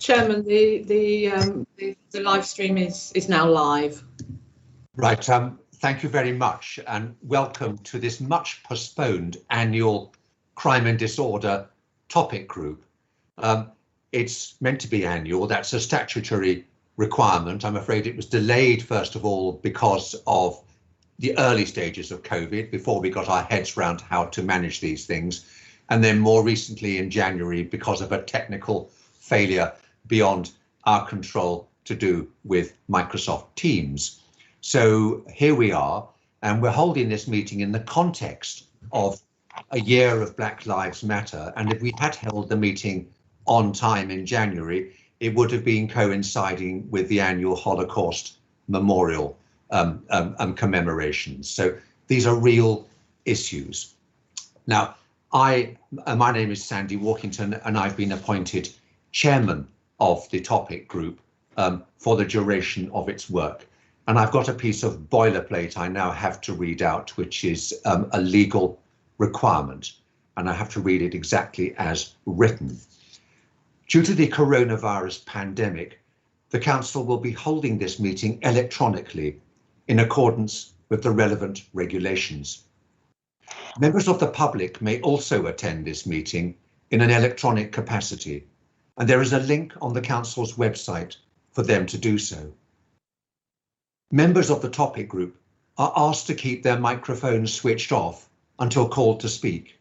Chairman, the live stream is now live. Right. Thank you very much, and welcome to this much postponed annual Crime and Disorder topic group. It's meant to be annual. That's a statutory requirement. I'm afraid it was delayed, first of all, because of the early stages of COVID, before we got our heads around how to manage these things. And then more recently in January, because of a technical failure beyond our control to do with Microsoft Teams. So here we are, and we're holding this meeting in the context of a year of Black Lives Matter. And if we had held the meeting on time in January, it would have been coinciding with the annual Holocaust Memorial commemorations. So these are real issues. Now, my name is Sandy Walkington, and I've been appointed chairman of the topic group for the duration of its work. And I've got a piece of boilerplate I now have to read out, which is a legal requirement, and I have to read it exactly as written. Due to the coronavirus pandemic, the Council will be holding this meeting electronically in accordance with the relevant regulations. Members of the public may also attend this meeting in an electronic capacity, and there is a link on the Council's website for them to do so. Members of the topic group are asked to keep their microphones switched off until called to speak,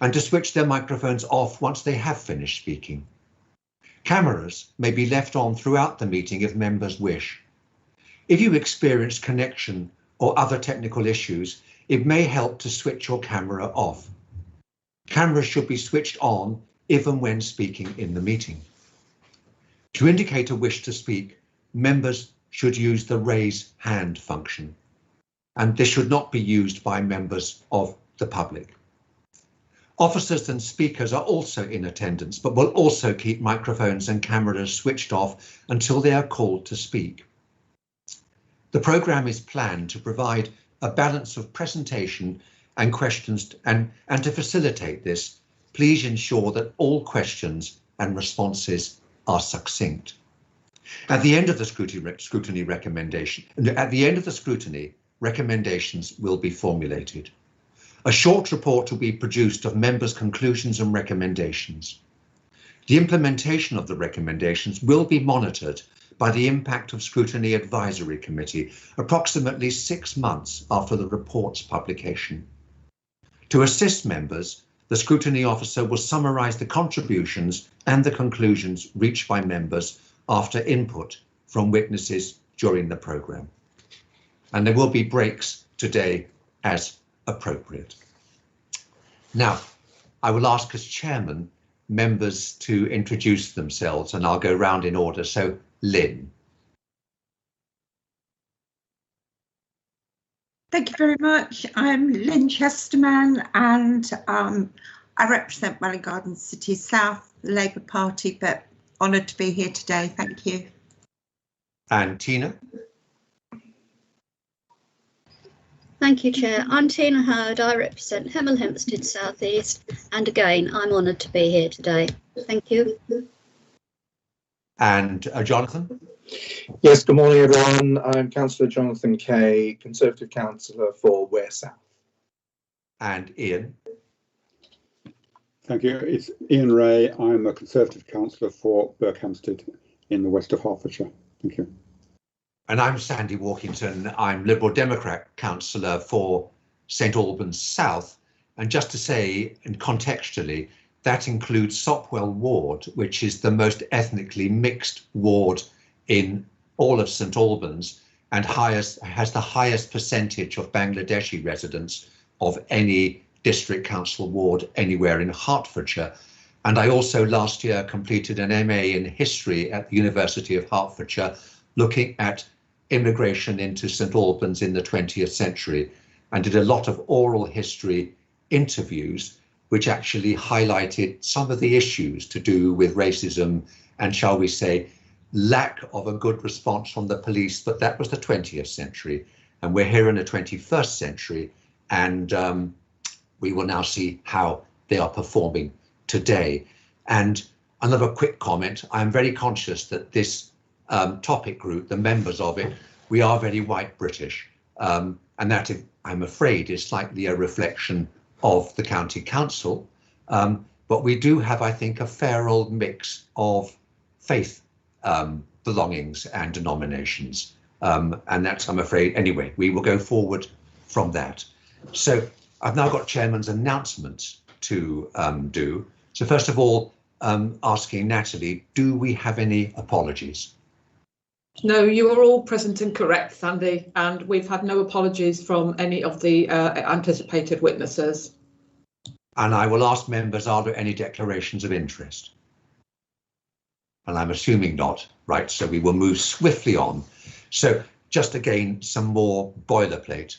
and to switch their microphones off once they have finished speaking. Cameras may be left on throughout the meeting if members wish. If you experience connection or other technical issues, it may help to switch your camera off. Cameras should be switched on if and when speaking in the meeting. To indicate a wish to speak, members should use the raise hand function, and this should not be used by members of the public. Officers and speakers are also in attendance, but will also keep microphones and cameras switched off until they are called to speak. The programme is planned to provide a balance of presentation and questions, and to facilitate this, please ensure that all questions and responses are succinct. At the end of the scrutiny recommendations will be formulated. A short report will be produced of members' conclusions and recommendations. The implementation of the recommendations will be monitored by the Impact of Scrutiny Advisory Committee approximately 6 months after the report's publication. To assist members, the scrutiny officer will summarise the contributions and the conclusions reached by members after input from witnesses during the programme. And there will be breaks today as appropriate. Now, I will ask as chairman members to introduce themselves, and I'll go round in order. So, Lynn. Thank you very much. I'm Lynn Chesterman, and I represent Welwyn Garden City South, the Labour Party, but honoured to be here today. Thank you. And Tina. Thank you, Chair. I'm Tina Howard. I represent Hemel Hempstead South East, and again, I'm honoured to be here today. Thank you. And Jonathan? Yes, good morning, everyone. I'm Councillor Jonathan Kay, Conservative Councillor for Ware South. And Ian? Thank you. It's Ian Ray. I'm a Conservative Councillor for Berkhamsted in the west of Hertfordshire. Thank you. And I'm Sandy Walkington. I'm Liberal Democrat Councillor for St Albans South. And just to say, and contextually, that includes Sopwell Ward, which is the most ethnically mixed ward in all of St Albans and has the highest percentage of Bangladeshi residents of any district council ward anywhere in Hertfordshire. And I also last year completed an MA in history at the University of Hertfordshire, looking at immigration into St Albans in the 20th century, and did a lot of oral history interviews, which actually highlighted some of the issues to do with racism and, shall we say, lack of a good response from the police. But that was the 20th century, and we're here in the 21st century, and we will now see how they are performing today. And Another quick comment. I'm very conscious that this topic group, the members of it, we are very white British, and that, I'm afraid, is slightly a reflection of the county council. But we do have, I think, a fair old mix of faith belongings and denominations. And that's, I'm afraid, anyway, we will go forward from that. So I've now got Chairman's announcements to do. So first of all, asking Natalie, do we have any apologies? No, you are all present and correct, Sandy, and we've had no apologies from any of the anticipated witnesses. And I will ask members, are there any declarations of interest? And I'm assuming not, right? So we will move swiftly on. So just again, some more boilerplate.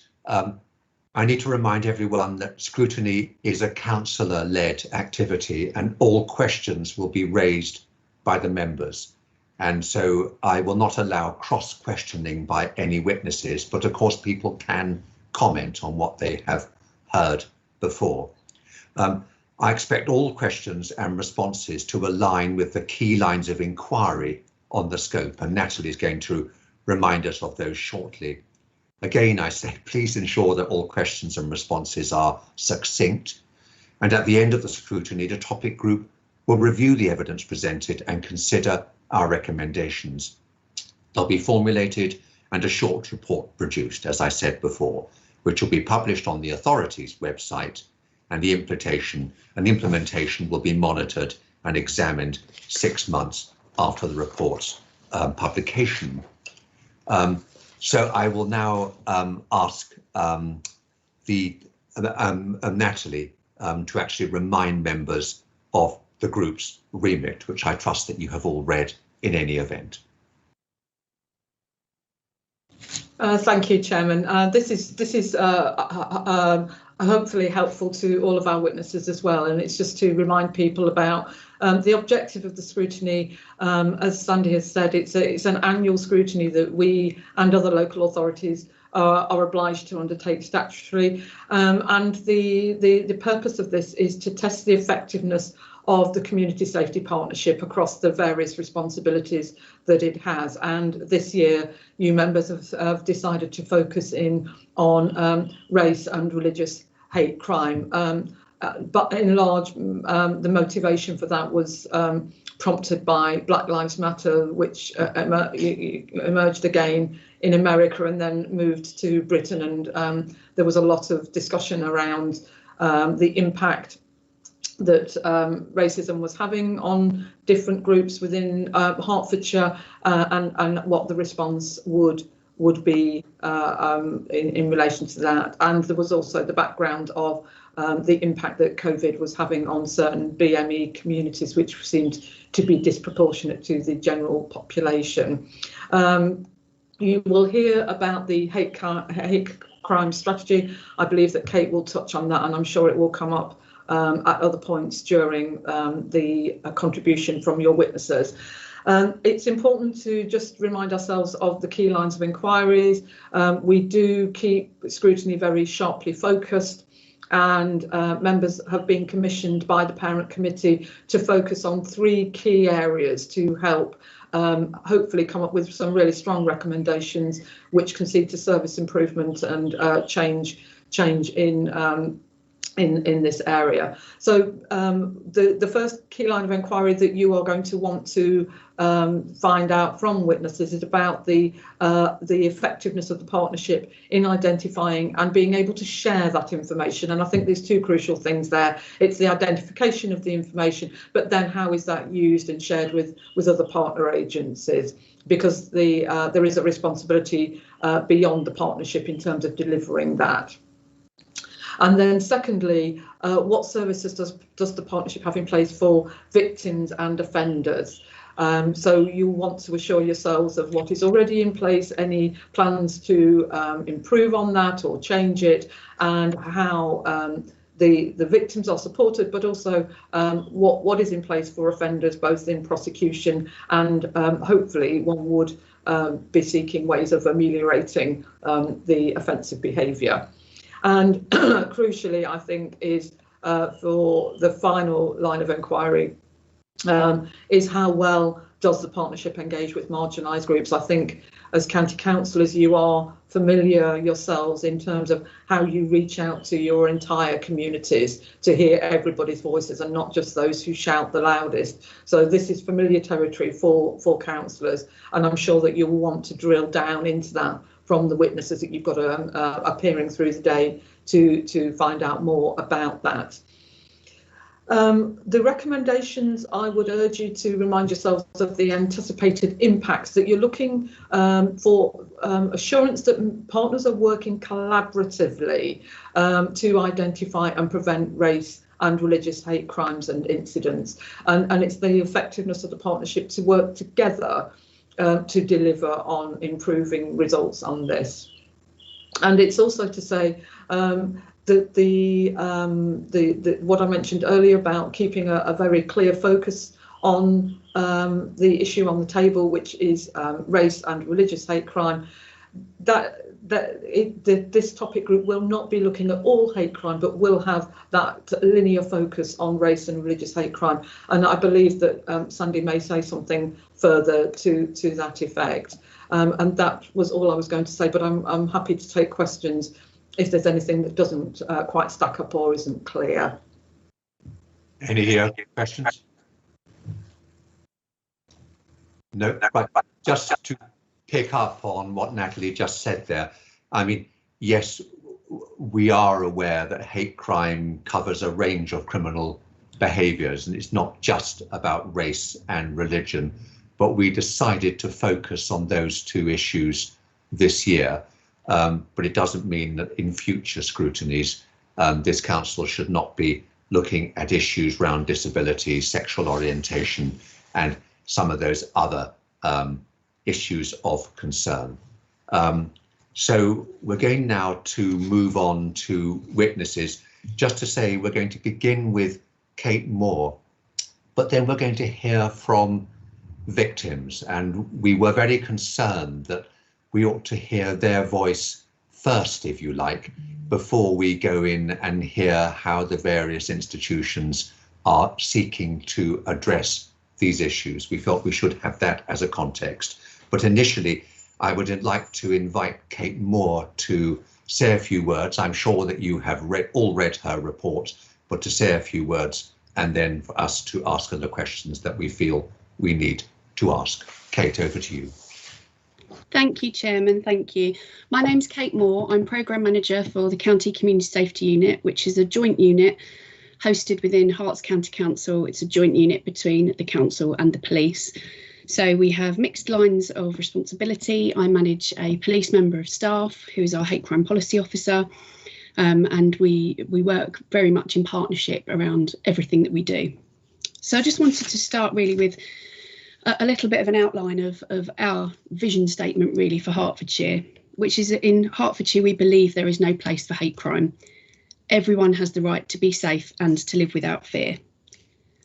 I need to remind everyone that scrutiny is a councillor-led activity and all questions will be raised by the members. And so I will not allow cross-questioning by any witnesses, but of course people can comment on what they have heard before. I expect all questions and responses to align with the key lines of inquiry on the scope, and Natalie is going to remind us of those shortly. Again, I say, please ensure that all questions and responses are succinct, and at the end of the scrutiny, the topic group will review the evidence presented and consider our recommendations. They'll be formulated and a short report produced, as I said before, which will be published on the authority's website, and the implementation will be monitored and examined 6 months after the report's publication. So I will now ask Natalie to actually remind members of the group's remit, which I trust that you have all read in any event. Thank you, Chairman. This is hopefully helpful to all of our witnesses as well, and it's just to remind people about the objective of the scrutiny. As Sandy has said, it's an annual scrutiny that we and other local authorities are obliged to undertake statutorily, and the purpose of this is to test the effectiveness of the Community Safety Partnership across the various responsibilities that it has. And this year, you members have decided to focus in on race and religious hate crime. But in large, the motivation for that was prompted by Black Lives Matter, which emerged again in America and then moved to Britain. And there was a lot of discussion around the impact that racism was having on different groups within Hertfordshire, and what the response would be in relation to that. And there was also the background of the impact that COVID was having on certain BME communities, which seemed to be disproportionate to the general population. You will hear about the hate crime strategy. I believe that Kate will touch on that, and I'm sure it will come up at other points during the contribution from your witnesses. It's important to just remind ourselves of the key lines of inquiries. We do keep scrutiny very sharply focused, and members have been commissioned by the parent committee to focus on 3 key areas to help hopefully come up with some really strong recommendations which can see to service improvement and change in this area. So the first key line of inquiry that you are going to want to find out from witnesses is about the effectiveness of the partnership in identifying and being able to share that information. And I think there's 2 crucial things there. It's the identification of the information, but then how is that used and shared with other partner agencies? Because there is a responsibility beyond the partnership in terms of delivering that. And then secondly, what services does the partnership have in place for victims and offenders? So you want to assure yourselves of what is already in place, any plans to improve on that or change it, and how the victims are supported, but also what is in place for offenders, both in prosecution and hopefully one would be seeking ways of ameliorating the offensive behaviour. And crucially, I think, is for the final line of inquiry, is how well does the partnership engage with marginalised groups. I think as county councillors, you are familiar yourselves in terms of how you reach out to your entire communities to hear everybody's voices and not just those who shout the loudest. So this is familiar territory for councillors, and I'm sure that you'll want to drill down into that from the witnesses that you've got appearing through the day to find out more about that. The recommendations, I would urge you to remind yourselves of the anticipated impacts, that you're looking for assurance that partners are working collaboratively to identify and prevent race and religious hate crimes and incidents. And it's the effectiveness of the partnership to work together to deliver on improving results on this. And it's also to say that what I mentioned earlier about keeping a very clear focus on the issue on the table, which is race and religious hate crime, this topic group will not be looking at all hate crime, but will have that linear focus on race and religious hate crime. And I believe that Sandy may say something further to that effect. And that was all I was going to say, but I'm happy to take questions if there's anything that doesn't quite stack up or isn't clear. Any questions? No, but just to pick up on what Natalie just said there, I mean, yes, we are aware that hate crime covers a range of criminal behaviours, and it's not just about race and religion, but we decided to focus on those two issues this year. But it doesn't mean that in future scrutinies, this council should not be looking at issues around disability, sexual orientation, and some of those other issues of concern. So we're going now to move on to witnesses. Just to say, we're going to begin with Kate Moore, but then we're going to hear from victims, and we were very concerned that we ought to hear their voice first, if you like, before we go in and hear how the various institutions are seeking to address these issues. We felt we should have that as a context. But initially, I would like to invite Kate Moore to say a few words. I'm sure that you have all read her report, but to say a few words and then for us to ask her the questions that we feel we need to ask. Kate, over to you. Thank you, Chairman. Thank you. My name's Kate Moore. I'm Programme Manager for the County Community Safety Unit, which is a joint unit hosted within Herts County Council. It's a joint unit between the council and the police. So we have mixed lines of responsibility. I manage a police member of staff who is our hate crime policy officer, and we work very much in partnership around everything that we do. So I just wanted to start really with a little bit of an outline of our vision statement really for Hertfordshire, which is that in Hertfordshire we believe there is no place for hate crime. Everyone has the right to be safe and to live without fear.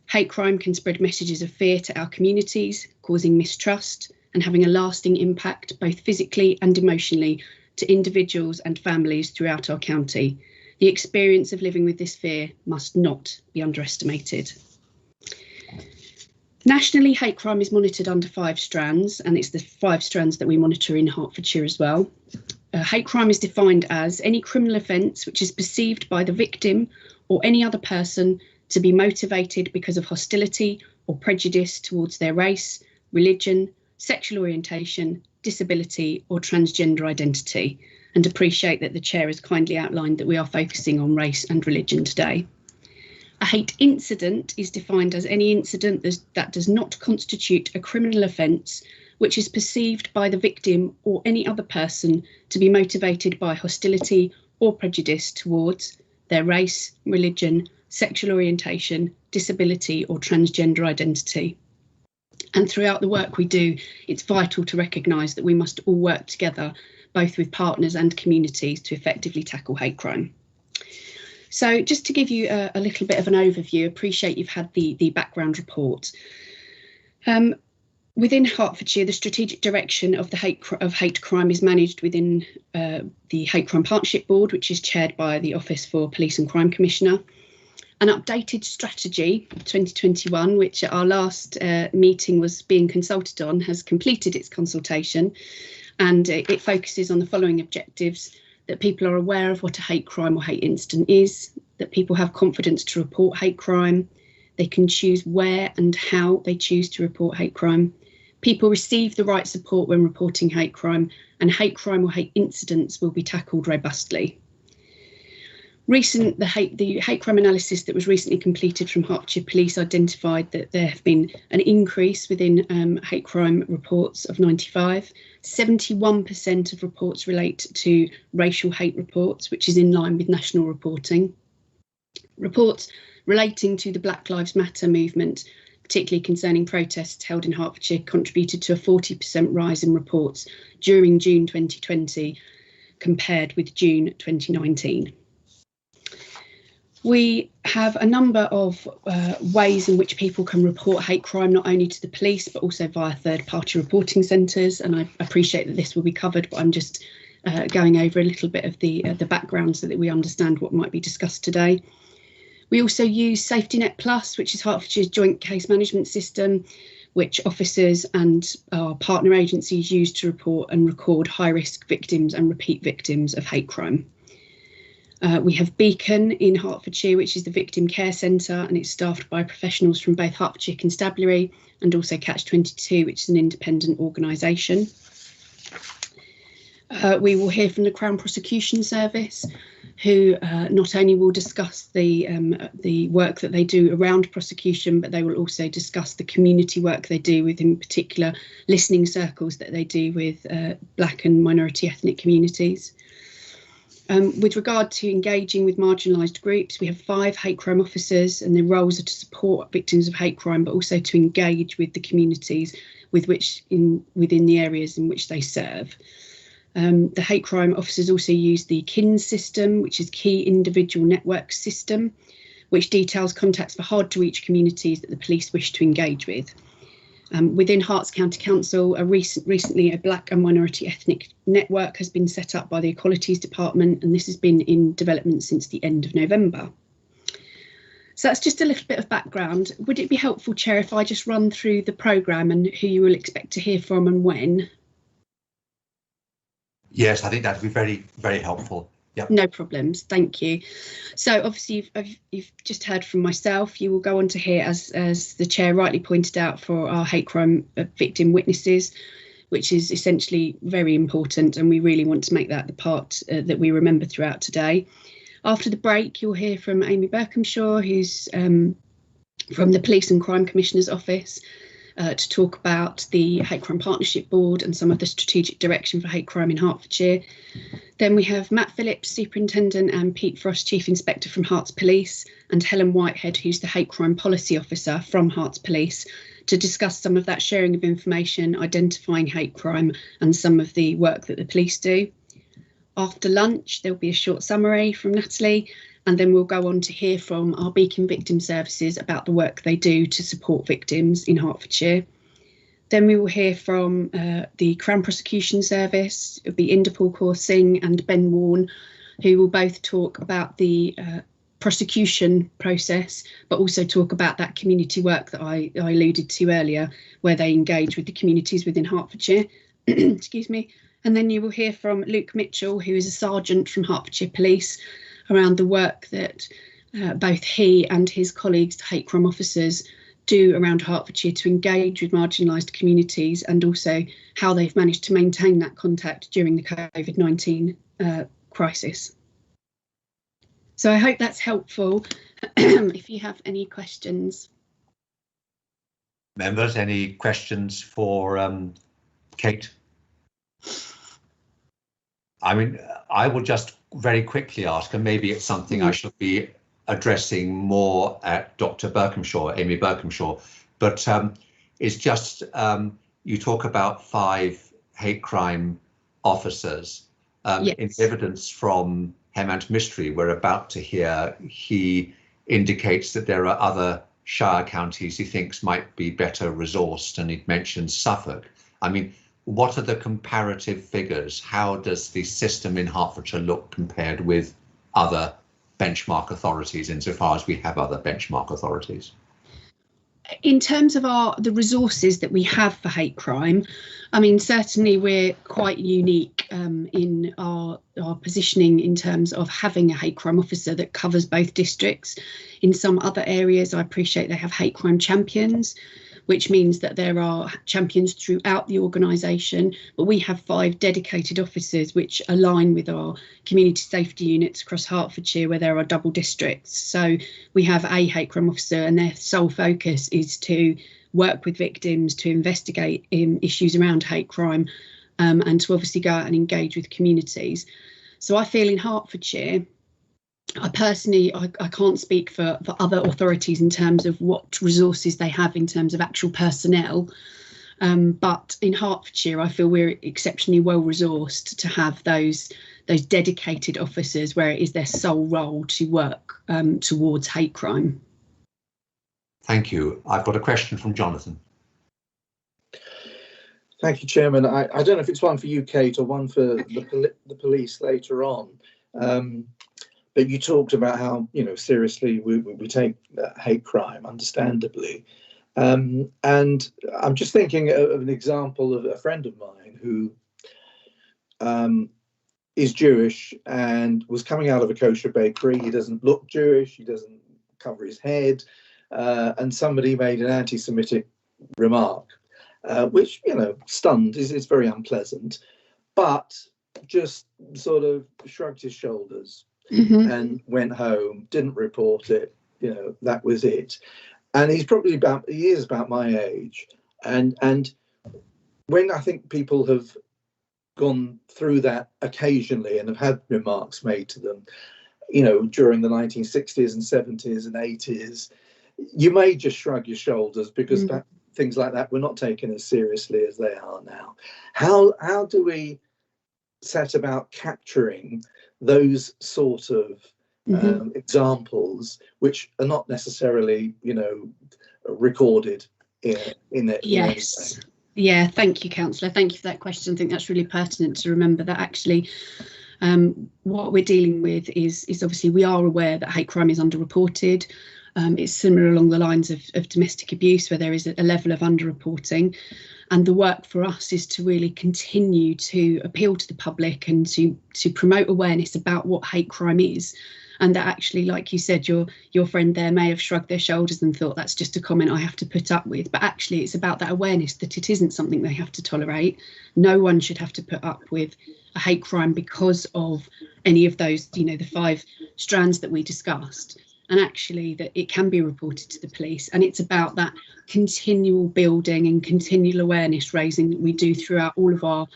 Hate crime can spread messages of fear to our communities, causing mistrust and having a lasting impact both physically and emotionally to individuals and families throughout our county. The experience of living with this fear must not be underestimated. Nationally, hate crime is monitored under 5 strands, and it's the 5 strands that we monitor in Hertfordshire as well. Hate crime is defined as any criminal offence which is perceived by the victim or any other person to be motivated because of hostility or prejudice towards their race, religion, sexual orientation, disability or transgender identity, and appreciate that the Chair has kindly outlined that we are focusing on race and religion today. A hate incident is defined as any incident that does not constitute a criminal offence which is perceived by the victim or any other person to be motivated by hostility or prejudice towards their race, religion, sexual orientation, disability or transgender identity. And throughout the work we do, it's vital to recognise that we must all work together, both with partners and communities, to effectively tackle hate crime. So just to give you a little bit of an overview, appreciate you've had the background report. Within Hertfordshire, the strategic direction of the hate crime is managed within the Hate Crime Partnership Board, which is chaired by the Office for Police and Crime Commissioner. An updated strategy 2021, which at our last meeting was being consulted on, has completed its consultation, and it focuses on the following objectives: that people are aware of what a hate crime or hate incident is, that people have confidence to report hate crime, they can choose where and how they choose to report hate crime, people receive the right support when reporting hate crime, and hate crime or hate incidents will be tackled robustly. The hate crime analysis that was recently completed from Hertfordshire Police identified that there have been an increase within hate crime reports of 95. 71% of reports relate to racial hate reports, which is in line with national reporting. Reports relating to the Black Lives Matter movement, particularly concerning protests held in Hertfordshire, contributed to a 40% rise in reports during June 2020 compared with June 2019. We have a number of ways in which people can report hate crime, not only to the police, but also via third-party reporting centres. And I appreciate that this will be covered, but I'm just going over a little bit of the background so that we understand what might be discussed today. We also use Safety Net Plus, which is Hertfordshire's joint case management system, which officers and our partner agencies use to report and record high-risk victims and repeat victims of hate crime. We have Beacon in Hertfordshire, which is the Victim Care Centre, and it's staffed by professionals from both Hertfordshire Constabulary and also Catch 22, which is an independent organisation. We will hear from the Crown Prosecution Service, who not only will discuss the work that they do around prosecution, but they will also discuss the community work they do with, in particular, listening circles that they do with Black and minority ethnic communities. With regard to engaging with marginalised groups, we have 5 hate crime officers, and their roles are to support victims of hate crime, but also to engage with the communities within the areas in which they serve. The hate crime officers also use the KINS system, which is Key Individual Network System, which details contacts for hard-to-reach communities that the police wish to engage with. Within Herts County Council, recently a Black and minority ethnic network has been set up by the Equalities Department, and this has been in development since the end of November. So that's just a little bit of background. Would it be helpful, Chair, if I just run through the programme and who you will expect to hear from and when? Yes, I think that'd be very, very helpful. Yep. No problems, thank you. So obviously you've just heard from myself. You will go on to hear, as the Chair rightly pointed out, for our hate crime victim witnesses, which is essentially very important, and we really want to make that the part that we remember throughout today. After the break, you'll hear from Amy Berkhamshaw, who's from the Police and Crime Commissioner's Office, to talk about the Hate Crime Partnership Board and some of the strategic direction for hate crime in Hertfordshire. Then we have Matt Phillips, Superintendent, and Pete Frost, Chief Inspector from Herts Police, and Helen Whitehead, who's the Hate Crime Policy Officer from Herts Police, to discuss some of that sharing of information, identifying hate crime, and some of the work that the police do. After lunch, there'll be a short summary from Natalie, and then we'll go on to hear from our Beacon Victim Services about the work they do to support victims in Hertfordshire. Then we will hear from the Crown Prosecution Service. It'll be Inderpal Kaur Singh and Ben Warne, who will both talk about the prosecution process, but also talk about that community work that I alluded to earlier, where they engage with the communities within Hertfordshire. Excuse me. And then you will hear from Luke Mitchell, who is a sergeant from Hertfordshire Police, around the work that both he and his colleagues, the hate crime officers, do around Hertfordshire to engage with marginalised communities, and also how they've managed to maintain that contact during the COVID-19 crisis. So I hope that's helpful. If you have any questions. Members, any questions for Kate? I mean, I will just very quickly ask, and maybe it's something I should be addressing more at Dr. Berkhamshaw, Amy Berkhamshaw, but it's just, you talk about 5 hate crime officers. Yes. In evidence from Hemant Mistry, we're about to hear, he indicates that there are other Shire counties he thinks might be better resourced, and he mentions Suffolk. I mean, what are the comparative figures? How does the system in Hertfordshire look compared with other benchmark authorities insofar as we have other benchmark authorities? In terms of the resources that we have for hate crime, I mean, certainly we're quite unique in our positioning in terms of having a hate crime officer that covers both districts. In some other areas, I appreciate they have hate crime champions, which means that there are champions throughout the organisation, but we have 5 dedicated officers which align with our community safety units across Hertfordshire, where there are double districts. So we have a hate crime officer, and their sole focus is to work with victims, to investigate issues around hate crime, and to obviously go out and engage with communities. So I feel in Hertfordshire, I personally, I can't speak for other authorities in terms of what resources they have in terms of actual personnel, but in Hertfordshire, I feel we're exceptionally well resourced to have those dedicated officers where it is their sole role to work towards hate crime. Thank you. I've got a question from Jonathan. Thank you, Chairman. I don't know if it's one for you, Kate, or one for the police later on. But you talked about how, you know, seriously we take hate crime, understandably. And I'm just thinking of an example of a friend of mine who is Jewish and was coming out of a kosher bakery. He doesn't look Jewish, he doesn't cover his head, and somebody made an anti-Semitic remark, which, you know, stunned, is very unpleasant, but just sort of shrugged his shoulders. Mm-hmm. And went home, didn't report it, you know, that was it. And he is about my age. And when I think people have gone through that occasionally and have had remarks made to them, you know, during the 1960s and 70s and 80s, you may just shrug your shoulders because things like that were not taken as seriously as they are now. How do we set about capturing those sort of examples, which are not necessarily, you know, recorded in it? Yes. Yeah, thank you, Councillor. Thank you for that question. I think that's really pertinent to remember that actually what we're dealing with is obviously we are aware that hate crime is underreported. It's similar along the lines of domestic abuse, where there is a level of underreporting. And the work for us is to really continue to appeal to the public and to promote awareness about what hate crime is. And that actually, like you said, your friend there may have shrugged their shoulders and thought that's just a comment I have to put up with. But actually, it's about that awareness that it isn't something they have to tolerate. No one should have to put up with a hate crime because of any of those, you know, the 5 strands that we discussed. And actually that it can be reported to the police. And it's about that continual building and continual awareness raising that we do throughout all of our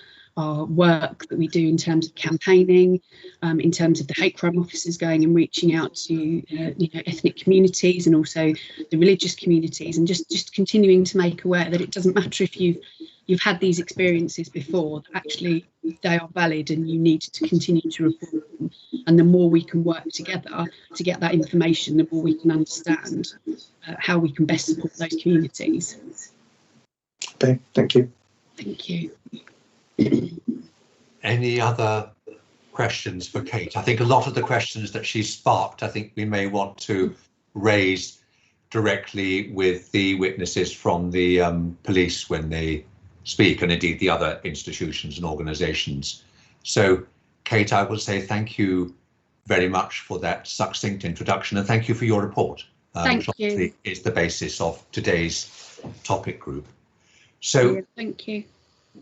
work that we do in terms of campaigning, in terms of the hate crime officers going and reaching out to you know, ethnic communities and also the religious communities, and just continuing to make aware that it doesn't matter if you've had these experiences before, that actually they are valid and you need to continue to report them. And the more we can work together to get that information, the more we can understand how we can best support those communities. Okay, thank you. Thank you. Any other questions for Kate? I think a lot of the questions that she sparked, I think we may want to raise directly with the witnesses from the police when they speak, and indeed the other institutions and organisations. So, Kate, I will say thank you very much for that succinct introduction, and thank you for your report, which obviously is the basis of today's topic group. So, thank you.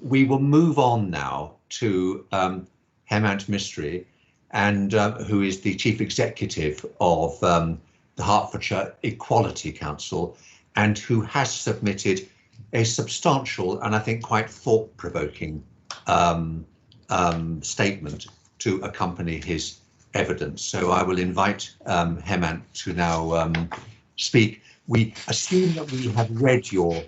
We will move on now to Hemant Mistry, and who is the Chief Executive of the Hertfordshire Equality Council, and who has submitted a substantial and I think quite thought-provoking statement to accompany his evidence. So I will invite Hemant to now speak. We assume that we have read your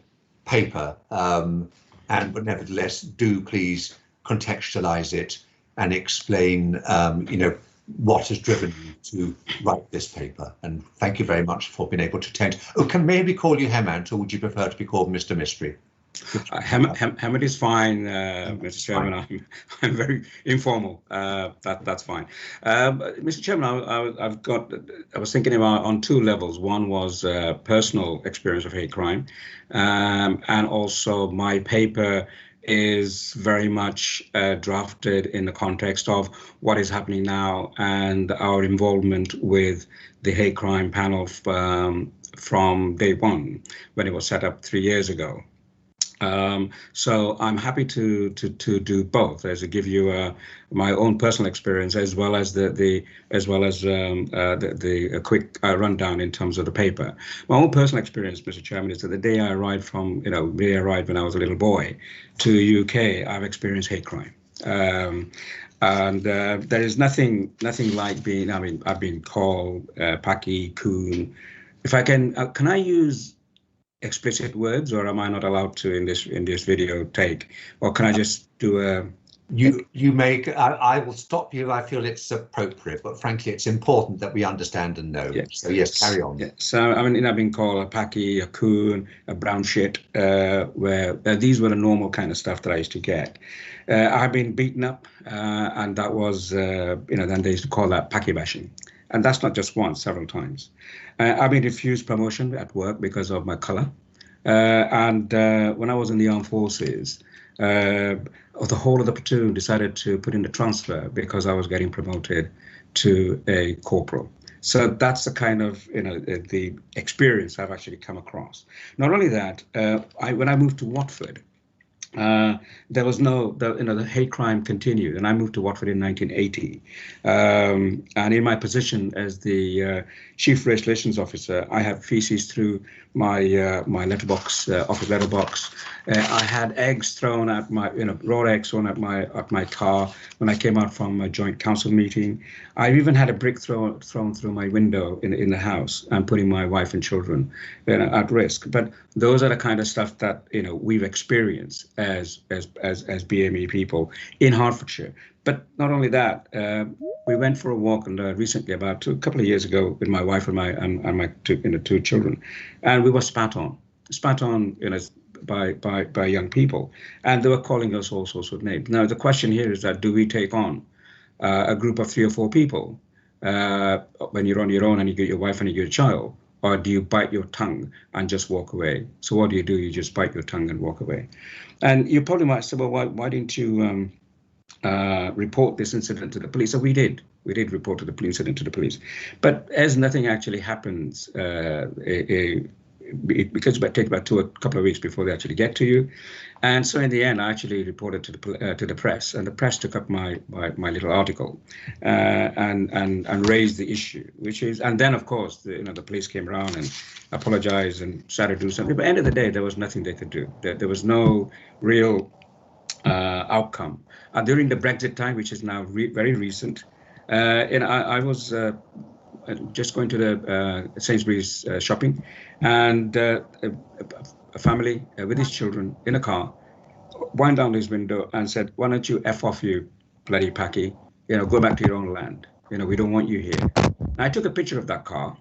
paper, but nevertheless, do please contextualise it and explain, you know, what has driven you to write this paper. And thank you very much for being able to attend. Oh, can maybe call you Hemant, or would you prefer to be called Mr. Mistry? Hamid is fine, Mr. Chairman. I'm very informal. That's fine. Mr. Chairman, I was thinking about on two levels. One was personal experience of hate crime, and also my paper is very much drafted in the context of what is happening now and our involvement with the hate crime panel from day one when it was set up 3 years ago. So I'm happy to do both, as to give you my own personal experience as well as the quick rundown in terms of the paper. My own personal experience, Mr. Chairman, is that the day I arrived when I was a little boy to UK, I've experienced hate crime. And there is nothing like being. I mean, I've been called Paki, coon. If I can I use explicit words, or am I not allowed to in this video take, or can I just do a? You make. I will stop you. I feel it's appropriate, but frankly, it's important that we understand and know. Yeah. So yes, carry on. Yeah. So I mean, I've been called a Paki, a coon, a brown shit. Where these were the normal kind of stuff that I used to get. I've been beaten up, and that was then they used to call that Paki bashing. And that's not just once, several times. I've been refused promotion at work because of my color. And when I was in the armed forces, the whole of the platoon decided to put in the transfer because I was getting promoted to a corporal. So that's the kind of the experience I've actually come across. Not only that, when I moved to Watford, there was the hate crime continued, and I moved to Watford in 1980. And in my position as the chief race relations officer, I had feces through my my letterbox, office letterbox. I had eggs thrown at my, raw eggs thrown at my car when I came out from a joint council meeting. I even had a brick thrown through my window in the house and putting my wife and children at risk. But those are the kind of stuff that we've experienced as BME people in Hertfordshire. But not only that, we went for a walk recently, about a couple of years ago, with my wife and my two children, and we were spat on, by young people, and they were calling us all sorts of names. Now the question here is that do we take on a group of 3 or 4 people when you're on your own and you get your wife and you get a child, or do you bite your tongue and just walk away? So what do? You just bite your tongue and walk away. And you probably might say, well, why didn't you report this incident to the police? So we did report the incident to the police, but as nothing actually happens, because it might take about a couple of weeks before they actually get to you. And so in the end, I actually reported to the press, and the press took up my little article and raised the issue, and then of course the police came around and apologized and started to do something. But at the end of the day, there was nothing they could do. There was no real outcome. And during the Brexit time, which is now very recent, I was just going to the Sainsbury's shopping, and a family with his children in a car wind down his window and said, "Why don't you F off, you bloody Paki? Go back to your own land. We don't want you here." And I took a picture of that car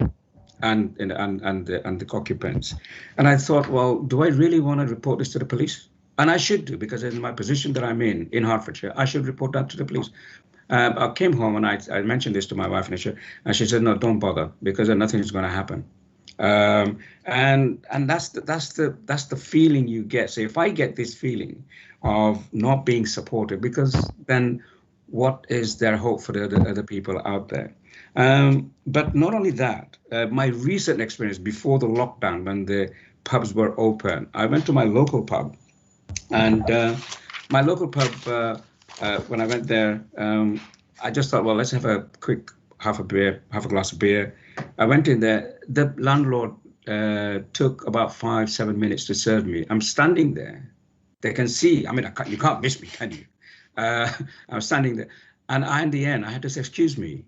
and the occupants, and I thought, well, do I really want to report this to the police? And I should do, because in my position that I'm in Hertfordshire, I should report that to the police. I came home and I mentioned this to my wife, and she said, "No, don't bother, because nothing is going to happen." And that's the feeling you get. So if I get this feeling of not being supported, because then what is their hope for the other people out there? But not only that, my recent experience before the lockdown, when the pubs were open, I went to my local pub, and my local pub. When I went there, I just thought, well, let's have a quick half a glass of beer. I went in there. The landlord took about 5-7 minutes to serve me. I'm standing there. They can see. I mean, you can't miss me, can you? I was standing there, and in the end, I had to say, "Excuse me,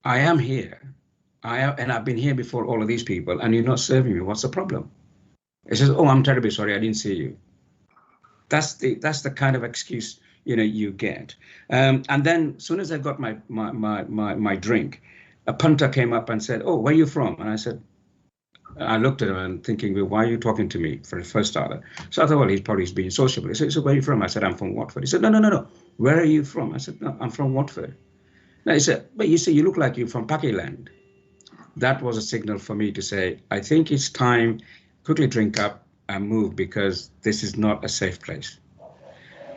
I am here. And I've been here before all of these people, and you're not serving me. What's the problem?" He says, "Oh, I'm terribly sorry. I didn't see you." That's the kind of excuse you get. And then as soon as I got my drink, a punter came up and said, "Oh, where are you from?" And I said, I looked at him and thinking, well, why are you talking to me for the first starter? So I thought, well, he's probably being sociable. He said, so where are you from? I said, I'm from Watford. He said, no. Where are you from? I said, no, I'm from Watford. Now he said, but you see, you look like you're from Pakiland. That was a signal for me to say, I think it's time, quickly drink up and move, because this is not a safe place.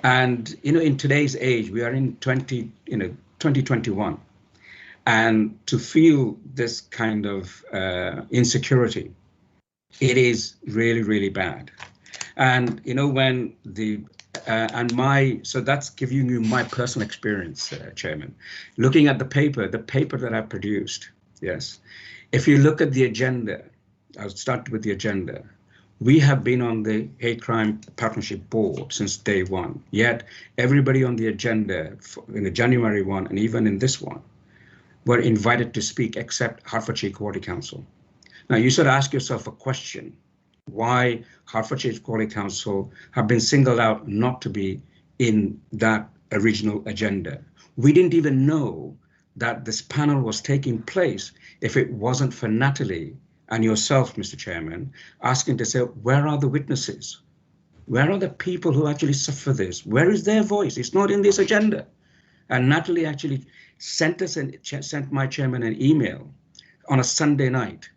And, in today's age, we are in 2021. And to feel this kind of insecurity, it is really, really bad. And, when so that's giving you my personal experience, Chairman. Looking at the paper that I produced, yes. If you look at the agenda, I'll start with the agenda. We have been on the Hate Crime Partnership Board since day one, yet everybody on the agenda in the January one and even in this one were invited to speak except Hertfordshire Equality Council. Now you should ask yourself a question, why Hertfordshire Equality Council have been singled out not to be in that original agenda. We didn't even know that this panel was taking place if it wasn't for Natalie and yourself, Mr. Chairman, asking to say, where are the witnesses? Where are the people who actually suffer this? Where is their voice? It's not in this agenda. And Natalie actually sent my chairman an email on a Sunday night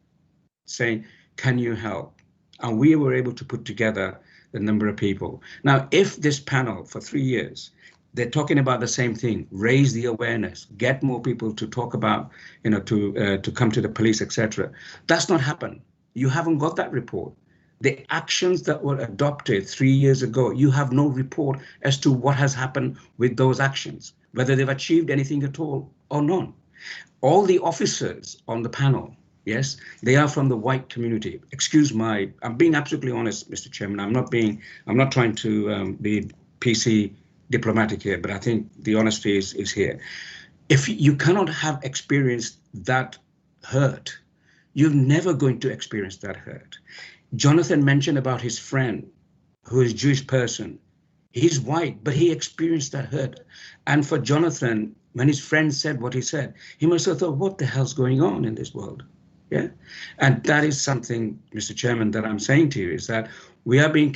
saying, can you help? And we were able to put together the number of people. Now, if this panel for 3 years, they're talking about the same thing, raise the awareness, get more people to talk about, to come to the police, etc. That's not happened. You haven't got that report. The actions that were adopted 3 years ago, you have no report as to what has happened with those actions, whether they've achieved anything at all or not. All the officers on the panel, yes, they are from the white community. I'm being absolutely honest, Mr. Chairman. I'm not trying to be PC diplomatic here, but I think the honesty is here. If you cannot have experienced that hurt, you're never going to experience that hurt. Jonathan mentioned about his friend who is a Jewish person. He's white, but he experienced that hurt. And for Jonathan, when his friend said what he said, he must have thought, what the hell's going on in this world? Yeah. And that is something, Mr. Chairman, that I'm saying to you is that we are being,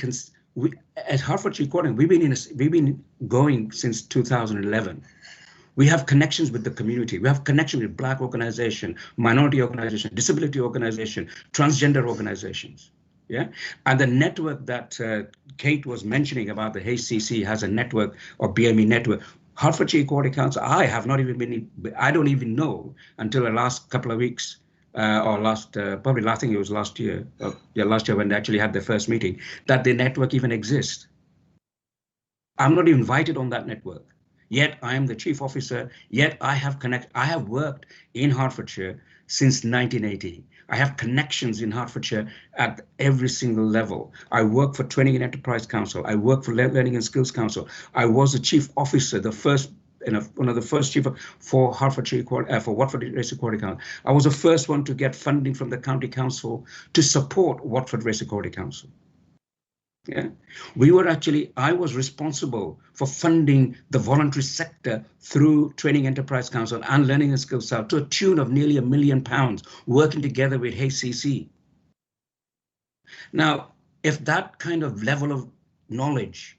at Hertfordshire Equality, we've been going since 2011. We have connections with the community. We have connection with Black organization, minority organization, disability organization, transgender organizations. Yeah, and the network that Kate was mentioning about the HCC has a network or BME network. Hertfordshire Equality Council, I don't even know until the last couple of weeks I think it was last year when they actually had their first meeting, that the network even exists. I'm not invited on that network. Yet I am the chief officer, yet I have worked in Hertfordshire since 1980. I have connections in Hertfordshire at every single level. I work for Training and Enterprise Council. I work for Learning and Skills Council. I was the chief officer, one of the first chief for Hertfordshire for Watford Race Equality Council. I was the first one to get funding from the county council to support Watford Race Equality Council. Yeah, I was responsible for funding the voluntary sector through Training Enterprise Council and Learning and Skills Council to a tune of nearly £1 million, working together with HCC. Now, if that kind of level of knowledge,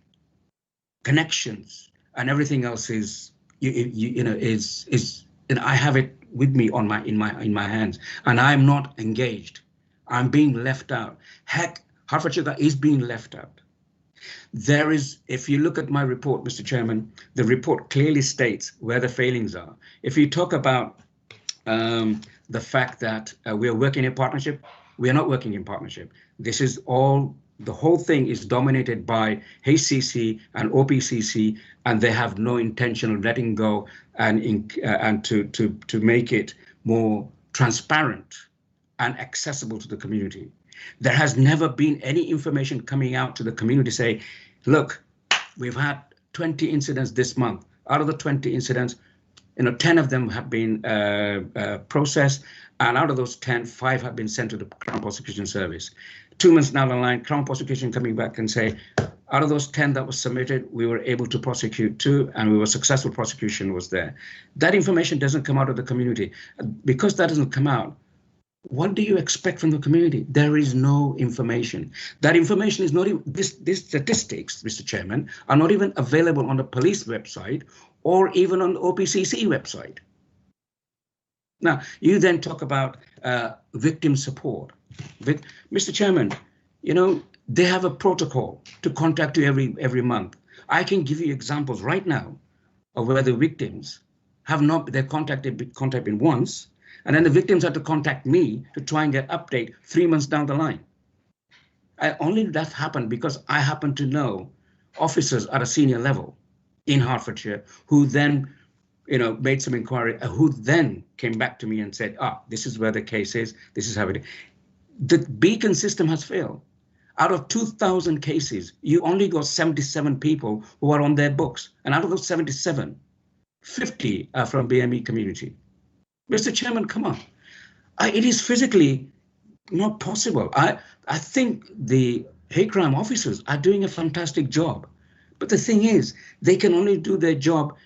connections, and everything else is, and I have it with me in my hands, and I'm not engaged, I'm being left out. Heck, Hertfordshire is being left out. If you look at my report, Mr. Chairman, the report clearly states where the failings are. If you talk about the fact that we are working in partnership, we are not working in partnership. The whole thing is dominated by HCC and OPCC, and they have no intention of letting go and to make it more transparent and accessible to the community. There has never been any information coming out to the community to say, look, we've had 20 incidents this month. Out of the 20 incidents, 10 of them have been processed, and out of those 10, 5 have been sent to the Crown Prosecution Service. 2 months down the line, Crown Prosecution coming back and say, out of those 10 that was submitted, we were able to prosecute 2, and we were successful prosecution was there. That information doesn't come out of the community. Because that doesn't come out, What do you expect from the community? There is no information. That information is not even, this statistics, Mr. Chairman, are not even available on the police website or even on the OPCC website. Now, you then talk about victim support. Mr. Chairman, you know, they have a protocol to contact you every month. I can give you examples right now of where the victims have not, they're contacted once, and then the victims had to contact me to try and get update 3 months down the line. Only that happened because I happen to know officers at a senior level in Hertfordshire who then, you know, made some inquiry, who then came back to me and said, this is where the case is, this is how it is. The beacon system has failed. Out of 2,000 cases, you only got 77 people who are on their books. And out of those 77, 50 are from BME community. Mr. Chairman, come on. It is physically not possible. I think the hate crime officers are doing a fantastic job. But the thing is, they can only do their job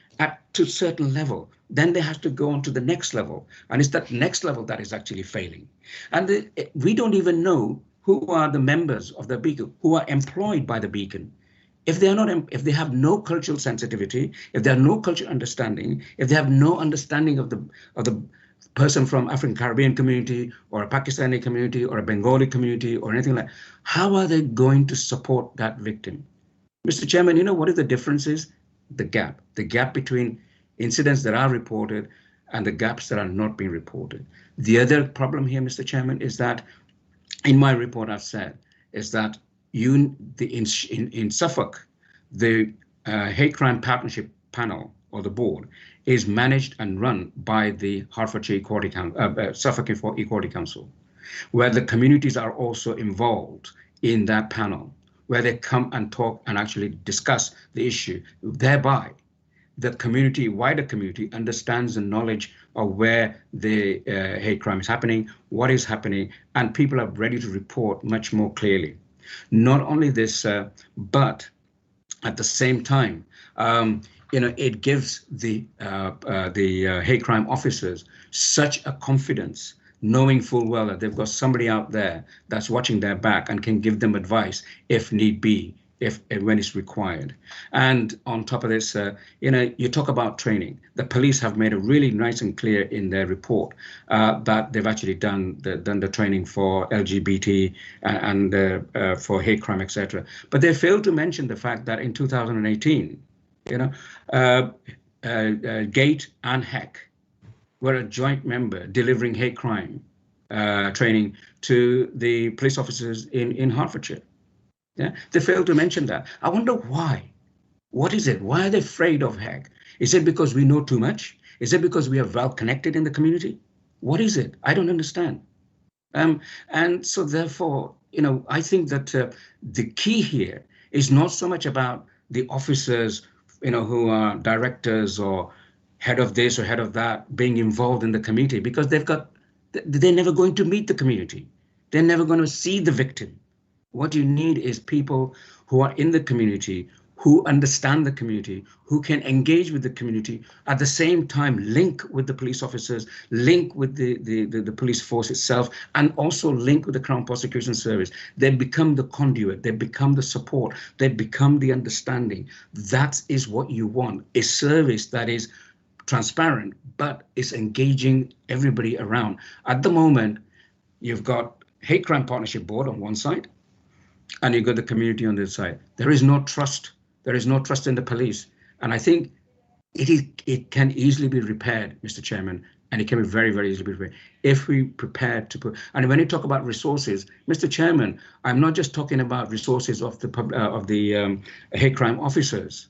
to a certain level. Then they have to go on to the next level. And it's that next level that is actually failing. And we don't even know who are the members of the beacon, who are employed by the beacon. If they are not, if they have no cultural sensitivity, if they have no cultural understanding, if they have no understanding of the person from African Caribbean community or a Pakistani community or a Bengali community or anything like, how are they going to support that victim? Mr. Chairman, you know what is the difference is? The gap between incidents that are reported and the gaps that are not being reported. The other problem here, Mr. Chairman, is that in my report I've said is that in Suffolk, the Hate Crime Partnership Panel or the board is managed and run by the Hertfordshire Equality Council, Suffolk Equality Council, where the communities are also involved in that panel, where they come and talk and actually discuss the issue. Thereby, the community, wider community, understands the knowledge of where the hate crime is happening, what is happening, and people are ready to report much more clearly. Not only this, but at the same time, you know, it gives the hate crime officers such a confidence, knowing full well that they've got somebody out there that's watching their back and can give them advice if need be, when it's required. And on top of this, you know, you talk about training. The police have made it really nice and clear in their report that they've actually done the training for LGBT and for hate crime, etc. But they failed to mention the fact that in 2018, you know, GATE and HEC were a joint member delivering hate crime training to the police officers in Hertfordshire. Yeah, they failed to mention that. I wonder why. What is it? Why are they afraid of HEC? Is it because we know too much? Is it because we are well connected in the community? What is it? I don't understand. And so therefore, you know, I think that the key here is not so much about the officers, you know, who are directors or head of this or head of that being involved in the community, because they're never going to meet the community. They're never going to see the victim. What you need is people who are in the community, who understand the community, who can engage with the community, at the same time link with the police officers, link with the police force itself, and also link with the Crown Prosecution Service. They become the conduit, they become the support, they become the understanding. That is what you want, a service that is transparent, but is engaging everybody around. At the moment, you've got Hate Crime Partnership Board on one side, and you've got the community on the other side. There is no trust. There is no trust in the police. And I think it can easily be repaired, Mr. Chairman, and it can be very, very easily repaired if we prepare to put. And when you talk about resources, Mr. Chairman, I'm not just talking about resources of the hate crime officers.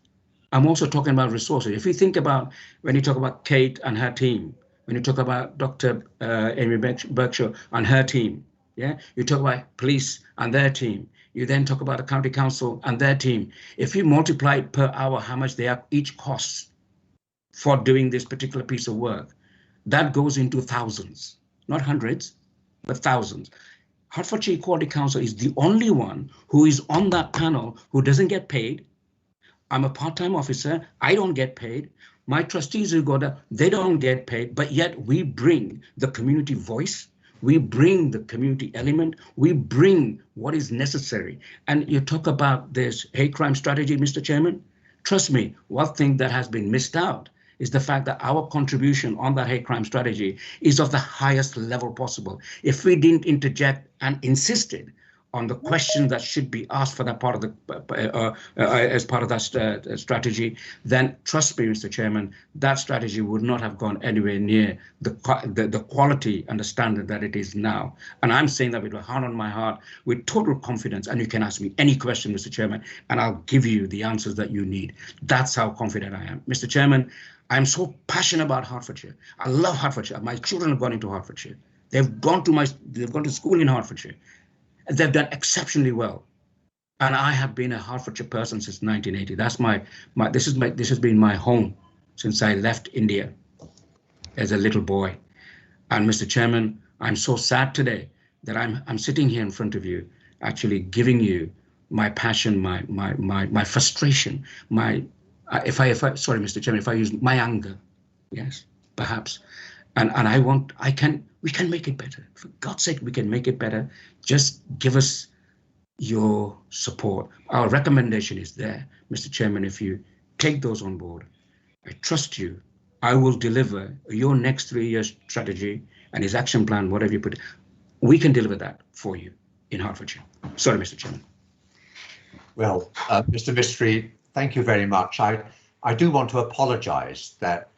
I'm also talking about resources. If you think about when you talk about Kate and her team, when you talk about Dr. Amy Berkshire and her team, yeah, you talk about police and their team. You then talk about the county council and their team. If you multiply per hour how much they are each costs for doing this particular piece of work, that goes into thousands, not hundreds, but thousands. Hertfordshire Equality Council is the only one who is on that panel who doesn't get paid. I'm a part-time officer. I don't get paid. My trustees who go there, they don't get paid, but yet we bring the community voice. We bring the community element. We bring what is necessary. And you talk about this hate crime strategy, Mr. Chairman. Trust me, one thing that has been missed out is the fact that our contribution on that hate crime strategy is of the highest level possible. If we didn't interject and insisted on the questions that should be asked for that part of the as part of that strategy, then trust me, Mr. Chairman, that strategy would not have gone anywhere near the quality and the standard that it is now. And I'm saying that with a hand on my heart, with total confidence. And you can ask me any question, Mr. Chairman, and I'll give you the answers that you need. That's how confident I am, Mr. Chairman. I'm so passionate about Hertfordshire. I love Hertfordshire. My children have gone into Hertfordshire. They've gone to school in Hertfordshire. They've done exceptionally well, and I have been a Hertfordshire person since 1980. That's this has been my home since I left India as a little boy. And Mr. Chairman, I'm so sad today that I'm sitting here in front of you, actually giving you my passion, my frustration, sorry, Mr. Chairman, if I use my anger, yes, perhaps. And we can make it better. For God's sake, we can make it better. Just give us your support. Our recommendation is there, Mr. Chairman. If you take those on board, I trust you. I will deliver your next 3-year strategy and his action plan, whatever you put. We can deliver that for you in Hertfordshire. Sorry, Mr. Chairman. Well, Mr. Mistry, thank you very much. I do want to apologise that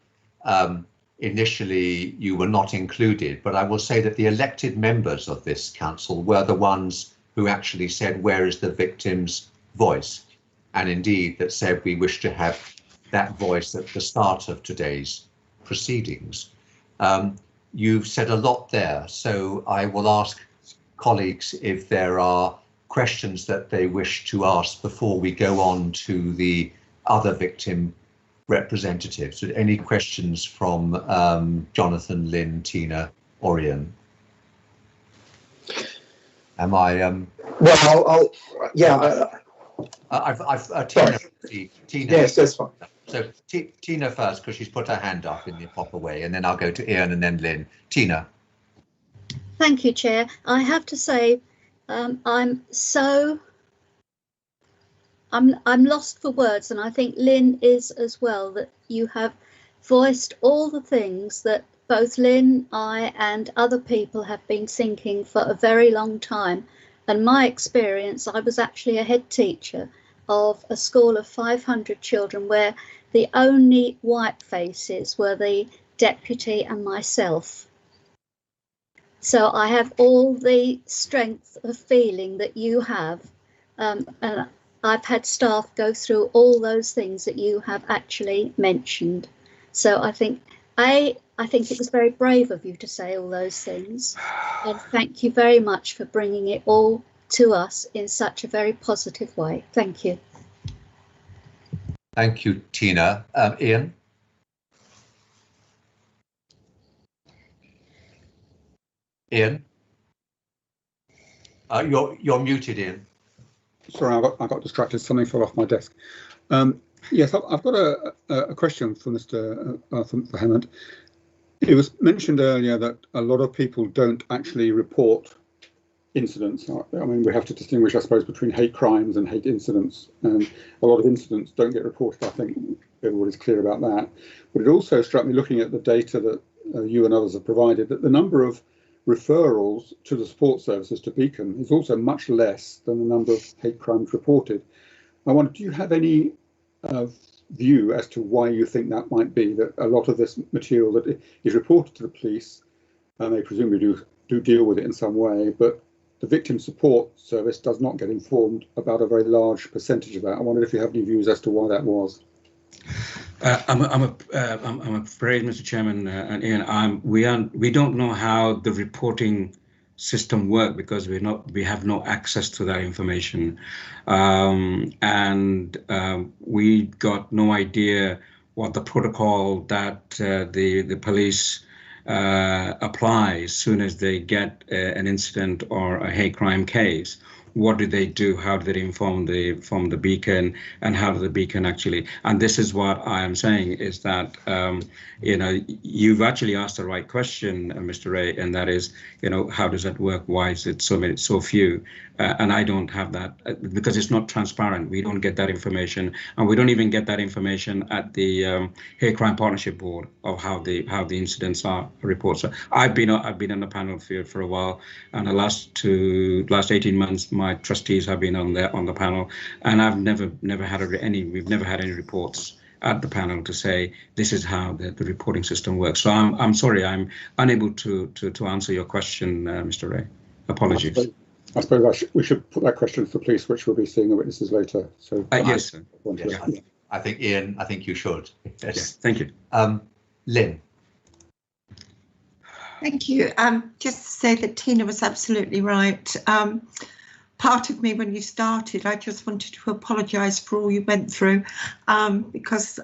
initially you were not included, but I will say that the elected members of this council were the ones who actually said, where is the victim's voice? And indeed that said we wish to have that voice at the start of today's proceedings. You've said a lot there, so I will ask colleagues if there are questions that they wish to ask before we go on to the other victim representatives. Any questions from Jonathan, Lynn, Tina, or Ian? Am I? Well, yeah. Tina. Yes, that's fine. So Tina first, because she's put her hand up in the proper way, and then I'll go to Ian and then Lynn. Tina. Thank you, Chair. I have to say, I'm lost for words, and I think Lynn is as well, that you have voiced all the things that both Lynn, I and other people have been thinking for a very long time. And my experience, I was actually a head teacher of a school of 500 children where the only white faces were the deputy and myself. So I have all the strength of feeling that you have, and I've had staff go through all those things that you have actually mentioned. So I think it was very brave of you to say all those things. And thank you very much for bringing it all to us in such a very positive way. Thank you. Thank you, Tina. Ian? Ian? You're muted, Ian. Sorry, I got distracted. Something fell off my desk. Yes, I've got a question for Mr. for Hemant. It was mentioned earlier that a lot of people don't actually report incidents. I mean, we have to distinguish, I suppose, between hate crimes and hate incidents. And a lot of incidents don't get reported. I think everybody's clear about that. But it also struck me, looking at the data that you and others have provided, that the number of referrals to the support services to Beacon is also much less than the number of hate crimes reported. I wonder, do you have any view as to why you think that might be, that a lot of this material that is reported to the police, and they presumably do deal with it in some way, but the victim support service does not get informed about a very large percentage of that? I wondered if you have any views as to why that was. I'm afraid, Mr. Chairman and Ian, we don't know how the reporting system works because we have no access to that information, and we got no idea what the protocol that the police apply as soon as they get an incident or a hate crime case. what do they do? How do they inform the beacon, and how do the beacon actually? And this is what I am saying is that you've actually asked the right question, Mr. Ray, and that is, how does that work? Why is it so few? And I don't have that because it's not transparent. We don't get that information, and we don't even get that information at the Hate Crime Partnership Board of how the incidents are reported. So I've been on the panel for a while, and the last 18 months, my trustees have been on the panel, and I've never had we've never had any reports at the panel to say this is how the reporting system works. So I'm sorry, I'm unable to answer your question, Mr. Ray. Apologies. I suppose we should put that question to the police, which will be seeing the witnesses later. So yes, sir. Yes, I think Ian, I think you should. Yes. Yes, thank you. Lynn. Thank you. Just to say that Tina was absolutely right. Part of me, when you started, I just wanted to apologise for all you went through, because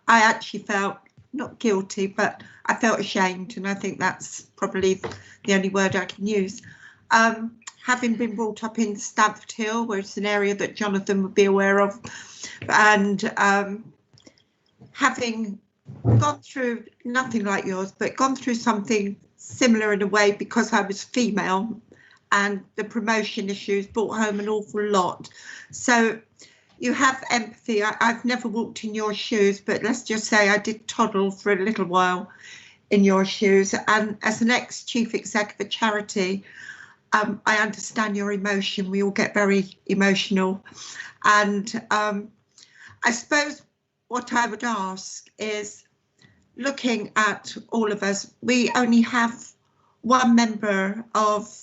I actually felt not guilty, but I felt ashamed, and I think that's probably the only word I can use. Having been brought up in Stamford Hill, where it's an area that Jonathan would be aware of, and having gone through nothing like yours, but gone through something similar in a way because I was female, and the promotion issues brought home an awful lot. So you have empathy. I've never walked in your shoes, but let's just say I did toddle for a little while in your shoes. And as an ex-chief exec of a charity, I understand your emotion. We all get very emotional. And I suppose what I would ask is, looking at all of us, we only have one member of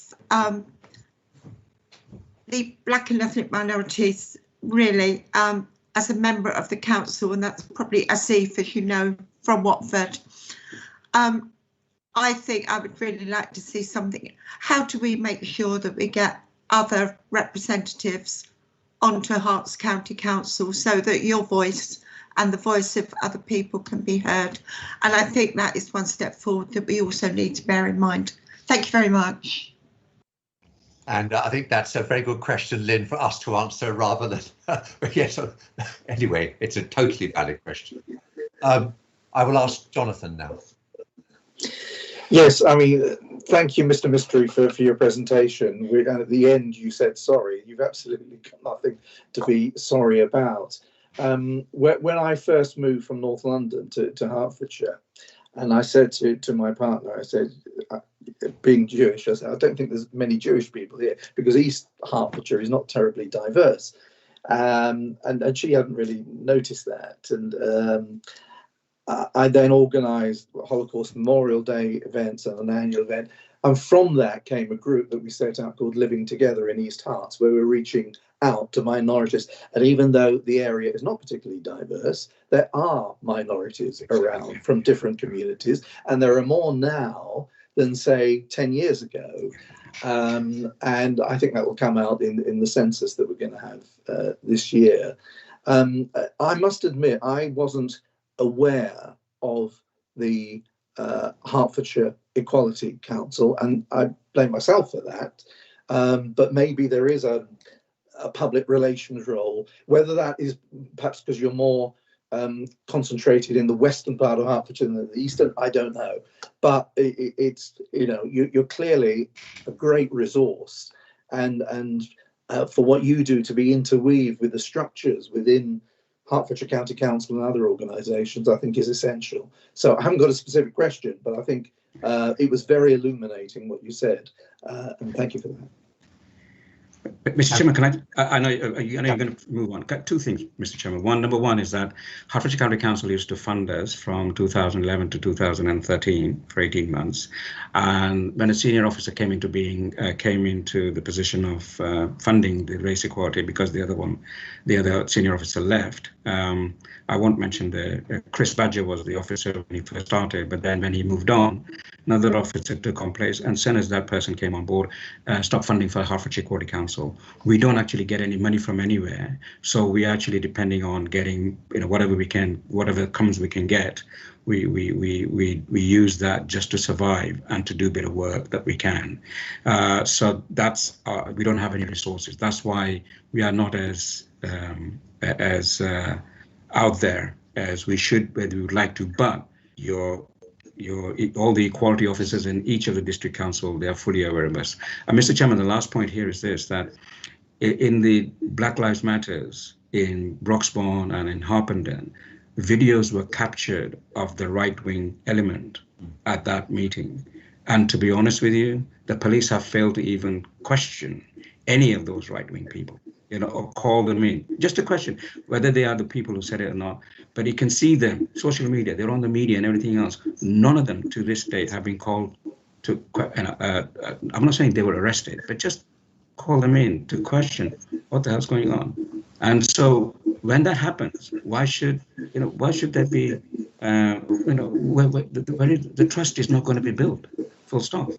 the Black and ethnic minorities, really, as a member of the council, and that's probably Asif, as you know, from Watford. I think I would really like to see something. How do we make sure that we get other representatives onto Herts County Council so that your voice and the voice of other people can be heard? And I think that is one step forward that we also need to bear in mind. Thank you very much. And I think that's a very good question, Lynn, for us to answer rather than, yes, anyway, it's a totally valid question. I will ask Jonathan now. Yes, I mean, thank you, Mr. Mystery, for your presentation. And at the end, you said sorry. You've absolutely got nothing to be sorry about. When I first moved from North London to Hertfordshire, and I said to my partner, I said, being Jewish, I said, I don't think there's many Jewish people here because East Hertfordshire is not terribly diverse. And she hadn't really noticed that. And I then organised Holocaust Memorial Day events and an annual event. And from that came a group that we set up called Living Together in East Herts, where we're reaching out to minorities. And even though the area is not particularly diverse, there are minorities around from different communities. And there are more now than, say, 10 years ago. And I think that will come out in the census that we're going to have this year. I must admit, I wasn't aware of the Hertfordshire Equality Council, and I blame myself for that. But maybe there is a public relations role, whether that is perhaps because you're more concentrated in the western part of Hertfordshire than the eastern, I don't know. But it's, you know, you're clearly a great resource, and for what you do to be interweave with the structures within Hertfordshire County Council and other organisations, I think is essential. So I haven't got a specific question, but I think it was very illuminating what you said, and thank you for that. Mr. Chairman, I know you're going to move on. Two things, Mr. Chairman. Number one is that Hertfordshire County Council used to fund us from 2011 to 2013 for 18 months. And when a senior officer came into the position of funding the race equality, because the other senior officer left. I won't mention Chris Badger was the officer when he first started, but then when he moved on, another officer took on place, and as soon as that person came on board, stopped funding for Hertfordshire Equality Council. Council, we don't actually get any money from anywhere. So we are actually depending on getting, whatever we can, whatever comes we can get. We use that just to survive and to do a bit of work that we can. So that's we don't have any resources. That's why we are not as out there as we should, where we would like to. But all the equality officers in each of the district council, they are fully aware of us. And Mr. Chairman, the last point here is this, that in the Black Lives Matters in Broxbourne and in Harpenden, videos were captured of the right-wing element at that meeting. And to be honest with you, the police have failed to even question any of those right-wing people, or call them in. Just a question whether they are the people who said it or not. But you can see them, social media, they're on the media and everything else. None of them to this date have been called to, I'm not saying they were arrested, but just call them in to question what the hell's going on. And so when that happens, why should there be, the trust is not going to be built, full stop.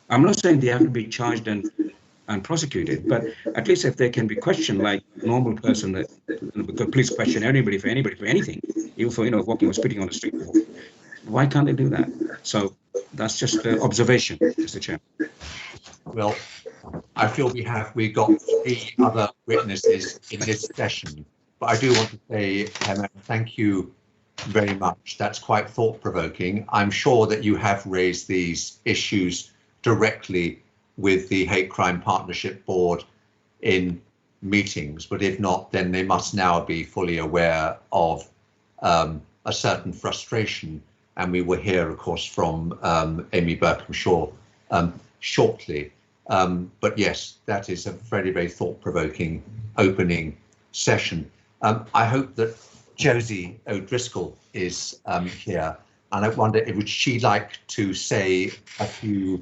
I'm not saying they have to be charged and prosecuted, but at least if they can be questioned like a normal person, that the police question anybody for anything, even for walking or spitting on the street. Why can't they do that? So that's just an observation, Mr. Chair. Well, I feel we got 3 other witnesses in this session, but I do want to say, Hemant, thank you very much. That's quite thought-provoking. I'm sure that you have raised these issues directly with the Hate Crime Partnership Board in meetings, but if not, then they must now be fully aware of a certain frustration. And we will hear, of course, from Amy Berkham-Shaw shortly. But yes, that is a very, very thought-provoking opening session. I hope that Josie O'Driscoll is here, and I wonder if would she like to say a few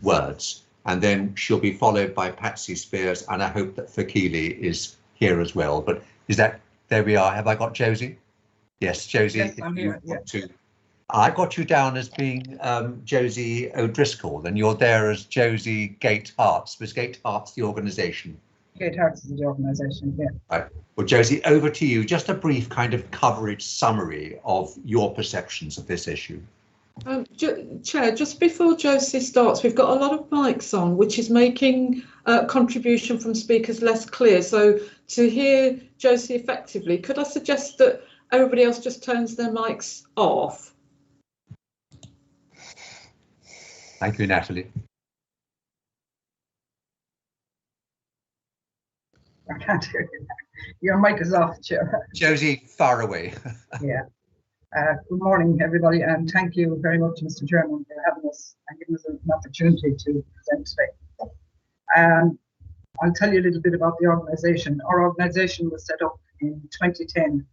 words, and then she'll be followed by Patsy Spears, and I hope that Fakili is here as well. But is that, there we are. Have I got Josie? Yes, Josie. Yes, I'm here. Yeah. I got you down as being Josie O'Driscoll, and you're there as Josie Gate-Harts. Was Gate-Harts the organisation? Gate-Harts is the organisation, yeah. Right. Well, Josie, over to you. Just a brief kind of coverage summary of your perceptions of this issue. Chair, just before Josie starts, we've got a lot of mics on, which is making contribution from speakers less clear. So to hear Josie effectively, could I suggest that everybody else just turns their mics off? Thank you, Natalie. I can't hear you. Your mic is off, Chair. Josie, far away. Yeah. Good morning, everybody, and thank you very much, Mr. Chairman, for having us and giving us an opportunity to present today. I'll tell you a little bit about the organisation. Our organisation was set up in 2010.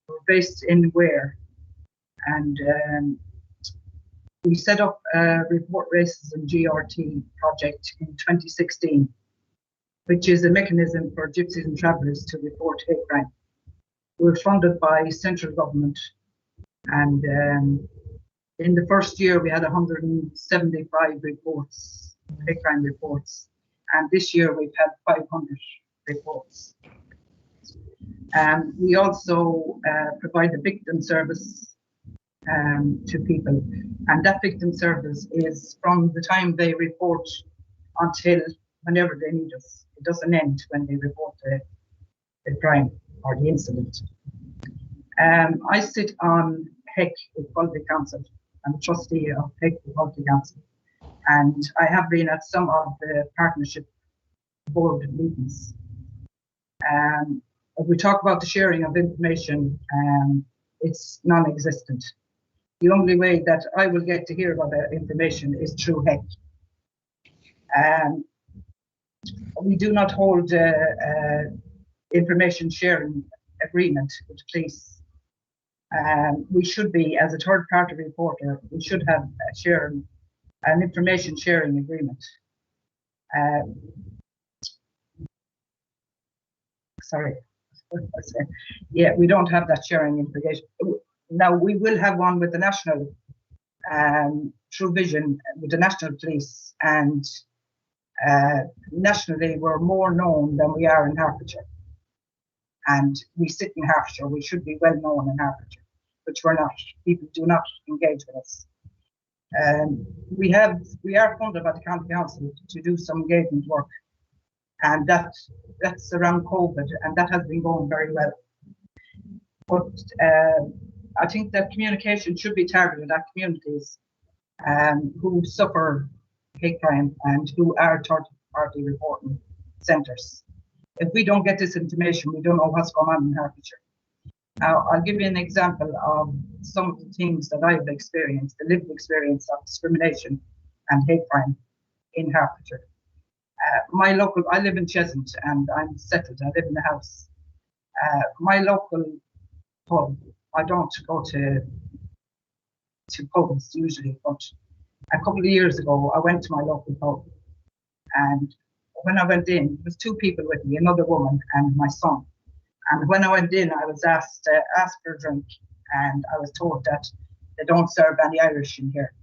We're based in Ware, and we set up a Report Racism GRT project in 2016, which is a mechanism for gypsies and travellers to report hate crime. We're funded by central government, and in the first year we had 175 reports, hate crime reports, and this year we've had 500 reports. We also provide a victim service to people, and that victim service is from the time they report until whenever they need us. It doesn't end when they report the crime or the incident. I sit on HEC Equality Council. I'm a trustee of HEC Equality Council, and I have been at some of the partnership board meetings. If we talk about the sharing of information, it's non-existent. The only way that I will get to hear about that information is through HEC. We do not hold information sharing agreement with the police. We should be, as a third party reporter, we should have an information sharing agreement. Sorry. Yeah, we don't have that sharing information. Now we will have one with the national, True Vision, with the National Police and nationally we're more known than we are in Hertfordshire. And we sit in Hertfordshire, we should be well known in Hertfordshire, which we're not. People do not engage with us. We are funded by the County Council to do some engagement work, and that's around COVID, and that has been going very well. But I think that communication should be targeted at communities who suffer hate crime and who are third-party reporting centres. If we don't get this information, we don't know what's going on in Hertfordshire. Now, I'll give you an example of some of the things that I've experienced, the lived experience of discrimination and hate crime in Hertfordshire. I live in Cheshunt and I'm settled, I live in a house. My local pub, I don't go to pubs usually, but a couple of years ago, I went to my local pub, and when I went in, there was two people with me, another woman and my son. And when I went in, I was asked for a drink, and I was told that they don't serve any Irish in here.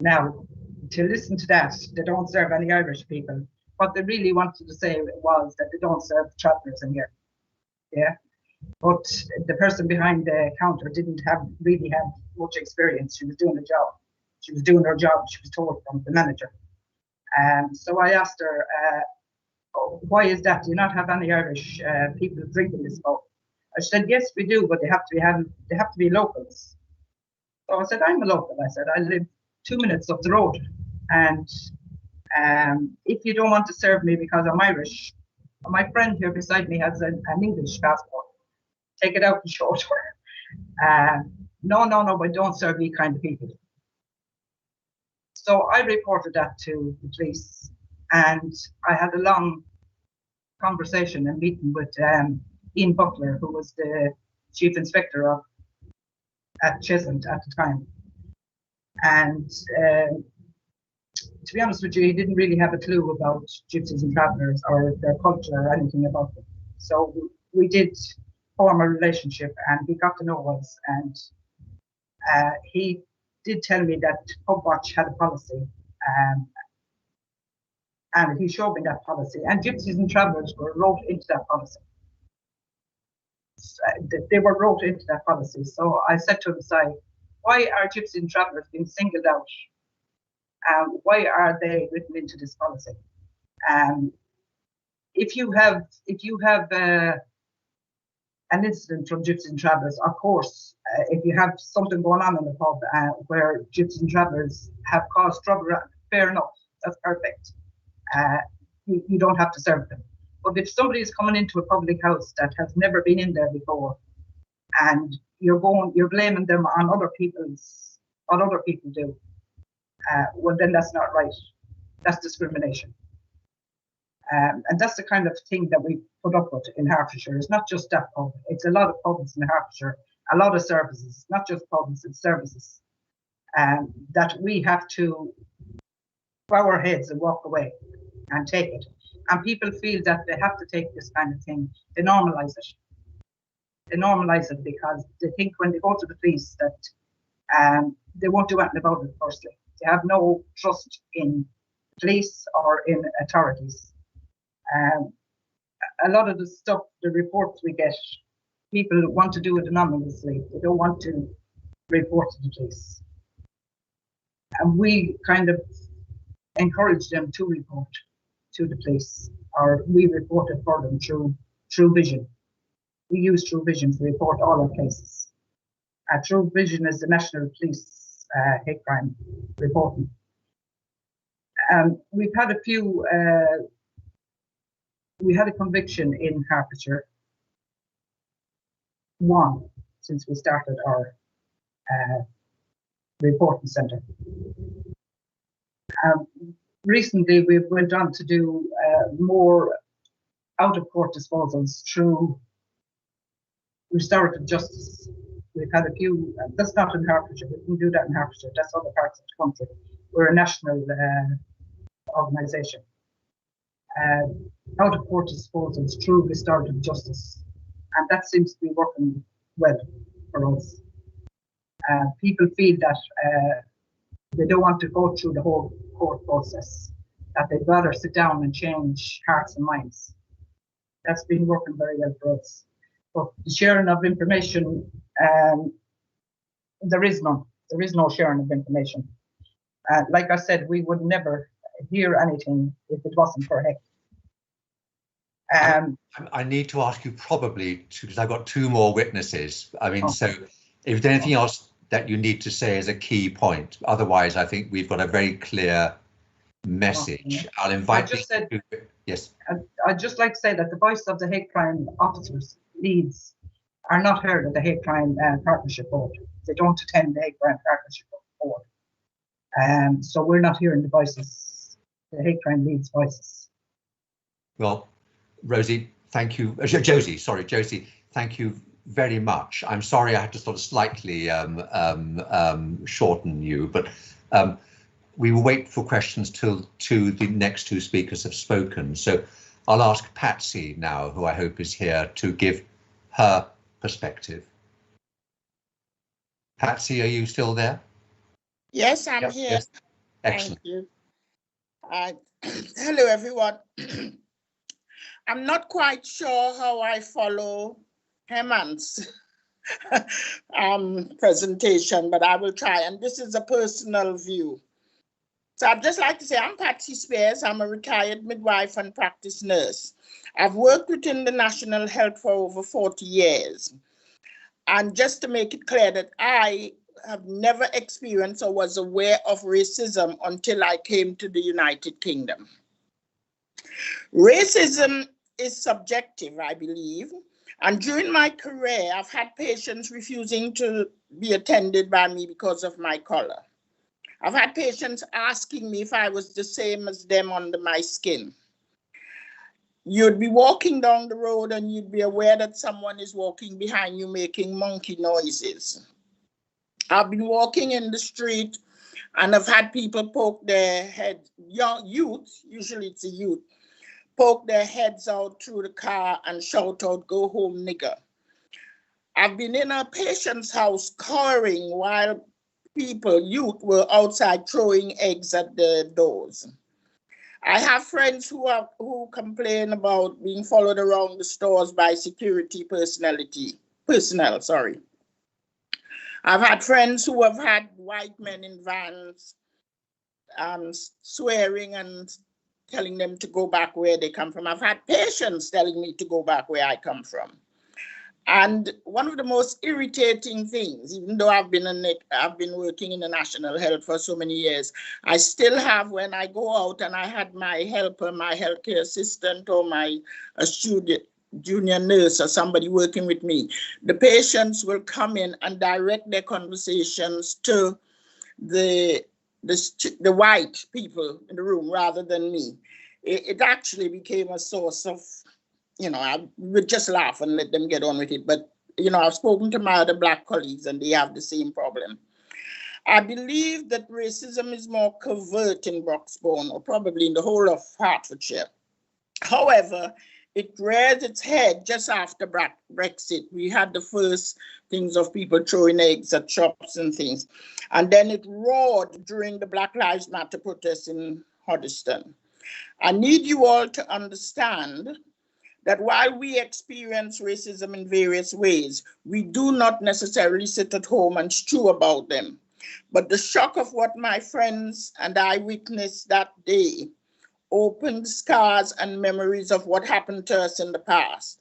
Now, to listen to that, they don't serve any Irish people. What they really wanted to say was that they don't serve travellers in here. Yeah, but the person behind the counter didn't really have much experience. She was doing a job. She was doing her job. She was told from the manager. So I asked her, why is that? Do you not have any Irish people drinking this pub? I said, yes, we do, but they have to be locals. So I said, I'm a local. I said, I live 2 minutes up the road, and if you don't want to serve me because I'm Irish, my friend here beside me has an English passport. Take it out and show it to her. No, but don't serve me kind of people. So I reported that to the police, and I had a long conversation and meeting with Ian Butler, who was the chief inspector at Cheshunt at the time. And to be honest with you, he didn't really have a clue about gypsies and travellers or their culture or anything about them. So we did form a relationship, and he got to know us, and he did tell me that Pubwatch had a policy, and he showed me that policy, and gypsies and travellers were wrote into that policy. They were wrote into that policy. So I said to him, why are gypsies and travellers being singled out? Why are they written into this policy? If you have an incident from gypsies and travellers, of course, if you have something going on in the pub where gypsies and travellers have caused trouble, fair enough, that's perfect. You don't have to serve them. But if somebody is coming into a public house that has never been in there before, and you're blaming them on what other people do, well, then that's not right. That's discrimination. And that's the kind of thing that we put up with in Hertfordshire. It's not just that pub. It's a lot of pubs in Hertfordshire, a lot of services, not just pubs, it's services. That we have to bow our heads and walk away and take it. And people feel that they have to take this kind of thing. They normalise it. They normalise it because they think when they go to the police that they won't do anything about it firstly. They have no trust in police or in authorities. A lot of the stuff, the reports we get, people want to do it anonymously. They don't want to report to the police. And we kind of encourage them to report to the police, or we report it for them through True Vision. We use True Vision to report all our cases. True Vision is the National Police hate crime reporting. We've had a few, we had a conviction in Hertfordshire, one, since we started our reporting centre. Recently, we went on to do more out-of-court disposals through restorative justice. We've had a few, that's not in Hertfordshire, we can do that in Hertfordshire, that's other parts of the country. We're a national organisation. Out-of-court disposals through restorative justice, and that seems to be working well for us. People feel that they don't want to go through the whole court process. that they'd rather sit down and change hearts and minds. That's been working very well for us. But the sharing of information, there is no sharing of information. Like I said, we would never hear anything if it wasn't for HEC. I need to ask you probably, because I've got 2 more witnesses. I mean, so if there's anything else that you need to say as a key point, otherwise I think we've got a very clear message. I'll invite you. Yes. I'd just like to say that the voice of the hate crime officers, leads, are not heard at the hate crime partnership board. They don't attend the hate crime partnership board. So we're not hearing the voices, the hate crime leads' voices. Well, Rosie, thank you. Josie, sorry, Josie, thank you very much. I'm sorry I had to sort of slightly shorten you, but we will wait for questions till the next 2 speakers have spoken. So I'll ask Patsy now, who I hope is here, to give her perspective. Patsy, are you still there? Yes, I'm here. Yes. Excellent. Thank you. Hello, everyone. I'm not quite sure how I follow Hemant's presentation, but I will try. And this is a personal view. So I'd just like to say I'm Patsy Spears. I'm a retired midwife and practice nurse. I've worked within the National Health for over 40 years. And just to make it clear that I have never experienced or was aware of racism until I came to the United Kingdom. Racism is subjective, I believe. And during my career, I've had patients refusing to be attended by me because of my color. I've had patients asking me if I was the same as them under my skin. You'd be walking down the road and you'd be aware that someone is walking behind you making monkey noises. I've been walking in the street and I've had people poke their head, young youth, usually it's a youth, poke their heads out through the car and shout out, "Go home, nigger." I've been in a patient's house cowering while youth were outside throwing eggs at the doors. I have friends who complain about being followed around the stores by security personnel. I've had friends who have had white men in vans swearing and telling them to go back where they come from. I've had patients telling me to go back where I come from. And one of the most irritating things, even though I've been working in the National Health for so many years, I still have, when I go out and I had my helper, my healthcare assistant, or a junior nurse or somebody working with me, the patients will come in and direct their conversations to the white people in the room rather than me. It actually became a source of, I would just laugh and let them get on with it. But, I've spoken to my other Black colleagues and they have the same problem. I believe that racism is more covert in Broxbourne, or probably in the whole of Hertfordshire. However, it reared its head just after Brexit. We had the first things of people throwing eggs at shops and things. And then it roared during the Black Lives Matter protests in Hoddesdon. I need you all to understand that while we experience racism in various ways, we do not necessarily sit at home and stew about them. But the shock of what my friends and I witnessed that day opened scars and memories of what happened to us in the past.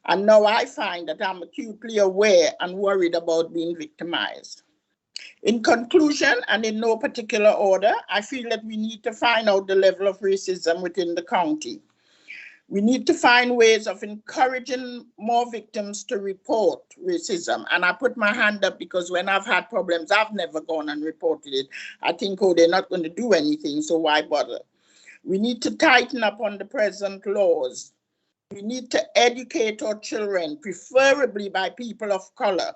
And now I find that I'm acutely aware and worried about being victimized. In conclusion, and in no particular order, I feel that we need to find out the level of racism within the county. We need to find ways of encouraging more victims to report racism. And I put my hand up because when I've had problems, I've never gone and reported it. I think, they're not going to do anything, so why bother? We need to tighten up on the present laws. We need to educate our children, preferably by people of color.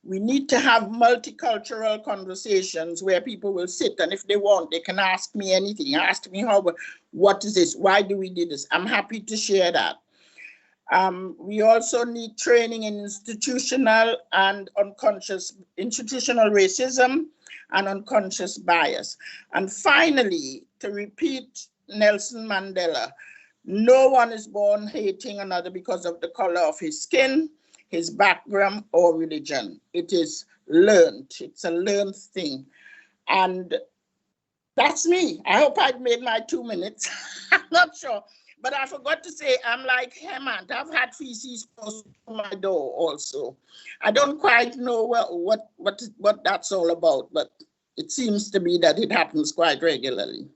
We need to have multicultural conversations where people will sit, and if they want, they can ask me anything. Ask me what is this? Why do we do this? I'm happy to share that. We also need training in institutional racism and unconscious bias. And finally, to repeat Nelson Mandela, no one is born hating another because of the color of his skin, his background, or religion. It is learned. It's a learned thing. And that's me. I hope I've made my 2 minutes. I'm not sure. But I forgot to say, I'm like Hemant. I've had feces posted to my door also. I don't quite know what that's all about, but it seems to be that it happens quite regularly.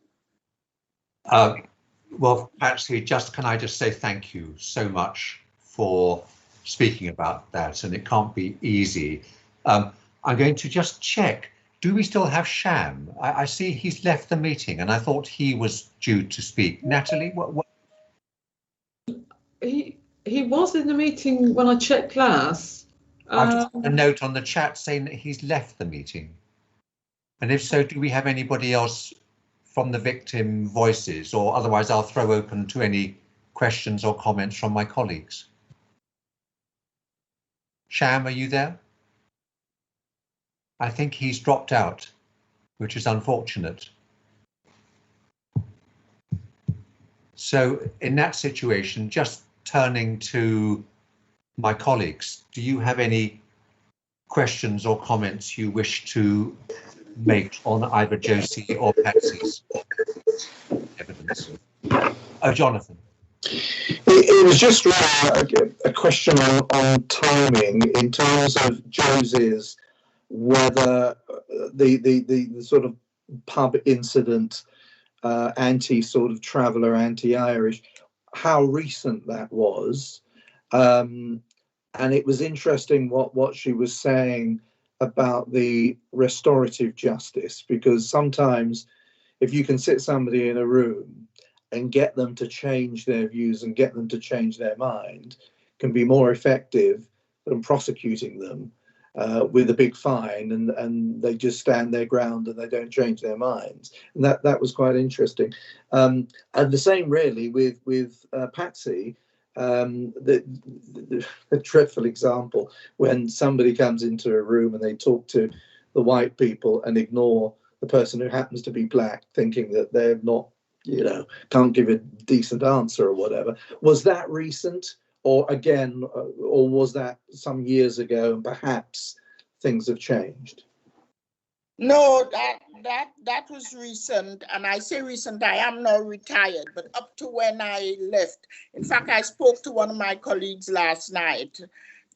Well, actually, can I just say thank you so much for speaking about that, and it can't be easy. I'm going to just check. Do we still have Sham? I see he's left the meeting, and I thought he was due to speak. Natalie, what? He was in the meeting when I checked last. I've just got a note on the chat saying that he's left the meeting. And if so, do we have anybody else from the victim voices, or otherwise I'll throw open to any questions or comments from my colleagues. Sham, are you there? I think he's dropped out, which is unfortunate. So in that situation, just turning to my colleagues, do you have any questions or comments you wish to make on either Josie or Patsy's evidence? Oh, Jonathan. It was just really a question on timing in terms of Josie's, whether the sort of pub incident, anti-sort of traveller, anti-Irish, how recent that was. And it was interesting what she was saying about the restorative justice, because sometimes if you can sit somebody in a room and get them to change their views and get them to change their mind, can be more effective than prosecuting them with a big fine, and they just stand their ground and they don't change their minds. And that was quite interesting. And the same really with Patsy. The dreadful example when somebody comes into a room and they talk to the white people and ignore the person who happens to be black, thinking that they're not, can't give a decent answer or whatever. Was that recent, or was that some years ago and perhaps things have changed? No, that was recent, and I say recent, I am now retired, but up to when I left. In fact, I spoke to one of my colleagues last night,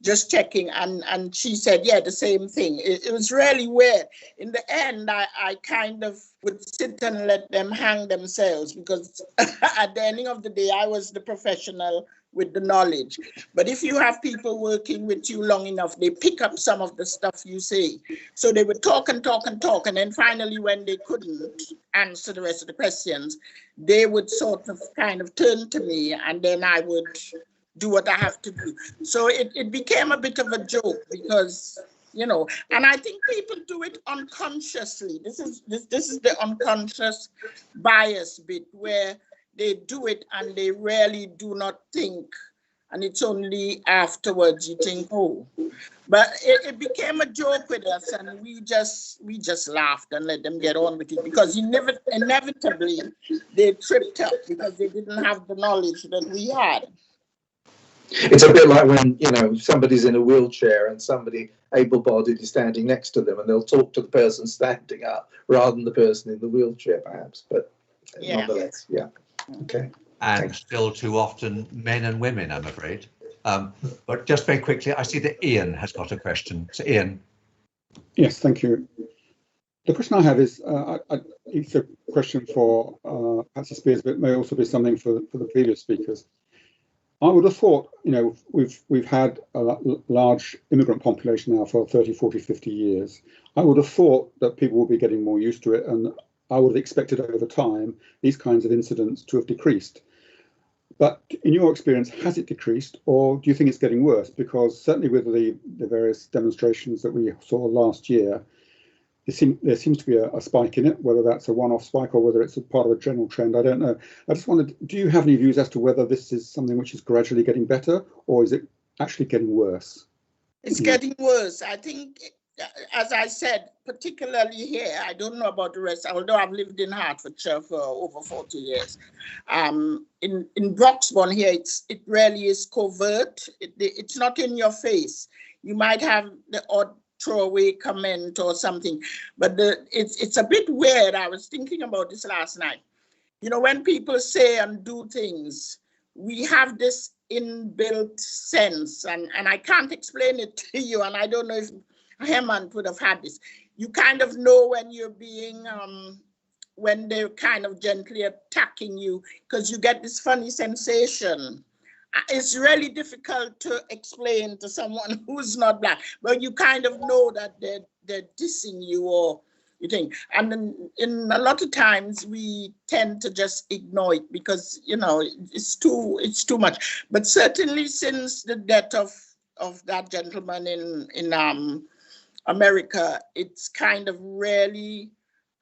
just checking, and she said, yeah, the same thing. It was really weird. In the end, I kind of would sit and let them hang themselves, because at the ending of the day, I was the professional with the knowledge. But if you have people working with you long enough, they pick up some of the stuff you say. So they would talk and talk and talk. And then finally, when they couldn't answer the rest of the questions, they would sort of kind of turn to me, and then I would do what I have to do. So it became a bit of a joke, because, and I think people do it unconsciously. This is the unconscious bias bit, where they do it and they really do not think, and it's only afterwards you think, oh. But it became a joke with us, and we just laughed and let them get on with it, because inevitably they tripped up because they didn't have the knowledge that we had. It's a bit like when, somebody's in a wheelchair and somebody able-bodied is standing next to them, and they'll talk to the person standing up rather than the person in the wheelchair, perhaps. But nonetheless, yeah. Okay. And still too often men and women, I'm afraid. But just very quickly, I see that Ian has got a question. So Ian. Yes, thank you. The question I have is, it's a question for Patsy Spears, but it may also be something for the previous speakers. I would have thought, we've had a large immigrant population now for 30, 40, 50 years. I would have thought that people will be getting more used to it, and I would have expected over time these kinds of incidents to have decreased. But in your experience, has it decreased, or do you think it's getting worse? Because certainly with the various demonstrations that we saw last year, there seems to be a spike in it, whether that's a one-off spike or whether it's a part of a general trend, I don't know. I just wondered, do you have any views as to whether this is something which is gradually getting better, or is it actually getting worse? It's getting worse. I think, as I said, particularly here, I don't know about the rest, although I've lived in Hertfordshire for over 40 years. In Broxbourne here, it really is covert. It's not in your face. You might have the odd throwaway comment or something, but it's a bit weird. I was thinking about this last night. You know, when people say and do things, we have this inbuilt sense, and I can't explain it to you, and I don't know if Hemant would have had this. You kind of know when you're being, when they're kind of gently attacking you, because you get this funny sensation. It's really difficult to explain to someone who's not Black, but you kind of know that they're dissing you, or you think. And in a lot of times we tend to just ignore it because, you know, it's too much. But certainly since the death of that gentleman in America, it's kind of really,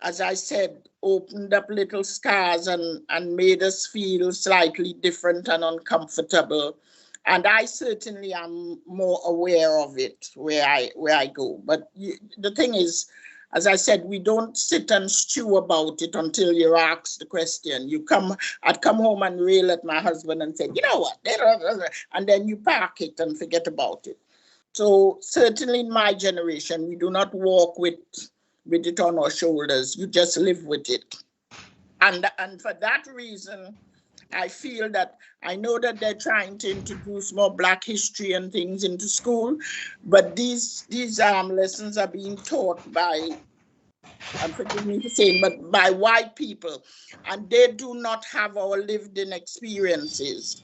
as I said, opened up little scars and made us feel slightly different and uncomfortable. And I certainly am more aware of it where I go. But the thing is, as I said, we don't sit and stew about it until you're asked the question. I'd come home and rail at my husband and say, you know what, and then you park it and forget about it. So certainly in my generation, we do not walk with it on our shoulders. You just live with it. And for that reason, I feel that I know that they're trying to introduce more Black history and things into school, but these lessons are being taught by, and forgive me for saying, but by white people, and they do not have our lived-in experiences.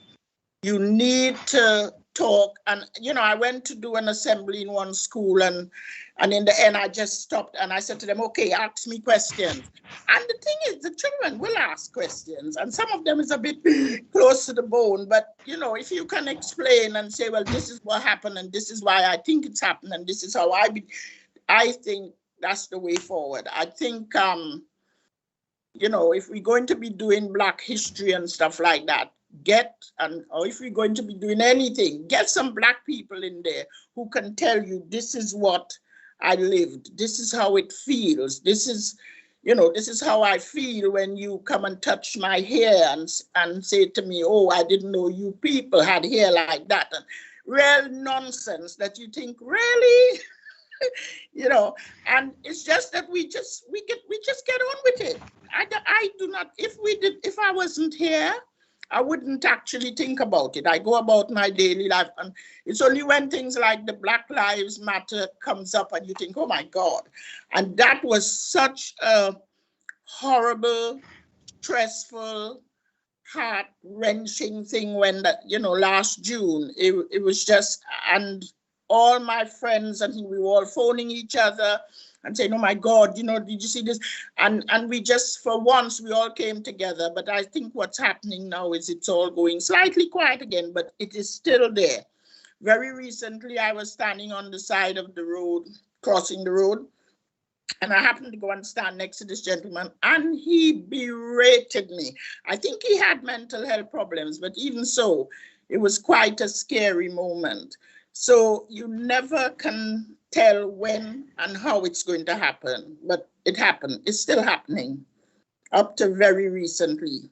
You need to talk, and you know, I went to do an assembly in one school, and in the end I just stopped and I said to them, okay, ask me questions. And the thing is, the children will ask questions, and some of them is a bit close to the bone, but you know, if you can explain and say, well, this is what happened and this is why I think it's happened and this is how I think that's the way forward. I think you know, if we're going to be doing Black history and stuff like that, or if we're going to be doing anything, get some Black people in there who can tell you, this is what I lived, this is how it feels, this is, you know, this is how I feel when you come and touch my hair and say to me, oh, I didn't know you people had hair like that. And real nonsense that you think, really? You know, and it's just that we just get on with it. I do not, if I wasn't here, I wouldn't actually think about it. I go about my daily life, and it's only when things like the Black Lives Matter comes up and you think, oh my God. And that was such a horrible, stressful, heart-wrenching thing when that, you know, last June, it was just, and all my friends, I think we were all phoning each other and saying, oh my God, you know, did you see this? And we just, for once, we all came together. But I think what's happening now is it's all going slightly quiet again, but it is still there. Very recently, I was standing on the side of the road, crossing the road, and I happened to go and stand next to this gentleman, and he berated me. I think he had mental health problems, but even so, it was quite a scary moment. So you never can tell when and how it's going to happen, but it happened. It's still happening up to very recently.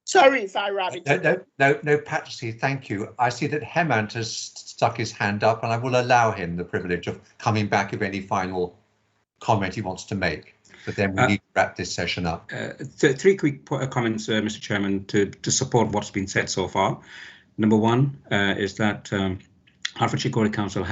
Sorry if I rabbited. No, Patsy, thank you. I see that Hemant has stuck his hand up, and I will allow him the privilege of coming back with any final comment he wants to make. But then we need to wrap this session up. Three quick comments, Mr. Chairman, to support what's been said so far. Number one is that Hertfordshire County Council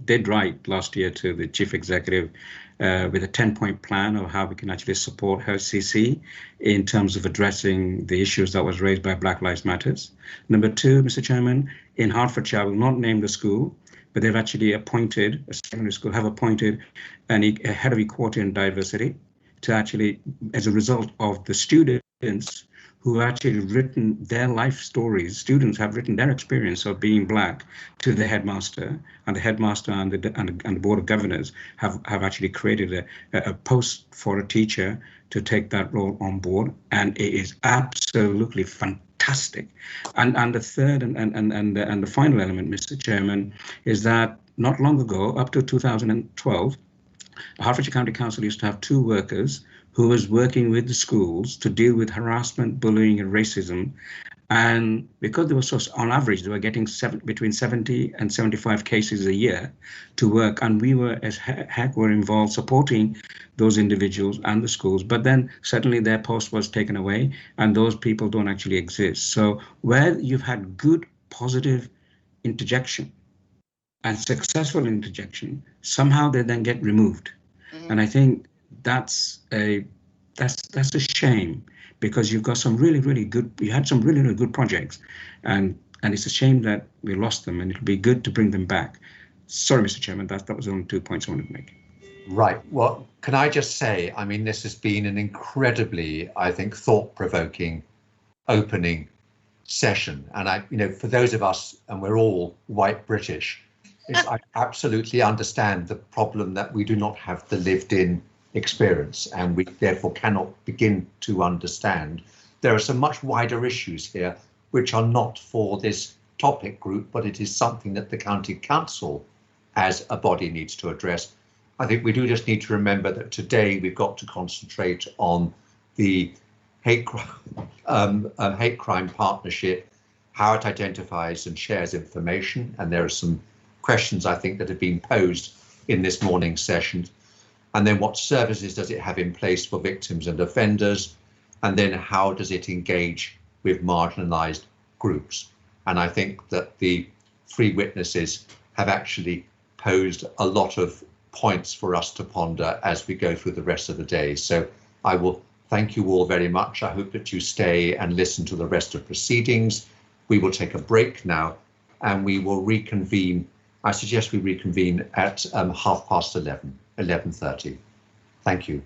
did write last year to the Chief Executive with a 10-point plan of how we can actually support HCC in terms of addressing the issues that was raised by Black Lives Matters. Number two, Mr. Chairman, in Hertfordshire, I will not name the school, but they've actually appointed, a secondary school have appointed a head of equality and diversity to actually, as a result of the students who have actually written their life stories. Students have written their experience of being black to the headmaster, and the headmaster and the board of governors have actually created a post for a teacher to take that role on board, and it is absolutely fantastic. And the third and the final element, Mr. Chairman, is that not long ago, up to 2012, Hertfordshire County Council used to have 2 workers who was working with the schools to deal with harassment, bullying and racism. And because they were so, on average, they were getting between 70 and 75 cases a year to work. And we were, as heck, were involved supporting those individuals and the schools. But then suddenly their post was taken away and those people don't actually exist. So where you've had good, positive interjection and successful interjection, somehow they then get removed. And I think that's a shame, because you've got some really good, you had some really good projects, and it's a shame that we lost them, and it'll be good to bring them back. Sorry, Mr. Chairman, that was only 2 points I wanted to make. Right. Well, can I just say, I mean, this has been an incredibly, I think, thought-provoking opening session. And for those of us, and we're all white British, I absolutely understand the problem that we do not have the lived-in experience, and we therefore cannot begin to understand. There are some much wider issues here which are not for this topic group, but it is something that the County Council as a body needs to address. I think we do just need to remember that today we've got to concentrate on the hate crime partnership, how it identifies and shares information, and there are some questions I think that have been posed in this morning's session. And then what services does it have in place for victims and offenders? And then how does it engage with marginalised groups? And I think that the 3 witnesses have actually posed a lot of points for us to ponder as we go through the rest of the day. So I will thank you all very much. I hope that you stay and listen to the rest of proceedings. We will take a break now and we will reconvene. I suggest we reconvene at 11:30. Thank you.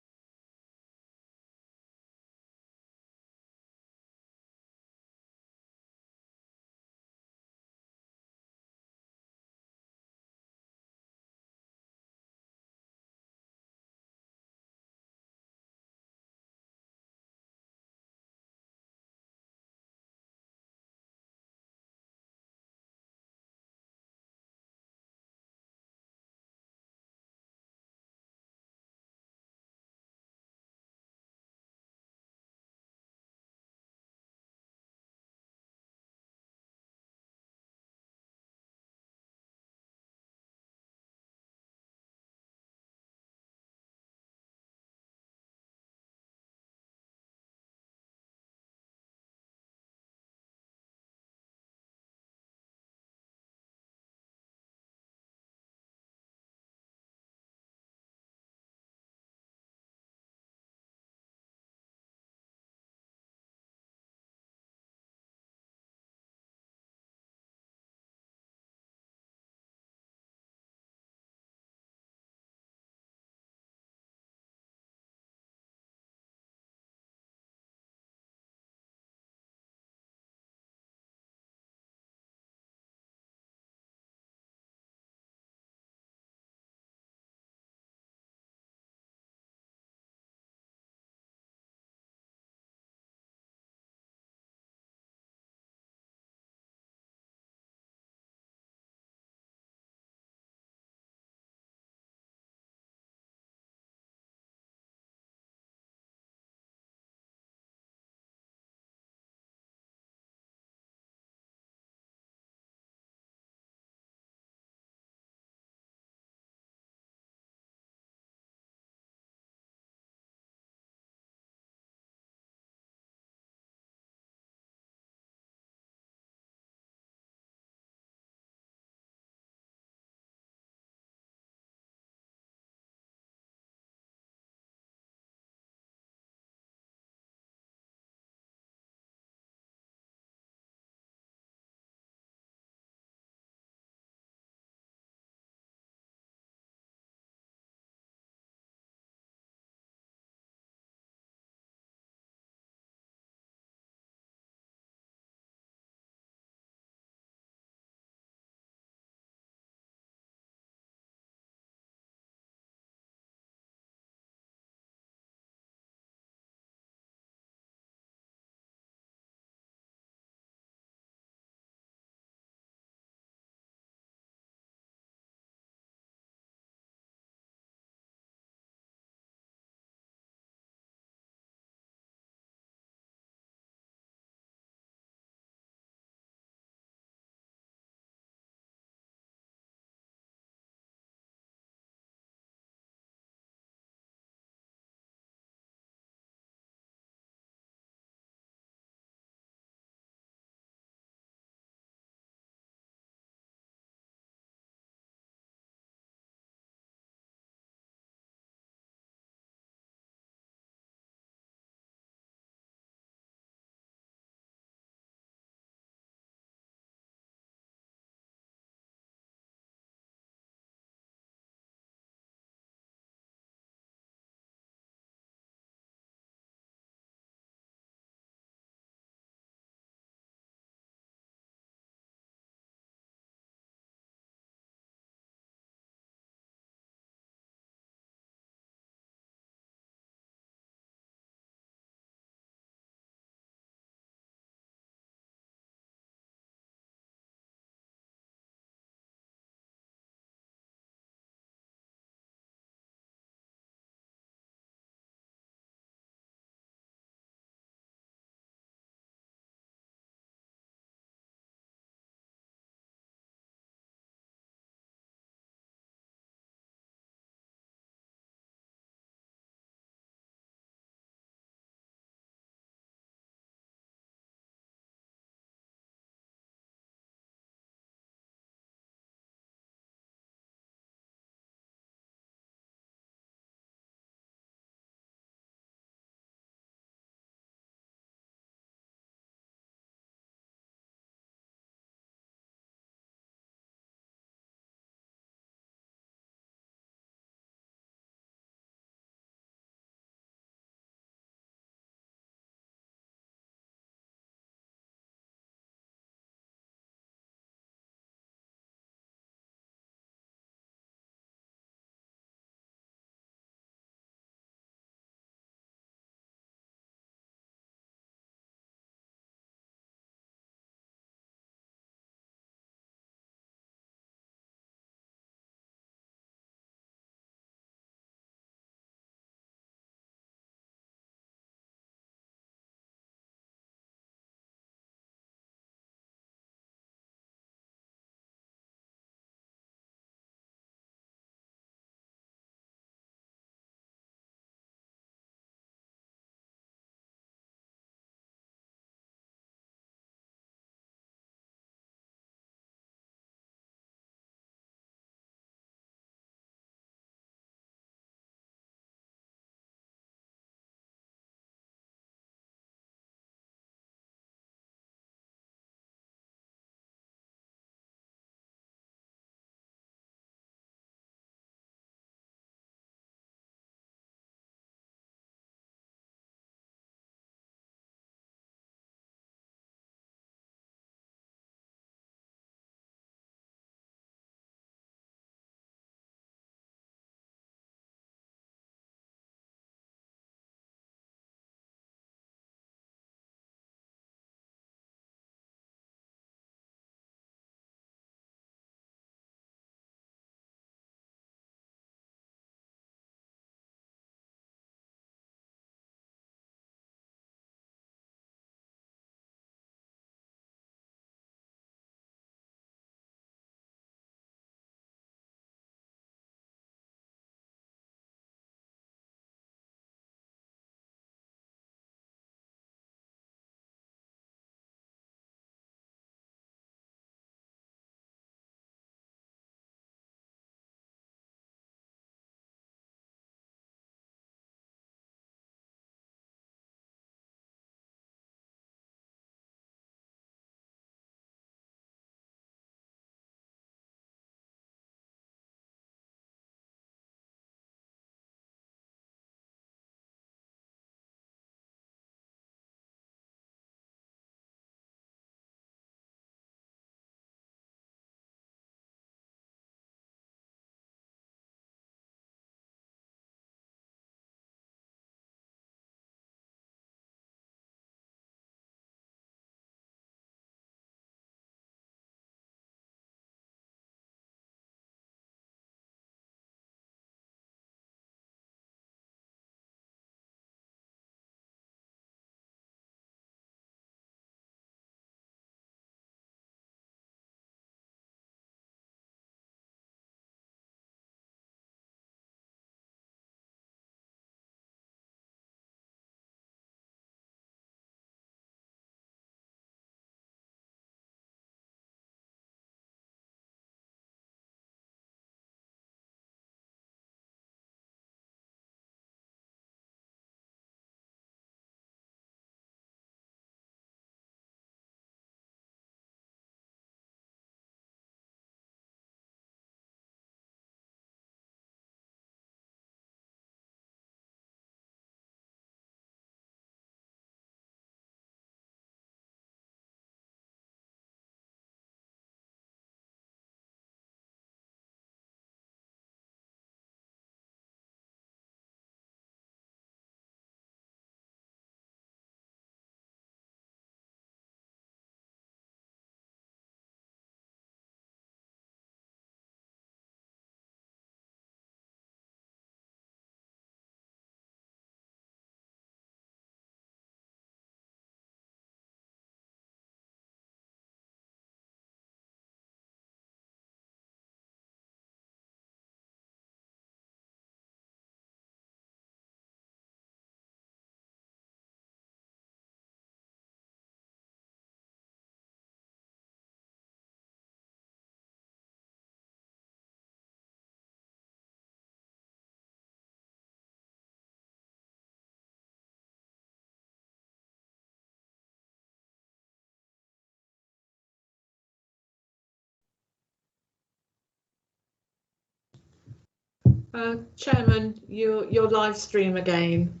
Chairman, your live stream again.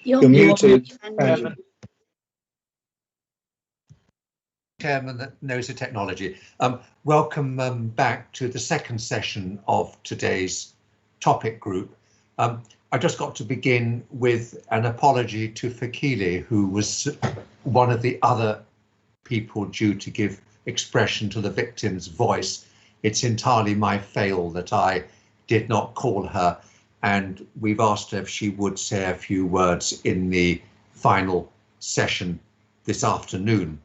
You're muted, Angie. Chairman that knows the technology. Welcome back to the second session of today's topic group. I just got to begin with an apology to Fikile, who was one of the other people due to give expression to the victim's voice. It's entirely my fail that I did not call her, and we've asked her if she would say a few words in the final session this afternoon.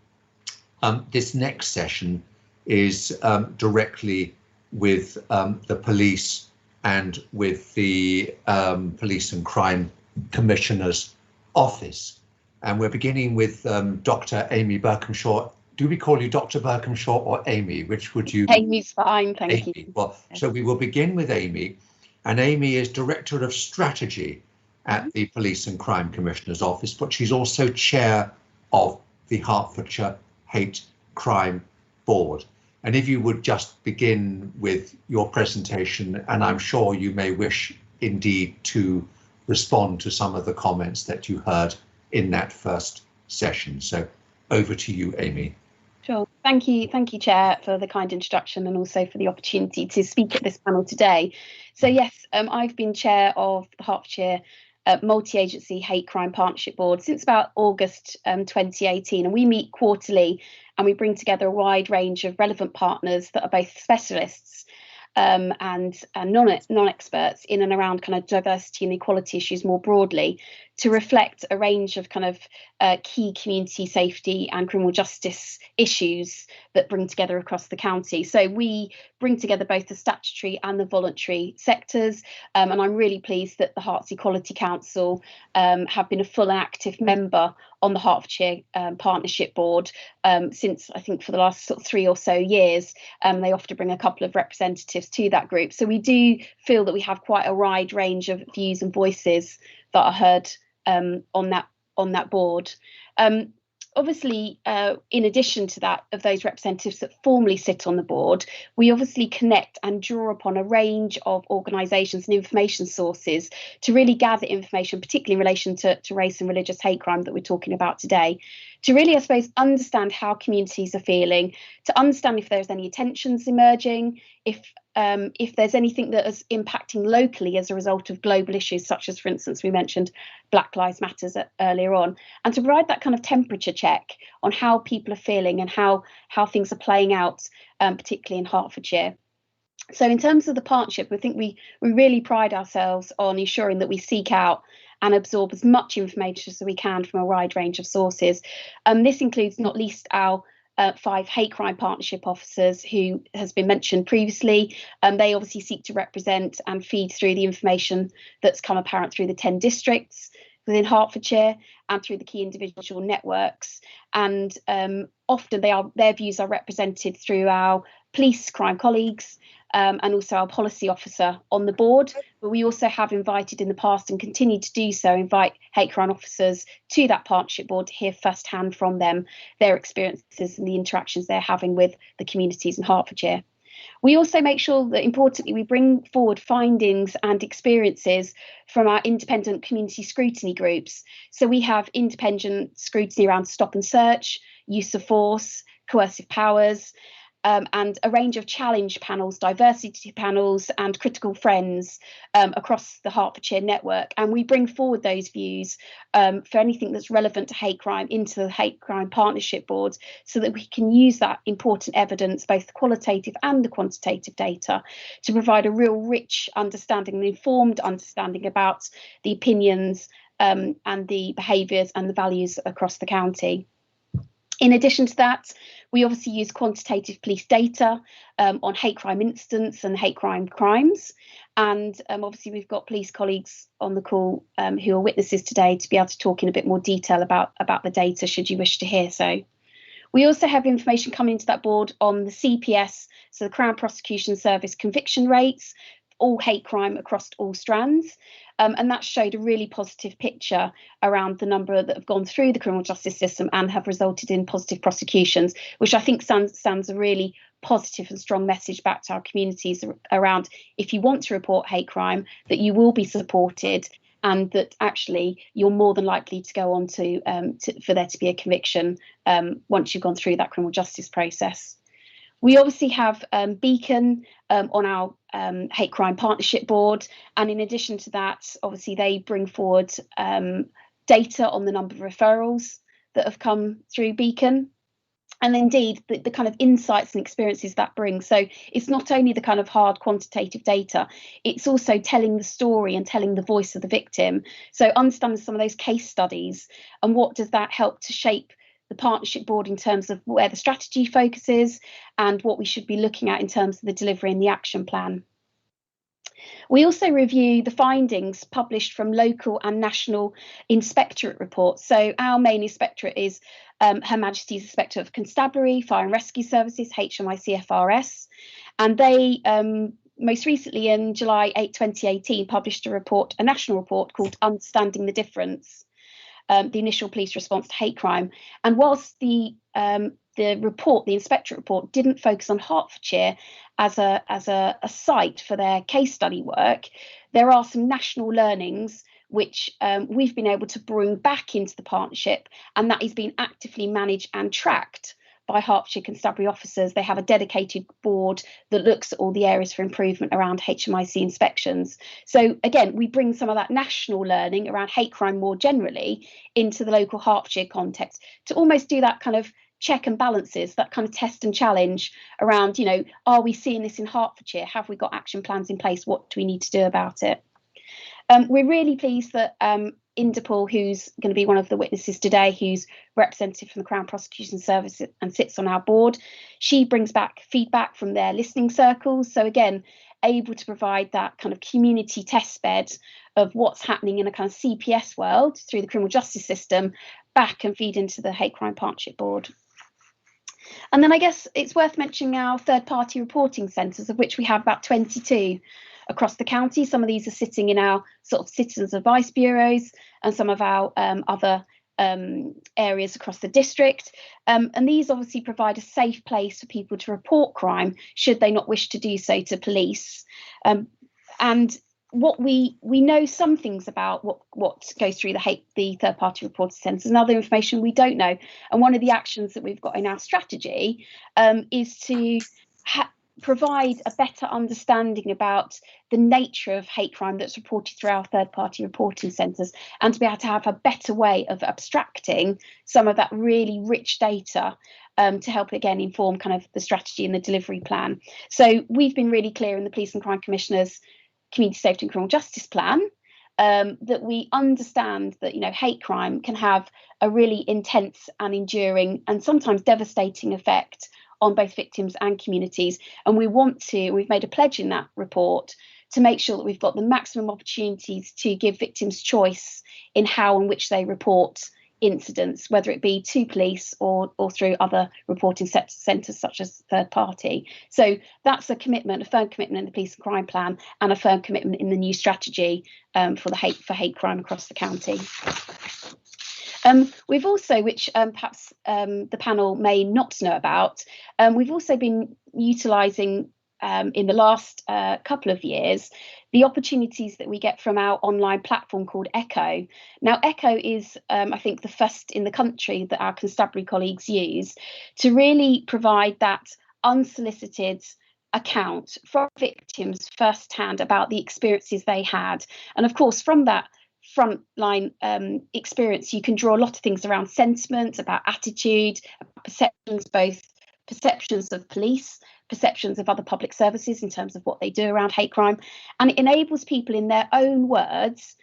This next session is directly with the police and with the Police and Crime Commissioner's Office. And we're beginning with Dr. Amy Berkhamshaw. Do we call you Dr. Berkhamshaw or Amy? Which would you? Amy's fine, thank Amy. you. Well, so we will begin with Amy. And Amy is Director of Strategy at the Police and Crime Commissioner's Office, but she's also Chair of the Hertfordshire Hate Crime Board. And if you would just begin with your presentation, and I'm sure you may wish indeed to respond to some of the comments that you heard in that first session. So over to you, Amy. Sure. Thank you, Chair, for the kind introduction and also for the opportunity to speak at this panel today. So yes, I've been Chair of the Hertfordshire Multi-Agency Hate Crime Partnership Board since about August 2018, and we meet quarterly and we bring together a wide range of relevant partners that are both specialists and non-experts in and around kind of diversity and equality issues more broadly, to reflect a range of kind of key community safety and criminal justice issues that bring together across the county. So we bring together both the statutory and the voluntary sectors, and I'm really pleased that the Herts Equality Council have been a full and active member on the Hertfordshire Partnership Board since, I think, for the last sort of 3 or so years. They often bring a couple of representatives to that group. So we do feel that we have quite a wide range of views and voices that are heard on that board. Obviously, in addition to that, of those representatives that formally sit on the board, we obviously connect and draw upon a range of organisations and information sources to really gather information, particularly in relation to race and religious hate crime that we're talking about today, to really, I suppose, understand how communities are feeling, to understand if there's any tensions emerging, if there's anything that is impacting locally as a result of global issues, such as, for instance, we mentioned Black Lives Matter earlier on, and to provide that kind of temperature check on how people are feeling and how things are playing out, particularly in Hertfordshire. So in terms of the partnership, I think we really pride ourselves on ensuring that we seek out and absorb as much information as we can from a wide range of sources. This includes not least our 5 hate crime partnership officers who has been mentioned previously. They obviously seek to represent and feed through the information that's come apparent through the 10 districts within Hertfordshire and through the key individual networks. And often their views are represented through our police crime colleagues and also our policy officer on the board. But we also have invited in the past and continue to do so, invite hate crime officers to that partnership board to hear firsthand from them their experiences and the interactions they're having with the communities in Hertfordshire. We also make sure that, importantly, we bring forward findings and experiences from our independent community scrutiny groups. So we have independent scrutiny around stop and search, use of force, coercive powers, and a range of challenge panels, diversity panels and critical friends across the Hertfordshire network. And we bring forward those views for anything that's relevant to hate crime into the Hate Crime Partnership Board, so that we can use that important evidence, both the qualitative and the quantitative data, to provide a real rich understanding, an informed understanding about the opinions and the behaviours and the values across the county. In addition to that, we obviously use quantitative police data on hate crime incidents and hate crime crimes. And obviously we've got police colleagues on the call who are witnesses today to be able to talk in a bit more detail about the data, should you wish to hear so. We also have information coming into that board on the CPS, so the Crown Prosecution Service conviction rates all hate crime across all strands. And that showed a really positive picture around the number that have gone through the criminal justice system and have resulted in positive prosecutions, which I think sends a really positive and strong message back to our communities around, if you want to report hate crime, that you will be supported, and that actually you're more than likely to go on to for there to be a conviction once you've gone through that criminal justice process. We obviously have Beacon on our hate crime partnership board, and in addition to that, obviously they bring forward data on the number of referrals that have come through Beacon, and indeed the kind of insights and experiences that brings. So it's not only the kind of hard quantitative data, it's also telling the story and telling the voice of the victim. So understanding some of those case studies and what does that help to shape the partnership board in terms of where the strategy focuses and what we should be looking at in terms of the delivery and the action plan. We also review the findings published from local and national inspectorate reports. So our main inspectorate is Her Majesty's Inspectorate of Constabulary, Fire and Rescue Services, HMIC FRS, and they most recently in July 8, 2018 published a national report called Understanding the Difference, the initial police response to hate crime. And whilst the report, the inspectorate report, didn't focus on Hertfordshire as a site for their case study work, there are some national learnings which we've been able to bring back into the partnership, and that is being actively managed and tracked by Hertfordshire Constabulary officers. They have a dedicated board that looks at all the areas for improvement around HMIC inspections. So again, we bring some of that national learning around hate crime more generally into the local Hertfordshire context to almost do that kind of check and balances, that kind of test and challenge around, you know, are we seeing this in Hertfordshire? Have we got action plans in place? What do we need to do about it? We're really pleased that Indipal, who's going to be one of the witnesses today, who's representative from the Crown Prosecution Service and sits on our board, she brings back feedback from their listening circles. So again, able to provide that kind of community test bed of what's happening in a kind of CPS world through the criminal justice system back and feed into the Hate Crime Partnership Board. And then I guess it's worth mentioning our third-party reporting centres, of which we have about 22 across the county. Some of these are sitting in our sort of citizens advice bureaus and some of our other areas across the district. And these obviously provide a safe place for people to report crime should they not wish to do so to police. And what we know some things about what goes through the third-party reporting centres, and other information we don't know. And one of the actions that we've got in our strategy is to provide a better understanding about the nature of hate crime that's reported through our third-party reporting centres, and to be able to have a better way of abstracting some of that really rich data to help again inform kind of the strategy and the delivery plan. So we've been really clear in the Police and Crime Commissioner's Community Safety and Criminal Justice Plan that we understand that, you know, hate crime can have a really intense and enduring and sometimes devastating effect on both victims and communities. And we've made a pledge in that report to make sure that we've got the maximum opportunities to give victims choice in how and which they report incidents, whether it be to police or through other reporting centres such as third party. So that's a commitment, a firm commitment in the police and crime plan, and a firm commitment in the new strategy for hate crime across the county. We've also, which perhaps the panel may not know about, we've also been utilising in the last couple of years the opportunities that we get from our online platform called Echo. Now, Echo is, I think, the first in the country that our constabulary colleagues use to really provide that unsolicited account from victims firsthand about the experiences they had. And of course, from that frontline experience, you can draw a lot of things around sentiment, about attitude, perceptions, both perceptions of police, perceptions of other public services in terms of what they do around hate crime. And it enables people in their own words,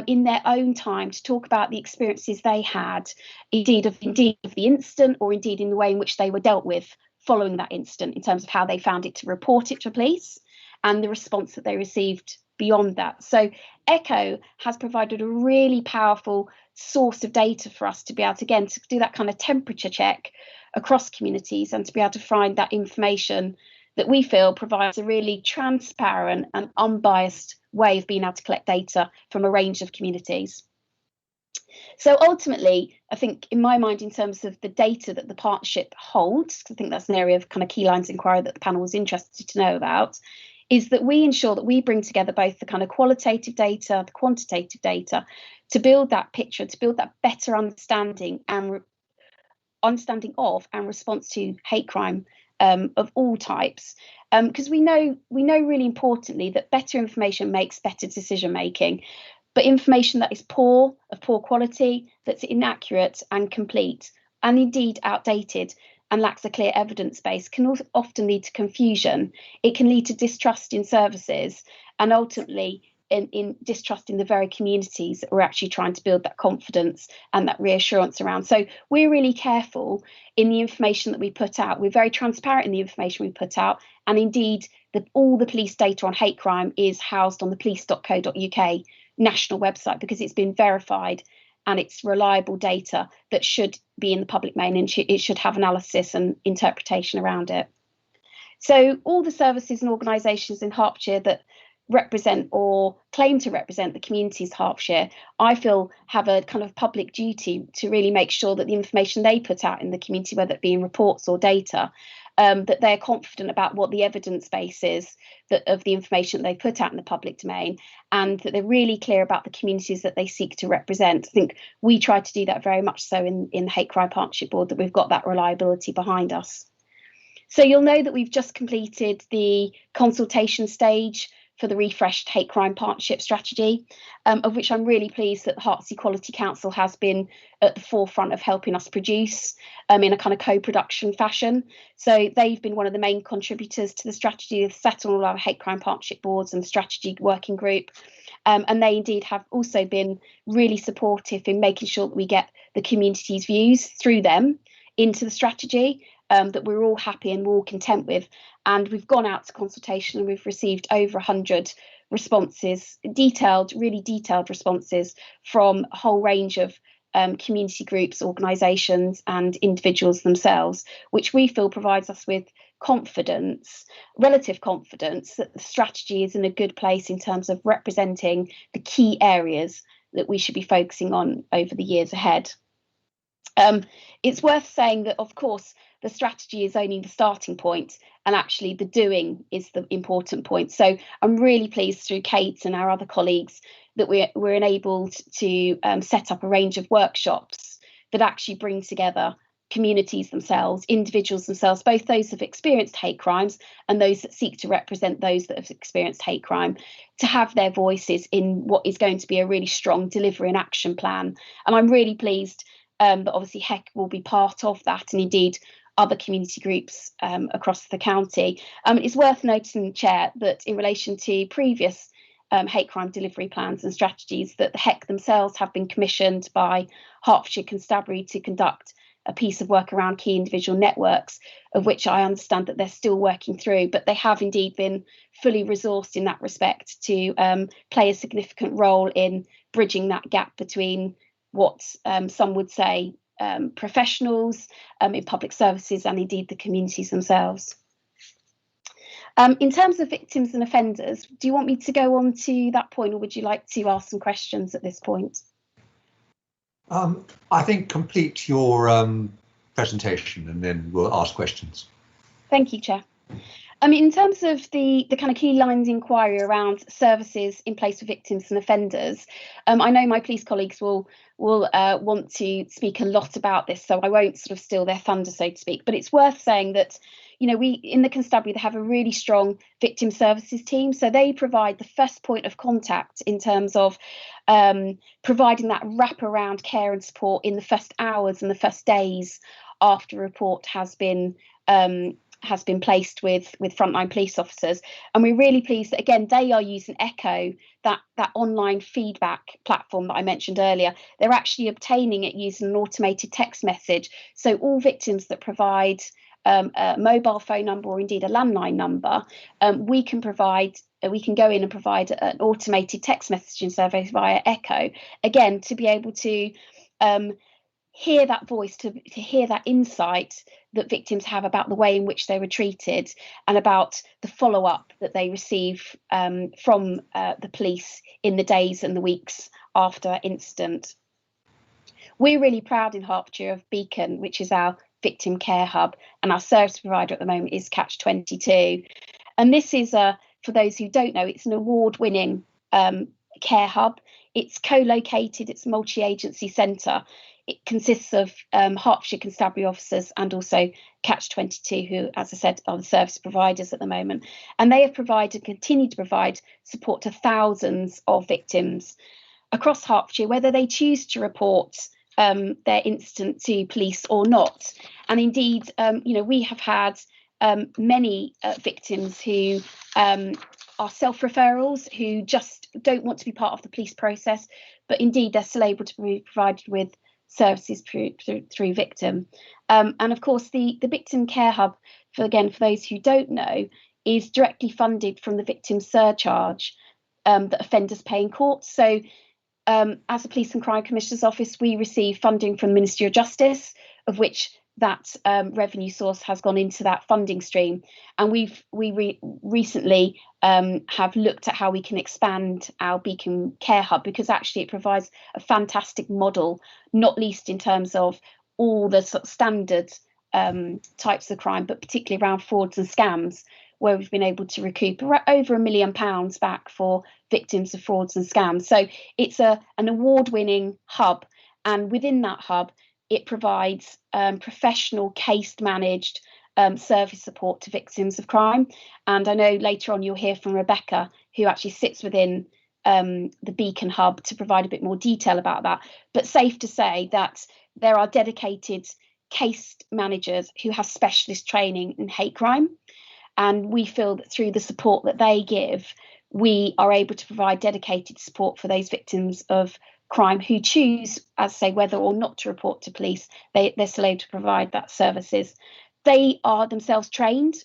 in their own time, to talk about the experiences they had, indeed of the incident, or indeed in the way in which they were dealt with following that incident, in terms of how they found it to report it to police and the response that they received beyond that. So Echo has provided a really powerful source of data for us to be able to, again, to do that kind of temperature check across communities and to be able to find that information that we feel provides a really transparent and unbiased way of being able to collect data from a range of communities. So ultimately, I think in my mind, in terms of the data that the partnership holds, I think that's an area of kind of key lines inquiry that the panel was interested to know about, is that we ensure that we bring together both the kind of qualitative data, the quantitative data, to build that picture, to build that better understanding and understanding of and response to hate crime of all types. Because we know really importantly that better information makes better decision making. But information that is poor, of poor quality, that's inaccurate and complete, and indeed outdated and lacks a clear evidence base can often lead to confusion. It can lead to distrust in services and ultimately in distrust in the very communities that we're actually trying to build that confidence and that reassurance around. So we're really careful in the information that we put out. We're very transparent in the information we put out. And indeed, all the police data on hate crime is housed on the police.co.uk national website because it's been verified and it's reliable data that should be in the public domain and it should have analysis and interpretation around it. So all the services and organisations in Hertfordshire that represent or claim to represent the communities of Hertfordshire, I feel have a kind of public duty to really make sure that the information they put out in the community, whether it be in reports or data, that they're confident about what the evidence base is of the information that they put out in the public domain, and that they're really clear about the communities that they seek to represent. I think we try to do that very much so in the Hate Crime Partnership Board, that we've got that reliability behind us. So you'll know that we've just completed the consultation stage for the refreshed hate crime partnership strategy, of which I'm really pleased that the Herts Equality Council has been at the forefront of helping us produce in a kind of co-production fashion. So they've been one of the main contributors to the strategy. They've sat on all our hate crime partnership boards and the strategy working group. And they indeed have also been really supportive in making sure that we get the community's views through them into the strategy, that we're all happy and we're all content with. And we've gone out to consultation and we've received over 100 responses, really detailed responses from a whole range of community groups, organisations and individuals themselves, which we feel provides us with confidence, relative confidence, that the strategy is in a good place in terms of representing the key areas that we should be focusing on over the years ahead. It's worth saying that, of course, the strategy is only the starting point, and actually the doing is the important point. So I'm really pleased through Kate and our other colleagues that we're enabled to set up a range of workshops that actually bring together communities themselves, individuals themselves, both those that have experienced hate crimes and those that seek to represent those that have experienced hate crime, to have their voices in what is going to be a really strong delivery and action plan. And I'm really pleased that obviously HEC will be part of that, and indeed other community groups across the county. It's worth noting, Chair, that in relation to previous hate crime delivery plans and strategies, that the HEC themselves have been commissioned by Hertfordshire Constabulary to conduct a piece of work around key individual networks, of which I understand that they're still working through, but they have indeed been fully resourced in that respect to play a significant role in bridging that gap between what some would say professionals in public services and indeed the communities themselves. In terms of victims and offenders, do you want me to go on to that point, or would you like to ask some questions at this point? I think complete your presentation and then we'll ask questions. Thank you, Chair. In terms of the kind of key lines inquiry around services in place for victims and offenders, I know my police colleagues will want to speak a lot about this, so I won't sort of steal their thunder, so to speak. But it's worth saying that, we in the constabulary, they have a really strong victim services team, so they provide the first point of contact in terms of providing that wraparound care and support in the first hours and the first days after a report has been placed with frontline police officers. And we're really pleased that, again, they are using Echo, that online feedback platform that I mentioned earlier. They're actually obtaining it using an automated text message. So all victims that provide a mobile phone number or indeed a landline number, we can go in and provide an automated text messaging service via Echo, again, to be able to hear that voice, to hear that insight that victims have about the way in which they were treated and about the follow-up that they receive from the police in the days and the weeks after incident. We're really proud in Hertfordshire of Beacon, which is our victim care hub, and our service provider at the moment is Catch 22. And this is, for those who don't know, it's an award-winning care hub. It's co-located, it's a multi-agency centre. It consists of Hertfordshire Constabulary officers and also Catch 22, who, as I said, are the service providers at the moment. And they have provided, continue to provide support to thousands of victims across Hertfordshire, whether they choose to report their incident to police or not. And indeed, we have had many victims who are self-referrals, who just don't want to be part of the police process, but indeed they're still able to be provided with services through Victim. And of course, the Victim Care Hub, for those who don't know, is directly funded from the victim surcharge that offenders pay in court. So as a Police and Crime Commissioner's Office, we receive funding from the Ministry of Justice, of which that revenue source has gone into that funding stream. And we recently have looked at how we can expand our Beacon Care Hub, because actually it provides a fantastic model, not least in terms of all the sort of standard types of crime, but particularly around frauds and scams, where we've been able to recoup over £1 million back for victims of frauds and scams. So it's an award-winning hub, and within that hub, it provides professional, case-managed service support to victims of crime. And I know later on you'll hear from Rebecca, who actually sits within the Beacon Hub, to provide a bit more detail about that. But safe to say that there are dedicated case managers who have specialist training in hate crime. And we feel that through the support that they give, we are able to provide dedicated support for those victims of crime who choose, as I say, whether or not to report to police. They're still able to provide that services. They are themselves trained.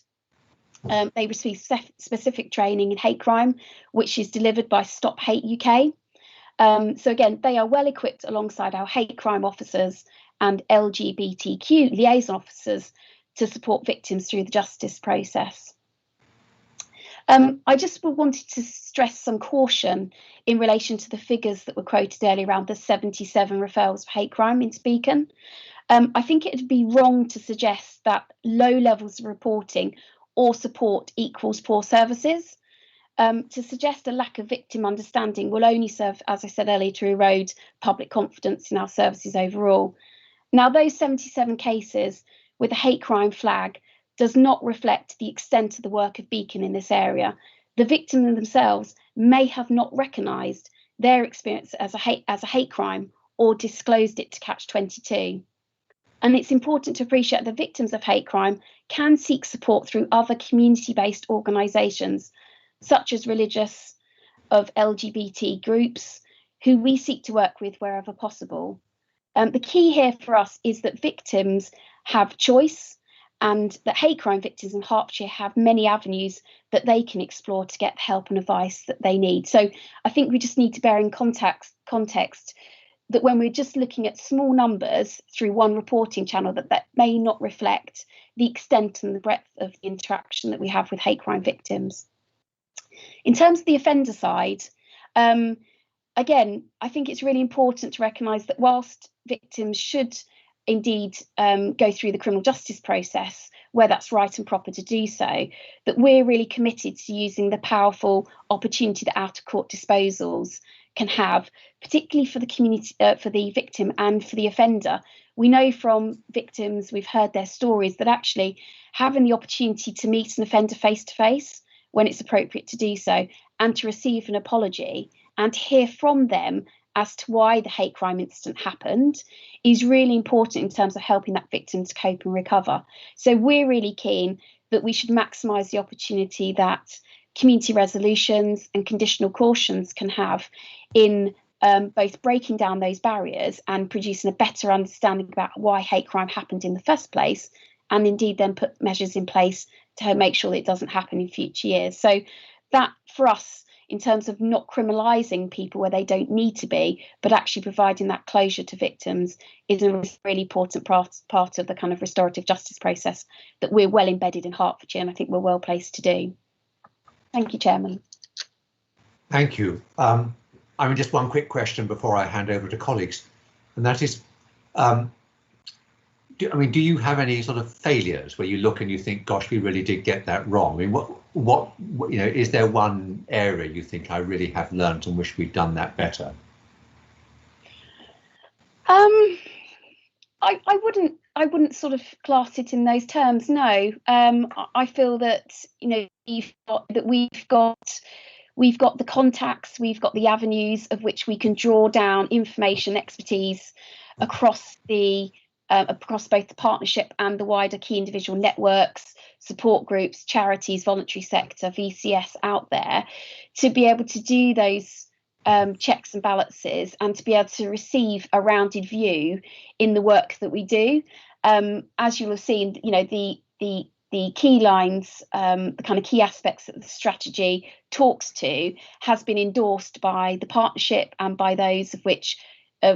They receive specific training in hate crime, which is delivered by Stop Hate UK. So again, they are well equipped alongside our hate crime officers and LGBTQ liaison officers to support victims through the justice process. I just wanted to stress some caution in relation to the figures that were quoted earlier around the 77 referrals for hate crime into Beacon. I think it would be wrong to suggest that low levels of reporting or support equals poor services. To suggest a lack of victim understanding will only serve, as I said earlier, to erode public confidence in our services overall. Now, those 77 cases with a hate crime flag does not reflect the extent of the work of Beacon in this area. The victims themselves may have not recognised their experience as a hate crime or disclosed it to Catch 22. And it's important to appreciate that victims of hate crime can seek support through other community-based organisations, such as religious, of LGBT groups, who we seek to work with wherever possible. The key here for us is that victims have choice, and that hate crime victims in Hertfordshire have many avenues that they can explore to get the help and advice that they need. So I think we just need to bear in context that when we're just looking at small numbers through one reporting channel, that may not reflect the extent and the breadth of the interaction that we have with hate crime victims. In terms of the offender side, again, I think it's really important to recognise that whilst victims should indeed go through the criminal justice process where that's right and proper to do so, that we're really committed to using the powerful opportunity that out of court disposals can have, particularly for the community, for the victim and for the offender. We know from victims, we've heard their stories, that actually having the opportunity to meet an offender face to face when it's appropriate to do so, and to receive an apology and hear from them as to why the hate crime incident happened is really important in terms of helping that victim to cope and recover. So we're really keen that we should maximise the opportunity that community resolutions and conditional cautions can have in both breaking down those barriers and producing a better understanding about why hate crime happened in the first place, and indeed then put measures in place to make sure that it doesn't happen in future years. So that for us, in terms of not criminalising people where they don't need to be, but actually providing that closure to victims is a really important part of the kind of restorative justice process that we're well embedded in Hertfordshire, and I think we're well placed to do. Thank you, Chairman. Thank you. I mean, just one quick question before I hand over to colleagues, and that is, do you have any sort of failures where you look and you think, gosh, we really did get that wrong? I mean, what is there one area you think I really have learned and wish we'd done that better? I wouldn't sort of class it in those terms. No, I feel that we've got the contacts, we've got the avenues of which we can draw down information, expertise across both the partnership and the wider key individual networks, support groups, charities, voluntary sector, VCS out there, to be able to do those checks and balances and to be able to receive a rounded view in the work that we do. As you'll have seen, the key lines, the kind of key aspects that the strategy talks to has been endorsed by the partnership and by those of which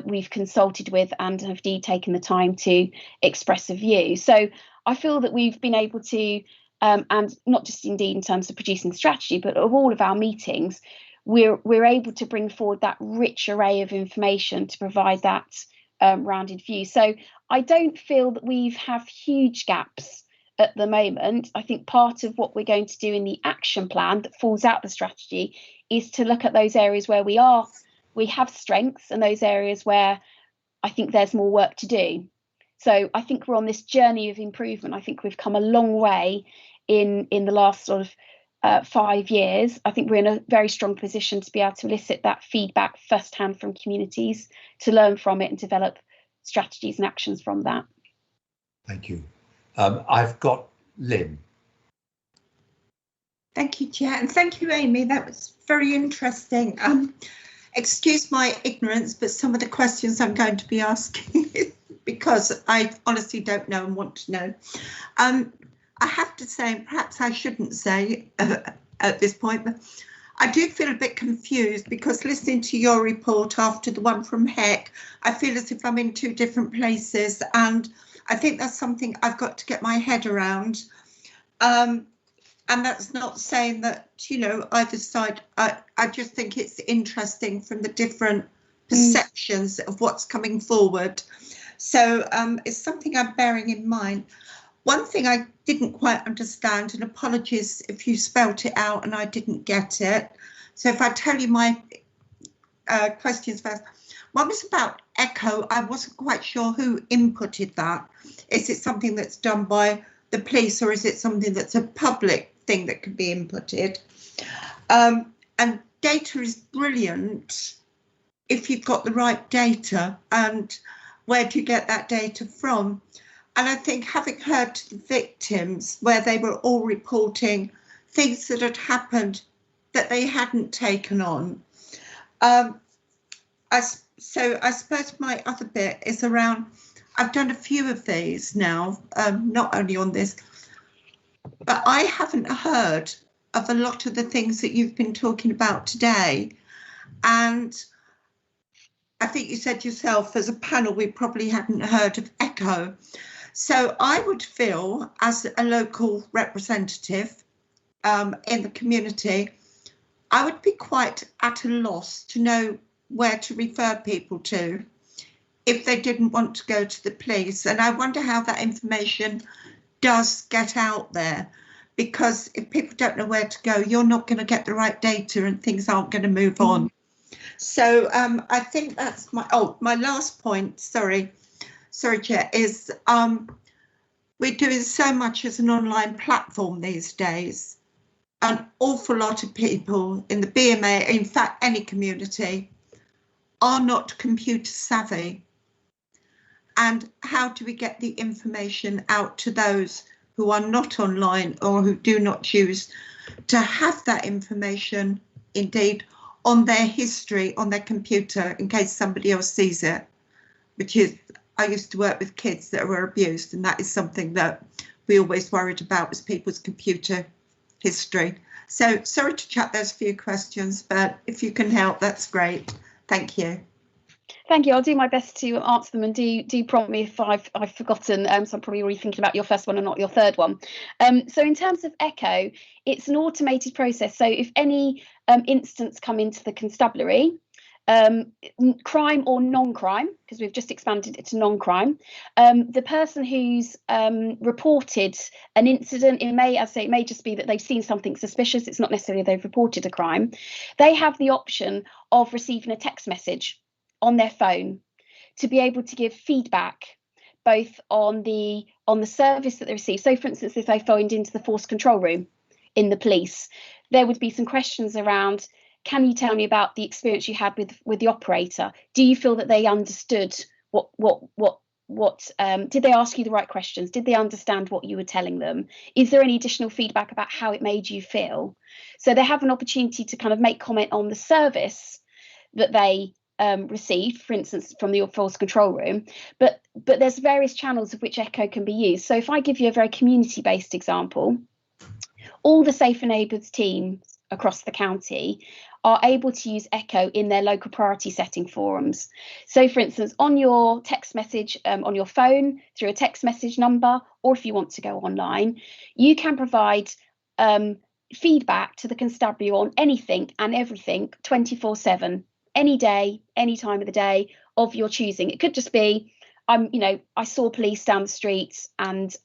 we've consulted with and have indeed taken the time to express a view. So I feel that we've been able to, and not just indeed in terms of producing the strategy, but of all of our meetings, we're able to bring forward that rich array of information to provide that rounded view. So I don't feel that we have huge gaps at the moment. I think part of what we're going to do in the action plan that falls out the strategy is to look at those areas where we have strengths and those areas where I think there's more work to do. So I think we're on this journey of improvement. I think we've come a long way in the last sort of 5 years. I think we're in a very strong position to be able to elicit that feedback firsthand from communities, to learn from it and develop strategies and actions from that. Thank you. I've got Lynn. Thank you, Chair, and thank you, Amy. That was very interesting. Excuse my ignorance, but some of the questions I'm going to be asking because I honestly don't know and want to know. I have to say, and perhaps I shouldn't say at this point, but I do feel a bit confused because listening to your report after the one from HEC, I feel as if I'm in two different places, and I think that's something I've got to get my head around. And that's not saying that, either side, I just think it's interesting from the different perceptions of what's coming forward. So it's something I'm bearing in mind. One thing I didn't quite understand, and apologies if you spelt it out and I didn't get it. So if I tell you my questions first. One was about ECHO. I wasn't quite sure who inputted that. Is it something that's done by the police, or is it something that's a public thing that can be inputted? And data is brilliant if you've got the right data, and where do you get that data from? And I think, having heard the victims where they were all reporting things that had happened that they hadn't taken on. So I suppose my other bit is around, I've done a few of these now, not only on this, but I haven't heard of a lot of the things that you've been talking about today. And I think you said yourself, as a panel, we probably hadn't heard of ECHO. So I would feel, as a local representative in the community, I would be quite at a loss to know where to refer people to if they didn't want to go to the police. And I wonder how that information does get out there, because if people don't know where to go, you're not going to get the right data and things aren't going to move on. So I think that's my last point, sorry Chair, is we're doing so much as an online platform these days. An awful lot of people in the BMA, in fact any community, are not computer savvy. And how do we get the information out to those who are not online or who do not choose to have that information indeed on their history, on their computer, in case somebody else sees it? Which is, I used to work with kids that were abused, and that is something that we always worried about, was people's computer history. So sorry to chat those few questions, but if you can help, that's great. Thank you. Thank you. I'll do my best to answer them, and do prompt me if I've forgotten. So I'm probably already thinking about your first one and not your third one. So in terms of Echo, it's an automated process. So if any incidents come into the constabulary, crime or non-crime, because we've just expanded it to non-crime, the person who's reported an incident, it may just be that they've seen something suspicious. It's not necessarily they've reported a crime. They have the option of receiving a text message on their phone to be able to give feedback both on the service that they receive. So for instance, if they phoned into the force control room in the police, there would be some questions around, can you tell me about the experience you had with the operator? Do you feel that they understood what did they ask you the right questions? Did they understand what you were telling them? Is there any additional feedback about how it made you feel? So they have an opportunity to kind of make comment on the service that they received, for instance, from the force control room, but there's various channels of which Echo can be used. So if I give you a very community-based example, all the Safer Neighbours teams across the county are able to use Echo in their local priority setting forums. So for instance, on your text message on your phone through a text message number, or if you want to go online, you can provide feedback to the constabulary on anything and everything 24/7. Any day, any time of the day of your choosing. It could just be, I saw police down the street and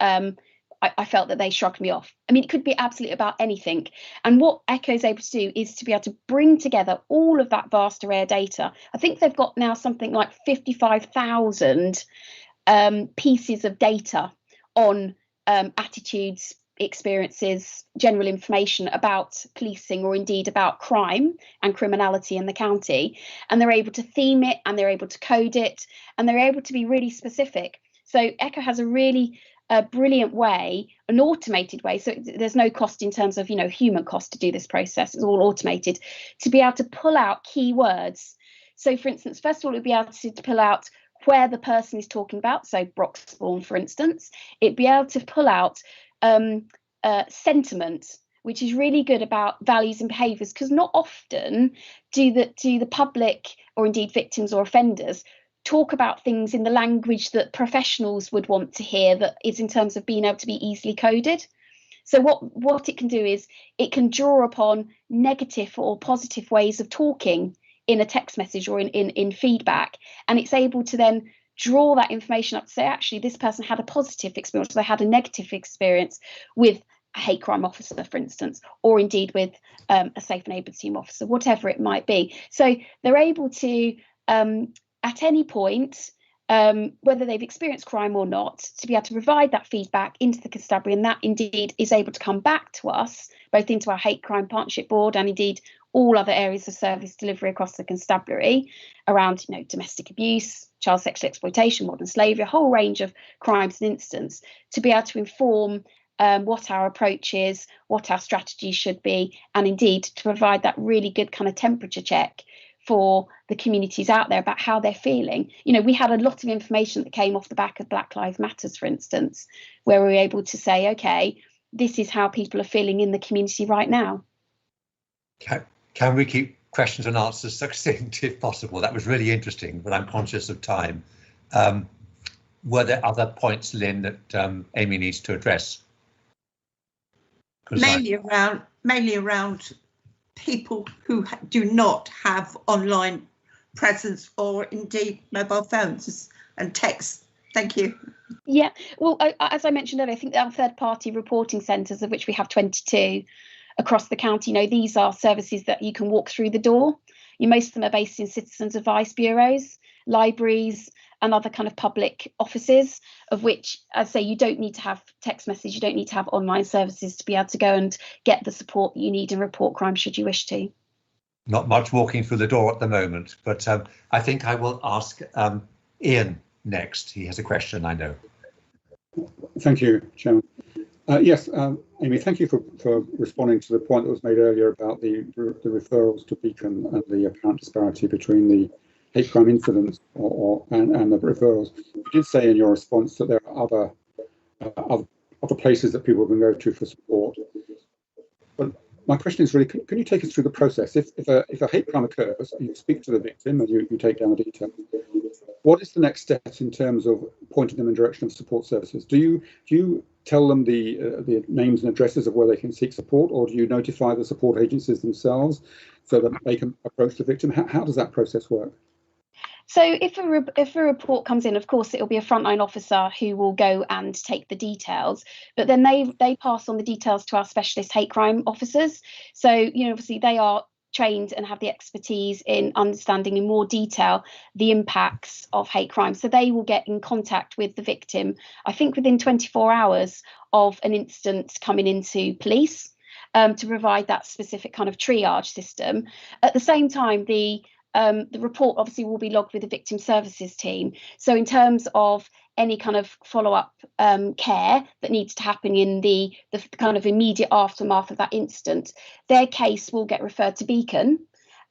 I felt that they shrugged me off. I mean, it could be absolutely about anything. And what Echo is able to do is to be able to bring together all of that vast array of data. I think they've got now something like 55,000 pieces of data on attitudes, experiences, general information about policing, or indeed about crime and criminality in the county, and they're able to theme it, and they're able to code it, and they're able to be really specific. So Echo has a really brilliant way, an automated way, so there's no cost in terms of human cost to do this process. It's all automated, to be able to pull out keywords. So for instance, first of all, it'd be able to pull out where the person is talking about, so Broxbourne for instance. It'd be able to pull out sentiment, which is really good about values and behaviours, because not often do the public, or indeed victims or offenders, talk about things in the language that professionals would want to hear, that is in terms of being able to be easily coded. So what it can do is it can draw upon negative or positive ways of talking in a text message or in feedback, and it's able to then draw that information up to say, actually, this person had a positive experience, or they had a negative experience with a hate crime officer, for instance, or indeed with a Safer Neighbours team officer, whatever it might be. So they're able to, at any point, whether they've experienced crime or not, to be able to provide that feedback into the constabulary, and that indeed is able to come back to us, both into our Hate Crime Partnership Board and indeed all other areas of service delivery across the constabulary around, domestic abuse, child sexual exploitation, modern slavery, a whole range of crimes and incidents, to be able to inform what our approach is, what our strategy should be, and indeed to provide that really good kind of temperature check for the communities out there about how they're feeling. We had a lot of information that came off the back of Black Lives Matters, for instance, where we were able to say, okay, this is how people are feeling in the community right now. Can we keep questions and answers succinct if possible? That was really interesting, but I'm conscious of time. Were there other points, Lynn, that Amy needs to address? Mainly around people who do not have online presence, or indeed mobile phones and text. Thank you. Yeah, well, as I mentioned earlier, I think our third-party reporting centres, of which we have 22 across the county, these are services that you can walk through the door. Most of them are based in citizens' advice bureaus, libraries, and other kind of public offices, of which, I'd say, you don't need to have text message, you don't need to have online services to be able to go and get the support that you need and report crime should you wish to. Not much walking through the door at the moment, but I think I will ask Ian next. He has a question, I know. Thank you, Chairman. Yes, Amy, thank you for responding to the point that was made earlier about the referrals to Beacon and the apparent disparity between the hate crime incidents and the referrals. You did say in your response that there are other places that people can go to for support. But my question is really, can you take us through the process? If a hate crime occurs, you speak to the victim and you take down the details. What is the next steps in terms of pointing them in the direction of support services? Do you tell them the names and addresses of where they can seek support, or do you notify the support agencies themselves so that they can approach the victim? How does that process work? So if a report comes in, of course, it'll be a frontline officer who will go and take the details, but then they pass on the details to our specialist hate crime officers. So, obviously they are trained and have the expertise in understanding in more detail the impacts of hate crime. So they will get in contact with the victim, I think within 24 hours of an incident coming into police, to provide that specific kind of triage system. At the same time, the report obviously will be logged with the victim services team. So in terms of any kind of follow-up care that needs to happen in the kind of immediate aftermath of that incident, their case will get referred to Beacon,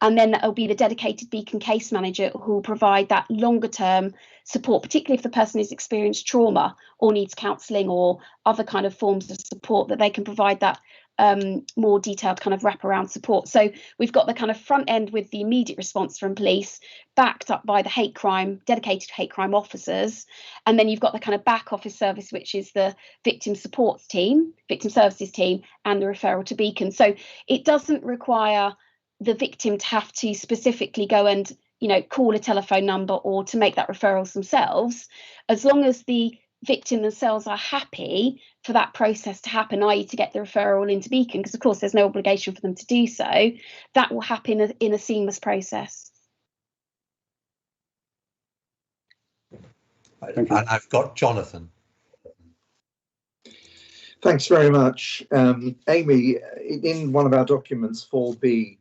and then it'll be the dedicated Beacon case manager who will provide that longer term support, particularly if the person has experienced trauma or needs counselling or other kind of forms of support, that they can provide that more detailed kind of wraparound support. So we've got the kind of front end with the immediate response from police, backed up by the dedicated hate crime officers, and then you've got the kind of back office service, which is the victim support team, victim services team, and the referral to Beacon. So it doesn't require the victim to have to specifically go and call a telephone number or to make that referrals themselves, as long as the victim themselves are happy for that process to happen, i.e. to get the referral into Beacon, because of course there's no obligation for them to do so. That will happen in a seamless process. And I've got Jonathan. Thanks very much. Amy, in one of our documents, 4B,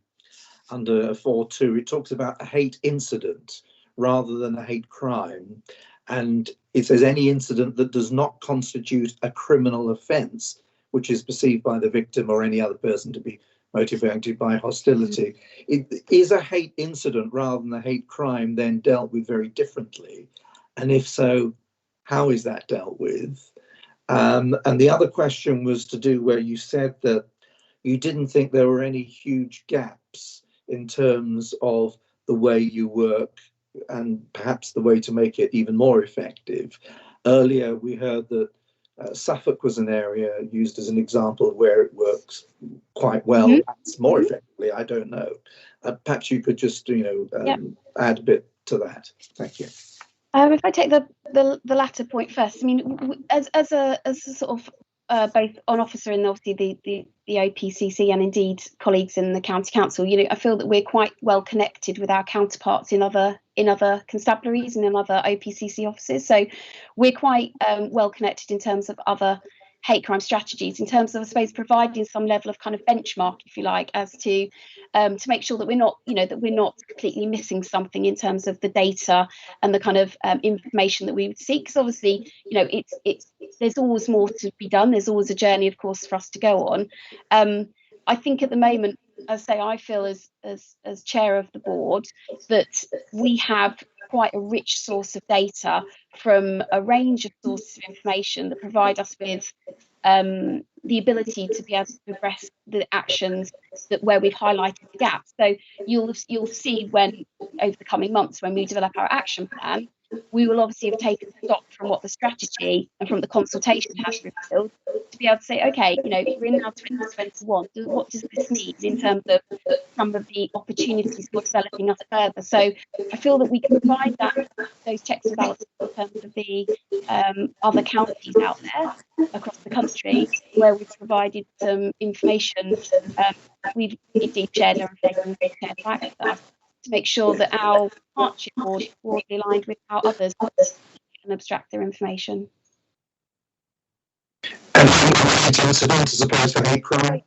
under 4.2, it talks about a hate incident rather than a hate crime. And it says any incident that does not constitute a criminal offence, which is perceived by the victim or any other person to be motivated by hostility. It is a hate incident rather than a hate crime then dealt with very differently? And if so, how is that dealt with? And the other question was to do where you said that you didn't think there were any huge gaps in terms of the way you work and perhaps the way to make it even more effective. Earlier, we heard that Suffolk was an area used as an example where it works quite well, perhaps more effectively, I don't know. Perhaps you could just, add a bit to that. Thank you. If I take the latter point first, I mean, as a sort of both an officer and obviously the OPCC and indeed colleagues in the county council, I feel that we're quite well connected with our counterparts in other constabularies and in other OPCC offices. So we're quite well connected in terms of other hate crime strategies, in terms of, I suppose, providing some level of kind of benchmark, if you like, as to make sure that we're not, that we're not completely missing something in terms of the data and the kind of information that we would seek. Because obviously, there's always more to be done. There's always a journey, of course, for us to go on. I think at the moment, as I say, I feel as chair of the board that we have quite a rich source of data from a range of sources of information that provide us with the ability to be able to progress the actions where we've highlighted the gaps. So you'll see when over the coming months, when we develop our action plan, we will obviously have taken stock from what the strategy and from the consultation has revealed to be able to say, okay, we're in now 2021. What does this mean in terms of some of the opportunities for developing us further? So I feel that we can provide those checks and balances in terms of the other counties out there across the country where we've provided some information. We've indeed shared our information with to make sure that our partnership board is broadly aligned with how others can abstract their information. And incident as opposed to hate crime?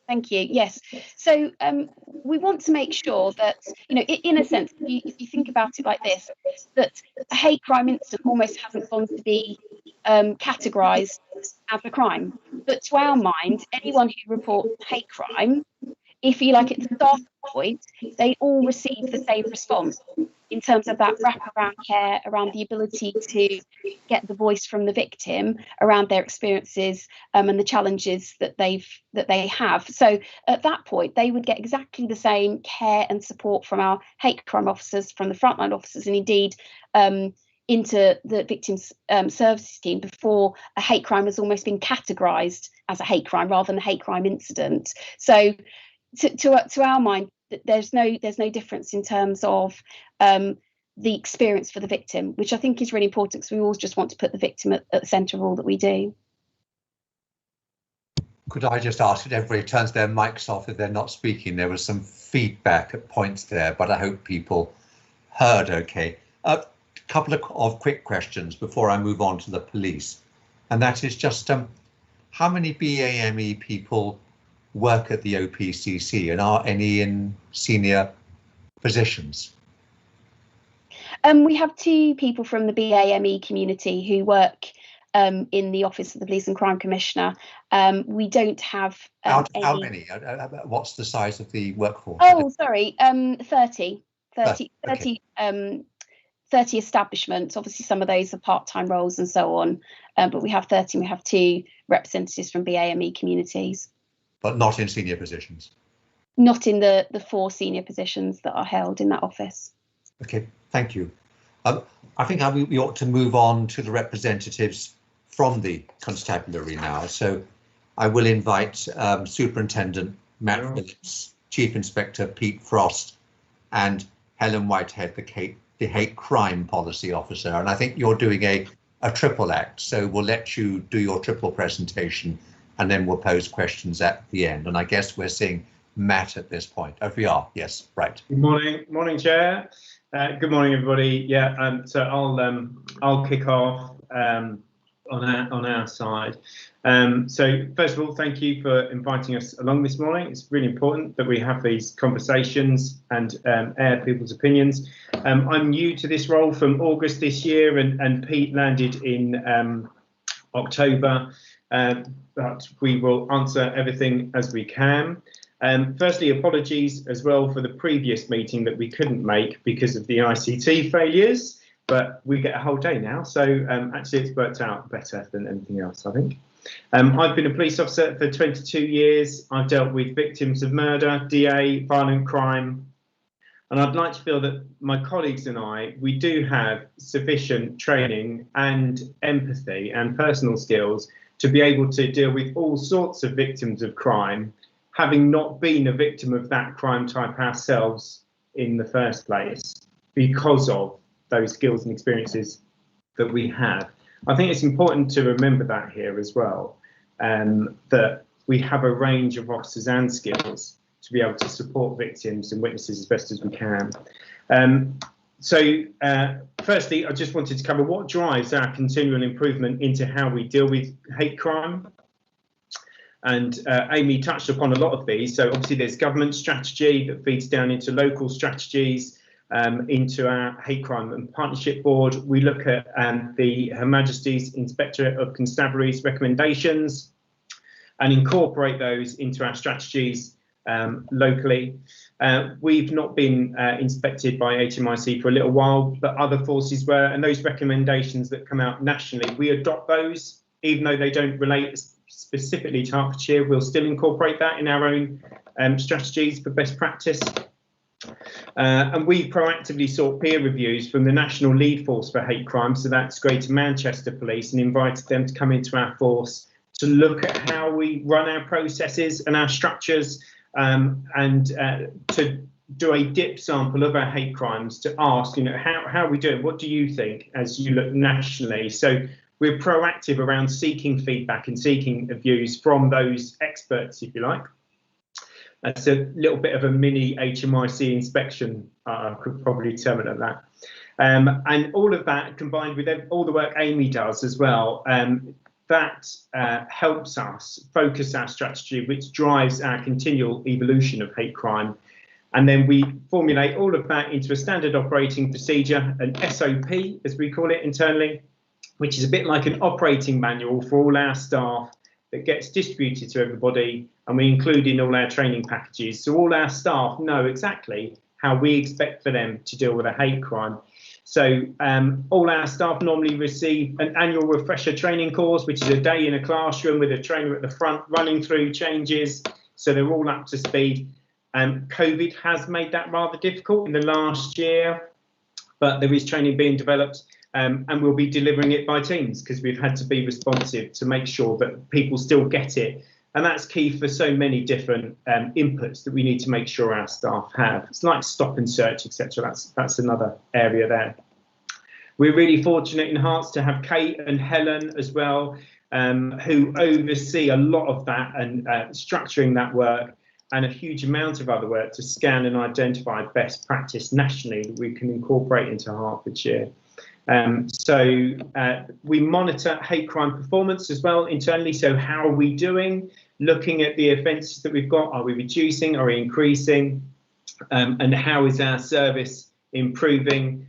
Thank you. Yes. So we want to make sure that, in a sense, if you think about it like this, that a hate crime incident almost hasn't gone to be categorised as a crime. But to our mind, anyone who reports hate crime, if you like, at the starting point, they all receive the same response. in terms of that wraparound care around the ability to get the voice from the victim around their experiences and the challenges that they have. So at that point, they would get exactly the same care and support from our hate crime officers, from the frontline officers, and indeed into the victims services team before a hate crime has almost been categorised as a hate crime rather than a hate crime incident. So to our mind, there's no difference in terms of the experience for the victim, which I think is really important, because we always just want to put the victim at the centre of all that we do. Could I just ask that everybody turns their mics off if they're not speaking? There was some feedback at points there, but I hope people heard okay. A couple of quick questions before I move on to the police, and that is just how many BAME people work at the OPCC, and are any in senior positions? We have 2 people from the BAME community who work in the Office of the Police and Crime Commissioner. We don't have how many? What's the size of the workforce? Oh, sorry, 30 okay. 30 establishments. Obviously, some of those are part-time roles and so on, but we have 30. We have 2 representatives from BAME communities. But not in senior positions? Not in the 4 senior positions that are held in that office. Okay, thank you. I think we ought to move on to the representatives from the constabulary now. So I will invite Superintendent Matt Phillips, Chief Inspector Pete Frost, and Helen Whitehead, the Hate Crime Policy Officer. And I think you're doing a triple act, so we'll let you do your triple presentation, and then we'll pose questions at the end. And I guess we're seeing Matt at this point. Oh, we are. Yes, right. Good morning, Chair. Good morning, everybody. Yeah, so I'll kick off on our side. So first of all, thank you for inviting us along this morning. It's really important that we have these conversations and air people's opinions. I'm new to this role from August this year, and Pete landed in October, but we will answer everything as we can. Firstly, apologies as well for the previous meeting that we couldn't make because of the ICT failures, but we get a whole day now, so actually it's worked out better than anything else, I think. I've been a police officer for 22 years. I've dealt with victims of murder, DA, violent crime, and I'd like to feel that my colleagues and we do have sufficient training and empathy and personal skills to be able to deal with all sorts of victims of crime, having not been a victim of that crime type ourselves in the first place, because of those skills and experiences that we have. I think it's important to remember that here as well, that we have a range of officers and skills to be able to support victims and witnesses as best as we can. Firstly, I just wanted to cover what drives our continual improvement into how we deal with hate crime. And Amy touched upon a lot of these. So obviously there's government strategy that feeds down into local strategies, into our Hate Crime and Partnership Board. We look at Her Majesty's Inspectorate of Constabulary's recommendations and incorporate those into our strategies locally. We've not been inspected by HMIC for a little while, but other forces were, and those recommendations that come out nationally, we adopt those, even though they don't relate specifically to Hertfordshire. We'll still incorporate that in our own strategies for best practice. And we proactively sought peer reviews from the National Lead Force for Hate Crime, so that's Greater Manchester Police, and invited them to come into our force to look at how we run our processes and our structures, and to do a dip sample of our hate crimes to ask, how are we doing? What do you think as you look nationally? So we're proactive around seeking feedback and seeking views from those experts, if you like. That's a little bit of a mini HMIC inspection, I could probably term it like that. And all of that combined with all the work Amy does as well, that helps us focus our strategy, which drives our continual evolution of hate crime. And then we formulate all of that into a standard operating procedure, an SOP, as we call it internally, which is a bit like an operating manual for all our staff that gets distributed to everybody, and we include in all our training packages. So all our staff know exactly how we expect for them to deal with a hate crime. So all our staff normally receive an annual refresher training course, which is a day in a classroom with a trainer at the front running through changes, so they're all up to speed. COVID has made that rather difficult in the last year, but there is training being developed, and we'll be delivering it by teams because we've had to be responsive to make sure that people still get it. And that's key for so many different inputs that we need to make sure our staff have. It's like stop and search, etc. That's another area there. We're really fortunate in Herts to have Kate and Helen as well, who oversee a lot of that and structuring that work, and a huge amount of other work to scan and identify best practice nationally that we can incorporate into Hertfordshire. So we monitor hate crime performance as well internally. So how are we doing? Looking at the offences that we've got, are we reducing, are we increasing? And how is our service improving?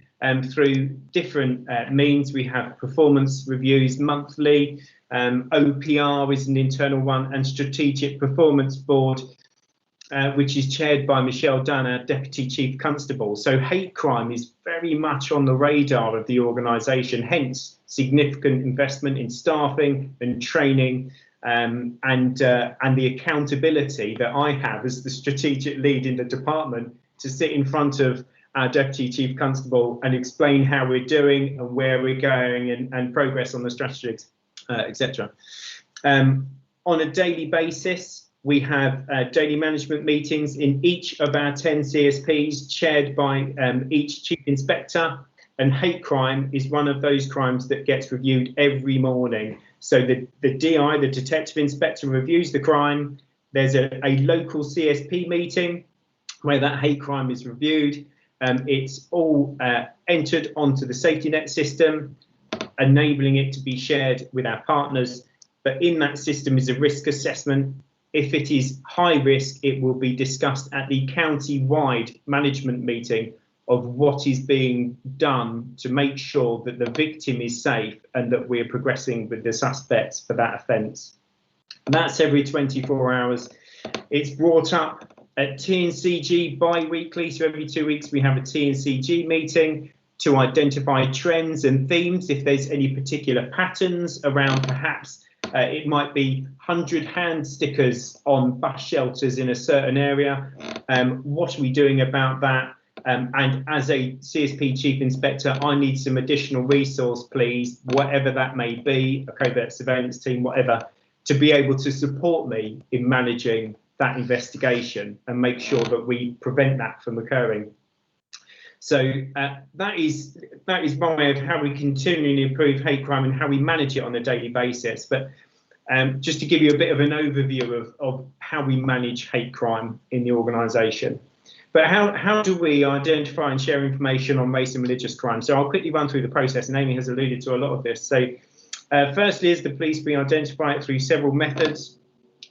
Through different means. We have performance reviews monthly, OPR is an internal one, and Strategic Performance Board, which is chaired by Michelle Dunn, our Deputy Chief Constable. So hate crime is very much on the radar of the organisation, hence significant investment in staffing and training, and the accountability that I have as the strategic lead in the department to sit in front of our Deputy Chief Constable and explain how we're doing and where we're going and progress on the strategies, etc. On a daily basis, we have daily management meetings in each of our 10 CSPs, chaired by each Chief Inspector, and hate crime is one of those crimes that gets reviewed every morning. So the DI, the Detective Inspector, reviews the crime. There's a local CSP meeting where that hate crime is reviewed. It's all entered onto the safety net system, enabling it to be shared with our partners. But in that system is a risk assessment. If it is high risk, it will be discussed at the county-wide management meeting of what is being done to make sure that the victim is safe and that we're progressing with the suspects for that offence. That's every 24 hours. It's brought up at TNCG bi-weekly, so every 2 weeks we have a TNCG meeting to identify trends and themes. If there's any particular patterns around, perhaps it might be 100 hand stickers on bus shelters in a certain area. What are we doing about that? And as a CSP Chief Inspector, I need some additional resource, please, whatever that may be, a covert surveillance team, whatever, to be able to support me in managing that investigation and make sure that we prevent that from occurring. So that is one way of how we continually improve hate crime and how we manage it on a daily basis. But just to give you a bit of an overview of how we manage hate crime in the organisation. But how do we identify and share information on race and religious crime? So I'll quickly run through the process, and Amy has alluded to a lot of this. So firstly, as the police, we identify it through several methods.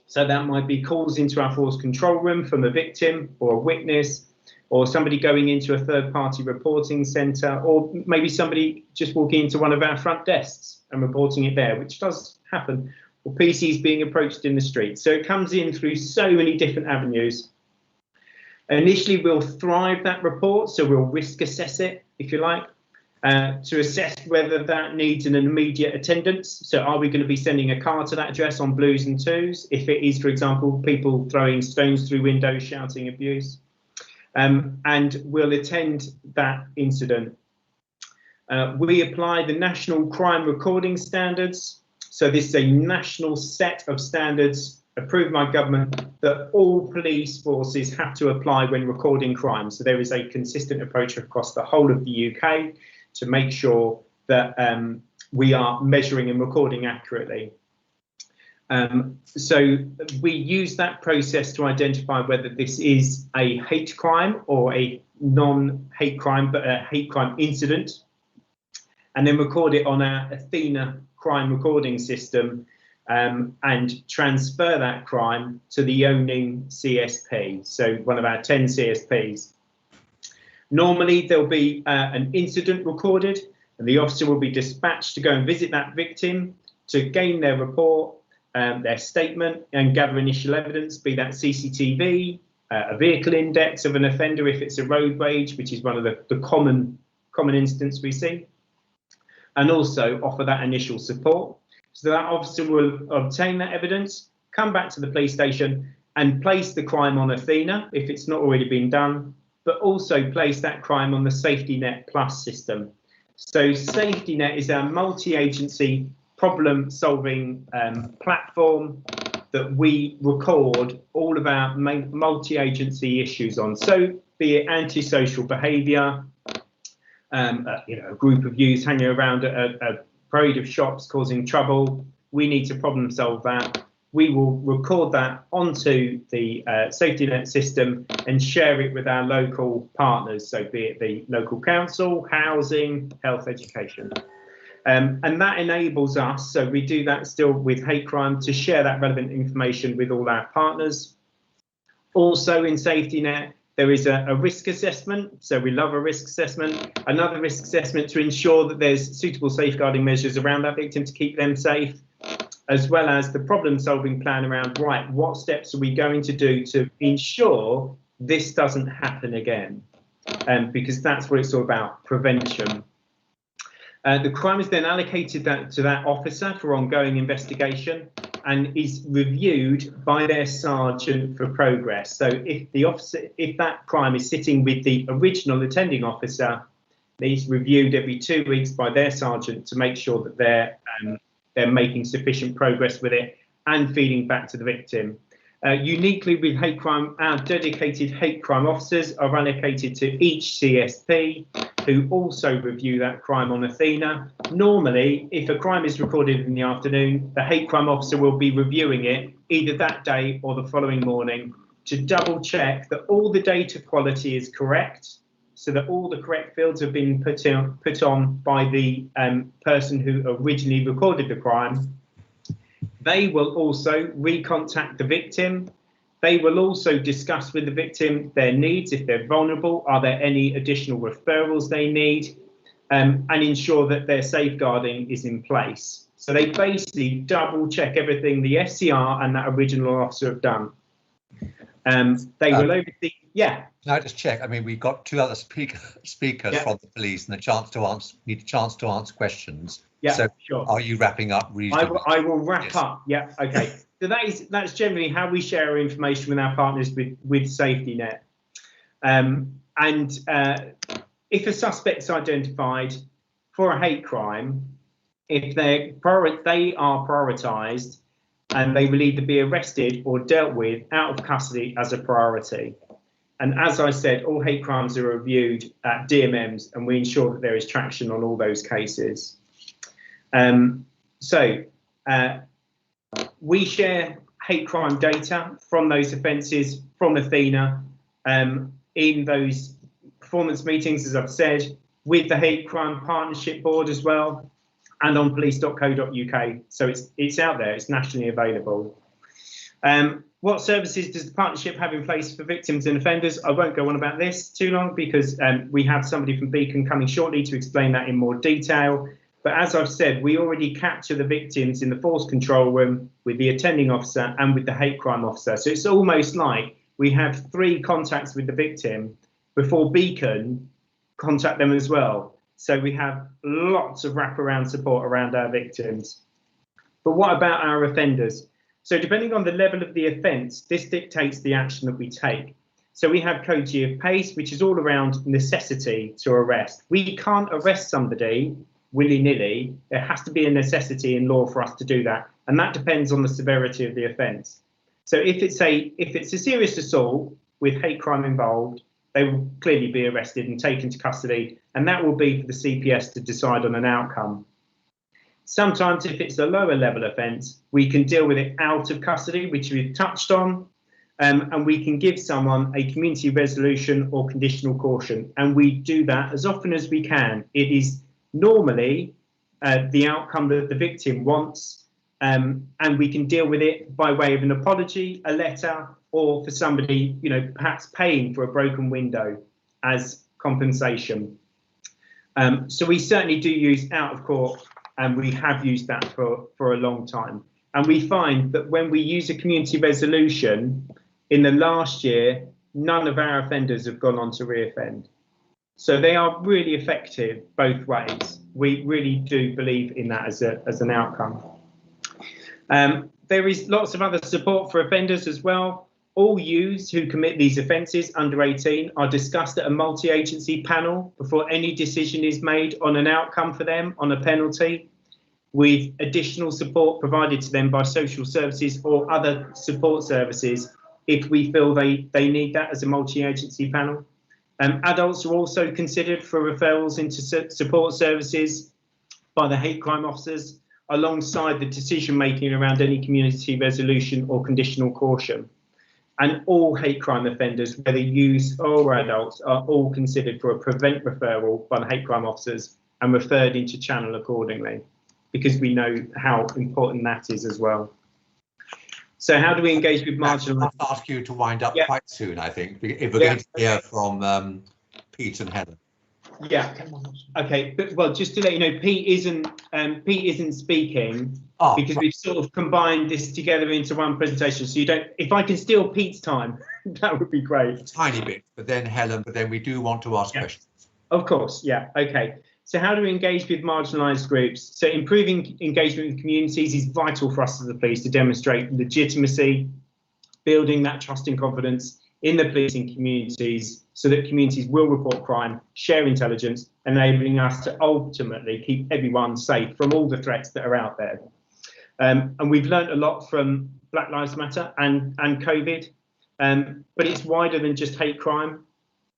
So that might be calls into our force control room from a victim or a witness, or somebody going into a third-party reporting centre, or maybe somebody just walking into one of our front desks and reporting it there, which does happen, or PCs being approached in the street. So it comes in through so many different avenues. Initially, we'll thrive that report, so we'll risk assess it, if you like, to assess whether that needs an immediate attendance. So are we going to be sending a car to that address on blues and twos? If it is, for example, people throwing stones through windows, shouting abuse. And we'll attend that incident. We apply the National Crime Recording Standards. So this is a national set of standards approved by government that all police forces have to apply when recording crime. So there is a consistent approach across the whole of the UK to make sure that we are measuring and recording accurately. So we use that process to identify whether this is a hate crime or a non-hate crime, but a hate crime incident, and then record it on our Athena crime recording system, and transfer that crime to the owning CSP, so one of our 10 CSPs. Normally there'll be an incident recorded, and the officer will be dispatched to go and visit that victim to gain their report, their statement, and gather initial evidence, be that CCTV, a vehicle index of an offender if it's a road rage, which is one of the common instance we see, and also offer that initial support. So that officer will obtain that evidence, come back to the police station and place the crime on Athena if it's not already been done, but also place that crime on the SafetyNet Plus system. So SafetyNet is our multi-agency problem-solving platform that we record all of our multi-agency issues on. So be it antisocial behaviour, a group of youths hanging around a parade of shops causing trouble, we need to problem solve that. We will record that onto the SafetyNet system and share it with our local partners, so be it the local council, housing, health, education. And that enables us, so we do that still with hate crime, to share that relevant information with all our partners. Also in SafetyNet, there is a risk assessment, so we love a risk assessment. Another risk assessment to ensure that there's suitable safeguarding measures around that victim to keep them safe, as well as the problem-solving plan around, right, what steps are we going to do to ensure this doesn't happen again? Because that's what it's all about, prevention. The crime is then allocated to that officer for ongoing investigation and is reviewed by their sergeant for progress. So if that crime is sitting with the original attending officer, it's reviewed every 2 weeks by their sergeant to make sure that they're making sufficient progress with it and feeding back to the victim. Uniquely with hate crime, our dedicated hate crime officers are allocated to each CSP, who also review that crime on Athena. Normally, if a crime is recorded in the afternoon, the hate crime officer will be reviewing it either that day or the following morning to double check that all the data quality is correct, so that all the correct fields have been put on by the person who originally recorded the crime. They will also recontact the victim. They will also discuss with the victim their needs, if they're vulnerable, are there any additional referrals they need, and ensure that their safeguarding is in place. So they basically double check everything the SCR and that original officer have done. They will oversee, yeah. Can I just check? I mean, we've got two other speakers from the police and need a chance to answer questions. Yeah, so sure. Are you wrapping up reasonably? I will wrap up. Yeah, okay. So that's generally how we share our information with our partners with SafetyNet. If a suspect's identified for a hate crime, if they are prioritised, and they will either be arrested or dealt with out of custody as a priority. And as I said, all hate crimes are reviewed at DMMs, and we ensure that there is traction on all those cases. We share hate crime data from those offences from Athena in those performance meetings, as I've said, with the Hate Crime Partnership Board as well, and on police.co.uk. So it's out there, it's nationally available. What services does the partnership have in place for victims and offenders? I won't go on about this too long because we have somebody from Beacon coming shortly to explain that in more detail. But as I've said, we already capture the victims in the force control room with the attending officer and with the hate crime officer. So it's almost like we have 3 contacts with the victim before Beacon contact them as well. So we have lots of wraparound support around our victims. But what about our offenders? So depending on the level of the offence, this dictates the action that we take. So we have Code G of PACE, which is all around necessity to arrest. We can't arrest somebody willy-nilly. There has to be a necessity in law for us to do that, and that depends on the severity of the offence. So if it's a serious assault with hate crime involved, they will clearly be arrested and taken to custody, and that will be for the CPS to decide on an outcome. Sometimes if it's a lower level offence, we can deal with it out of custody, which we've touched on, and we can give someone a community resolution or conditional caution, and we do that as often as we can. It is normally the outcome that the victim wants, and we can deal with it by way of an apology, a letter, or for somebody, perhaps paying for a broken window as compensation. So we certainly do use out of court, and we have used that for a long time. And we find that when we use a community resolution, in the last year, none of our offenders have gone on to reoffend. So they are really effective both ways. We really do believe in that as an outcome. There is lots of other support for offenders as well. All youths who commit these offences under 18 are discussed at a multi-agency panel before any decision is made on an outcome for them, on a penalty, with additional support provided to them by social services or other support services if we feel they need that as a multi-agency panel. Adults are also considered for referrals into support services by the hate crime officers, alongside the decision making around any community resolution or conditional caution. And all hate crime offenders, whether youth or adults, are all considered for a prevent referral by the hate crime officers and referred into channel accordingly, because we know how important that is as well. So how do we engage with marginalised? I'll ask you to wind up quite soon, I think, if we're going to hear from Pete and Helen. Yeah. Okay. But, well, just to let you know, Pete isn't speaking because we've sort of combined this together into one presentation. So you don't. If I can steal Pete's time, that would be great. A tiny bit, but then Helen. But then we do want to ask questions. Of course. Yeah. Okay. So how do we engage with marginalised groups? So improving engagement with communities is vital for us as the police to demonstrate legitimacy, building that trust and confidence in the policing communities so that communities will report crime, share intelligence, enabling us to ultimately keep everyone safe from all the threats that are out there. And we've learned a lot from Black Lives Matter and COVID, but it's wider than just hate crime.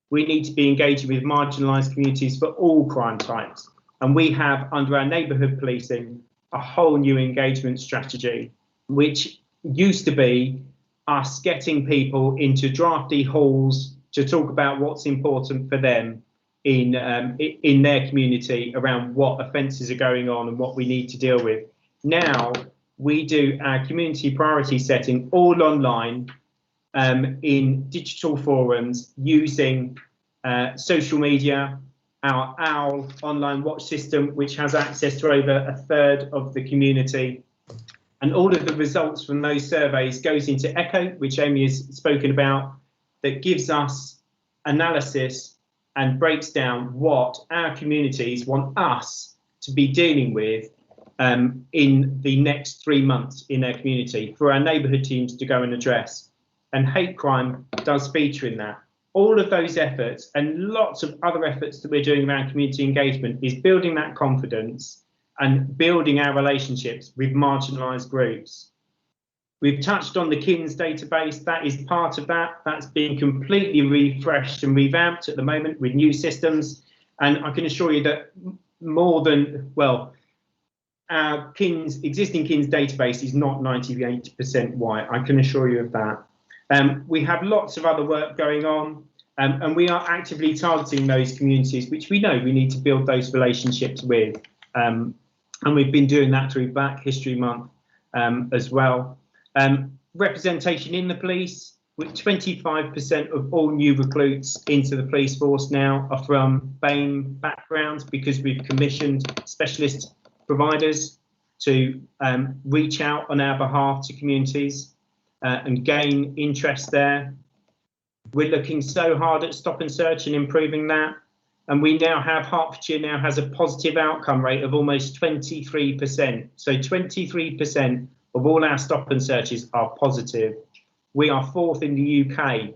We need to be engaging with marginalised communities for all crime types. And we have, under our neighbourhood policing, a whole new engagement strategy, which used to be us getting people into drafty halls to talk about what's important for them in their community around what offences are going on and what we need to deal with. Now we do our community priority setting all online in digital forums using social media, our OWL online watch system, which has access to over 1/3 of the community. And all of the results from those surveys goes into ECHO, which Amy has spoken about, that gives us analysis and breaks down what our communities want us to be dealing with in the next 3 months in their community for our neighbourhood teams to go and address. And hate crime does feature in that. All of those efforts and lots of other efforts that we're doing around community engagement is building that confidence and building our relationships with marginalised groups. We've touched on the KINS database. That is part of that. That's being completely refreshed and revamped at the moment with new systems. And I can assure you that more than, well, our existing KINS database is not 98% white. I can assure you of that. We have lots of other work going on, and we are actively targeting those communities, which we know we need to build those relationships with. And we've been doing that through Black History Month as well. Representation in the police, with 25% of all new recruits into the police force now are from BAME backgrounds, because we've commissioned specialist providers to reach out on our behalf to communities and gain interest there. We're looking so hard at stop and search and improving that. And we now have, Hertfordshire now has a positive outcome rate of almost 23%. So 23% of all our stop and searches are positive. We are 4th in the UK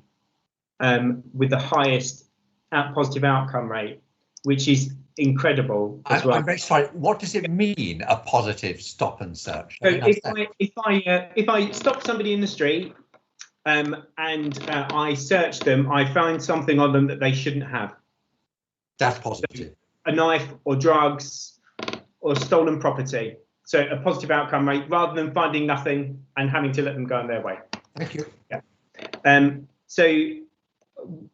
with the highest positive outcome rate, which is incredible as well. I'm very sorry. What does it mean, a positive stop and search? So if I stop somebody in the street and I search them, I find something on them that they shouldn't have. That's positive. A knife or drugs or stolen property. So a positive outcome rate rather than finding nothing and having to let them go on their way. Thank you. Yeah. So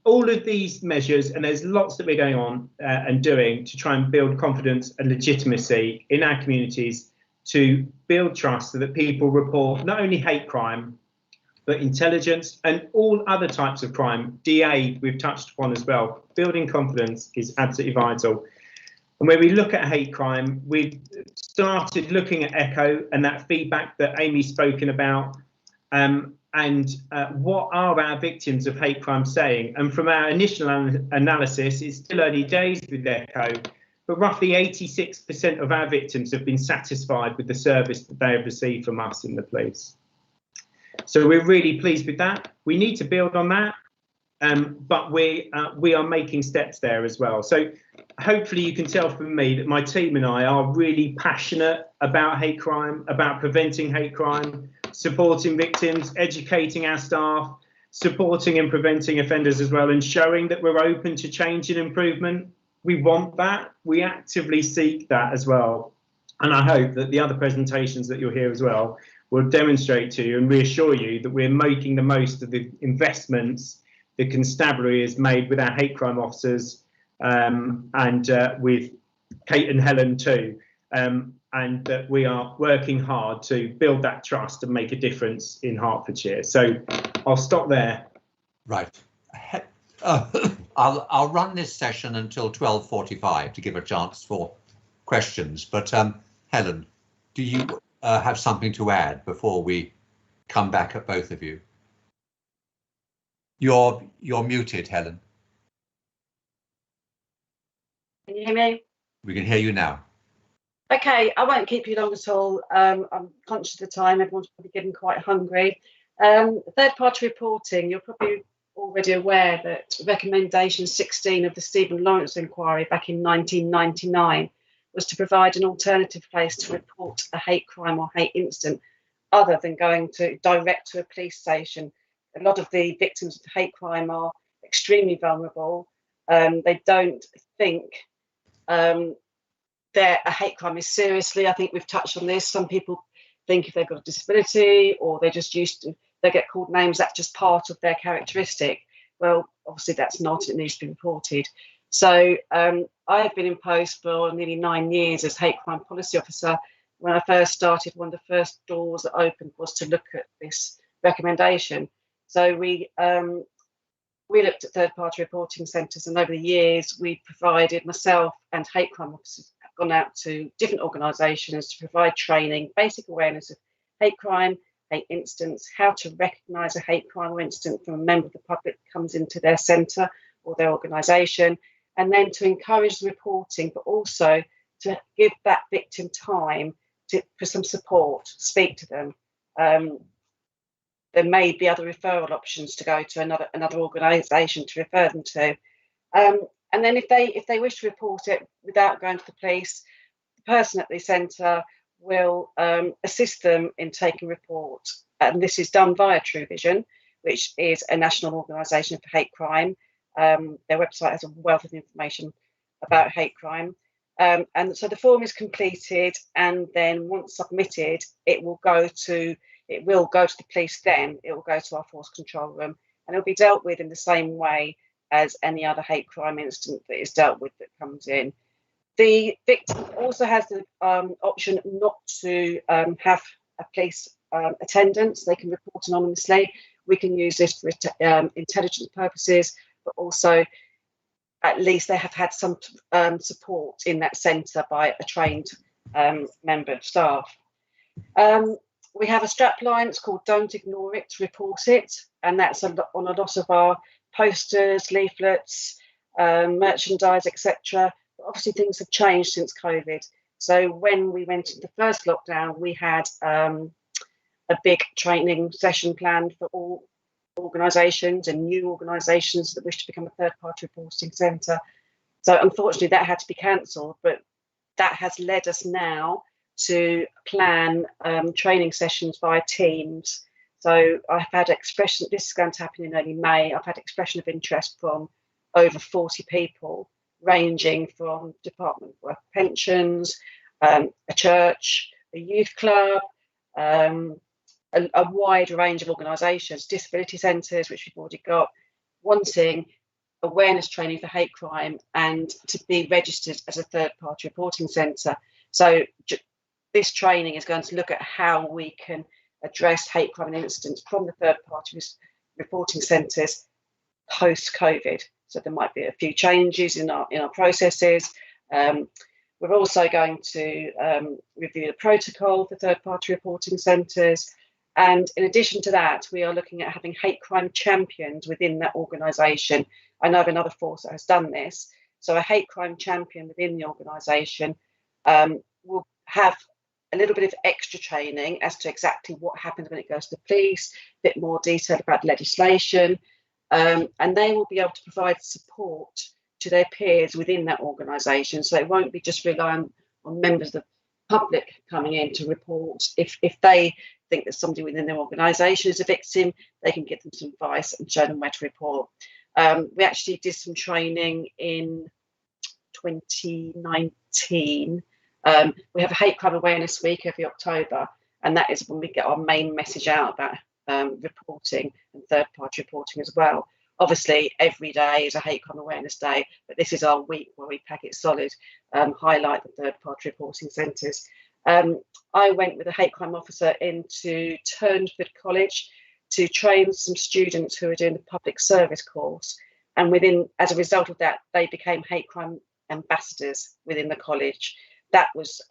all of these measures, and there's lots that we're going on and doing to try and build confidence and legitimacy in our communities to build trust so that people report not only hate crime, but intelligence and all other types of crime. DA we've touched upon as well. Building confidence is absolutely vital. And when we look at hate crime, we've started looking at ECHO and that feedback that Amy's spoken about. And and what are our victims of hate crime saying? And from our initial analysis, it's still early days with ECHO, but roughly 86% of our victims have been satisfied with the service that they have received from us in the police. So we're really pleased with that. We need to build on that, but we are making steps there as well. So hopefully you can tell from me that my team and I are really passionate about hate crime, about preventing hate crime, supporting victims, educating our staff, supporting and preventing offenders as well, and showing that we're open to change and improvement. We want that. We actively seek that as well. And I hope that the other presentations that you'll hear as well will demonstrate to you and reassure you that we're making the most of the investments the constabulary has made with our hate crime officers, and with Kate and Helen too. And that we are working hard to build that trust and make a difference in Hertfordshire. So I'll stop there. Right. I'll run this session until 12:45 to give a chance for questions. But Helen, do you have something to add before we come back at both of you? You're muted, Helen. Can you hear me? We can hear you now. Okay, I won't keep you long at all. I'm conscious of the time. Everyone's probably getting quite hungry. Third-party reporting, you're probably already aware that recommendation 16 of the Stephen Lawrence inquiry back in 1999 was to provide an alternative place to report a hate crime or hate incident other than going direct to a police station. A lot of the victims of hate crime are extremely vulnerable. They don't think a hate crime is seriously. I think we've touched on this. Some people think if they've got a disability or they're just used to, they get called names, that's just part of their characteristic. Well, obviously that's not, it needs to be reported. So I have been in post for nearly 9 years as hate crime policy officer. When I first started, one of the first doors that opened was to look at this recommendation. So we looked at third-party reporting centres, and over the years we provided, myself and hate crime officers have gone out to different organisations to provide training, basic awareness of hate crime, hate incidents, how to recognise a hate crime or incident from a member of the public that comes into their centre or their organisation, and then to encourage the reporting, but also to give that victim time for some support, speak to them. There may be other referral options to go to another organisation to refer them to. And then if they wish to report it without going to the police, the person at the centre will assist them in taking report. And this is done via True Vision, which is a national organisation for hate crime. Their website has a wealth of information about hate crime. And so the form is completed, and then once submitted, it will go to the police. Then it will go to our force control room, and it will be dealt with in the same way as any other hate crime incident that is dealt with that comes in. The victim also has the option not to have a police attendance. They can report anonymously. We can use this for intelligence purposes, but also at least they have had some support in that centre by a trained member of staff. We have a strapline, it's called Don't Ignore It, Report It, and that's on a lot of our posters, leaflets, merchandise, etc. Obviously things have changed since COVID. So when we went into the first lockdown, we had a big training session planned for all organisations and new organisations that wish to become a third-party reporting centre. So unfortunately that had to be cancelled, but that has led us now to plan training sessions via Teams. So I've had expression, this is going to happen in early May, I've had expression of interest from over 40 people, ranging from Department of Work Pensions, a church, a youth club, a wide range of organisations, disability centres, which we've already got, wanting awareness training for hate crime and to be registered as a third-party reporting centre. So this training is going to look at how we can address hate crime and incidents from the third-party reporting centres post-COVID. So there might be a few changes in our processes. We're also going to review the protocol for third-party reporting centres, And in addition to that, we are looking at having hate crime champions within that organisation. I know of another force that has done this. So a hate crime champion within the organisation will have a little bit of extra training as to exactly what happens when it goes to the police, a bit more detail about legislation, and they will be able to provide support to their peers within that organisation. So it won't be just relying on members of the public coming in to report. If they think that somebody within their organisation is a victim, they can give them some advice and show them where to report. We actually did some training in 2019. We have a hate crime awareness week every October, and that is when we get our main message out about reporting and third-party reporting as well. Obviously, every day is a hate crime awareness day, but this is our week where we pack it solid, highlight the third-party reporting centres. I went with a hate crime officer into Turnford College to train some students who are doing the public service course, and as a result of that, they became hate crime ambassadors within the college. That was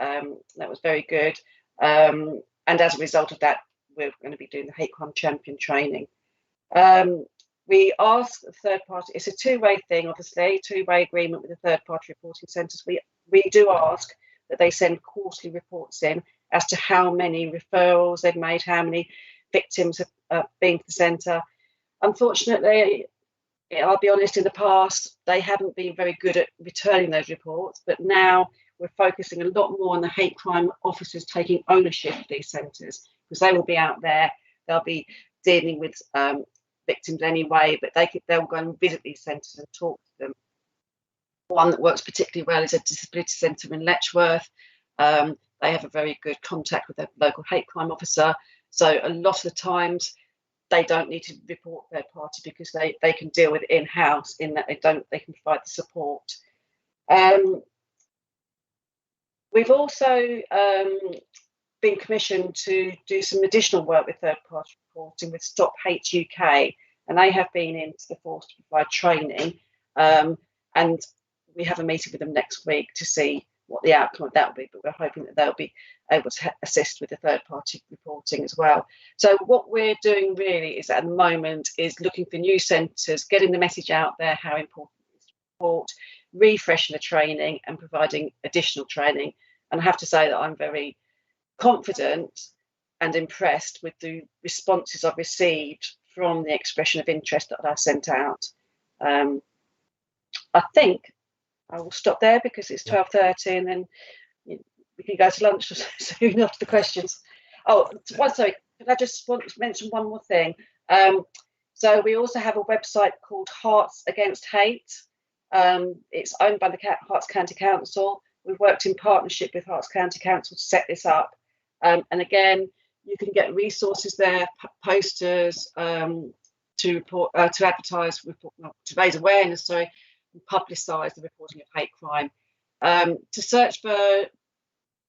very good, and as a result of that, we're going to be doing the hate crime champion training. We ask the third party, it's a two-way thing, obviously, two-way agreement with the third party reporting centres. We do ask that they send quarterly reports in as to how many referrals they've made, how many victims have been to the centre. Unfortunately, I'll be honest, in the past, they haven't been very good at returning those reports, but now we're focusing a lot more on the hate crime officers taking ownership of these centres, because they will be out there, they'll be dealing with victims anyway, but they'll go and visit these centres and talk to them. One that works particularly well is a disability centre in Letchworth. They have a very good contact with their local hate crime officer. So a lot of the times they don't need to report third party because they can deal with it in-house, in that they can provide the support. We've also been commissioned to do some additional work with third party reporting with Stop Hate UK, and they have been into the force to provide training, and we have a meeting with them next week to see what the outcome of that will be, but we're hoping that they'll be able to assist with the third party reporting as well. So what we're doing really is at the moment is looking for new centres, getting the message out there how important it is to report, refreshing the training and providing additional training. And I have to say that I'm very confident and impressed with the responses I've received from the expression of interest that I've sent out. I think I will stop there because it's 12:30 and then we can go to lunch soon after the questions. Oh, sorry, can I just want to mention one more thing? So we also have a website called Hearts Against Hate. It's owned by the Hearts County Council. We've worked in partnership with Hearts County Council to set this up. And again, you can get resources there, posters to report, to advertise, to raise awareness, and publicise the reporting of hate crime. To search for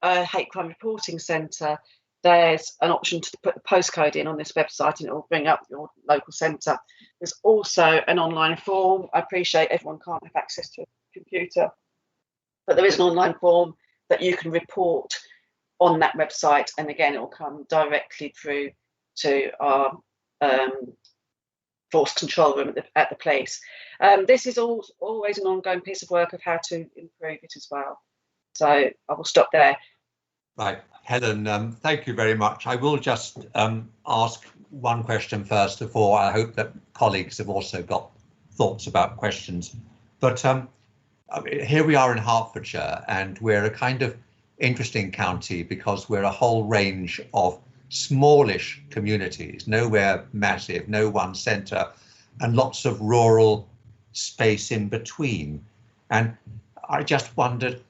a hate crime reporting centre, there's an option to put the postcode in on this website and it will bring up your local centre. There's also an online form. I appreciate everyone can't have access to a computer, but there is an online form that you can report on that website, and again it will come directly through to our force control room at the police. This is always an ongoing piece of work of how to improve it as well. So I will stop there. Right, Helen, thank you very much. I will just ask one question first before I hope that colleagues have also got thoughts about questions. But here we are in Hertfordshire, and we're a kind of interesting county because we're a whole range of smallish communities, nowhere massive, no one centre, and lots of rural space in between. And I just wondered,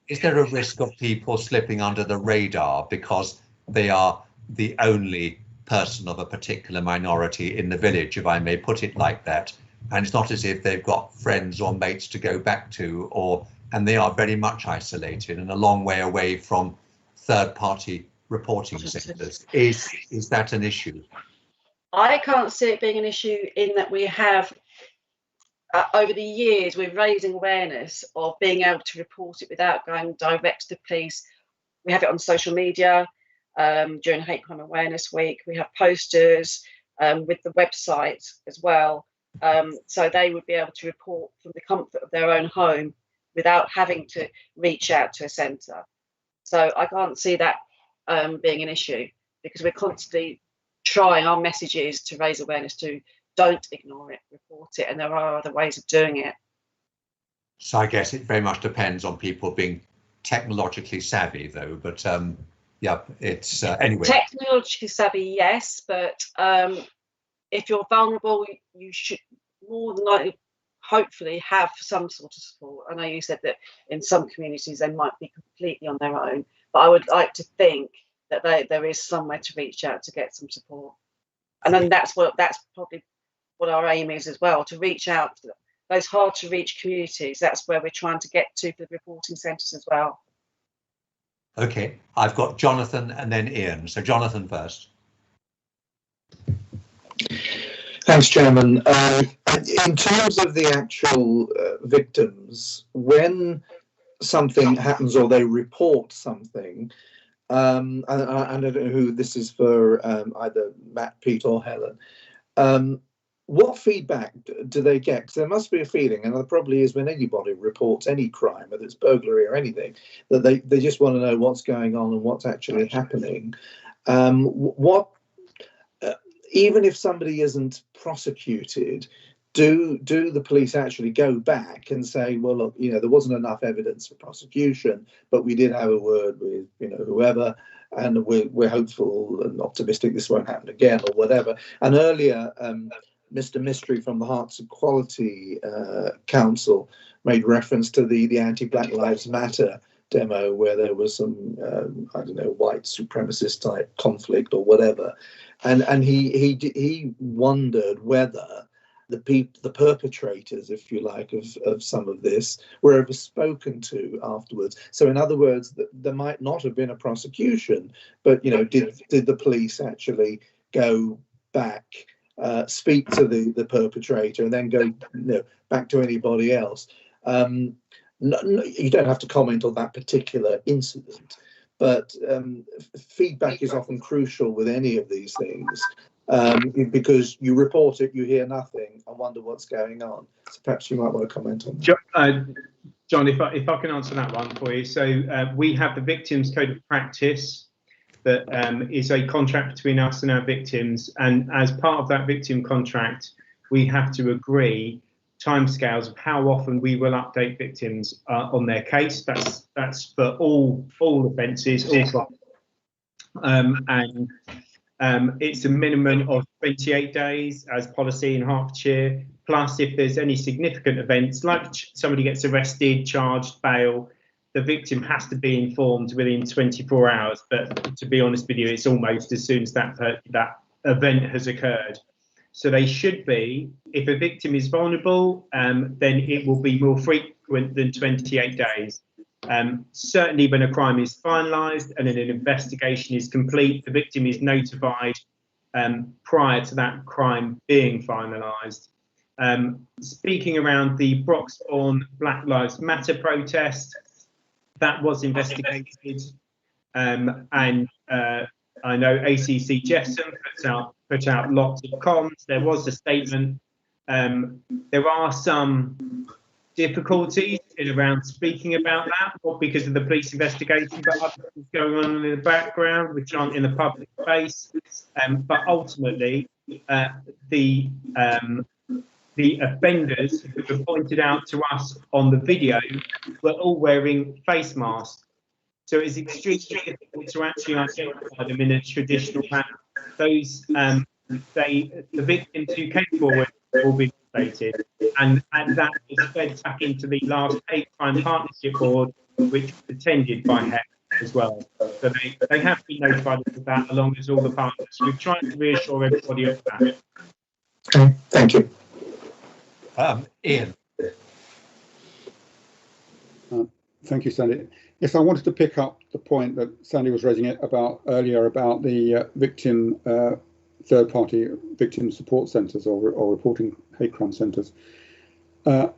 is there a risk of people slipping under the radar because they are the only person of a particular minority in the village, if I may put it like that? And it's not as if they've got friends or mates to go back to, and they are very much isolated and a long way away from third-party reporting centres. Is that an issue? I can't see it being an issue in that we have, over the years, we're raising awareness of being able to report it without going direct to the police. We have it on social media. during Hate Crime Awareness Week. We have posters with the website as well, so they would be able to report from the comfort of their own home without having to reach out to a centre. So I can't see that being an issue, because we're constantly trying our messages to raise awareness to don't ignore it, report it, and there are other ways of doing it. So I guess it very much depends on people being technologically savvy, though. But yeah, it's anyway. Technologically savvy, yes, but if you're vulnerable, you should more than likely, hopefully, have some sort of support. I know you said that in some communities they might be completely on their own, but I would like to think that there is somewhere to reach out to get some support. And then that's probably what our aim is as well, to reach out to those hard to reach communities. That's where we're trying to get to for the reporting centres as well. Okay, I've got Jonathan and then Ian. So Jonathan first. Thanks, Chairman. In terms of the actual victims, when something happens or they report something, and I don't know who this is for, either Matt, Pete or Helen, what feedback do they get? Because there must be a feeling, and there probably is when anybody reports any crime, whether it's burglary or anything, that they just want to know what's going on and what's actually happening. Even if somebody isn't prosecuted, do the police actually go back and say, well, look, there wasn't enough evidence for prosecution, but we did have a word with, whoever, and we're hopeful and optimistic this won't happen again, or whatever. And earlier, Mr. Mystery from the Hearts Equality Council made reference to the anti-Black Lives Matter demo, where there was some I don't know, white supremacist type conflict or whatever, and he wondered whether the perpetrators, if you like, of some of this were ever spoken to afterwards. So in other words, there might not have been a prosecution, but did the police actually go back, speak to the perpetrator, and then go back to anybody else? No, you don't have to comment on that particular incident, but feedback is often crucial with any of these things, because you report it, you hear nothing, and wonder what's going on. So perhaps you might want to comment on that. John, if I can answer that one for you. So we have the Victims Code of Practice that is a contract between us and our victims, and as part of that victim contract, we have to agree timescales of how often we will update victims on their case. That's for all offences, and it's a minimum of 28 days as policy in Hertfordshire. Plus, if there's any significant events, like somebody gets arrested, charged, bail, the victim has to be informed within 24 hours. But to be honest with you, it's almost as soon as that event has occurred. So they should be, if a victim is vulnerable, then it will be more frequent than 28 days. Certainly when a crime is finalised and an investigation is complete, the victim is notified prior to that crime being finalised. Speaking around the Broxbourne Black Lives Matter protest, that was investigated, and I know ACC Jeffson put out lots of comms. There was a statement. There are some difficulties around speaking about that, not because of the police investigation, but other things going on in the background which aren't in the public space. But ultimately, the offenders who were pointed out to us on the video were all wearing face masks. So it's extremely difficult to actually identify them in a traditional manner. Those, the victims who came forward will be updated, and that is fed back into the last Hate Crime Partnership Board, which was attended by HEC as well. So they have been notified of that, along with all the partners. We're trying to reassure everybody of that. Okay, thank you. Ian. Thank you, Sandy. Yes, I wanted to pick up the point that Sandy was raising earlier about the victim third-party victim support centres or reporting hate crime centres, and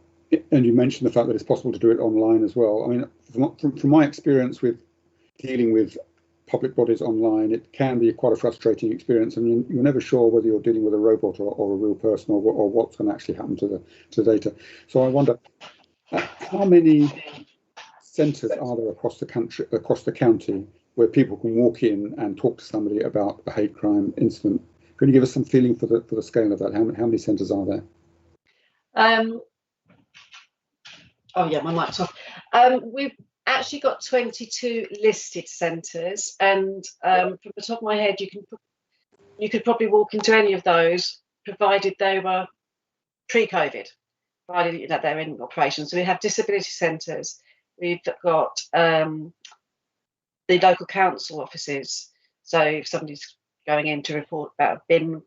you mentioned the fact that it's possible to do it online as well. I mean, from my experience with dealing with public bodies online, it can be quite a frustrating experience, and you're never sure whether you're dealing with a robot or a real person, or what's going to actually happen to the data. So I wonder, how many centres are there across the county, where people can walk in and talk to somebody about a hate crime incident? Can you give us some feeling for the scale of that? How many centres are there? Oh yeah, my mic's off. We've actually got 22 listed centres, and from the top of my head, you could probably walk into any of those, provided they were pre-COVID, provided they're in operation. So we have disability centres. We've got the local council offices. So if somebody's going in to report about a new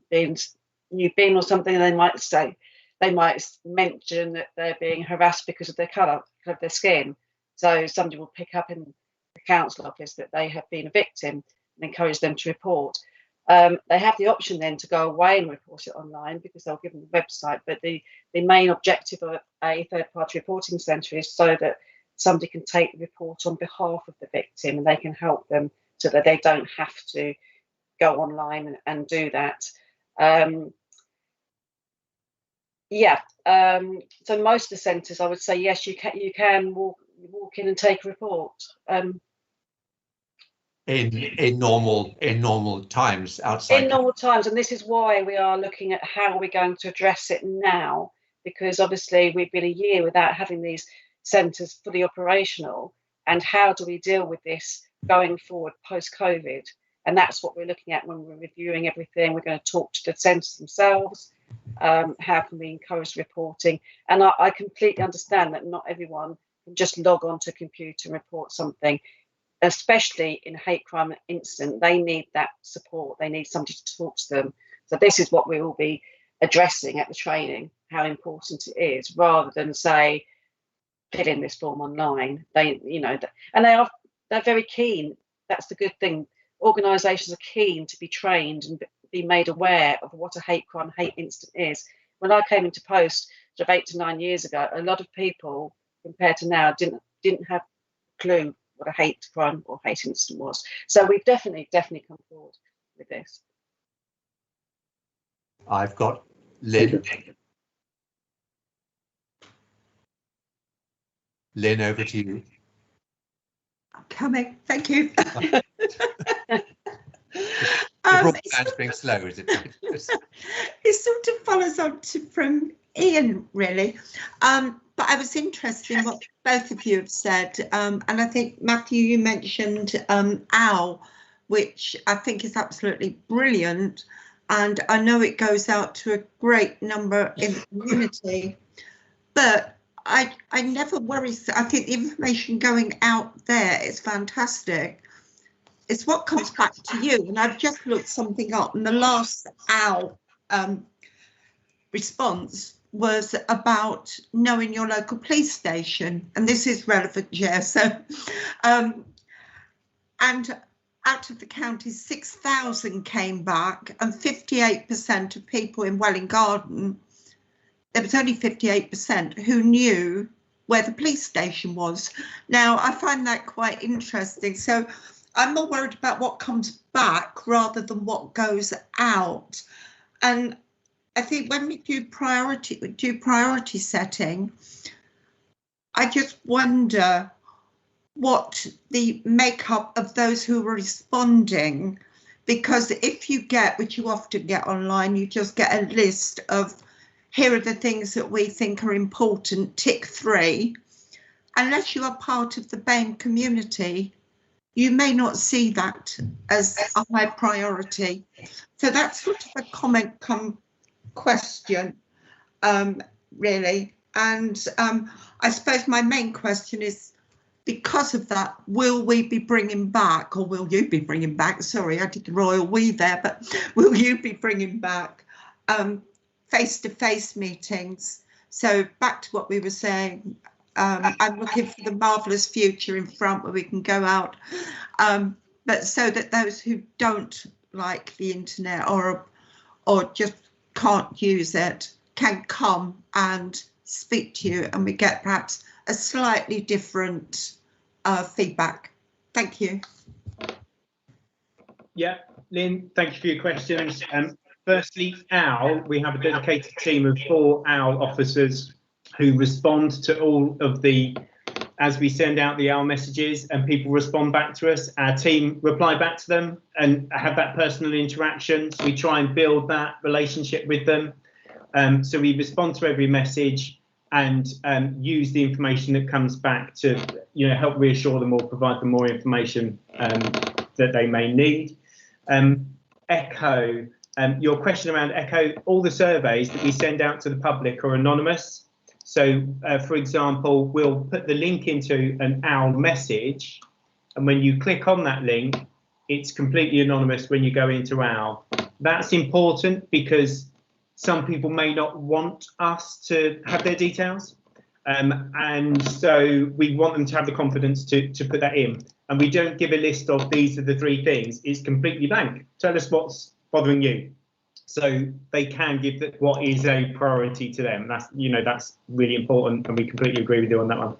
bin or something, they might mention that they're being harassed because of their colour of their skin. So somebody will pick up in the council office that they have been a victim and encourage them to report. They have the option then to go away and report it online, because they'll give them the website. But the main objective of a third-party reporting centre is so that somebody can take the report on behalf of the victim, and they can help them so that they don't have to go online and do that. So most of the centres, I would say, yes, you can walk in and take a report. In normal times outside. In normal times, and this is why we are looking at how we're going to address it now, because obviously we've been a year without having these centres fully operational, and how do we deal with this going forward post-COVID? And that's what we're looking at when we're reviewing everything. We're going to talk to the centres themselves. How can we encourage reporting? And I completely understand that not everyone can just log on to a computer and report something, especially in a hate crime incident. They need that support. They need somebody to talk to them. So this is what we will be addressing at the training, how important it is, rather than say, fill in this form online. And they're very keen. That's the good thing. Organisations are keen to be trained and be made aware of what a hate crime, hate incident is. When I came into post sort of 8 to 9 years ago, a lot of people, compared to now, didn't have a clue what a hate crime or hate incident was. So we've definitely come forward with this. I've got Lynn. Lynn, over to you. I'm coming. Thank you. Broadband's being slow, is it? It sort of follows on from Ian, really. But I was interested in what both of you have said. And I think, Matthew, you mentioned OWL, which I think is absolutely brilliant. And I know it goes out to a great number in the community. But I never worry. I think the information going out there is fantastic. It's what comes back to you. And I've just looked something up, and the last OWL response was about knowing your local police station. And this is relevant, yeah. So, and out of the county, 6,000 came back, and 58% of people in Welwyn Garden, there was only 58% who knew where the police station was. Now, I find that quite interesting. So I'm more worried about what comes back rather than what goes out. And I think when we do priority setting, I just wonder what the makeup of those who are responding, because if you get, which you often get online, you just get a list of, here are the things that we think are important, tick 3. Unless you are part of the BAME community, you may not see that as a high priority. So that's sort of a comment come question, really. And I suppose my main question is, because of that, will we be bringing back, or will you be bringing back, sorry, I did the royal we there, but will you be bringing back face-to-face meetings? So back to what we were saying, I'm looking for the marvellous future in front where we can go out, but so that those who don't like the internet or just can't use it can come and speak to you, and we get perhaps a slightly different feedback. Thank you. Yeah, Lynn, thank you for your questions. Firstly, OWL, we have a dedicated team of 4 OWL officers who respond to all of the, as we send out the OWL messages and people respond back to us, our team reply back to them and have that personal interaction. So we try and build that relationship with them. So we respond to every message and use the information that comes back to, help reassure them or provide them more information that they may need. Echo, your question around Echo, all the surveys that we send out to the public are anonymous. So, for example, we'll put the link into an OWL message, and when you click on that link, it's completely anonymous when you go into OWL. That's important because some people may not want us to have their details. And so we want them to have the confidence to put that in. And we don't give a list of these are the 3 things. It's completely blank. Tell us what's bothering you. So they can give what is a priority to them. That's, that's really important, and we completely agree with you on that one.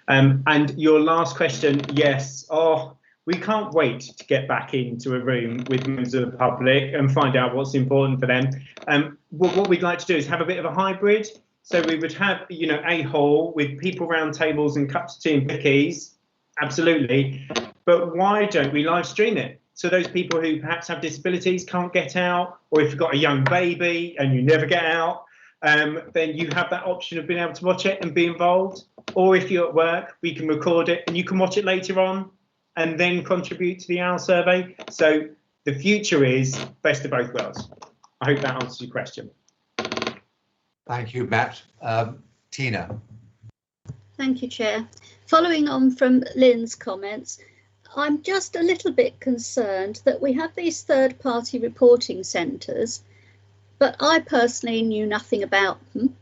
And your last question, yes. Oh, we can't wait to get back into a room with members of the public and find out what's important for them. What we'd like to do is have a bit of a hybrid. So we would have, a hall with people round tables and cups of tea and cookies, absolutely. But why don't we live stream it? So those people who perhaps have disabilities can't get out, or if you've got a young baby and you never get out, then you have that option of being able to watch it and be involved. Or if you're at work, we can record it and you can watch it later on and then contribute to the OWL survey. So the future is best of both worlds. I hope that answers your question. Thank you, Matt. Tina. Thank you, Chair. Following on from Lynn's comments, I'm just a little bit concerned that we have these third-party reporting centres, but I personally knew nothing about them.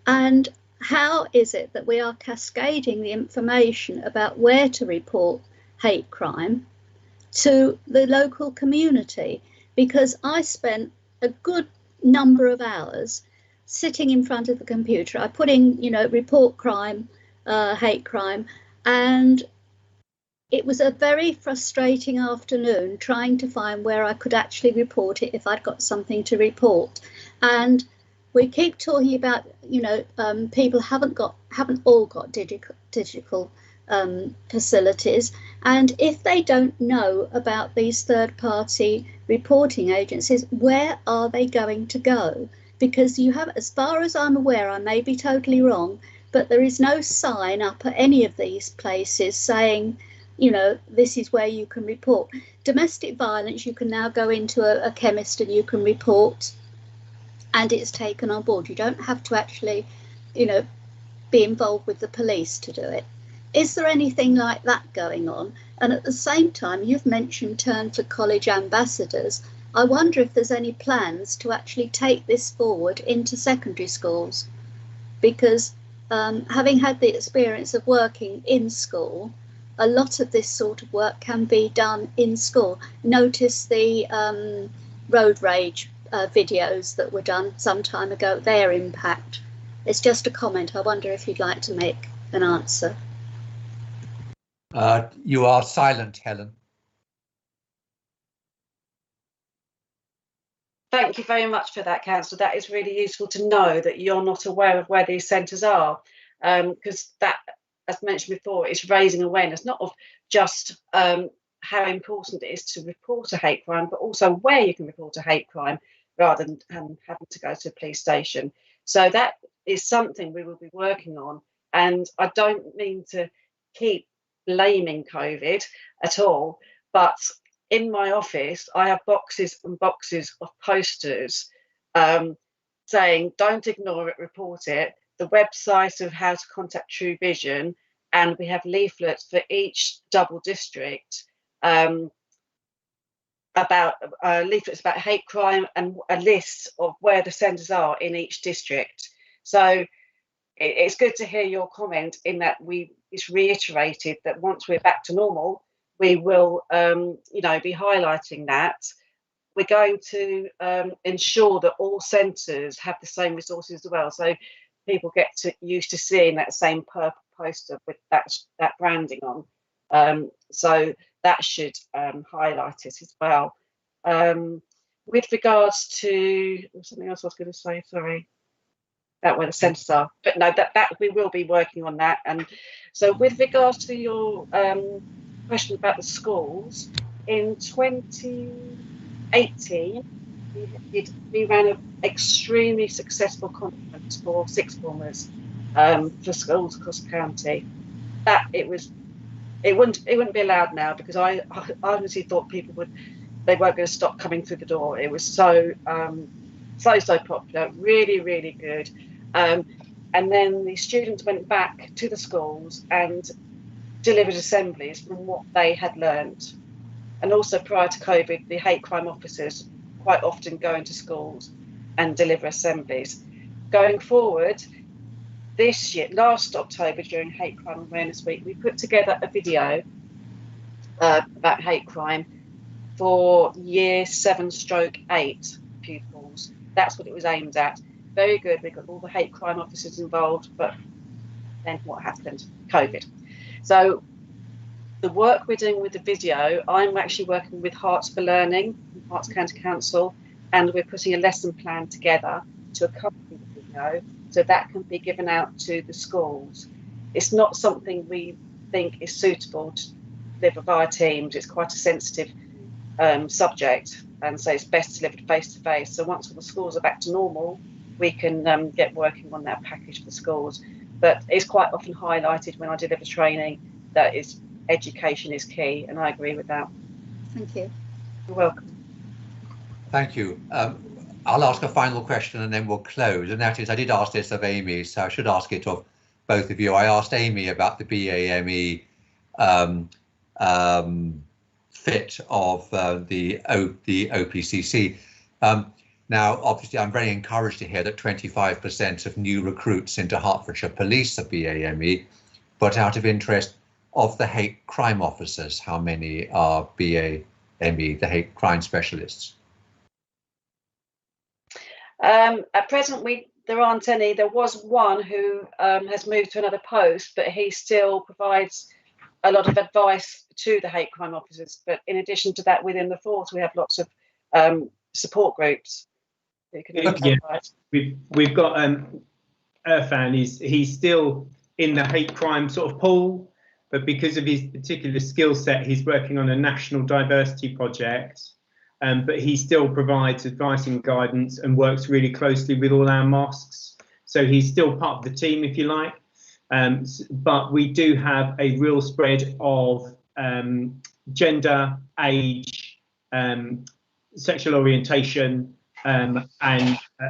And how is it that we are cascading the information about where to report hate crime to the local community? Because I spent a good number of hours sitting in front of the computer. I put in, report crime, hate crime, and it was a very frustrating afternoon trying to find where I could actually report it if I'd got something to report. And we keep talking about, people haven't all got digital facilities, and if they don't know about these third-party reporting agencies, where are they going to go? Because you have, as far as I'm aware, I may be totally wrong, but there is no sign up at any of these places saying, this is where you can report. Domestic violence, you can now go into a chemist and you can report, and it's taken on board. You don't have to actually, be involved with the police to do it. Is there anything like that going on? And at the same time, you've mentioned Turn for College ambassadors. I wonder if there's any plans to actually take this forward into secondary schools, because having had the experience of working in school, a lot of this sort of work can be done in school. Notice the road rage videos that were done some time ago, their impact. It's just a comment. I wonder if you'd like to make an answer. You are silent, Helen. Thank you very much for that, Councillor. That is really useful to know that you're not aware of where these centres are, because that, as mentioned before, is raising awareness, not of just how important it is to report a hate crime, but also where you can report a hate crime rather than having to go to a police station. So that is something we will be working on. And I don't mean to keep blaming COVID at all, but in my office, I have boxes and boxes of posters saying, don't ignore it, report it. The website of how to contact True Vision, and we have leaflets for each double district about leaflets about hate crime and a list of where the centres are in each district. So it's good to hear your comment in that it's reiterated that once we're back to normal, we will be highlighting that. We're going to ensure that all centres have the same resources as well, so people get used to seeing that same purple poster with that branding on. So that should highlight it as well. With regards to something else I was going to say, sorry, that where the centres are, but no, that we will be working on that. And so with regards to your question about the schools, in 2018 we ran an extremely successful conference for sixth formers for schools across the county. That it wouldn't be allowed now, because I honestly thought they weren't going to stop coming through the door. It was so popular, really good. And then the students went back to the schools and delivered assemblies from what they had learned. And also prior to COVID, the hate crime officers quite often go into schools and deliver assemblies. Going forward, this year, last October during Hate Crime Awareness Week, we put together a video about hate crime for year 7/8 pupils. That's what it was aimed at. Very good. We got all the hate crime officers involved, but then what happened? COVID. So the work we're doing with the video, I'm actually working with Hearts for Learning, Hearts County Council, and we're putting a lesson plan together to accompany the video, so that can be given out to the schools. It's not something we think is suitable to deliver via Teams. It's quite a sensitive subject, and so it's best delivered face to face. So once all the schools are back to normal, we can get working on that package for the schools. But it's quite often highlighted when I deliver training that education is key, and I agree with that. Thank you. You're welcome. Thank you. I'll ask a final question and then we'll close. And that is, I did ask this of Amy, so I should ask it of both of you. I asked Amy about the BAME fit of the OPCC. Now, obviously, I'm very encouraged to hear that 25% of new recruits into Hertfordshire Police are BAME, but out of interest, of the hate crime officers, how many are BAME, the hate crime specialists? At present, there aren't any. There was one who has moved to another post, but he still provides a lot of advice to the hate crime officers. But in addition to that, within the force, we have lots of support groups. Yeah, we've got Irfan. He's still in the hate crime sort of pool, but because of his particular skill set, he's working on a national diversity project. But he still provides advice and guidance and works really closely with all our mosques. So he's still part of the team, if you like. But we do have a real spread of gender, age, sexual orientation, and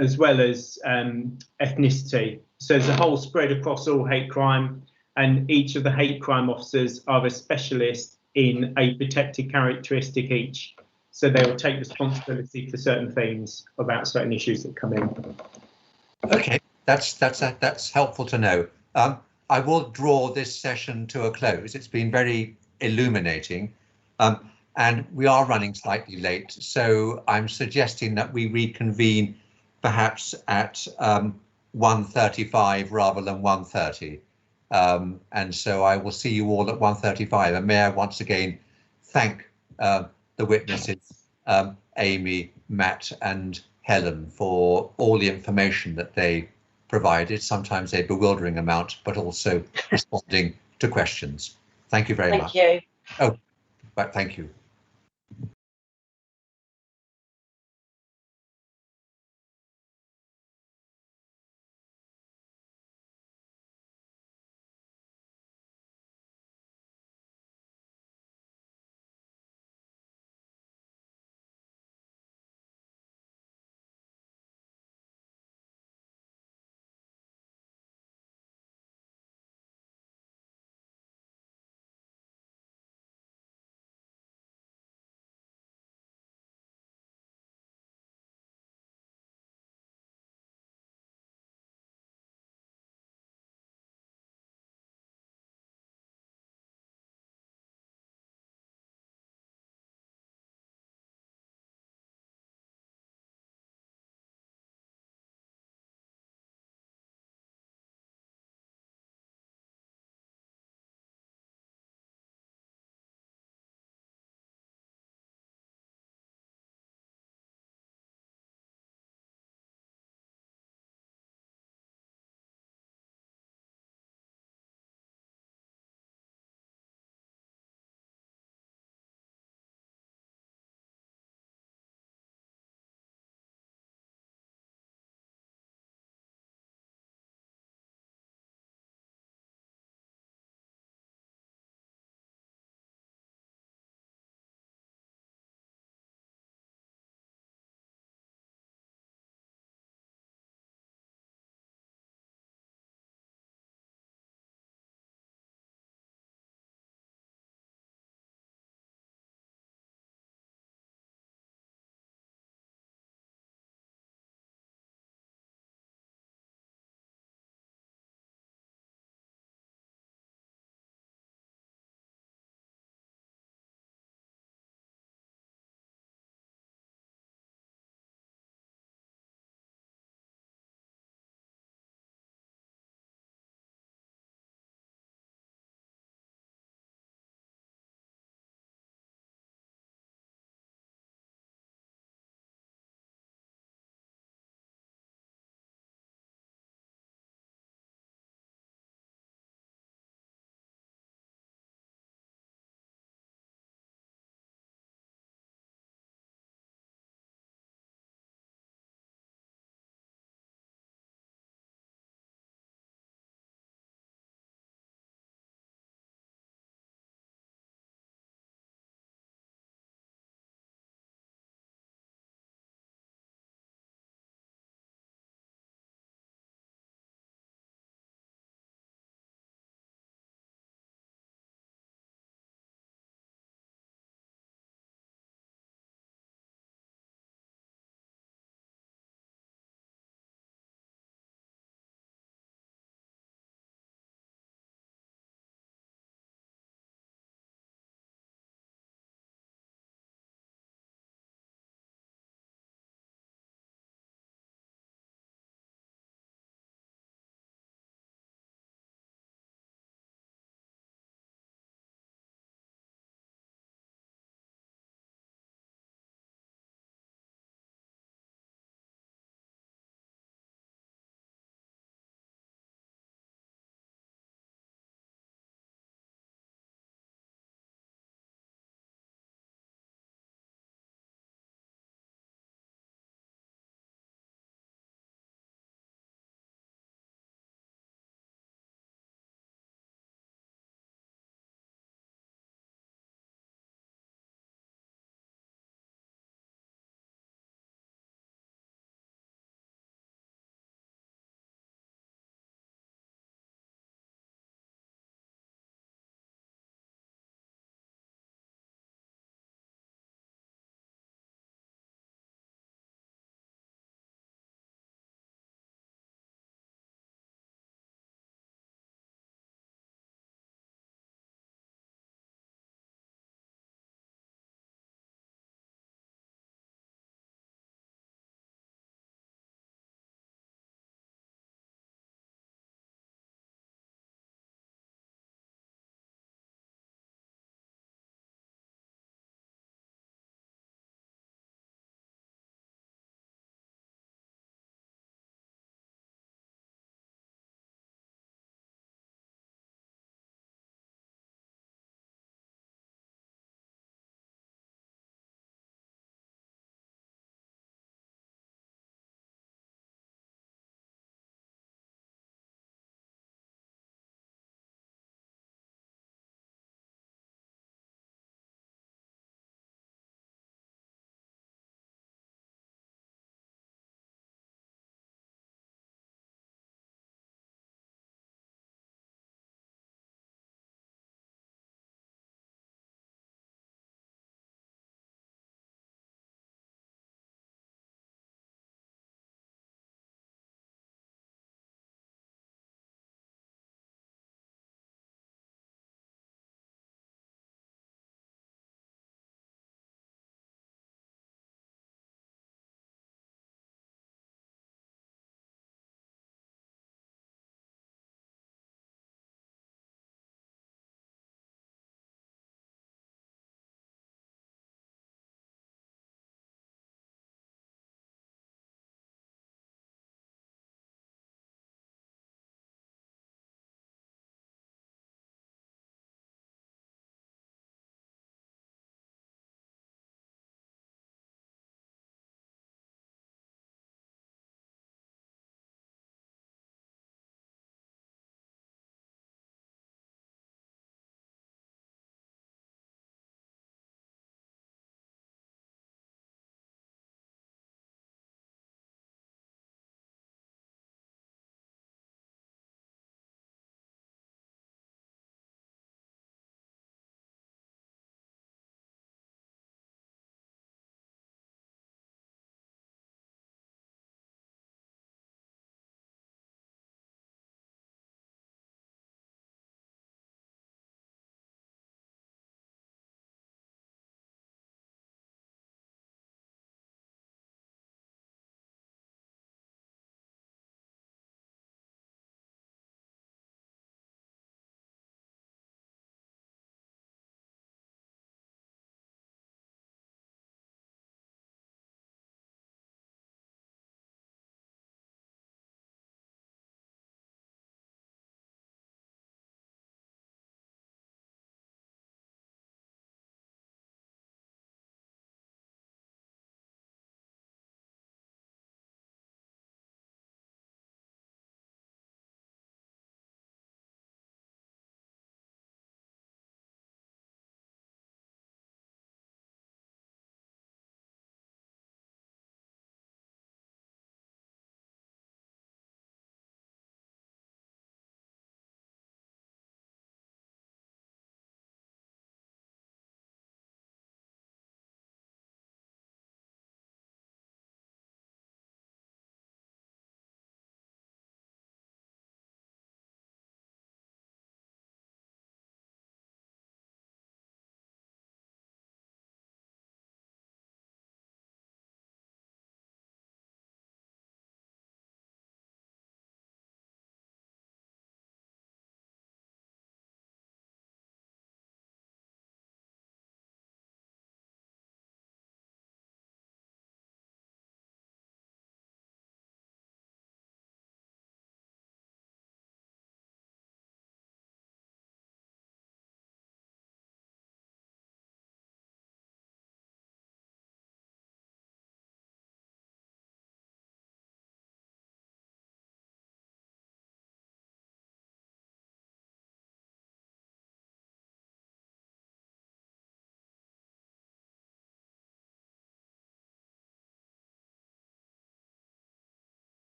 as well as ethnicity. So there's a whole spread across all hate crime, and each of the hate crime officers are a specialist in a protected characteristic each. So they will take responsibility for certain things about certain issues that come in. Okay, that's helpful to know. I will draw this session to a close. It's been very illuminating, and we are running slightly late. So I'm suggesting that we reconvene perhaps at 1:35 rather than 1:30. And so I will see you all at 1:35. And may I once again thank the witnesses, Amy, Matt and Helen, for all the information that they provided, sometimes a bewildering amount, but also responding to questions. Thank you very much. Thank you. Oh, but thank you.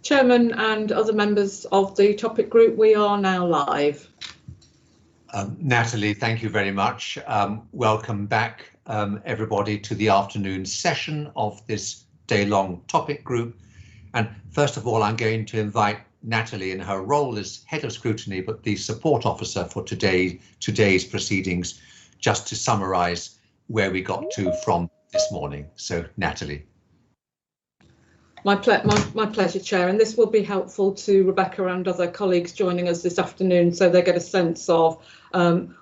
Chairman and other members of the topic group, we are now live. Natalie, thank you very much. Welcome back, everybody, to the afternoon session of this day-long topic group. And first of all, I'm going to invite Natalie in her role as head of scrutiny, but the support officer for today's proceedings, just to summarise where we got to from this morning. So, Natalie. My pleasure, Chair, and this will be helpful to Rebecca and other colleagues joining us this afternoon, so they get a sense of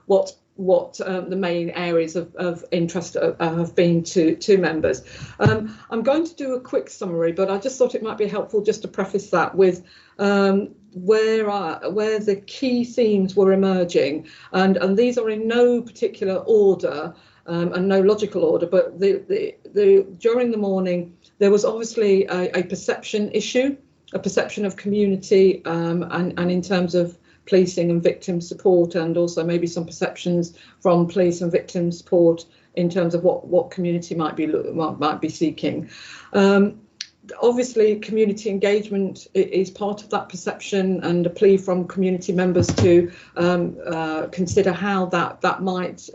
what the main areas of interest have been to members. I'm going to do a quick summary, but I just thought it might be helpful just to preface that with where the key themes were emerging, and these are in no particular order and no logical order, but during the morning there was obviously a perception issue, a perception of community, and in terms of policing and victim support, and also maybe some perceptions from police and victim support in terms of what community might be seeking. Obviously, community engagement is part of that perception, and a plea from community members to consider how that might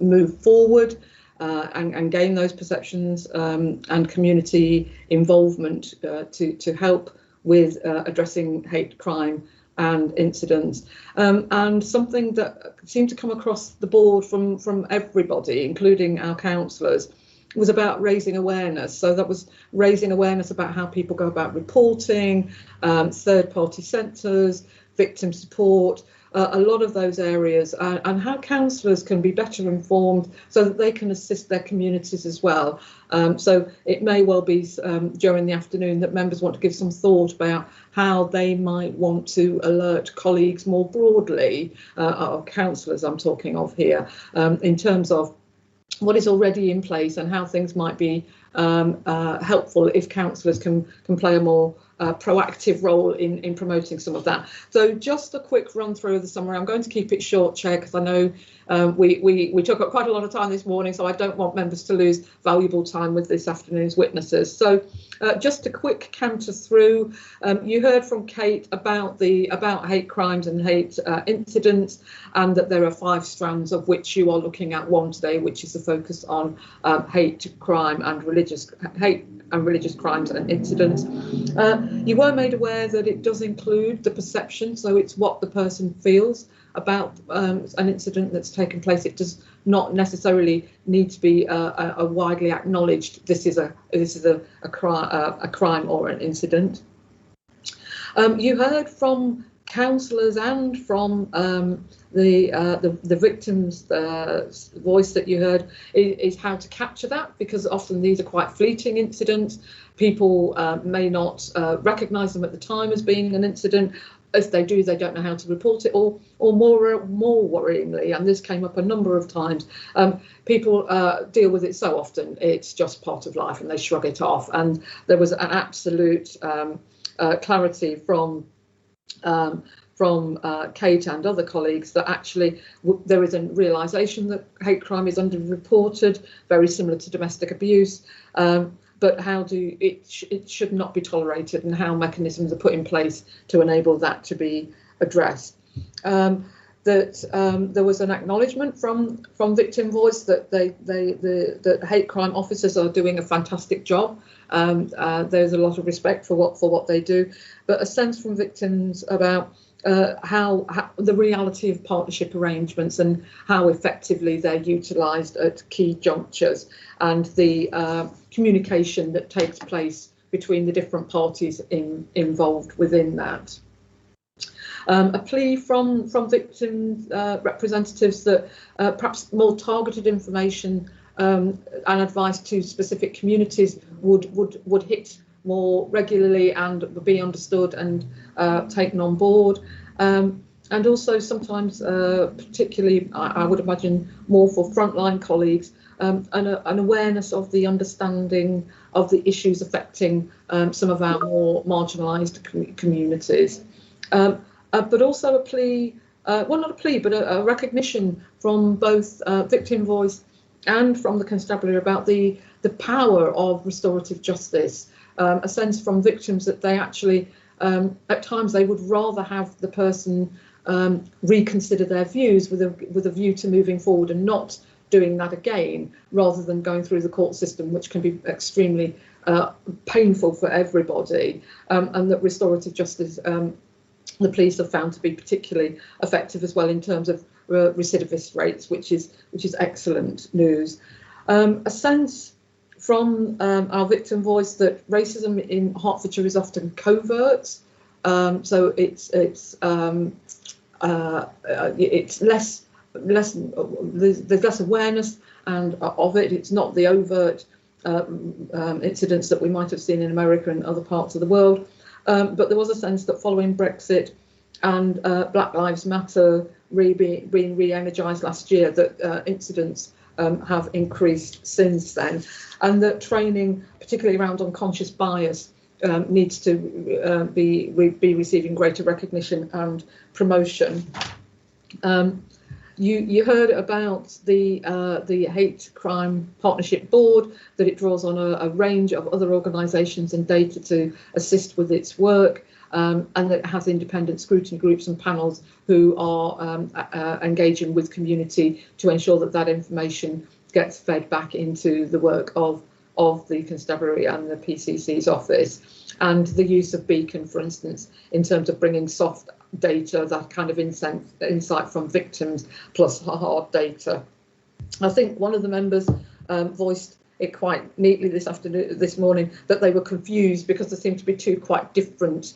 move forward and gain those perceptions and community involvement to help with addressing hate crime and incidents. And something that seemed to come across the board from everybody, including our councillors, was about raising awareness. So that was raising awareness about how people go about reporting, third-party centres, victim support, a lot of those areas, and how councillors can be better informed so that they can assist their communities as well. So it may well be during the afternoon that members want to give some thought about how they might want to alert colleagues more broadly, councillors I'm talking of here, in terms of what is already in place and how things might be helpful if councillors can play a more proactive role in promoting some of that. So just a quick run through of the summary. I'm going to keep it short, Chair, because I know we took up quite a lot of time this morning, so I don't want members to lose valuable time with this afternoon's witnesses. So just a quick canter through. You heard from Kate about hate crimes and hate incidents, and that there are 5 strands, of which you are looking at one today, which is the focus on hate crime and religious crimes and incidents. You were made aware that it does include the perception, so it's what the person feels about an incident that's taken place. It does not necessarily need to be a widely acknowledged this is a crime or an incident. You heard from councillors and from the victim's voice that you heard is how to capture that, because often these are quite fleeting incidents. People may not recognise them at the time as being an incident. If they do, they don't know how to report it, or more worryingly, and this came up a number of times, people deal with it so often it's just part of life and they shrug it off. And there was an absolute clarity from Kate and other colleagues that actually there is a realisation that hate crime is underreported, very similar to domestic abuse, but how it should not be tolerated, and how mechanisms are put in place to enable that to be addressed. There was an acknowledgement from Victim Voice that that hate crime officers are doing a fantastic job. There's a lot of respect for what they do, but a sense from victims about how the reality of partnership arrangements and how effectively they're utilised at key junctures, and the communication that takes place between the different parties involved within that. A plea from victim representatives that perhaps more targeted information and advice to specific communities would hit more regularly and be understood and taken on board. And also sometimes, particularly, I would imagine more for frontline colleagues, an awareness of the understanding of the issues affecting some of our more marginalised communities. But also a plea, well, not a plea, but a recognition from both Victim Voice and from the Constabulary about the power of restorative justice, a sense from victims that they actually, at times, they would rather have the person reconsider their views with a view to moving forward and not doing that again, rather than going through the court system, which can be extremely painful for everybody, and that restorative justice, the police have found to be particularly effective as well in terms of recidivist rates, which is excellent news. A sense from our victim voice that racism in Hertfordshire is often covert, so it's less, there's less awareness and of it. It's not the overt incidents that we might have seen in America and other parts of the world, but there was a sense that following Brexit and Black Lives Matter being re-energised last year, that incidents have increased since then, and that training, particularly around unconscious bias, needs to be receiving greater recognition and promotion. You heard about the Hate Crime Partnership Board, that it draws on a range of other organisations and data to assist with its work, and that it has independent scrutiny groups and panels who are engaging with community to ensure that that information gets fed back into the work of the Constabulary and the PCC's office, and the use of Beacon, for instance, in terms of bringing soft data, that kind of insight from victims plus hard data. I think one of the members voiced it quite neatly this morning, that they were confused because there seemed to be two quite different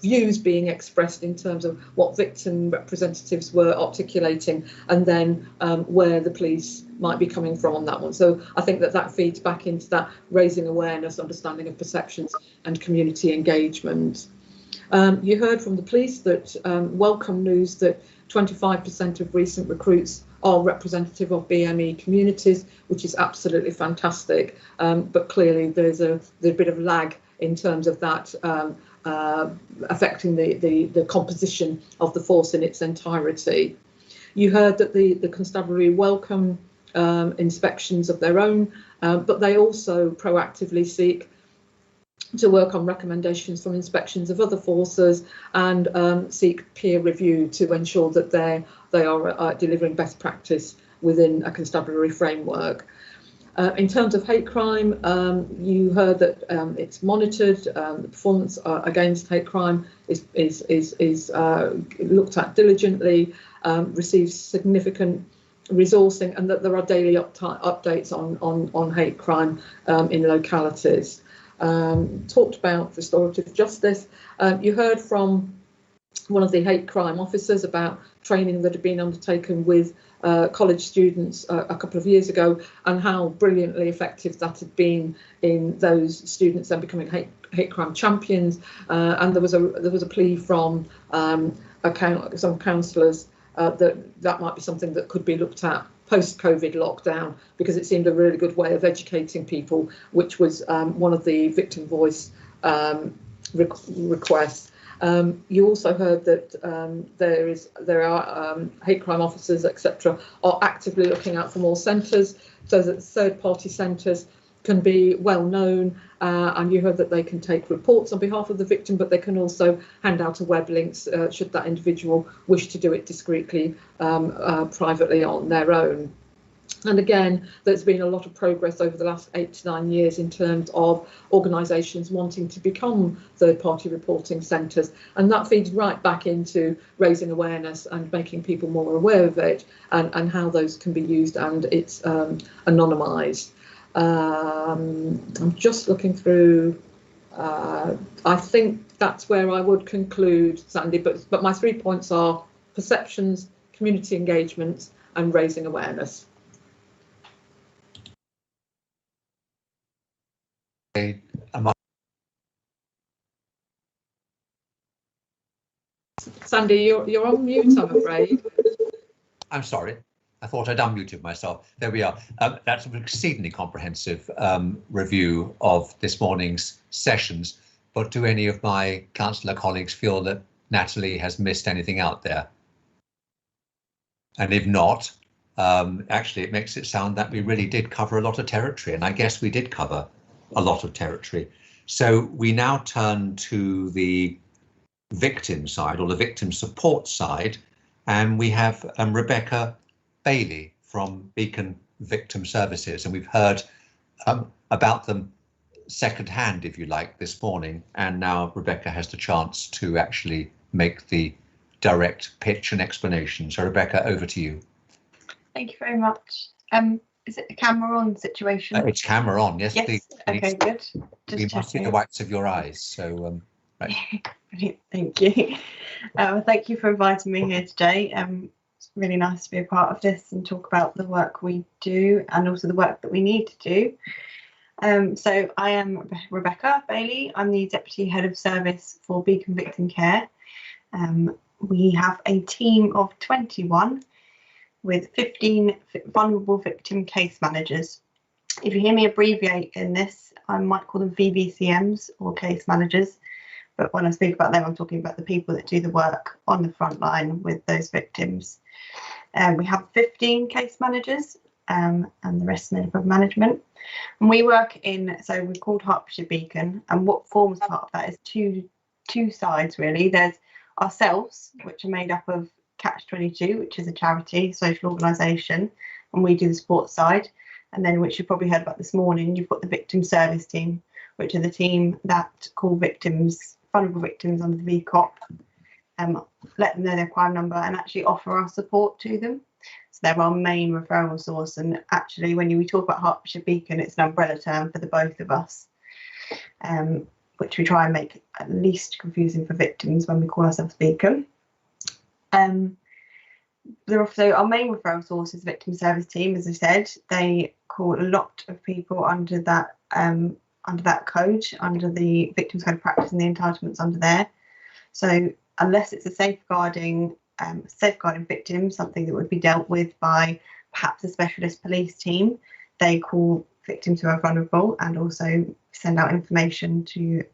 views being expressed in terms of what victim representatives were articulating, and then where the police might be coming from on that one. So I think that feeds back into that raising awareness, understanding of perceptions and community engagement. You heard from the police that welcome news that 25% of recent recruits are representative of BME communities, which is absolutely fantastic. But clearly there's a bit of lag in terms of that affecting the composition of the force in its entirety. You heard that the constabulary welcome inspections of their own, but they also proactively seek to work on recommendations from inspections of other forces and seek peer review to ensure that they are delivering best practice within a constabulary framework. In terms of hate crime, you heard that it's monitored. The performance against hate crime is looked at diligently, receives significant resourcing, and that there are daily updates on hate crime in localities. Talked about restorative justice. You heard from one of the hate crime officers about training that had been undertaken with college students a couple of years ago, and how brilliantly effective that had been in those students then becoming hate crime champions. And there was a plea from some counsellors that might be something that could be looked at post-COVID lockdown, because it seemed a really good way of educating people, which was one of the victim voice requests. You also heard that there are hate crime officers, etc., are actively looking out for more centres, so that third-party centres can be well known, and you heard that they can take reports on behalf of the victim, but they can also hand out a web links should that individual wish to do it discreetly, privately on their own. And again, there's been a lot of progress over the last 8 to 9 years in terms of organisations wanting to become third-party reporting centres, and that feeds right back into raising awareness and making people more aware of it, and how those can be used, and it's anonymised. I'm just looking through. I think that's where I would conclude, Sandy, but my 3 points are perceptions, community engagement, and raising awareness. Sandy, you're on mute, I'm afraid. I'm sorry. I thought I'd unmuted myself. There we are. That's an exceedingly comprehensive review of this morning's sessions. But do any of my councillor colleagues feel that Natalie has missed anything out there? And if not, actually, it makes it sound that we really did cover a lot of territory. And I guess we did cover a lot of territory. So we now turn to the victim side, or the victim support side, and we have Rebecca Bailey from Beacon Victim Services, and we've heard about them secondhand, if you like, this morning, and now Rebecca has the chance to actually make the direct pitch and explanation. So Rebecca, over to you. Thank you very much. Is it a camera on situation? It's camera on, yes, yes. please. Okay, good. We must see the whites of your eyes. So, right. Brilliant, thank you. Thank you for inviting me here today. It's really nice to be a part of this and talk about the work we do and also the work that we need to do. So I am Rebecca Bailey. I'm the Deputy Head of Service for Beacon Victim Care. We have a team of 21 with 15 vulnerable victim case managers. If you hear me abbreviate in this, I might call them VVCMs or case managers, but when I speak about them, I'm talking about the people that do the work on the front line with those victims. We have 15 case managers and the rest medical management. And we work in, so we're called Hertfordshire Beacon, and what forms part of that is two sides really. There's ourselves, which are made up of Catch-22, which is a charity, social organisation, and we do the sports side. And then, which you probably heard about this morning, you've got the victim service team, which are the team that call victims, vulnerable victims under the VCOP, let them know their crime number and actually offer our support to them. So they're our main referral source. And actually, when we talk about Hertfordshire Beacon, it's an umbrella term for the both of us, which we try and make at least confusing for victims when we call ourselves Beacon. So our main referral source is the victim service team. As I said, they call a lot of people under that code, under the Victims Code of Practice and the entitlements under there. So unless it's a safeguarding victim, something that would be dealt with by perhaps a specialist police team, they call victims who are vulnerable and also send out information to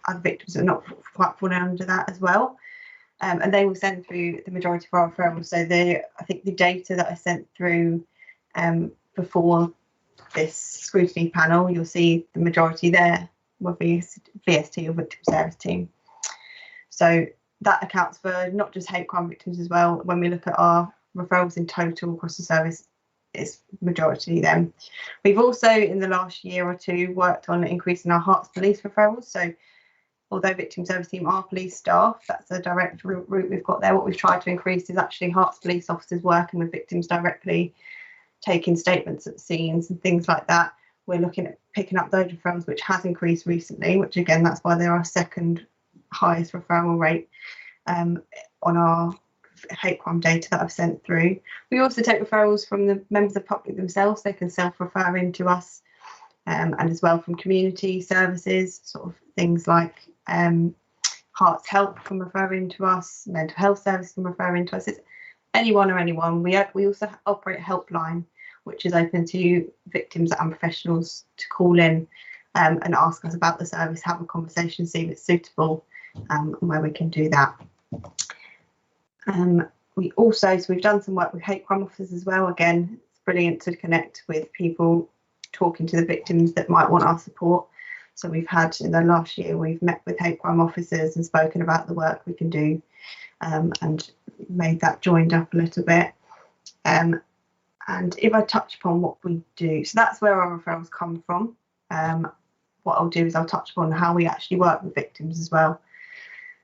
other victims that are not quite falling under that as well. And they will send through the majority of our referrals. So I think the data that I sent through before this scrutiny panel, you'll see the majority there will be VST or victim service team. So that accounts for not just hate crime victims as well. When we look at our referrals in total across the service, it's majority them. We've also in the last year or two worked on increasing our Herts Police referrals. So although victim service team are police staff, that's a direct route we've got there. What we've tried to increase is actually Herts police officers working with victims directly, taking statements at scenes and things like that. We're looking at picking up those referrals, which has increased recently, which again, that's why they're our second highest referral rate on our hate crime data that I've sent through. We also take referrals from the members of the public themselves. They can self-refer into us, and as well from community services, sort of things like Hearts Help from referring to us, mental health services from referring to us. It's anyone or anyone. We also operate a helpline, which is open to victims and professionals to call in and ask us about the service, have a conversation, see if it's suitable, and where we can do that. We've done some work with hate crime officers as well. Again, it's brilliant to connect with people talking to the victims that might want our support. So we've had, in the last year, we've met with hate crime officers and spoken about the work we can do, and made that joined up a little bit. And if I touch upon what we do, so that's where our referrals come from. What I'll do is I'll touch upon how we actually work with victims as well.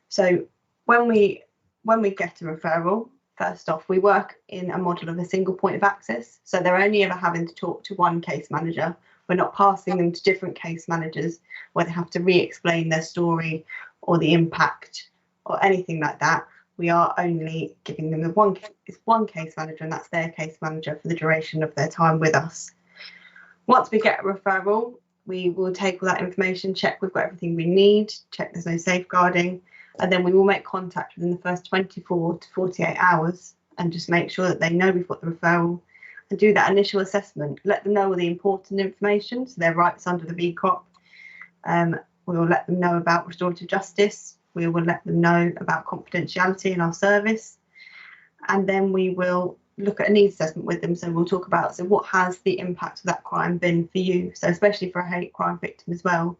So when we get a referral, first off, we work in a model of a single point of access. So they're only ever having to talk to one case manager. We're not passing them to different case managers where they have to re-explain their story or the impact or anything like that. We are only giving them one case manager, and that's their case manager for the duration of their time with us. Once we get a referral, we will take all that information, check we've got everything we need, check there's no safeguarding, and then we will make contact within the first 24 to 48 hours and just make sure that they know we've got the referral and do that initial assessment. Let them know all the important information, so their rights under the VCOP. We will let them know about restorative justice. We will let them know about confidentiality in our service. And then we will look at a needs assessment with them. So we'll talk about, so what has the impact of that crime been for you? So especially for a hate crime victim as well.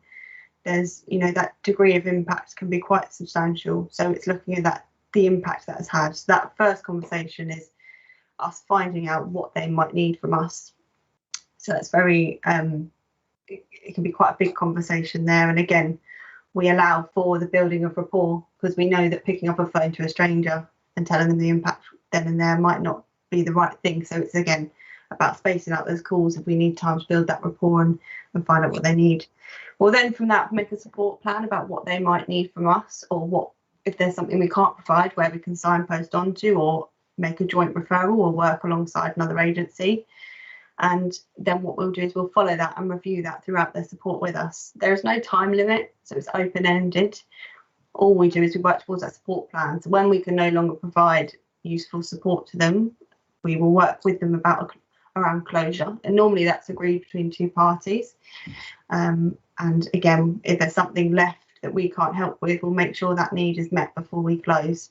there's, you know, that degree of impact can be quite substantial. So it's looking at that, the impact that has had. So that first conversation is us finding out what they might need from us. So that's very, it can be quite a big conversation there. And again, we allow for the building of rapport, because we know that picking up a phone to a stranger and telling them the impact then and there might not be the right thing. So it's again about spacing out those calls if we need time to build that rapport and find out what they need. Well, then from that, make a support plan about what they might need from us, or what, if there's something we can't provide, where we can signpost onto, or make a joint referral or work alongside another agency. And then what we'll do is we'll follow that and review that throughout their support with us. There is no time limit, so it's open-ended. All we do is we work towards that support plan. So when we can no longer provide useful support to them, we will work with them around closure. And normally that's agreed between two parties. And again, if there's something left that we can't help with, we'll make sure that need is met before we close.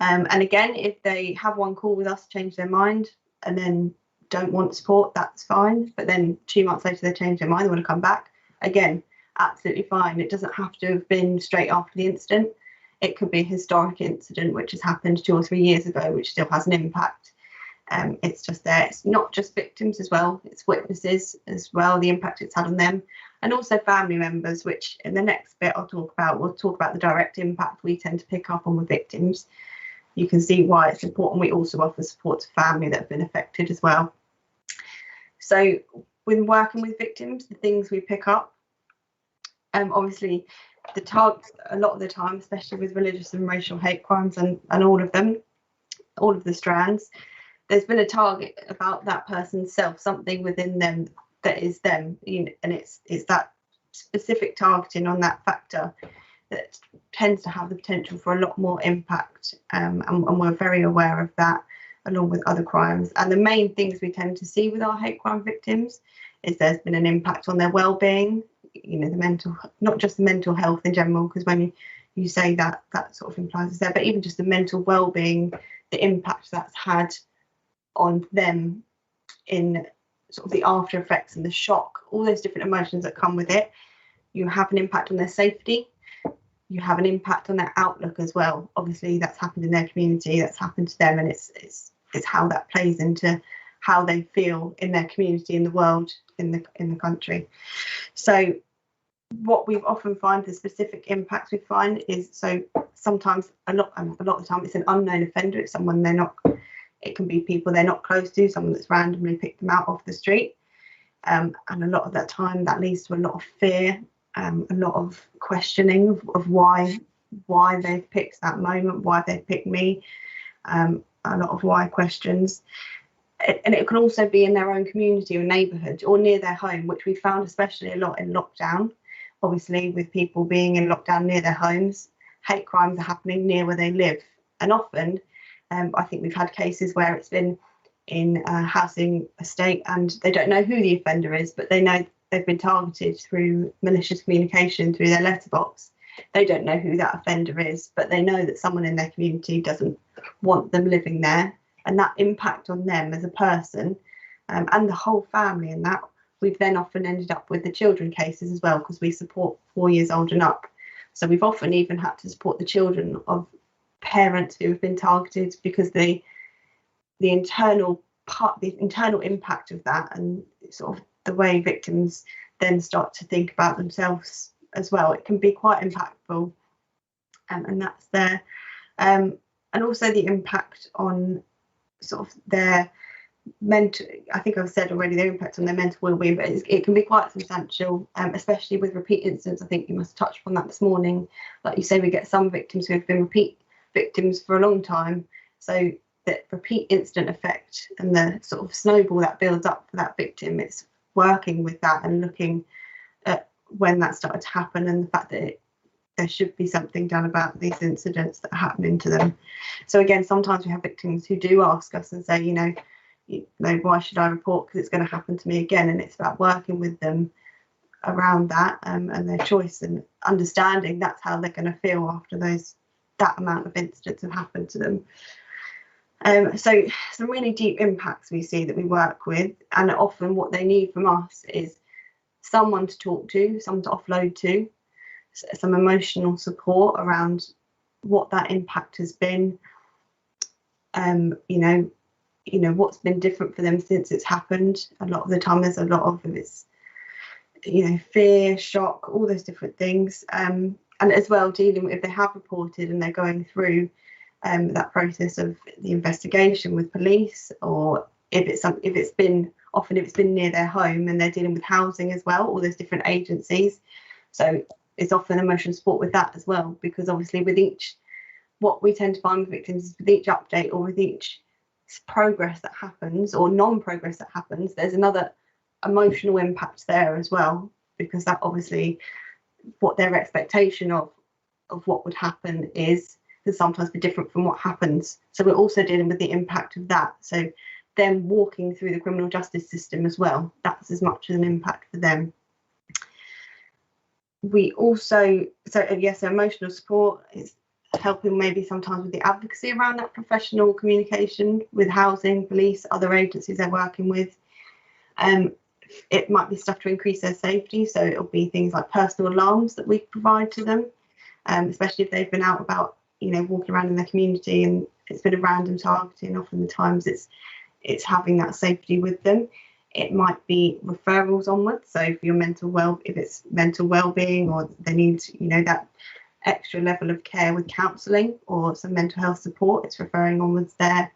And again, if they have one call with us, change their mind, and then don't want support, that's fine. But then 2 months later they change their mind, they want to come back, again, absolutely fine. It doesn't have to have been straight after the incident. It could be a historic incident which has happened 2 or 3 years ago, which still has an impact. It's just there. It's not just victims as well, it's witnesses as well, the impact it's had on them, and also family members, which in the next bit we'll talk about the direct impact we tend to pick up on with victims. You can see why it's important. We also offer support to family that have been affected as well. So when working with victims, the things we pick up, obviously the targets a lot of the time, especially with religious and racial hate crimes and all of them, all of the strands, there's been a target about that person's self, something within them that is them, you know, and it's that specific targeting on that factor that tends to have the potential for a lot more impact, and we're very aware of that, along with other crimes. And the main things we tend to see with our hate crime victims is there's been an impact on their well-being, you know, the mental, not just the mental health in general, because when you say that, that sort of implies it's there, but even just the mental well-being, the impact that's had on them in sort of the after effects and the shock, all those different emotions that come with it. You have an impact on their safety, you have an impact on their outlook as well. Obviously that's happened in their community, that's happened to them, and it's how that plays into how they feel in their community, in the world, in the country. So what we often find, the specific impacts we find is, so sometimes a lot of the time it's an unknown offender, it's someone it can be people they're not close to, someone that's randomly picked them out off the street, and a lot of that time that leads to a lot of fear, a lot of questioning of why they've picked that moment, why they've picked me, a lot of why questions. And it can also be in their own community or neighbourhood or near their home, which we found especially a lot in lockdown. Obviously, with people being in lockdown near their homes, hate crimes are happening near where they live. And often, I think we've had cases where it's been in a housing estate and they don't know who the offender is, but they know they've been targeted through malicious communication through their letterbox. They don't know who that offender is, but they know that someone in their community doesn't want them living there. And that impact on them as a person, and the whole family, and that we've then often ended up with the children cases as well, because we support 4 years old and up. So we've often even had to support the children of parents who have been targeted, because the internal impact of that, and sort of the way victims then start to think about themselves as well, it can be quite impactful, and that's there. And also the impact on sort of their mental, I think I've said already, their impact on their mental well-being, but it can be quite substantial, especially with repeat incidents. I think you must touch upon that this morning. Like you say, we get some victims who have been repeat victims for a long time, so that repeat incident effect and the sort of snowball that builds up for that victim, it's working with that and looking at when that started to happen, and the fact that there should be something done about these incidents that are happening to them. So again, sometimes we have victims who do ask us and say, you know, why should I report, because it's going to happen to me again? And it's about working with them around that, and their choice, and understanding that's how they're going to feel after that amount of incidents have happened to them. So some really deep impacts we see that we work with, and often what they need from us is someone to talk to, someone to offload to, some emotional support around what that impact has been. You know what's been different for them since it's happened. A lot of the time there's a lot of it's, you know, fear, shock, all those different things, and as well dealing with if they have reported and they're going through that process of the investigation with police, or if it's been near their home and they're dealing with housing as well, all those different agencies. So it's often emotional support with that as well, because obviously with each, what we tend to find with victims is with each update or with each progress that happens or non-progress that happens, there's another emotional impact there as well, because that obviously what their expectation of what would happen is can sometimes be different from what happens. So we're also dealing with the impact of that. So them walking through the criminal justice system as well, that's as much as an impact for them. We also, so yes, emotional support is helping maybe sometimes with the advocacy around that professional communication with housing, police, other agencies they're working with. It might be stuff to increase their safety, so it'll be things like personal alarms that we provide to them, especially if they've been out about, you know, walking around in their community and it's been a random targeting. Often the times it's having that safety with them. It might be referrals onwards, so if it's mental well-being, or they need, you know, that extra level of care with counselling or some mental health support, it's referring onwards there.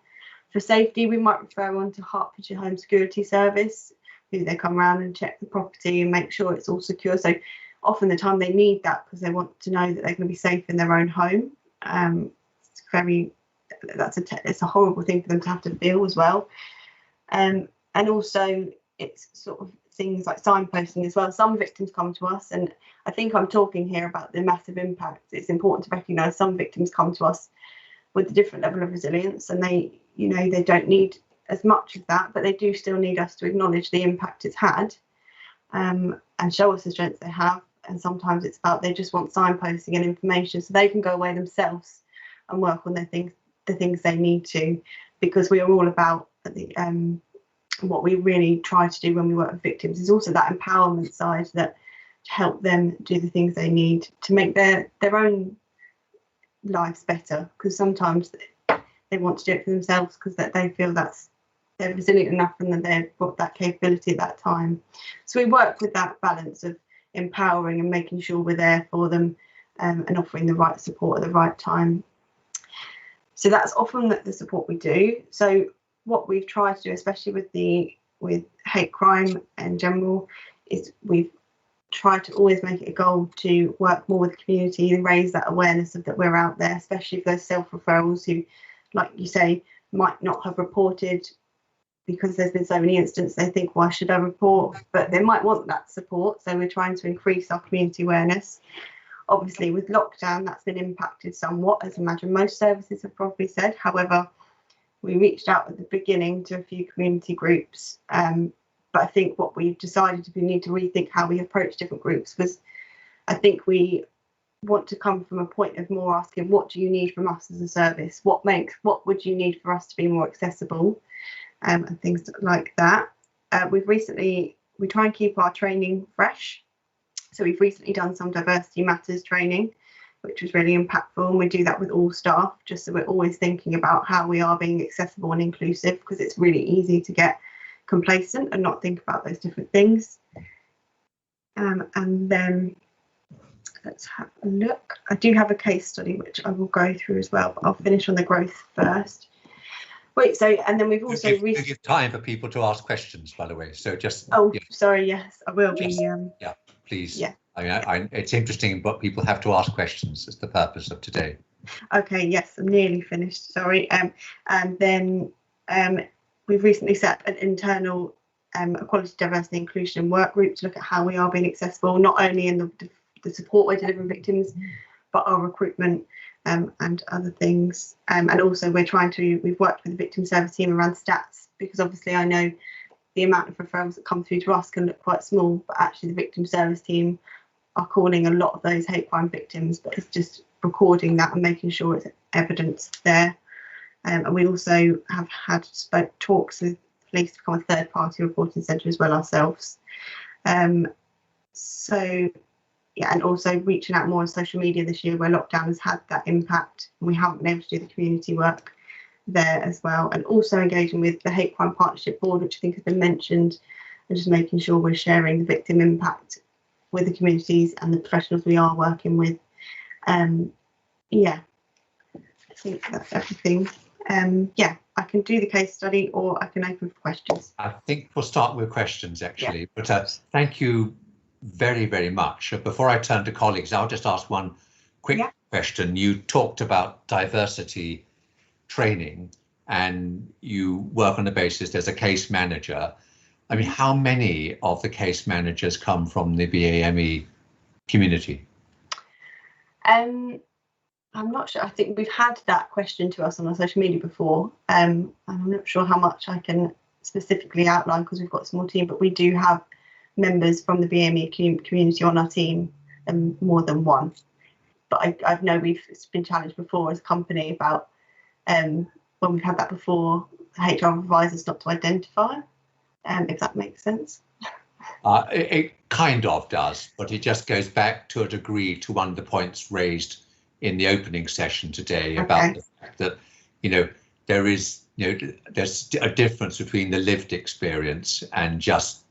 For safety, we might refer on to Hertfordshire Home Security Service, who they come around and check the property and make sure it's all secure. So often the time they need that because they want to know that they're going to be safe in their own home. It's a horrible thing for them to have to feel as well. And also it's sort of things like signposting as well. Some victims come to us, and I think I'm talking here about the massive impact. It's important to recognise some victims come to us with a different level of resilience, and they, you know, they don't need as much of that, but they do still need us to acknowledge the impact it's had, and show us the strengths they have. And sometimes it's about they just want signposting and information so they can go away themselves and work on the things they need to, because we are all about what we really try to do when we work with victims is also that empowerment side, that to help them do the things they need to make their own lives better, because sometimes they want to do it for themselves because they feel they're resilient enough and that they've got that capability at that time. So we work with that balance of empowering and making sure we're there for them, and offering the right support at the right time. So that's often the support we do. So what we've tried to do, especially with hate crime in general, is we've tried to always make it a goal to work more with the community and raise that awareness of that we're out there, especially for those self-referrals who, like you say, might not have reported because there's been so many incidents. They think, why should I report? But they might want that support. So we're trying to increase our community awareness. Obviously, with lockdown, that's been impacted somewhat, as I imagine most services have probably said. However, we reached out at the beginning to a few community groups, but I think what we've decided we need to rethink how we approach different groups, because I think we want to come from a point of more asking, what do you need from us as a service? What would you need for us to be more accessible, and things like that. We try and keep our training fresh. So we've recently done some Diversity Matters training, which was really impactful, and we do that with all staff, just so we're always thinking about how we are being accessible and inclusive, because it's really easy to get complacent and not think about those different things. And then let's have a look. I do have a case study which I will go through as well, but I'll finish on the growth first. Wait, so, and then we've also give time for people to ask questions, by the way. So just sorry, yes, I will be. Yeah, please. Yeah. I mean, it's interesting, but people have to ask questions. It's the purpose of today. Okay, yes, I'm nearly finished. Sorry. And then we've recently set an internal equality, diversity, inclusion work group to look at how we are being accessible, not only in the support we're delivering victims, but our recruitment and other things. And also we've worked with the victim service team around stats, because obviously I know the amount of referrals that come through to us can look quite small, but actually the victim service team are calling a lot of those hate crime victims, but it's just recording that and making sure it's evidence there. And we also have had talks with police to become a third party reporting centre as well ourselves. So yeah, and also reaching out more on social media this year where lockdown has had that impact and we haven't been able to do the community work there as well. And also engaging with the Hate Crime Partnership Board, which I think has been mentioned, and just making sure we're sharing the victim impact with the communities and the professionals we are working with. Yeah, I think that's everything. Yeah, I can do the case study or I can open for questions. I think we'll start with questions actually, yeah. But thank you very, very much. Before I turn to colleagues, I'll just ask one quick question. You talked about diversity training and you work on the basis there's a case manager. I mean, how many of the case managers come from the BAME community? I'm not sure. I think we've had that question to us on our social media before. I'm not sure how much I can specifically outline because we've got a small team, but we do have members from the BAME community on our team, more than one. But I know we've been challenged before as a company about when we've had that before, HR advisors not to identify, if that makes sense. It kind of does, but it just goes back to a degree to one of the points raised in the opening session today about the fact that, there's a difference between the lived experience and just,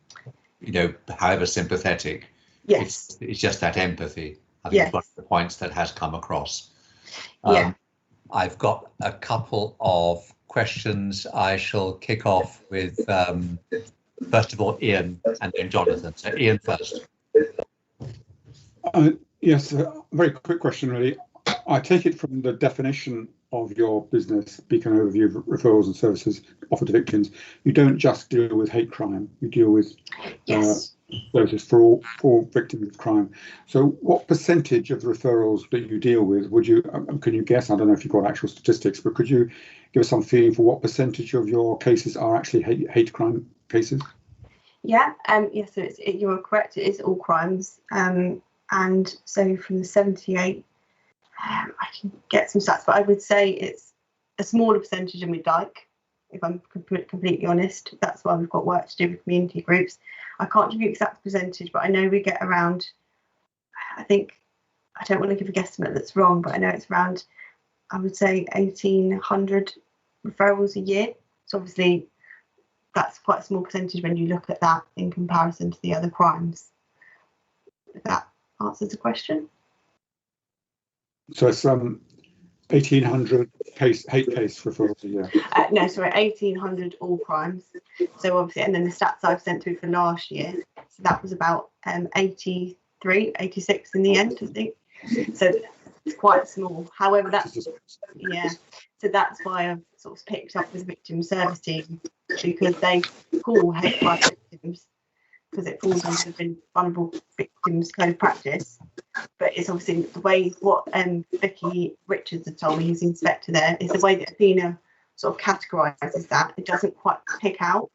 however sympathetic. Yes. It's just that empathy. I think it's one of the points that has come across. I've got a couple of questions. I shall kick off with, first of all, Ian and then Jonathan. So Ian first. Yes, a very quick question, really. I take it from the definition of your business, Beacon Overview of Referrals and Services offered to victims, you don't just deal with hate crime, you deal with services for all victims of crime. So what percentage of the referrals that you deal with, can you guess, I don't know if you've got actual statistics, but could you give us some feeling for what percentage of your cases are actually hate crime cases? Yeah, yes, so you are correct, it is all crimes. And so from the 78, I can get some stats, but I would say it's a smaller percentage than we'd like, if I'm completely honest. That's why we've got work to do with community groups. I can't give you exact percentage, but I know we get around, I don't want to give a guesstimate that's wrong, but I know it's around, I would say 1,800 referrals a year. So obviously that's quite a small percentage when you look at that in comparison to the other crimes. If that answers the question. So it's 1,800 hate case referrals a year. No, sorry, 1,800 all crimes. So obviously, and then the stats I've sent through for last year, so that was about 83, 86 in the end, I think. So it's quite small. However, that's so that's why I've sort of picked up with the victim service team, because they call hate crime victims because it falls under the Vulnerable Victims Code of Practice. But it's obviously the way what Vicky Richards had told me, who's the inspector there, is the way that Athena sort of categorises that. It doesn't quite pick out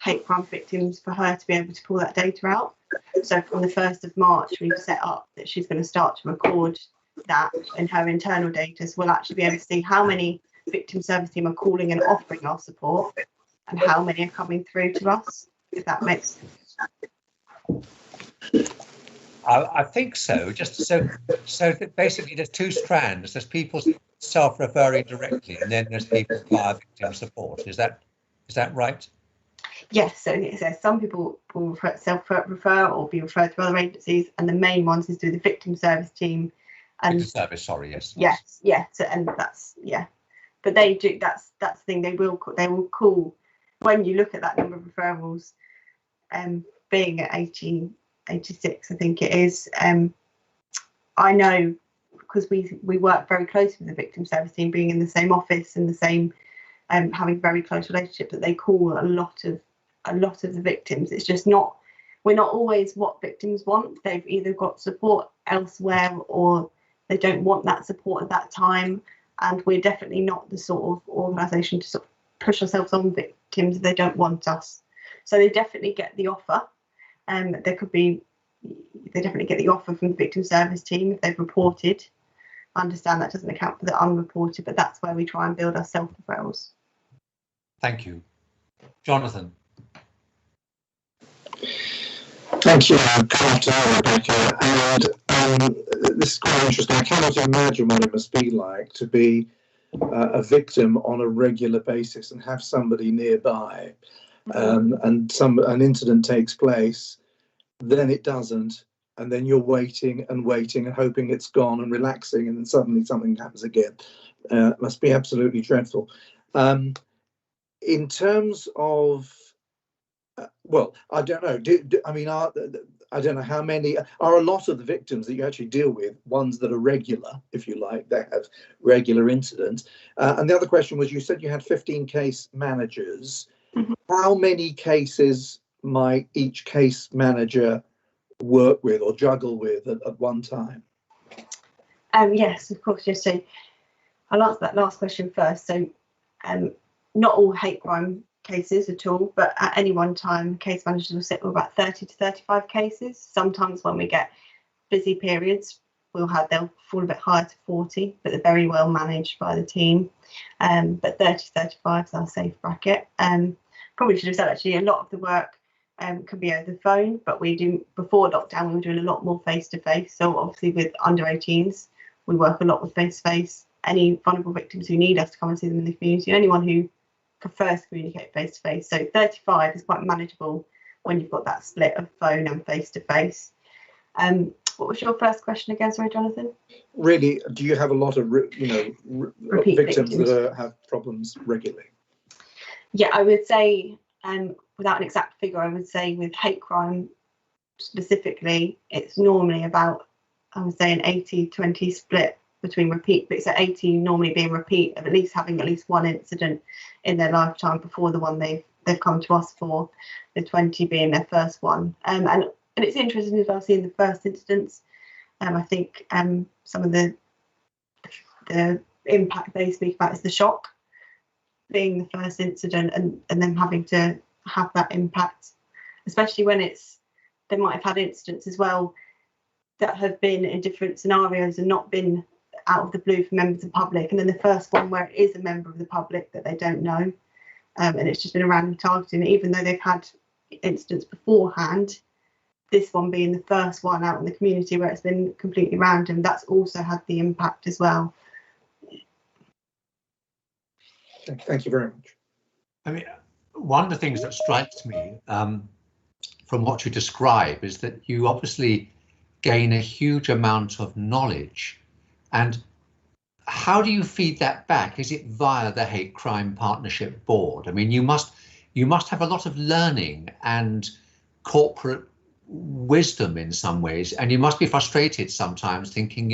hate crime victims for her to be able to pull that data out. So from the 1st of March, we've set up that she's going to start to record that in her internal data. So we'll actually be able to see how many victim service team are calling and offering our support and how many are coming through to us, if that makes sense. I think so. Just so that basically there's two strands. There's people self-referring directly, and then there's people via victim support. Is that right? Yes. So some people will self-refer or be referred to other agencies, and the main ones is through the victim service team. And victim service. Sorry. Yes. Yes. Yeah. So, and that's But they do. That's the thing. They will call when you look at that number of referrals. Being at 1886, I think it is. I know because we work very closely with the victim service team, being in the same office and the same, having very close relationship, that they call a lot of the victims. It's just we're not always what victims want. They've either got support elsewhere or they don't want that support at that time. And we're definitely not the sort of organisation to sort of push ourselves on victims if they don't want us. So they definitely get the offer. They definitely get the offer from the victim service team if they've reported. I understand that doesn't account for the unreported, but that's where we try and build our self-referrals. Thank you. Jonathan. Thank you. Good afternoon, Rebecca. And this is quite interesting. I cannot imagine what it must be like to be a victim on a regular basis and have somebody nearby, and an incident takes place, then it doesn't, and then you're waiting and waiting and hoping it's gone and relaxing, and then suddenly something happens again. It must be absolutely dreadful. In terms of, well, I don't know. I don't know how many are a lot of the victims that you actually deal with, ones that are regular, if you like, that have regular incidents. And the other question was, you said you had 15 case managers. Mm-hmm. How many cases might each case manager work with or juggle with at one time? Yes, of course. Yes. So I'll answer that last question first. So not all hate crime cases at all, but at any one time, case managers will sit with about 30 to 35 cases. Sometimes when we get busy periods, they'll fall a bit higher to 40, but they're very well managed by the team. But 30 to 35 is our safe bracket. Probably should have said actually a lot of the work can be over the phone, but we do, before lockdown, we were doing a lot more face-to-face. So obviously with under 18s, we work a lot with face-to-face. Any vulnerable victims who need us to come and see them in the community, anyone who prefers to communicate face-to-face. So 35 is quite manageable when you've got that split of phone and face-to-face. What was your first question again? Sorry, Jonathan. Really, do you have a lot of repeat victims that have problems regularly? Yeah, I would say, without an exact figure, I would say with hate crime specifically, it's normally about, I would say, an 80-20 split between repeat, but it's at 80 normally being repeat of at least having at least one incident in their lifetime before the one they've come to us for, the 20 being their first one. And it's interesting as well seeing the first incidents. I think some of the impact they speak about is the shock, being the first incident and then having to have that impact, especially when they might have had incidents as well that have been in different scenarios and not been out of the blue for members of the public, and then the first one where it is a member of the public that they don't know, and it's just been a random targeting, even though they've had incidents beforehand. This one being the first one out in the community where it's been completely random, that's also had the impact as well. Thank you very much. I mean, one of the things that strikes me from what you describe is that you obviously gain a huge amount of knowledge. And how do you feed that back? Is it via the Hate Crime Partnership Board? I mean, you must have a lot of learning and corporate wisdom in some ways, and you must be frustrated sometimes thinking,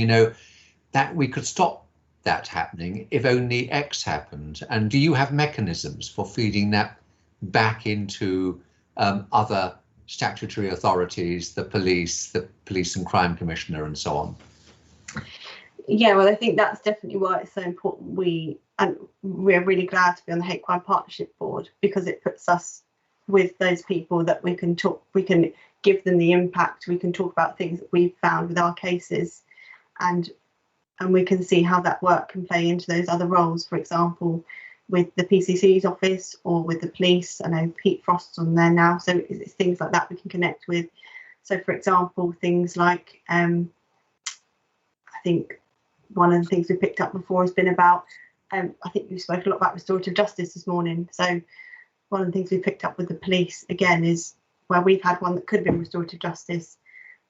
that we could stop that happening if only X happened. And do you have mechanisms for feeding that back into other statutory authorities, the police and crime commissioner and so on? Yeah, well, I think that's definitely why it's so important. We're really glad to be on the Hate Crime Partnership Board, because it puts us with those people that we can give them the impact, we can talk about things that we've found with our cases, and we can see how that work can play into those other roles. For example, with the PCC's office or with the police. I know Pete Frost's on there now, so it's things like that we can connect with. So, for example, things like I think one of the things we picked up before has been about, I think we spoke a lot about restorative justice this morning. So one of the things we picked up with the police, again, is where we've had one that could have been restorative justice.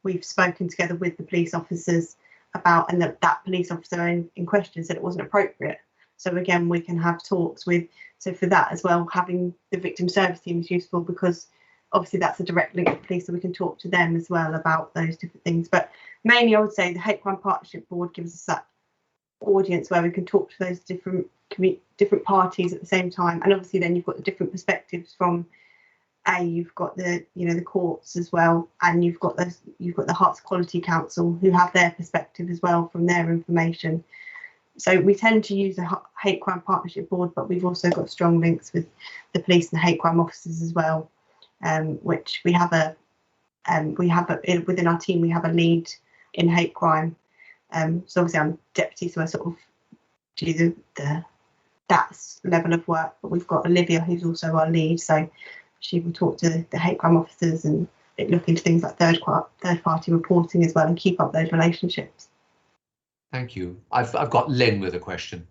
We've spoken together with the police officers about, and that police officer in question said it wasn't appropriate. So again, we can have talks with, so for that as well, having the victim service team is useful, because obviously that's a direct link with police, so we can talk to them as well about those different things. But mainly I would say the Hate Crime Partnership Board gives us that audience where we can talk to those different parties at the same time. And obviously then you've got the different perspectives from you've got the the courts as well, and you've got the Hearts Equality Council who have their perspective as well from their information. So we tend to use the Hate Crime Partnership Board, but we've also got strong links with the police and the hate crime officers as well, which we have within our team. We have a lead in hate crime. So obviously I'm deputy, so I sort of do that level of work. But we've got Olivia, who's also our lead, so she will talk to the hate crime officers and look into things like third party reporting as well and keep up those relationships. Thank you. I've got Lynn with a question.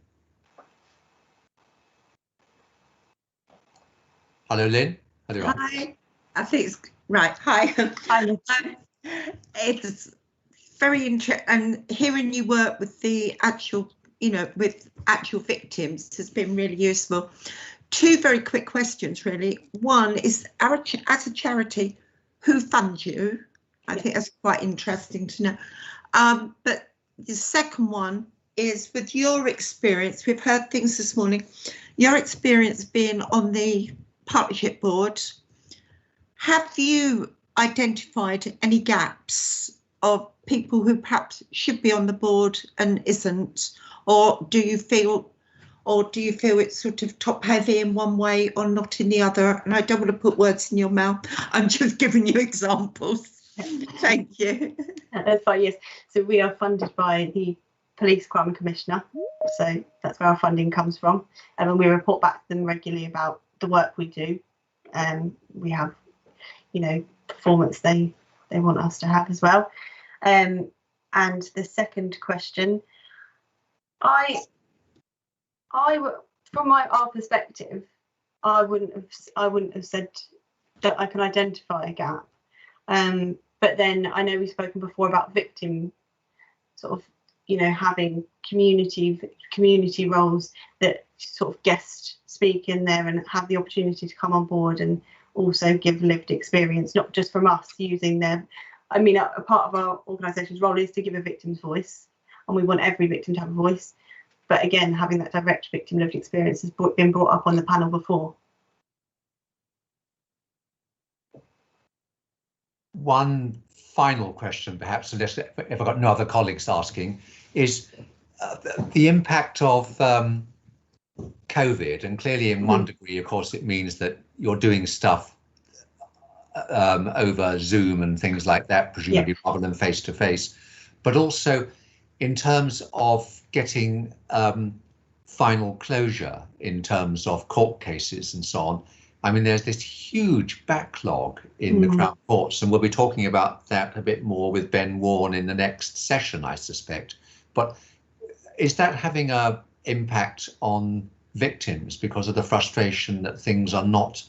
Hello, Lynn. Hello. Hi. I think it's right. Hi. Hi. It's very interesting, and hearing you work with the actual, with actual victims has been really useful. Two very quick questions, really. One is, as a charity, who funds you? I think that's quite interesting to know. But the second one is, with your experience, we've heard things this morning, your experience being on the partnership board, have you identified any gaps of people who perhaps should be on the board and isn't, or do you feel it's sort of top heavy in one way or not in the other? And I don't want to put words in your mouth, I'm just giving you examples. Thank you. That's fine, yes. So we are funded by the Police Crime Commissioner, so that's where our funding comes from, and we report back to them regularly about the work we do. We have, performance they want us to have as well. And the second question, from our perspective, I wouldn't have said that I can identify a gap. But then I know we've spoken before about victim sort of, having community roles that sort of guest speak in there and have the opportunity to come on board and also give lived experience, not just from us using them. I mean, a part of our organisation's role is to give a victim's voice, and we want every victim to have a voice. But again, having that direct victim lived experience has been brought up on the panel before. One final question, perhaps, unless if I've got no other colleagues asking, is the impact of COVID, and clearly in one degree, of course, it means that you're doing stuff over Zoom and things like that, presumably rather than face to face, but also in terms of getting final closure in terms of court cases and so on. I mean, there's this huge backlog in the Crown Courts, and we'll be talking about that a bit more with Ben Warne in the next session, I suspect. But is that having an impact on victims because of the frustration that things are not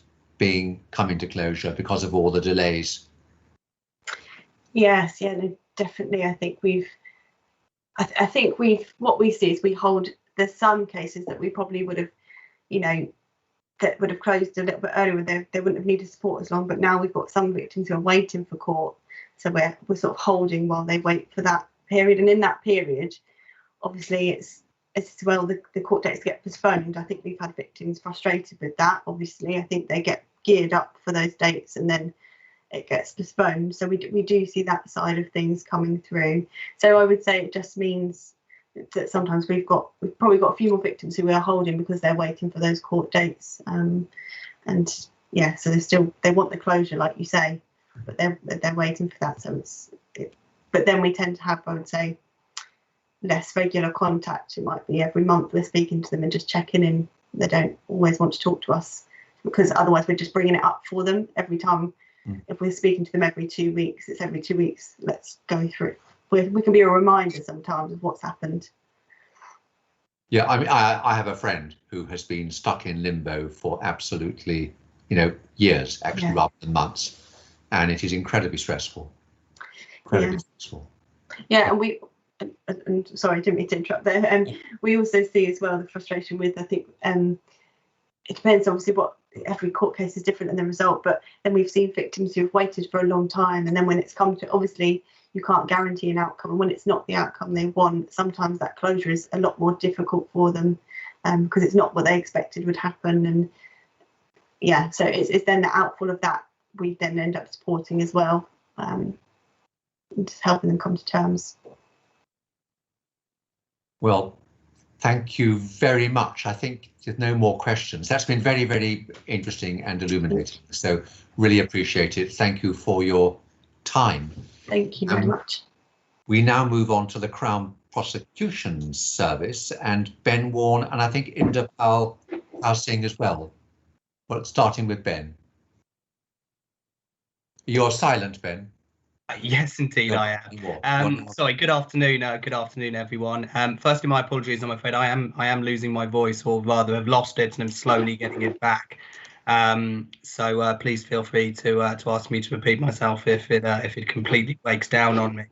coming to closure because of all the delays? Yes, yeah, no, definitely. I think what we see is there's some cases that we probably would have, that would have closed a little bit earlier. They wouldn't have needed support as long, but now we've got some victims who are waiting for court, so we're sort of holding while they wait for that period. And in that period, obviously, it's as well the court dates get postponed. I think we've had victims frustrated with that. Obviously, I think they get geared up for those dates and then it gets postponed. So we do see that side of things coming through. So I would say it just means that sometimes we've probably got a few more victims who we are holding because they're waiting for those court dates. And yeah, so they want the closure, like you say, but they're waiting for that. So but then we tend to have, I would say, less regular contact. It might be every month we're speaking to them and just checking in. They don't always want to talk to us because otherwise we're just bringing it up for them every time. If we're speaking to them every 2 weeks, it's every 2 weeks. Let's go through it. We can be a reminder sometimes of what's happened. Yeah, I mean, I have a friend who has been stuck in limbo for absolutely, years, actually, rather than months, and it is incredibly stressful. Stressful. Yeah, and sorry, I didn't mean to interrupt there. We also see as well the frustration with, I think, it depends obviously what every court case is different in the result, but then we've seen victims who've waited for a long time, and then when it's come to, obviously you can't guarantee an outcome, and when it's not the outcome they want, sometimes that closure is a lot more difficult for them because it's not what they expected would happen. And yeah, so it's then the outfall of that we then end up supporting as well, and just helping them come to terms. Well, thank you very much. I think there's no more questions. That's been very, very interesting and illuminating. So really appreciate it. Thank you for your time. Thank you very much. We now move on to the Crown Prosecution Service and Ben Warne, and I think Inderpal Singh as well. But starting with Ben. You're silent, Ben. Yes, indeed, I am. Sorry. Good afternoon. Good afternoon, everyone. Firstly, my apologies. I'm afraid I am losing my voice, or rather, have lost it, and I'm slowly getting it back. So please feel free to ask me to repeat myself if it completely breaks down on me.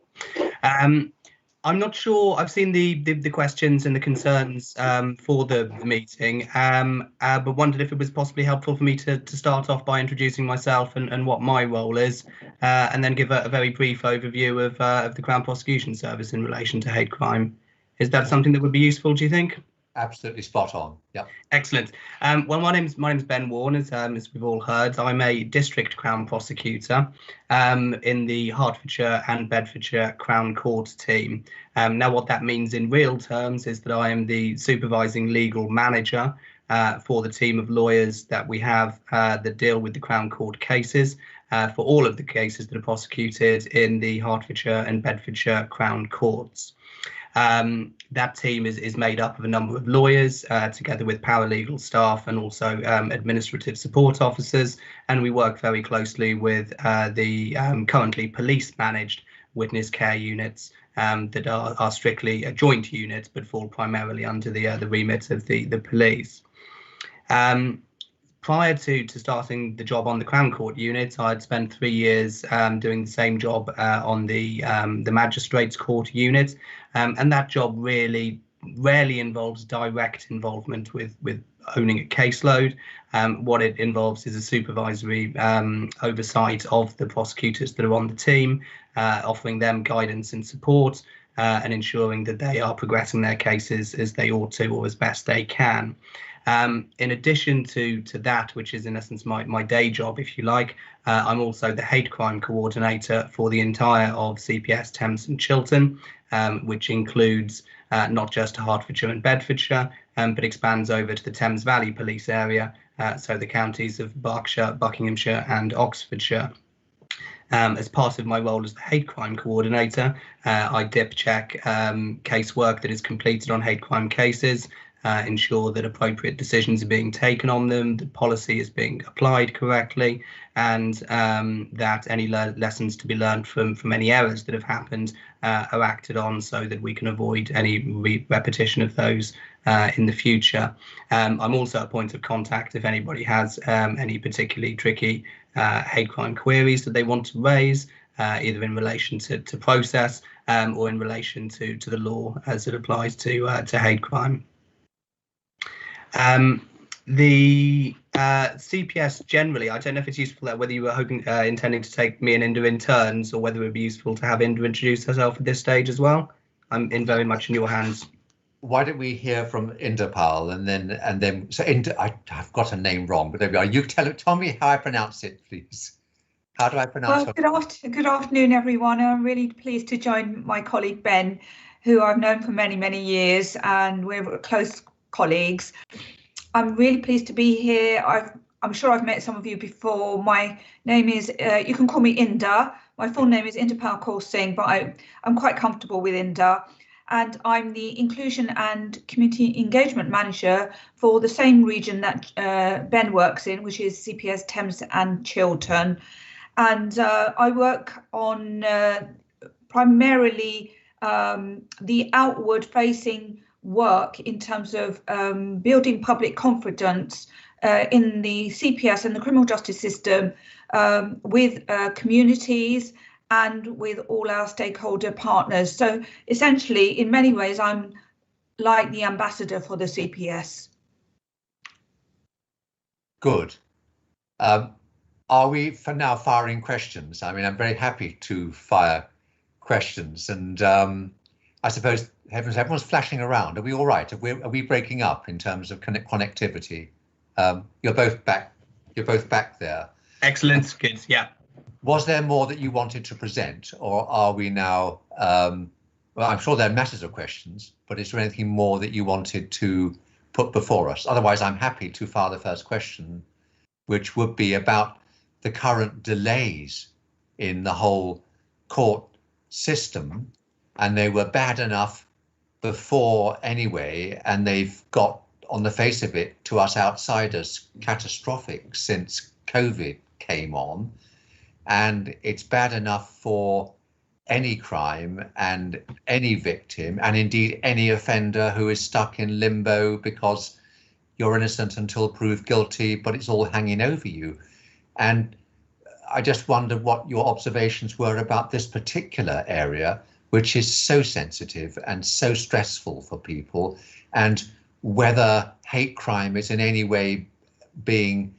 I'm not sure. I've seen the questions and the concerns for the meeting, but wondered if it was possibly helpful for me to start off by introducing myself and what my role is, and then give a very brief overview of the Crown Prosecution Service in relation to hate crime. Is that something that would be useful, do you think? Absolutely spot on. Yeah. Excellent. Well, my name's Ben Warren, as we've all heard. I'm a district Crown prosecutor in the Hertfordshire and Bedfordshire Crown Court team. Now, what that means in real terms is that I am the supervising legal manager for the team of lawyers that we have that deal with the Crown Court cases for all of the cases that are prosecuted in the Hertfordshire and Bedfordshire Crown Courts. That team is made up of a number of lawyers, together with paralegal staff and also administrative support officers, and we work very closely with the currently police-managed witness care units that are strictly joint units, but fall primarily under the remit of the police. Prior to starting the job on the Crown Court unit, I'd spent 3 years doing the same job on the Magistrates Court unit, and that job really rarely involves direct involvement with owning a caseload. What it involves is a supervisory oversight of the prosecutors that are on the team, offering them guidance and support, and ensuring that they are progressing their cases as they ought to, or as best they can. In addition to that, which is in essence my day job, if you like, I'm also the hate crime coordinator for the entire of CPS Thames and Chiltern, which includes not just Hertfordshire and Bedfordshire, but expands over to the Thames Valley Police area, so the counties of Berkshire, Buckinghamshire and Oxfordshire. As part of my role as the hate crime coordinator, I dip check casework that is completed on hate crime cases, ensure that appropriate decisions are being taken on them, that policy is being applied correctly, and that any lessons to be learned from any errors that have happened are acted on, so that we can avoid any repetition of those in the future. I'm also a point of contact if anybody has any particularly tricky hate crime queries that they want to raise, either in relation to process or in relation to the law as it applies to hate crime. The CPS generally, I don't know if it's useful whether you were intending to take me and Inda in turns, or whether it would be useful to have Inda introduce herself at this stage as well. I'm very much in your hands. Why don't we hear from Inderpal and then so Inda, I've got a name wrong, but there we are. You tell me how I pronounce it, please. How do I pronounce it? Well, good afternoon, everyone. I'm really pleased to join my colleague Ben, who I've known for many, many years, and we're close colleagues. I'm really pleased to be here. I'm sure I've met some of you before. My name is, you can call me Inda. My full name is Inderpal Kaur Singh, but I'm quite comfortable with Inda. And I'm the Inclusion and Community Engagement Manager for the same region that Ben works in, which is CPS Thames and Chiltern. And I work on primarily the outward facing work in terms of building public confidence in the CPS and the criminal justice system with communities and with all our stakeholder partners. So essentially, in many ways, I'm like the ambassador for the CPS. Good. Are we for now firing questions? I mean, I'm very happy to fire questions, and I suppose everyone's flashing around. Are we all right? Are we breaking up in terms of connectivity? You're both back. You're both back there. Excellent. Good. Yeah. Was there more that you wanted to present, or are we now? Well, I'm sure there are masses of questions, but is there anything more that you wanted to put before us? Otherwise, I'm happy to fire the first question, which would be about the current delays in the whole court system, and they were bad enough before anyway, and they've got, on the face of it, to us outsiders, catastrophic since COVID came on. and it's bad enough for any crime and any victim, and indeed any offender who is stuck in limbo because you're innocent until proved guilty, but it's all hanging over you. And I just wondered what your observations were about this particular area, which is so sensitive and so stressful for people, and whether hate crime is in any way being,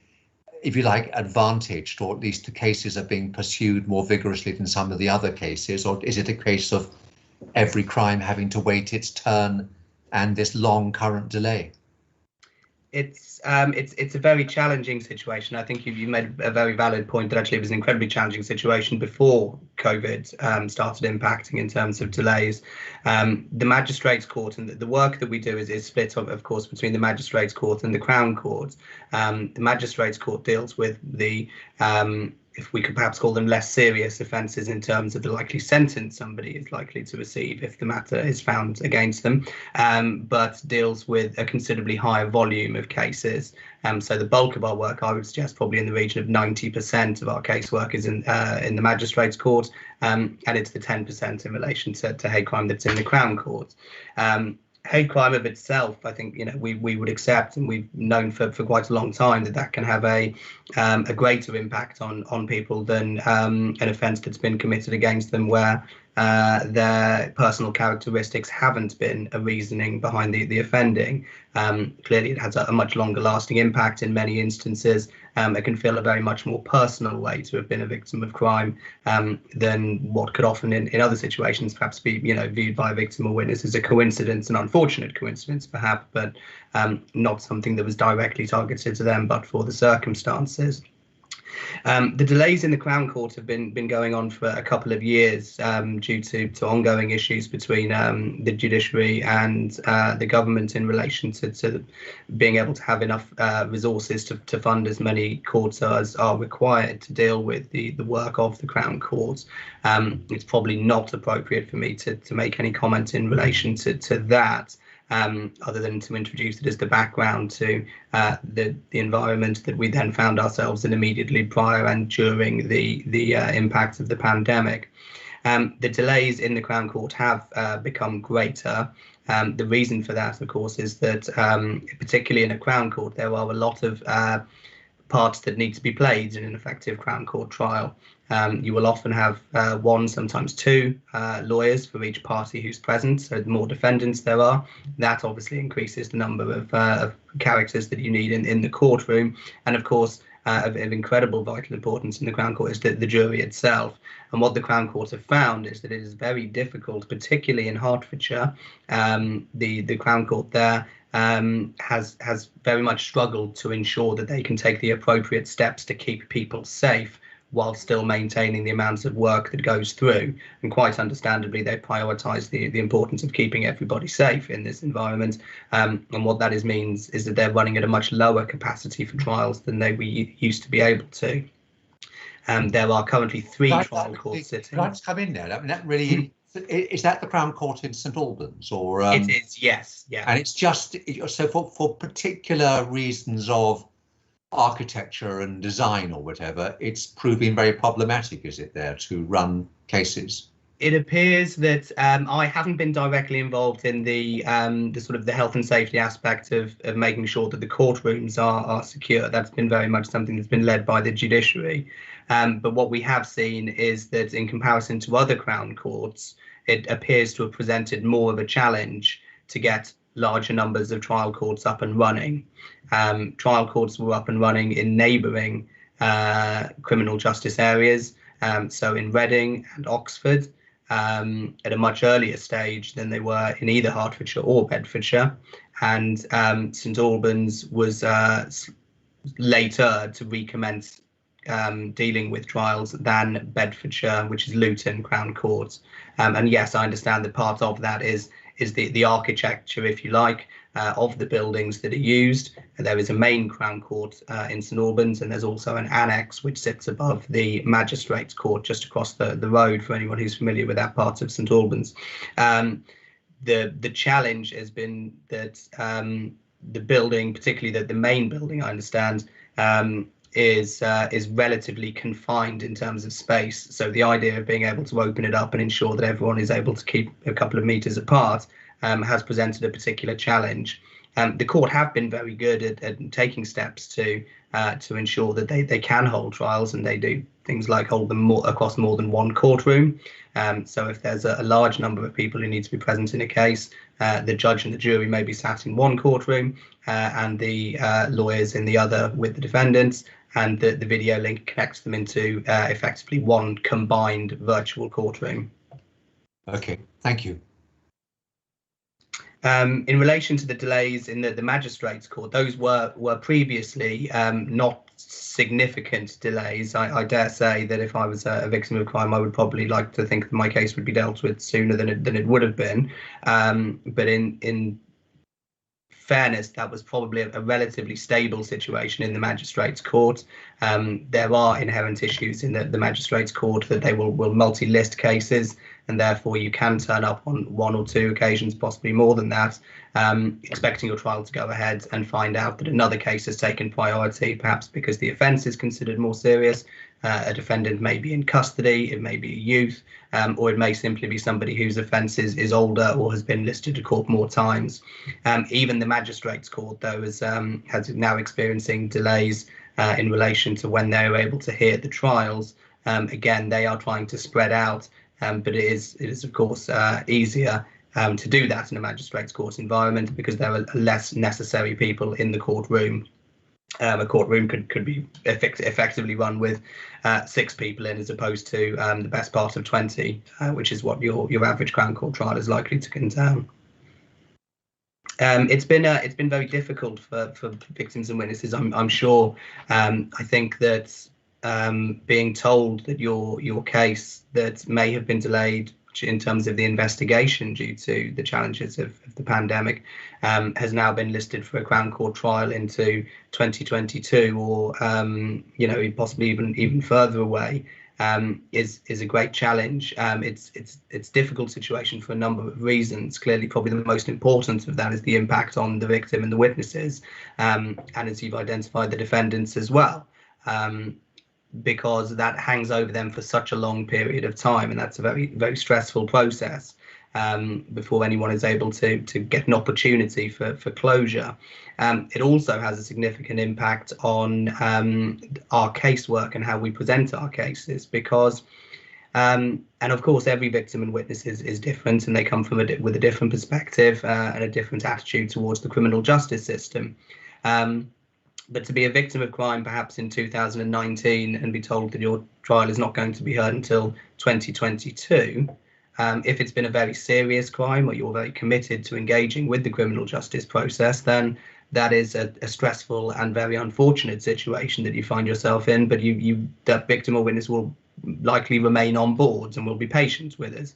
if you like, advantaged, or at least the cases are being pursued more vigorously than some of the other cases, or is it a case of every crime having to wait its turn and this long current delay? It's a very challenging situation. I think you made a very valid point that actually it was an incredibly challenging situation before COVID started impacting in terms of delays. The Magistrates Court and the work that we do is split up, of course, between the Magistrates Court and the Crown Court. The Magistrates Court deals with the if we could perhaps call them less serious offences in terms of the likely sentence somebody is likely to receive if the matter is found against them, but deals with a considerably higher volume of cases. So the bulk of our work, I would suggest, probably in the region of 90% of our casework is in the Magistrates Court, and it's the 10% in relation to hate crime that's in the Crown Court. Hate crime of itself, I think, we would accept, and we've known for quite a long time that can have a greater impact on people than an offence that's been committed against them where their personal characteristics haven't been a reasoning behind the offending. Clearly, it has a much longer lasting impact in many instances. It can feel a very much more personal way to have been a victim of crime than what could often in other situations perhaps be viewed by a victim or witness as a coincidence, an unfortunate coincidence perhaps, but not something that was directly targeted to them but for the circumstances. The delays in the Crown Court have been going on for a couple of years due to ongoing issues between the judiciary and the government in relation to being able to have enough resources to fund as many courts as are required to deal with the work of the Crown Court. It's probably not appropriate for me to make any comment in relation to that. Other than to introduce it as the background to the environment that we then found ourselves in immediately prior and during the impact of the pandemic. The delays in the Crown Court have become greater. The reason for that, of course, is that particularly in a Crown Court, there are a lot of parts that need to be played in an effective Crown Court trial. You will often have one, sometimes two lawyers for each party who's present. So the more defendants there are, that obviously increases the number of characters that you need in the courtroom. And of course, of incredible vital importance in the Crown Court is the jury itself. And what the Crown Court have found is that it is very difficult, particularly in Hertfordshire. The Crown Court there has very much struggled to ensure that they can take the appropriate steps to keep people safe while still maintaining the amounts of work that goes through. And quite understandably, they prioritise the importance of keeping everybody safe in this environment. And what that means is that they're running at a much lower capacity for trials than they used to be able to. There are currently 3 trial courts sitting. Can I just come in there? I mean, that really is that the Crown Court in St Albans, or it is, yes, yeah. And it's just so for particular reasons of architecture and design or whatever, it's proving very problematic, is it, there to run cases? It appears that I haven't been directly involved in the sort of the health and safety aspect of making sure that the courtrooms are secure. That's been very much something that's been led by the judiciary. But what we have seen is that in comparison to other Crown Courts, it appears to have presented more of a challenge to get larger numbers of trial courts up and running. Trial courts were up and running in neighbouring criminal justice areas, so in Reading and Oxford, at a much earlier stage than they were in either Hertfordshire or Bedfordshire. And St Albans was later to recommence dealing with trials than Bedfordshire, which is Luton Crown Court. And yes, I understand that part of that is the architecture, if you like, of the buildings that are used. There is a main Crown Court in St Albans, and there's also an annex which sits above the Magistrates Court just across the road for anyone who's familiar with that part of St Albans. The challenge has been that the building, particularly the main building, I understand, is relatively confined in terms of space. So the idea of being able to open it up and ensure that everyone is able to keep a couple of meters apart has presented a particular challenge. The court have been very good at taking steps to ensure that they can hold trials, and they do things like hold them across more than one courtroom. So if there's a large number of people who need to be present in a case, the judge and the jury may be sat in one courtroom and the lawyers in the other with the defendants, and the video link connects them into effectively one combined virtual courtroom. Okay, thank you. In relation to the delays in the magistrates court, those were previously not significant delays. I dare say that if I was a victim of crime, I would probably like to think that my case would be dealt with sooner than it would have been. But in fairness, that was probably a relatively stable situation in the magistrates court. There are inherent issues in the magistrates court that they will multi-list cases, and therefore you can turn up on one or two occasions, possibly more than that, expecting your trial to go ahead and find out that another case has taken priority, perhaps because the offence is considered more serious. A defendant may be in custody, it may be a youth, or it may simply be somebody whose offence is older or has been listed to court more times. Even the magistrates court, though, has now experiencing delays in relation to when they are able to hear the trials. Again, they are trying to spread out, but it is of course easier to do that in a magistrates court environment because there are less necessary people in the courtroom. A courtroom could be effectively run with 6 people in, as opposed to the best part of 20, which is what your average Crown Court trial is likely to contain. It's been very difficult for victims and witnesses. I'm sure. I think that being told that your case that may have been delayed in terms of the investigation due to the challenges of the pandemic has now been listed for a Crown Court trial into 2022, or possibly even further away, is a great challenge. It's a difficult situation for a number of reasons. Clearly, probably the most important of that is the impact on the victim and the witnesses, and as you've identified, the defendants as well. Because that hangs over them for such a long period of time, and that's a very, very stressful process before anyone is able to get an opportunity for closure. It also has a significant impact on our casework and how we present our cases, because and of course every victim and witness is different, and they come from with a different perspective and a different attitude towards the criminal justice system. But to be a victim of crime perhaps in 2019 and be told that your trial is not going to be heard until 2022, if it's been a very serious crime or you're very committed to engaging with the criminal justice process, then that is a stressful and very unfortunate situation that you find yourself in. But that victim or witness will likely remain on board and will be patient with us.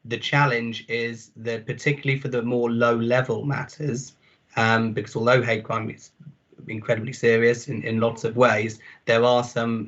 The challenge is that, particularly for the more low-level matters, because although hate crime is incredibly serious in lots of ways, there are some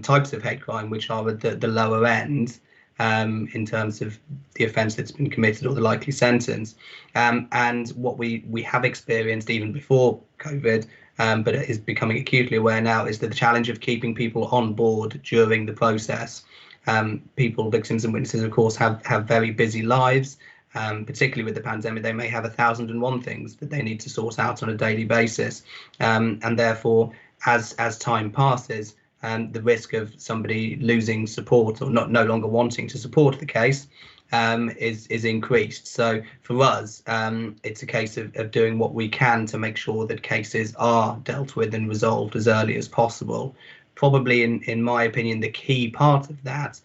types of hate crime which are at the lower end in terms of the offence that's been committed or the likely sentence. And what we have experienced even before COVID, but it is becoming acutely aware now, is that the challenge of keeping people on board during the process. Victims and witnesses, of course, have very busy lives. Particularly with the pandemic, they may have 1,001 things that they need to sort out on a daily basis, and therefore, as time passes, the risk of somebody losing support or no longer wanting to support the case is increased. So for us, it's a case of doing what we can to make sure that cases are dealt with and resolved as early as possible. Probably, in my opinion, the key part of that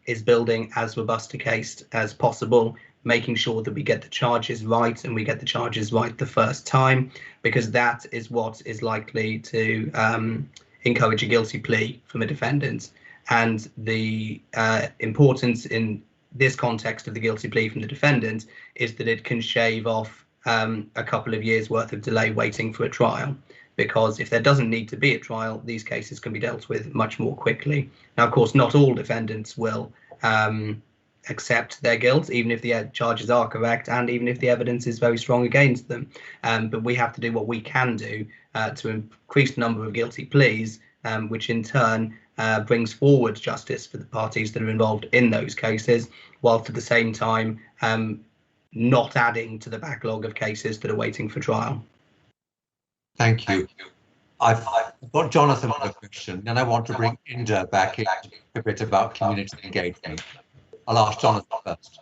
is building as robust a case as possible, making sure that we get the charges right and we get the charges right the first time, because that is what is likely to encourage a guilty plea from a defendant. And the importance in this context of the guilty plea from the defendant is that it can shave off a couple of years worth of delay waiting for a trial. Because if there doesn't need to be a trial, these cases can be dealt with much more quickly. Now, of course, not all defendants will accept their guilt, even if the charges are correct and even if the evidence is very strong against them. But we have to do what we can do to increase the number of guilty pleas, which in turn brings forward justice for the parties that are involved in those cases, whilst at the same time not adding to the backlog of cases that are waiting for trial. Thank you. I've got Jonathan with a question, and I want to bring Inda back in a bit about community engagement. I'll ask Jonathan first.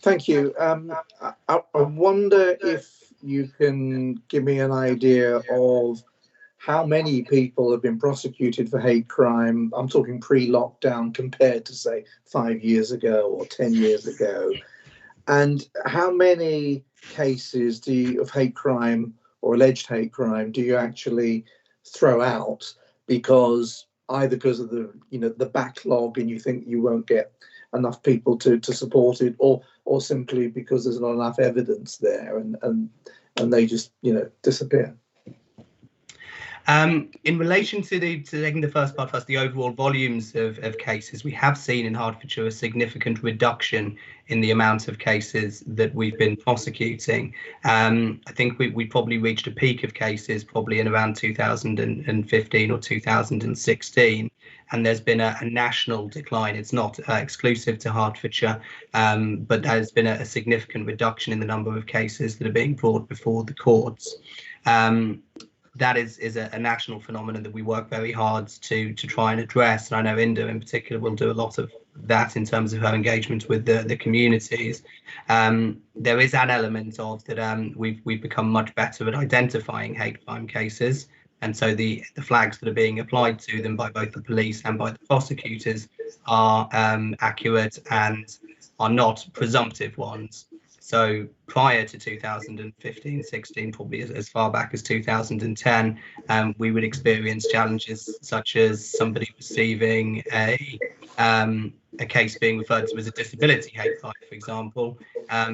Thank you. I wonder if you can give me an idea of how many people have been prosecuted for hate crime. I'm talking pre-lockdown compared to, say, 5 years ago or 10 years ago. And how many cases of hate crime or alleged hate crime do you actually throw out because of the backlog and you think you won't get enough people to support it, or simply because there's not enough evidence there and they just disappear? In relation to taking the first part first, the overall volumes of cases, we have seen in Hertfordshire a significant reduction in the amount of cases that we've been prosecuting. I think we probably reached a peak of cases probably in around 2015 or 2016, and there's been a national decline. It's not exclusive to Hertfordshire, but there's been a significant reduction in the number of cases that are being brought before the courts. That is a national phenomenon that we work very hard to try and address, and I know Inda in particular will do a lot of that in terms of her engagement with the communities. There is an element of that we've become much better at identifying hate crime cases, and so the flags that are being applied to them by both the police and by the prosecutors are accurate and are not presumptive ones. So prior to 2015-16, probably as far back as 2010, we would experience challenges such as somebody receiving a case being referred to as a disability hate crime, for example,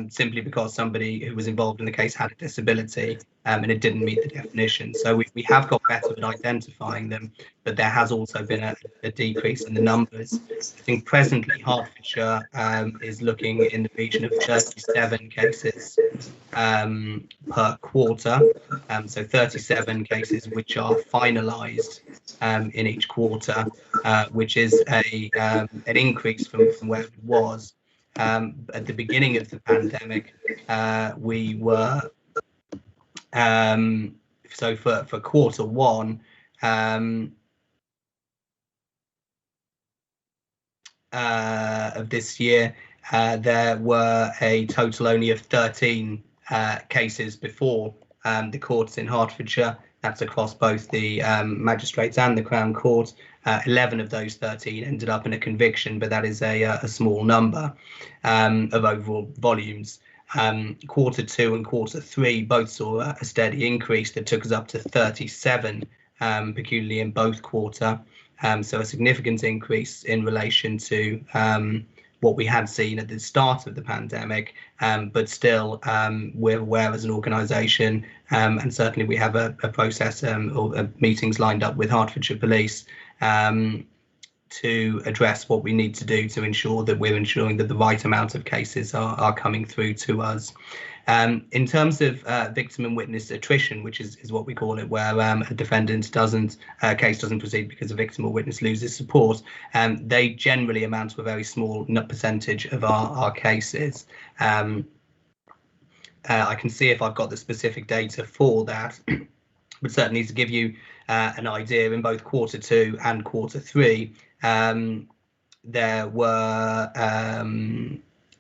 simply because somebody who was involved in the case had a disability and it didn't meet the definition. So we have got better at identifying them, but there has also been a decrease in the numbers. I think presently Hertfordshire is looking in the region of 37 cases per quarter, so 37 cases which are finalised in each quarter, which is an increase from where it was. At the beginning of the pandemic, we were, so for quarter one, of this year, there were a total only of 13 cases before the courts in Hertfordshire. That's across both the magistrates and the Crown Court. 11 of those 13 ended up in a conviction, but that is a small number of overall volumes. Quarter two and quarter three both saw a steady increase that took us up to 37 peculiarly in both quarter. So a significant increase in relation to what we had seen at the start of the pandemic, but still we're aware as an organisation, and certainly we have a process or meetings lined up with Hertfordshire Police to address what we need to do to ensure that we're ensuring that the right amount of cases are coming through to us. In terms of victim and witness attrition, which is what we call it, where a defendant case doesn't proceed because a victim or witness loses support, they generally amount to a very small percentage of our cases. I can see if I've got the specific data for that, but certainly to give you an idea, in both quarter two and quarter three, there were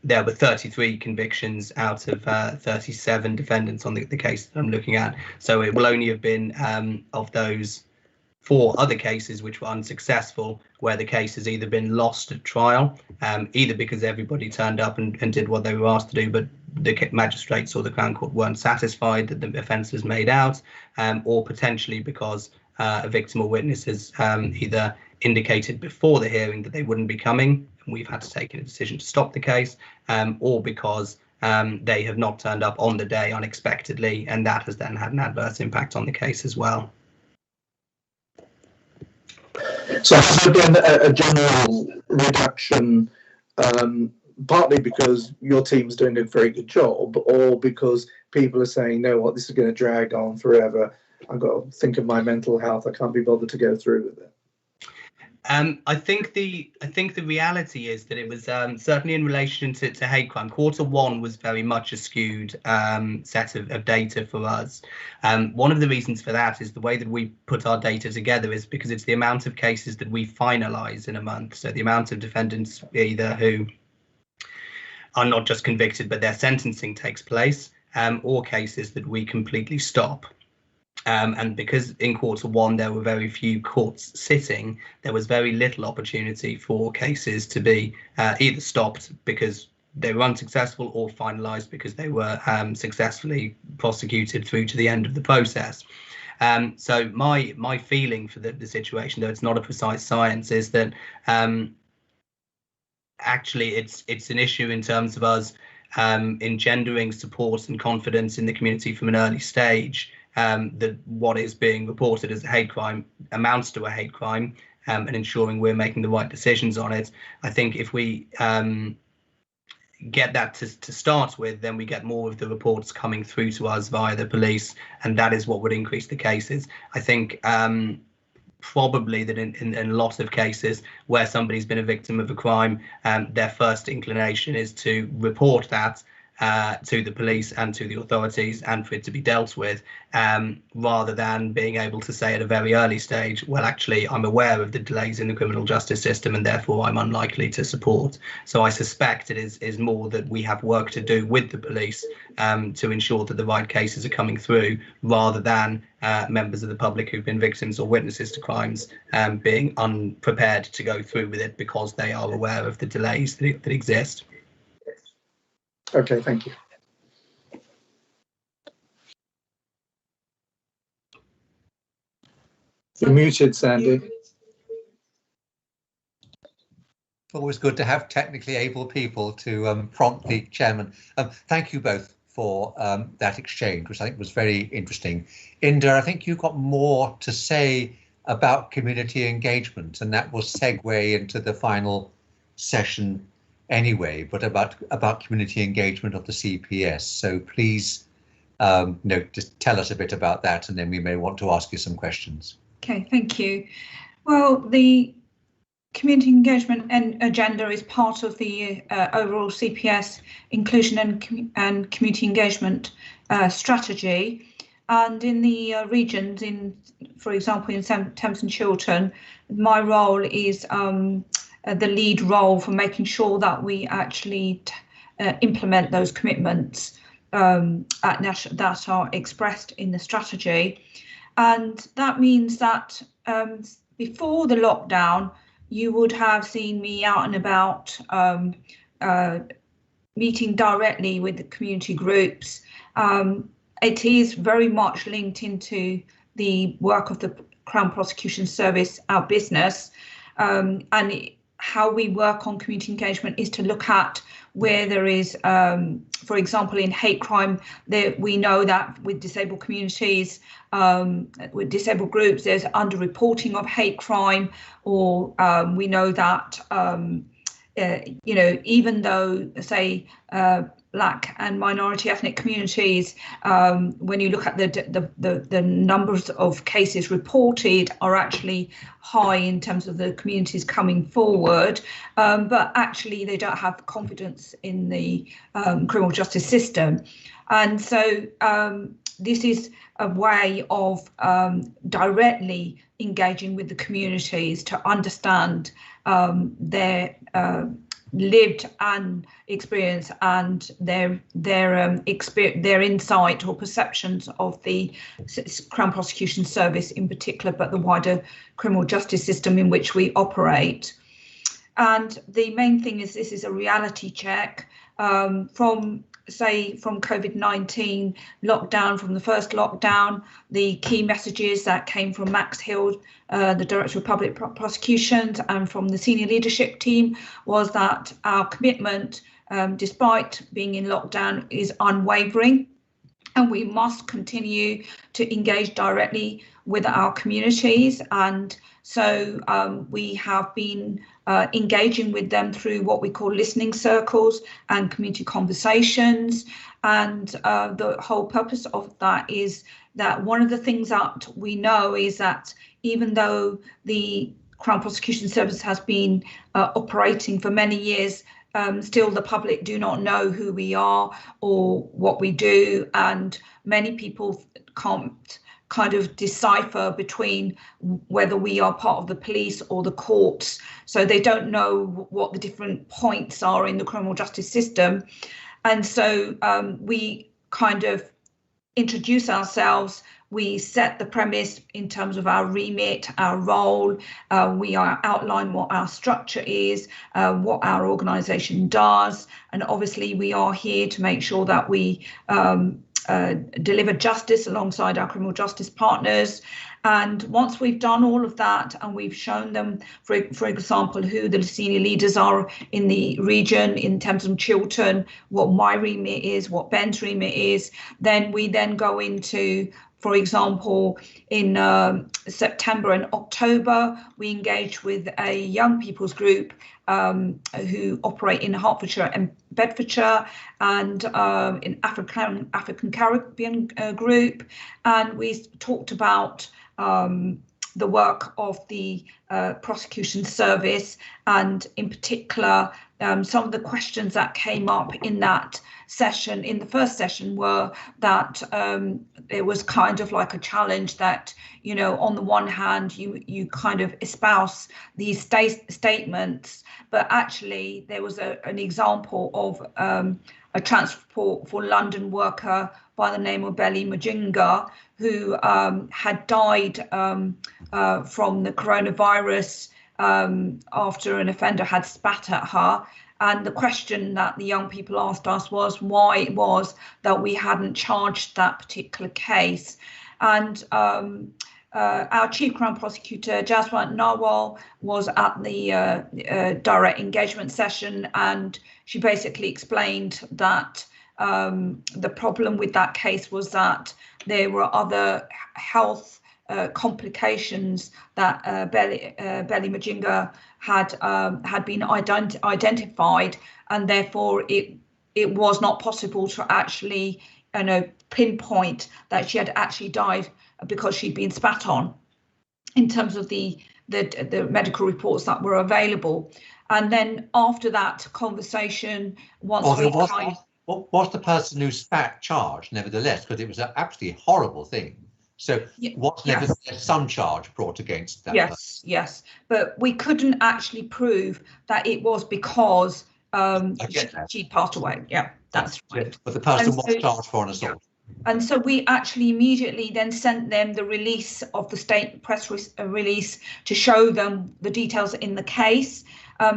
33 convictions out of 37 defendants on the case that I'm looking at. So it will only have been of those 4 other cases which were unsuccessful, where the case has either been lost at trial, either because everybody turned up and did what they were asked to do, but the magistrates or the Crown Court weren't satisfied that the offence was made out, or potentially because a victim or witness has either indicated before the hearing that they wouldn't be coming, and we've had to take a decision to stop the case, or because they have not turned up on the day unexpectedly, and that has then had an adverse impact on the case as well. So has there been a general reduction, partly because your team's doing a very good job, or because people are saying, "No, what, this is going to drag on forever. I've got to think of my mental health. I can't be bothered to go through with it." I think the reality is that it was certainly in relation to hate crime. Q1 was very much a skewed set of data for us. One of the reasons for that is the way that we put our data together is because it's the amount of cases that we finalise in a month. So the amount of defendants either who are not just convicted but their sentencing takes place, or cases that we completely stop. And because in Q1 there were very few courts sitting, there was very little opportunity for cases to be either stopped because they were unsuccessful or finalised because they were successfully prosecuted through to the end of the process. So my feeling for the situation, though it's not a precise science, is that actually it's an issue in terms of us engendering support and confidence in the community from an early stage. That what is being reported as a hate crime amounts to a hate crime, and ensuring we're making the right decisions on it. I think if we get that to start with, then we get more of the reports coming through to us via the police, and that is what would increase the cases. I think probably that in a lot of cases where somebody's been a victim of a crime, their first inclination is to report that to the police and to the authorities and for it to be dealt with, rather than being able to say at a very early stage, well, actually, I'm aware of the delays in the criminal justice system and therefore I'm unlikely to support. So I suspect it is more that we have work to do with the police to ensure that the right cases are coming through, rather than members of the public who've been victims or witnesses to crimes being unprepared to go through with it because they are aware of the delays that exist. Okay, thank you. You're muted, Sandy. Always good to have technically able people to prompt the chairman. Thank you both for that exchange, which I think was very interesting. Inda, I think you've got more to say about community engagement, and that will segue into the final session anyway, but about community engagement of the CPS. So please, just tell us a bit about that, and then we may want to ask you some questions. Okay, thank you. Well, the community engagement and agenda is part of the overall CPS inclusion and community engagement strategy. And in the regions, for example, in Thames and Chiltern, my role is the lead role for making sure that we actually implement those commitments that are expressed in the strategy. And that means that before the lockdown, you would have seen me out and about meeting directly with the community groups. It is very much linked into the work of the Crown Prosecution Service, our business, and how we work on community engagement is to look at where there is, for example, in hate crime, we know that with disabled communities, with disabled groups, there's underreporting of hate crime, or we know that, even though, say, Black and minority ethnic communities, when you look at the numbers of cases reported are actually high in terms of the communities coming forward, but actually they don't have confidence in the criminal justice system. And so this is a way of directly engaging with the communities to understand their lived and experience and their insight or perceptions of the Crown Prosecution Service in particular, but the wider criminal justice system in which we operate. And the main thing is this is a reality check from COVID-19 lockdown, from the first lockdown. The key messages that came from Max Hill, the Director of Public Prosecutions, and from the senior leadership team was that our commitment, despite being in lockdown, is unwavering. and we must continue to engage directly with our communities. And so we have been engaging with them through what we call listening circles and community conversations. And the whole purpose of that is that one of the things that we know is that even though the Crown Prosecution Service has been operating for many years, still the public do not know who we are or what we do, and many people can't kind of decipher between whether we are part of the police or the courts. So they don't know what the different points are in the criminal justice system. And so we kind of introduce ourselves. We set the premise in terms of our remit, our role. We outline what our structure is, what our organisation does, and obviously we are here to make sure that we deliver justice alongside our criminal justice partners. And once we've done all of that and we've shown them, for example, who the senior leaders are in the region in terms of Chiltern, what my remit is, what Ben's remit is, then we then go into, for example, in September and October, we engage with a young people's group who operate in Hertfordshire and Bedfordshire, and in African Caribbean group. And we talked about the work of the prosecution service, and in particular, some of the questions that came up in that session, in the first session, were that it was kind of like a challenge that, you know, on the one hand, you kind of espouse these statements, but actually there was an example of a Transport for London worker by the name of Belly Majinga, who had died from the coronavirus after an offender had spat at her. And the question that the young people asked us was why it was that we hadn't charged that particular case. And our Chief Crown Prosecutor, Jaswant Nawal, was at the direct engagement session, and she basically explained that the problem with that case was that there were other health complications that Belly Majinga had been identified, and therefore it was not possible to actually, you know, pinpoint that she had actually died because she'd been spat on in terms of the medical reports that were available. And then after that conversation, once was the person who spat charged nevertheless, because it was an absolutely horrible thing. So was nevertheless some charge brought against that person? Yes, but we couldn't actually prove that it was because she passed away. Yeah, that's right. But the person was charged for an assault. And so we actually immediately then sent them the release of the press release to show them the details in the case,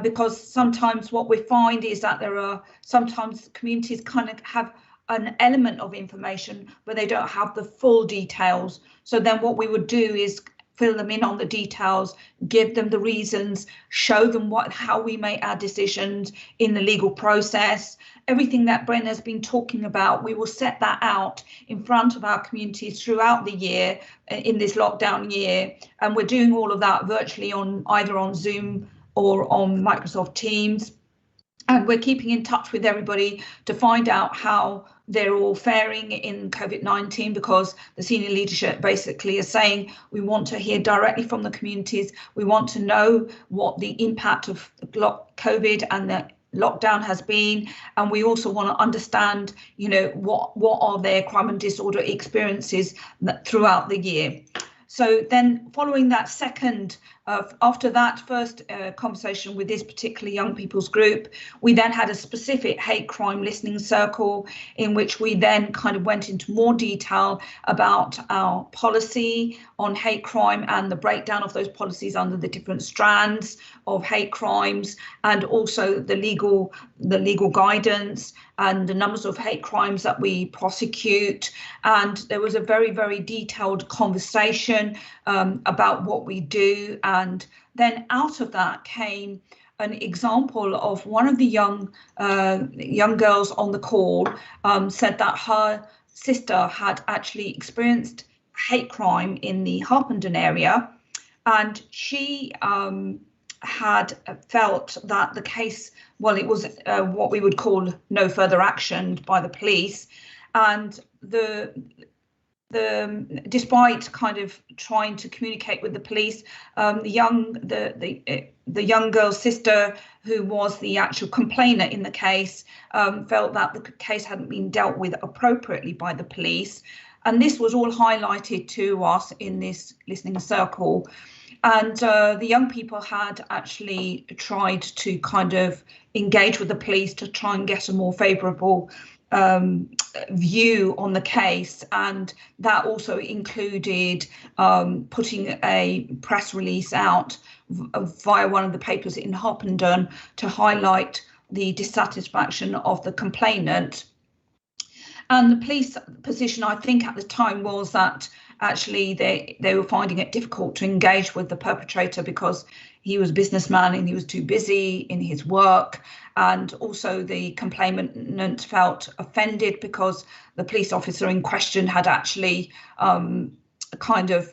because sometimes what we find is that there are sometimes communities kind of have an element of information, but they don't have the full details. So then what we would do is fill them in on the details, give them the reasons, show them how we make our decisions in the legal process. Everything that Bren has been talking about, we will set that out in front of our communities throughout the year in this lockdown year. And we're doing all of that virtually either on Zoom or on Microsoft Teams. And we're keeping in touch with everybody to find out how they're all faring in COVID-19, because the senior leadership basically is saying we want to hear directly from the communities. We want to know what the impact of COVID and the lockdown has been, and we also want to understand, you know, what are their crime and disorder experiences throughout the year. So then following that after that first conversation with this particular young people's group, we then had a specific hate crime listening circle in which we then kind of went into more detail about our policy on hate crime and the breakdown of those policies under the different strands of hate crimes, and also the legal guidance and the numbers of hate crimes that we prosecute. And there was a very, very detailed conversation about what we do. And then out of that came an example of one of the young girls on the call said that her sister had actually experienced hate crime in the Harpenden area, and she had felt that the case, well, it was what we would call no further action by the police, and despite kind of trying to communicate with the police, the young girl's sister, who was the actual complainant in the case, felt that the case hadn't been dealt with appropriately by the police. And this was all highlighted to us in this listening circle. And the young people had actually tried to kind of engage with the police to try and get a more favourable view on the case, and that also included putting a press release out via one of the papers in Harpenden to highlight the dissatisfaction of the complainant. And the police position, I think, at the time was that actually they were finding it difficult to engage with the perpetrator because he was a businessman and he was too busy in his work. And also the complainant felt offended because the police officer in question had actually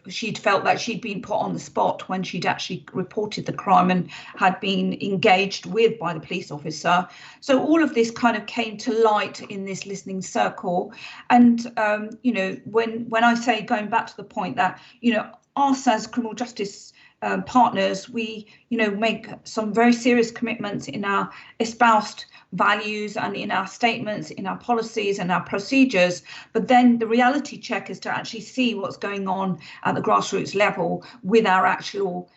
she'd felt that she'd been put on the spot when she'd actually reported the crime and had been engaged with by the police officer. So all of this kind of came to light in this listening circle. And, you know, when I say, going back to the point that, you know, us as criminal justice partners, we, you know, make some very serious commitments in our espoused values and in our statements, in our policies and our procedures. But then the reality check is to actually see what's going on at the grassroots level with our actual,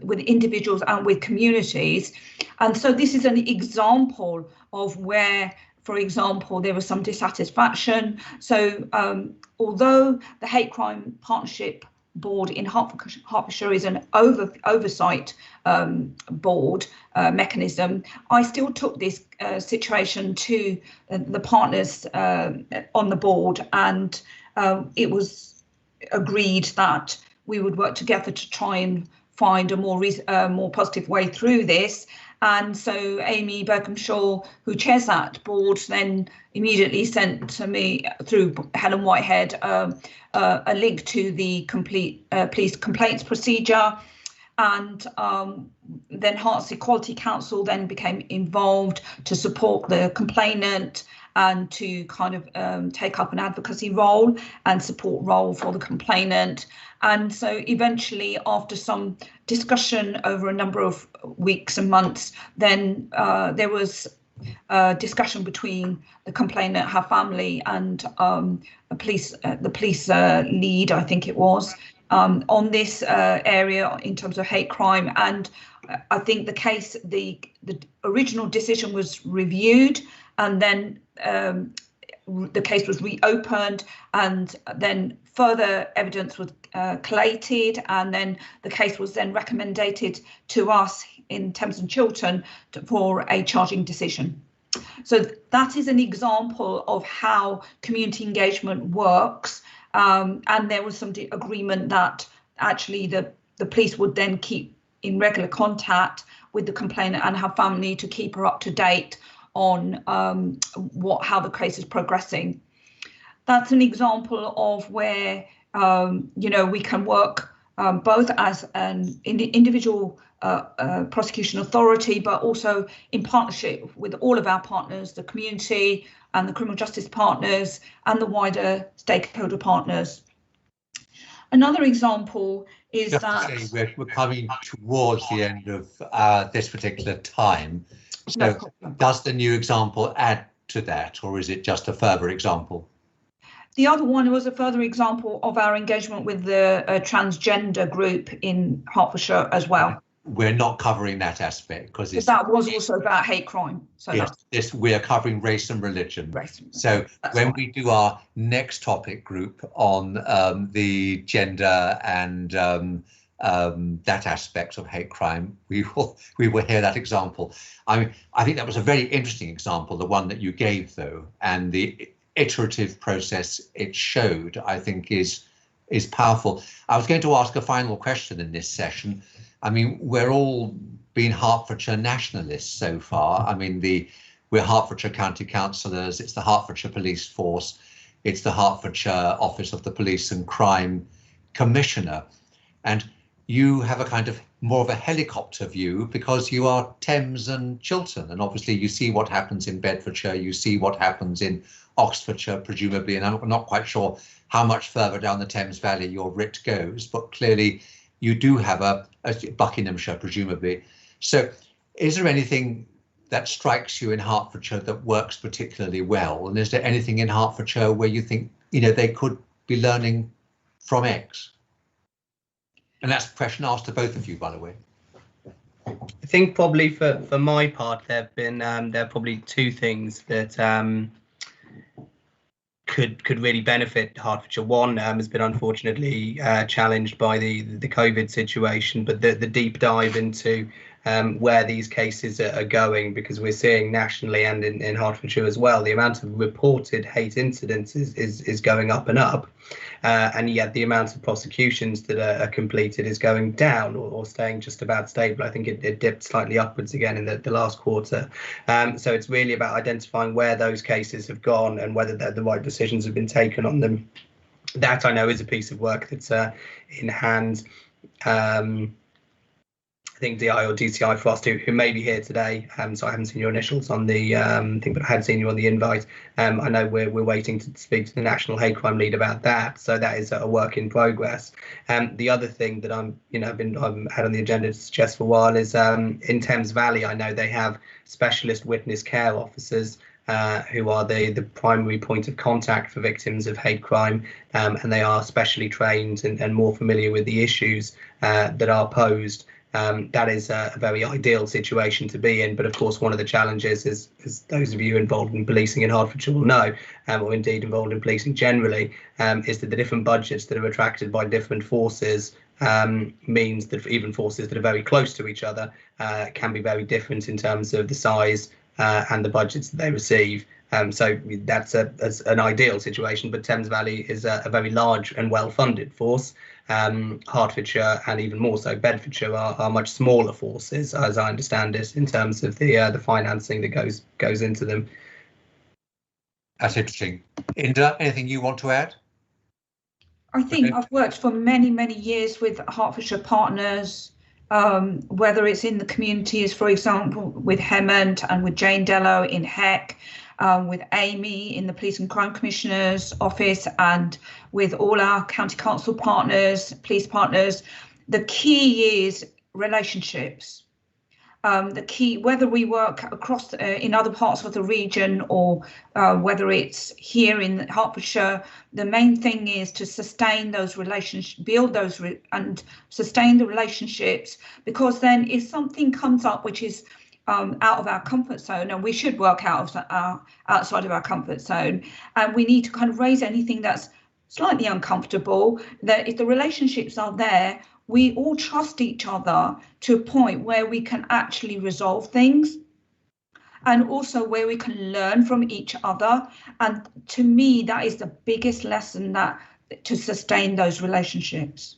with individuals and with communities. And so this is an example of where, for example, there was some dissatisfaction. So although the Hate Crime Partnership Board in Hertfordshire is an oversight board mechanism, I still took this situation to the partners on the board, and it was agreed that we would work together to try and find a more positive way through this. And so Amy Berkham-Shaw, who chairs that board, then immediately sent to me through Helen Whitehead a link to the complete police complaints procedure. And then Herts Equality Council then became involved to support the complainant and to kind of take up an advocacy role and support role for the complainant. And so eventually, after some discussion over a number of weeks and months, then there was a discussion between the complainant, her family, and the police lead, I think it was, on this area in terms of hate crime. And I think the case, the original decision was reviewed, and then the case was reopened, and then further evidence was collated, and then the case was then recommended to us in Thames and Chiltern for a charging decision. So that is an example of how community engagement works, and there was some agreement that actually the police would then keep in regular contact with the complainant and her family to keep her up to date on how the case is progressing. That's an example of where you know, we can work both as an individual prosecution authority, but also in partnership with all of our partners, the community and the criminal justice partners and the wider stakeholder partners. Another example is that we're coming towards the end of this particular time. So does the new example add to that, or is it just a further example? The other one was a further example of our engagement with the transgender group in Hertfordshire as well. We're not covering that aspect because that was also about hate crime. So yes, we are covering race and religion. So when we do our next topic group on the gender and that aspect of hate crime, we will hear that example. I mean, I think that was a very interesting example, the one that you gave, though, and the iterative process it showed, I think, is powerful. I was going to ask a final question in this session. I mean, we're all been Hertfordshire nationalists so far. I mean, we're Hertfordshire County Councillors, it's the Hertfordshire Police Force. It's the Hertfordshire Office of the Police and Crime Commissioner. And you have a kind of more of a helicopter view because you are Thames and Chiltern. And obviously you see what happens in Bedfordshire, you see what happens in Oxfordshire, presumably, and I'm not quite sure how much further down the Thames Valley your writ goes, but clearly you do have a Buckinghamshire, presumably. So is there anything that strikes you in Hertfordshire that works particularly well? And is there anything in Hertfordshire where you think, you know, they could be learning from X? And that's a question asked to both of you, by the way. I think probably for my part, there are probably two things that could really benefit Hertfordshire. One has been unfortunately challenged by the COVID situation, but the deep dive into where these cases are going, because we're seeing nationally and in Hertfordshire as well, the amount of reported hate incidents is going up and up, and yet the amount of prosecutions that are completed is going down or staying just about stable. I think it dipped slightly upwards again in the last quarter. So it's really about identifying where those cases have gone and whether the right decisions have been taken on them. That I know is a piece of work that's in hand. I think DI or DCI Frost, who may be here today, so I haven't seen your initials on the thing, but I had seen you on the invite. I know we're waiting to speak to the National Hate Crime Lead about that, so that is a work in progress. The other thing that I've had on the agenda to suggest for a while is in Thames Valley, I know they have specialist witness care officers who are the primary point of contact for victims of hate crime, and they are specially trained and more familiar with the issues that are posed. That is a very ideal situation to be in, but of course one of the challenges is, as those of you involved in policing in Hertfordshire will know, or indeed involved in policing generally, is that the different budgets that are attracted by different forces means that even forces that are very close to each other can be very different in terms of the size and the budgets that they receive. So that's an ideal situation, but Thames Valley is a very large and well-funded force. Hertfordshire and even more so Bedfordshire are much smaller forces, as I understand it, in terms of the financing that goes into them. That's interesting. Inda, anything you want to add? I think I've worked for many years with Hertfordshire partners, whether it's in the communities, for example, with Hemant and with Jane Dello in HEC, with Amy in the Police and Crime Commissioner's office, and with all our county council partners, police partners. The key is relationships. The key, whether we work across in other parts of the region or whether it's here in Hertfordshire, the main thing is to sustain those relationships, build those and sustain the relationships, because then if something comes up which is out of our comfort zone, and we should work outside of our comfort zone, and we need to kind of raise anything that's slightly uncomfortable, that if the relationships are there, we all trust each other to a point where we can actually resolve things, and also where we can learn from each other. And to me, that is the biggest lesson, that to sustain those relationships.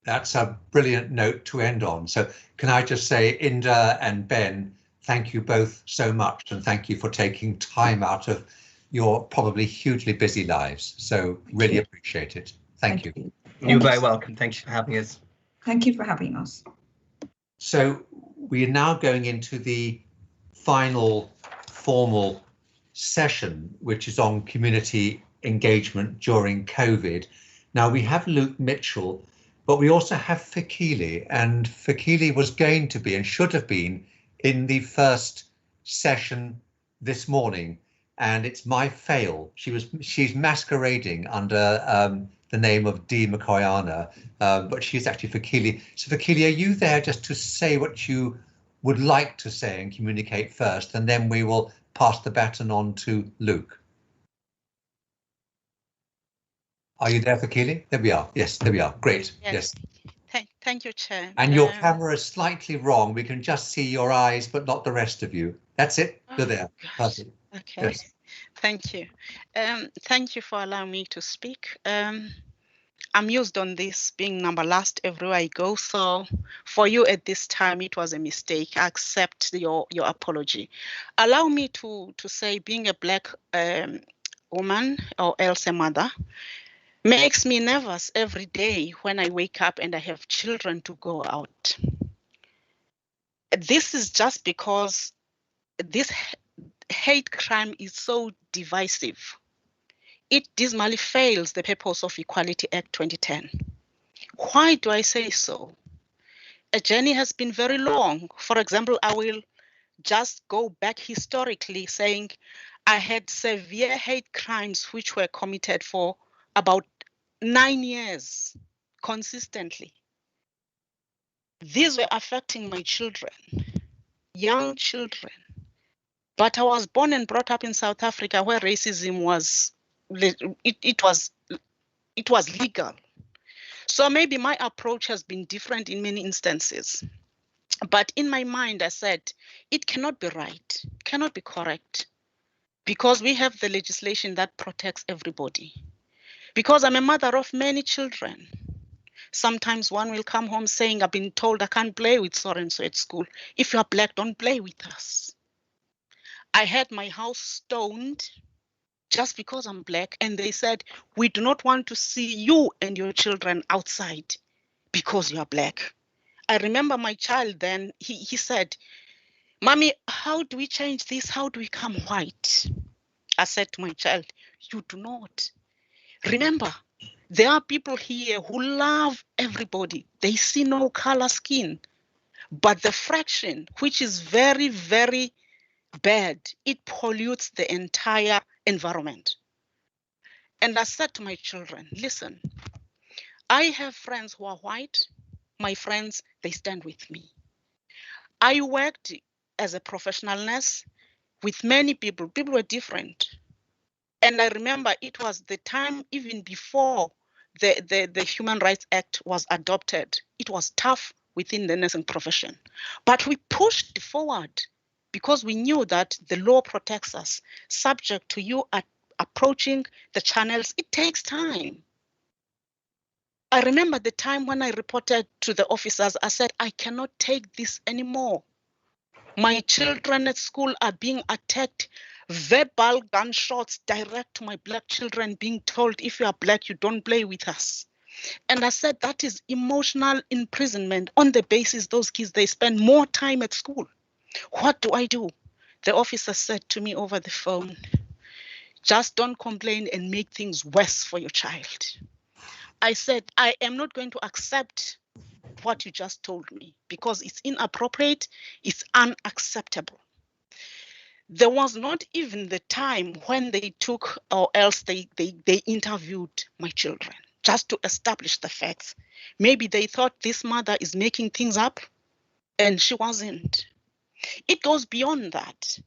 That's a brilliant note to end on. So can I just say, Inda and Ben, thank you both so much, and thank you for taking time out of your probably hugely busy lives. So really appreciate it. Thank you. You're very welcome. Thank you for having us. Thank you for having us. So we are now going into the final formal session, which is on community engagement during COVID. Now we have Luke Mitchell, but we also have Fikile, and Fikile was going to be and should have been in the first session this morning, and it's my fail. She's masquerading under the name of Dee McCoyana, but she's actually Fikile. So Fikile, are you there just to say what you would like to say and communicate first, and then we will pass the baton on to Luke? Are you there, Fikile? There we are. Yes, there we are. Great. Yes. Thank you, Chair. And your camera is slightly wrong. We can just see your eyes, but not the rest of you. That's it. You're there. Perfect. Okay. Yes. Thank you. Thank you for allowing me to speak. I'm used on this being number last everywhere I go. So for you at this time, it was a mistake. I accept your apology. Allow me to say, being a Black woman or else a mother, makes me nervous every day when I wake up and I have children to go out. This is just because this hate crime is so divisive. It dismally fails the purpose of Equality Act 2010. Why do I say so? A journey has been very long. For example, I will just go back historically saying I had severe hate crimes which were committed for about 9 years consistently. These were affecting my children, young children. But I was born and brought up in South Africa where racism was, it was legal. So maybe my approach has been different in many instances. But in my mind, I said, it cannot be right, cannot be correct, because we have the legislation that protects everybody. Because I'm a mother of many children. Sometimes one will come home saying, I've been told I can't play with so-and-so at school. If you are black, don't play with us. I had my house stoned just because I'm black, and they said, we do not want to see you and your children outside because you are black. I remember my child then, he said, Mommy, how do we change this? How do we become white? I said to my child, you do not. Remember, there are people here who love everybody. They see no color skin. But the fraction, which is very, very bad, it pollutes the entire environment. And I said to my children, listen, I have friends who are white. My friends, they stand with me. I worked as a professional nurse with many people. People were different. And I remember it was the time even before the Human Rights Act was adopted. It was tough within the nursing profession. But we pushed forward because we knew that the law protects us. Subject to you approaching the channels, it takes time. I remember the time when I reported to the officers, I said, I cannot take this anymore. My children at school are being attacked, verbal gunshots direct to my black children being told, if you are black, you don't play with us. And I said, that is emotional imprisonment on the basis those kids, they spend more time at school. What do I do? The officer said to me over the phone, just don't complain and make things worse for your child. I said, I am not going to accept what you just told me because it's inappropriate, it's unacceptable. There was not even the time when they took or else they interviewed my children just to establish the facts. Maybe they thought this mother is making things up and she wasn't. It goes beyond that.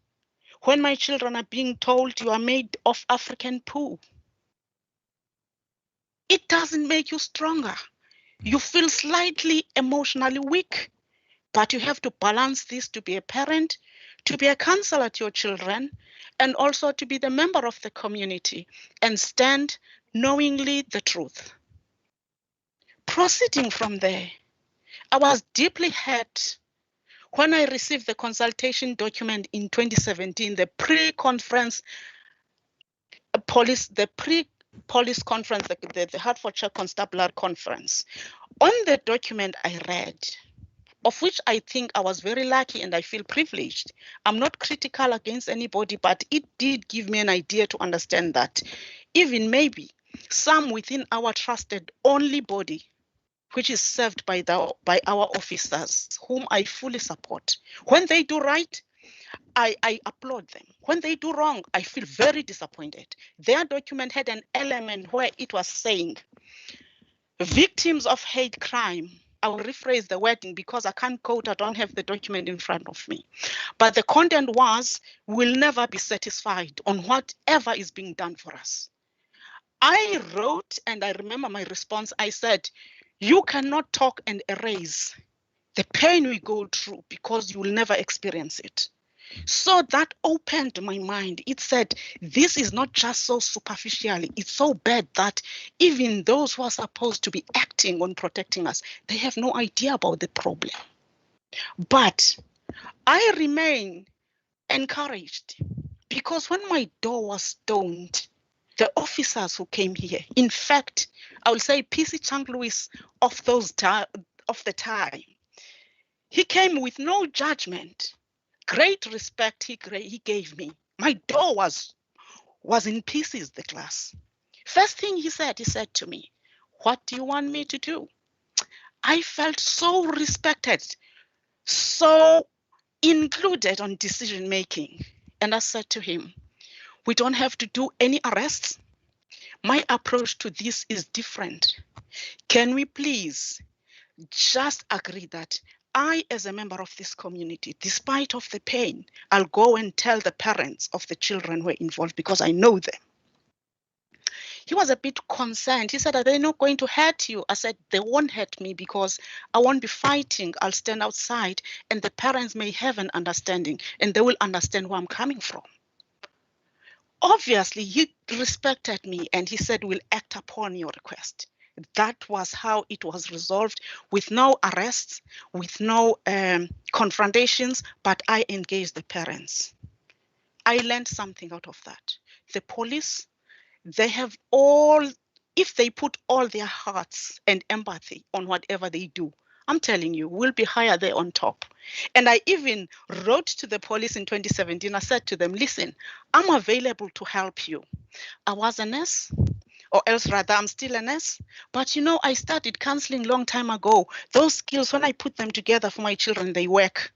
When my children are being told you are made of African poo, it doesn't make you stronger. You feel slightly emotionally weak, but you have to balance this to be a parent, to be a counselor to your children, and also to be the member of the community and stand knowingly the truth. Proceeding from there, I was deeply hurt when I received the consultation document in 2017, the pre-conference police, police conference, the Hertfordshire Constabulary Conference. On the document I read, of which I think I was very lucky and I feel privileged. I'm not critical against anybody, but it did give me an idea to understand that even maybe some within our trusted only body, which is served by our officers, whom I fully support, when they do right, I applaud them. When they do wrong, I feel very disappointed. Their document had an element where it was saying, victims of hate crime, I will rephrase the wording because I can't quote, I don't have the document in front of me. But the content was, we'll never be satisfied on whatever is being done for us. I wrote, and I remember my response, I said, you cannot talk and erase the pain we go through because you will never experience it. So that opened my mind. It said, this is not just so superficially, it's so bad that even those who are supposed to be acting on protecting us, they have no idea about the problem. But I remain encouraged because when my door was stoned, the officers who came here. In fact, I will say PC Chang Lewis of the time, he came with no judgment. Great respect he gave me. My door was in pieces, the class. First thing he said to me, "What do you want me to do?" I felt so respected, so included on decision making. And I said to him, "We don't have to do any arrests. My approach to this is different. Can we please just agree that I, as a member of this community, despite of the pain, I'll go and tell the parents of the children who are involved because I know them." He was a bit concerned. He said, "Are they not going to hurt you?" I said, "They won't hurt me because I won't be fighting. I'll stand outside and the parents may have an understanding and they will understand where I'm coming from." Obviously, he respected me and he said, "We'll act upon your request." That was how it was resolved, with no arrests, with no confrontations, but I engaged the parents. I learned something out of that. The police, they have if they put all their hearts and empathy on whatever they do, I'm telling you, we'll be higher there on top. And I even wrote to the police in 2017. I said to them, "Listen, I'm available to help you. I was a nurse, or else rather I'm still a nurse. But you know, I started counseling long time ago. Those skills, when I put them together for my children, they work."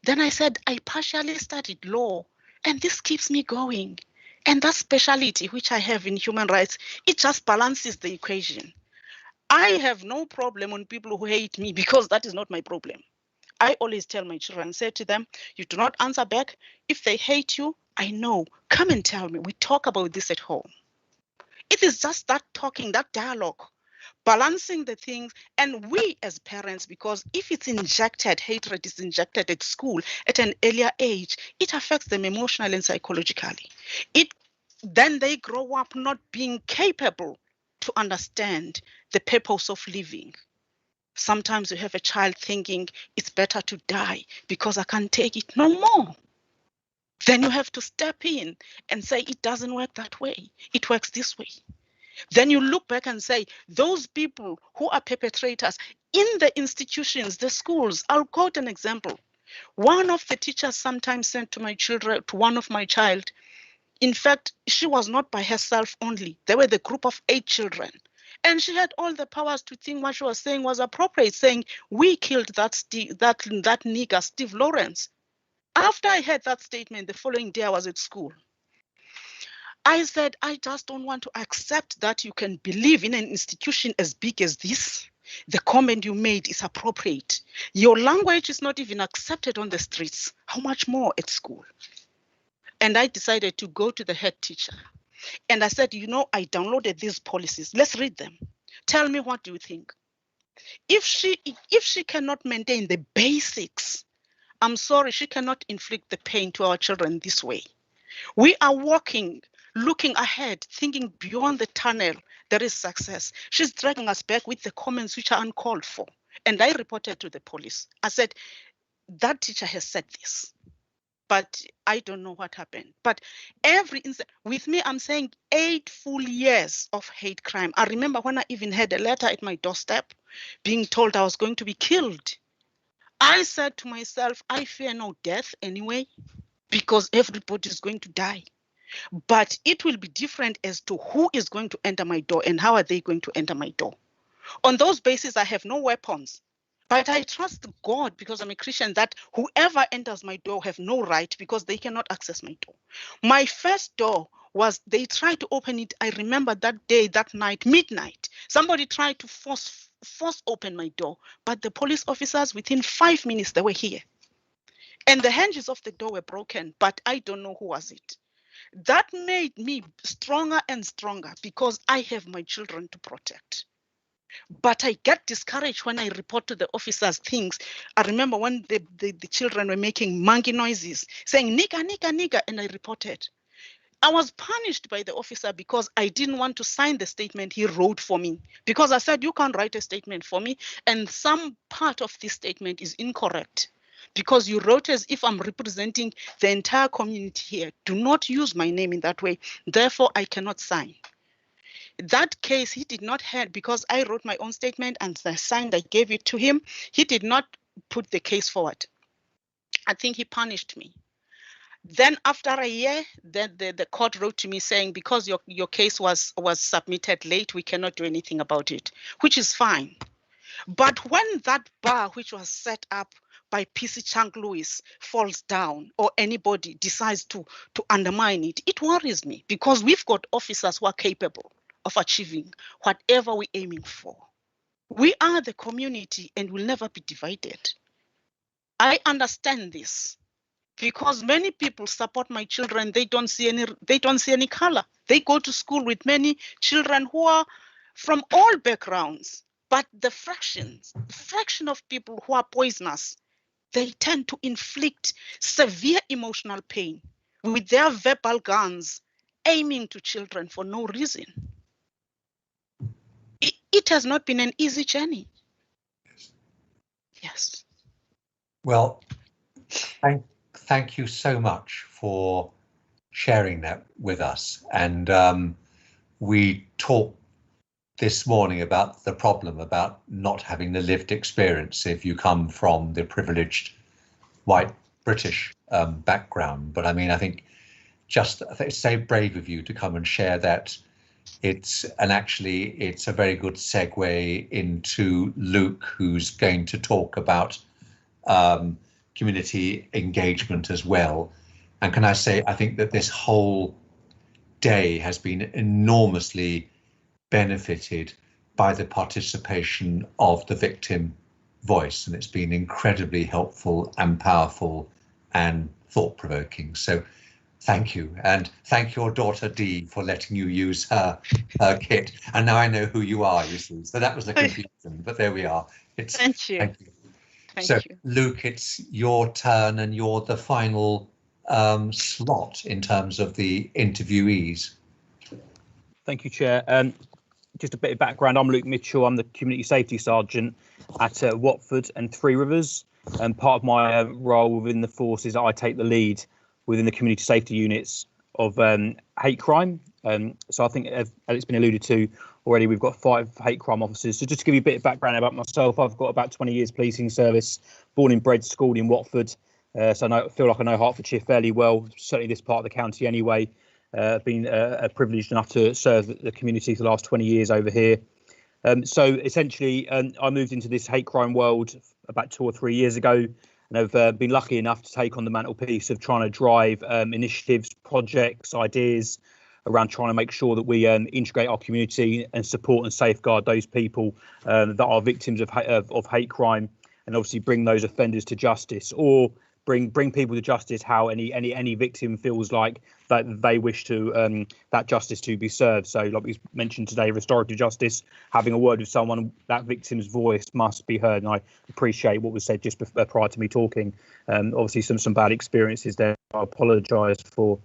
Then I said, "I partially studied law and this keeps me going. And that speciality which I have in human rights, it just balances the equation. I have no problem on people who hate me because that is not my problem. I always tell my children, say to them, you do not answer back. If they hate you, I know. Come and tell me. We talk about this at home." It is just that talking, that dialogue, balancing the things. And we as parents, because if it's injected, hatred is injected at school at an earlier age, it affects them emotionally and psychologically. Then they grow up not being capable to understand the purpose of living. Sometimes you have a child thinking it's better to die because I can't take it no more. Then you have to step in and say it doesn't work that way. It works this way. Then you look back and say, those people who are perpetrators in the institutions, the schools, I'll quote an example. One of the teachers sometimes said to one of my child, in fact, she was not by herself only. They were the group of 8 children. And she had all the powers to think what she was saying was appropriate, saying, "We killed that nigger, Steve Lawrence." After I heard that statement, the following day I was at school. I said, I just don't want to accept that you can believe in an institution as big as this. The comment you made is appropriate. Your language is not even accepted on the streets. How much more at school? And I decided to go to the head teacher. And I said, you know, I downloaded these policies. Let's read them. Tell me, what do you think? If she cannot maintain the basics, I'm sorry, she cannot inflict the pain to our children this way. We are walking, looking ahead, thinking beyond the tunnel. There is success. She's dragging us back with the comments which are uncalled for. And I reported to the police. I said, that teacher has said this, but I don't know what happened. But every incident, with me, I'm saying 8 full years of hate crime. I remember when I even had a letter at my doorstep being told I was going to be killed. I said to myself, I fear no death anyway, because everybody is going to die. But it will be different as to who is going to enter my door and how are they going to enter my door. On those bases, I have no weapons. But I trust God, because I'm a Christian, that whoever enters my door have no right, because they cannot access my door. My first door was, they tried to open it. I remember that day, that night, midnight, somebody tried to force open my door, but the police officers, within 5 minutes, they were here. And the hinges of the door were broken, but I don't know who was it. That made me stronger and stronger, because I have my children to protect. But I get discouraged when I report to the officers things. I remember when the children were making monkey noises, saying, nigger, nigger, nigger, and I reported. I was punished by the officer because I didn't want to sign the statement he wrote for me. Because I said, you can't write a statement for me, and some part of this statement is incorrect. because you wrote as if I'm representing the entire community here. Do not use my name in that way. Therefore, I cannot sign. That case, he did not have, because I wrote my own statement and I signed, I gave it to him. He did not put the case forward. I think he punished me. Then after a year, then the court wrote to me saying, because your case was submitted late, we cannot do anything about it, which is fine. But when that bar, which was set up by PC Chang Lewis, falls down, or anybody decides to undermine it, it worries me, because we've got officers who are capable of achieving whatever we're aiming for. We are the community and will never be divided. I understand this, because many people support my children. They don't see any color. They go to school with many children who are from all backgrounds, but the fraction of people who are poisonous, they tend to inflict severe emotional pain with their verbal guns aiming to children for no reason. It has not been an easy journey. Yes. Well, thank you so much for sharing that with us. And we talked this morning about the problem about not having the lived experience if you come from the privileged white British background. But I mean, I think it's so brave of you to come and share that. It's a very good segue into Luke, who's going to talk about community engagement as well. And can I say, I think that this whole day has been enormously benefited by the participation of the victim voice, and it's been incredibly helpful and powerful and thought-provoking. So thank you, and thank your daughter Dee for letting you use her kit. And now I know who you are, you see. So that was the confusion, but there we are. Thank you. Thank you. Luke, it's your turn, and you're the final slot in terms of the interviewees. Thank you, Chair. Just a bit of background. I'm Luke Mitchell. I'm the Community Safety Sergeant at Watford and Three Rivers. And part of my role within the force is that I take the lead within the community safety units of hate crime. So I think, as it's been alluded to already, we've got 5 hate crime officers. So just to give you a bit of background about myself, I've got about 20 years policing service, born and bred, schooled in Watford. So I feel like I know Hertfordshire fairly well, certainly this part of the county anyway. Been privileged enough to serve the community for the last 20 years over here. So essentially, I moved into this hate crime world about 2 or 3 years ago, and I've been lucky enough to take on the mantelpiece of trying to drive initiatives, projects, ideas around trying to make sure that we integrate our community and support and safeguard those people that are victims of hate crime, and obviously bring those offenders to justice, or bring people to justice how any victim feels like that they wish to that justice to be served. So like we mentioned today, restorative justice, having a word with someone, that victim's voice must be heard. And I appreciate what was said just prior to me talking. Obviously some bad experiences there, I apologise for.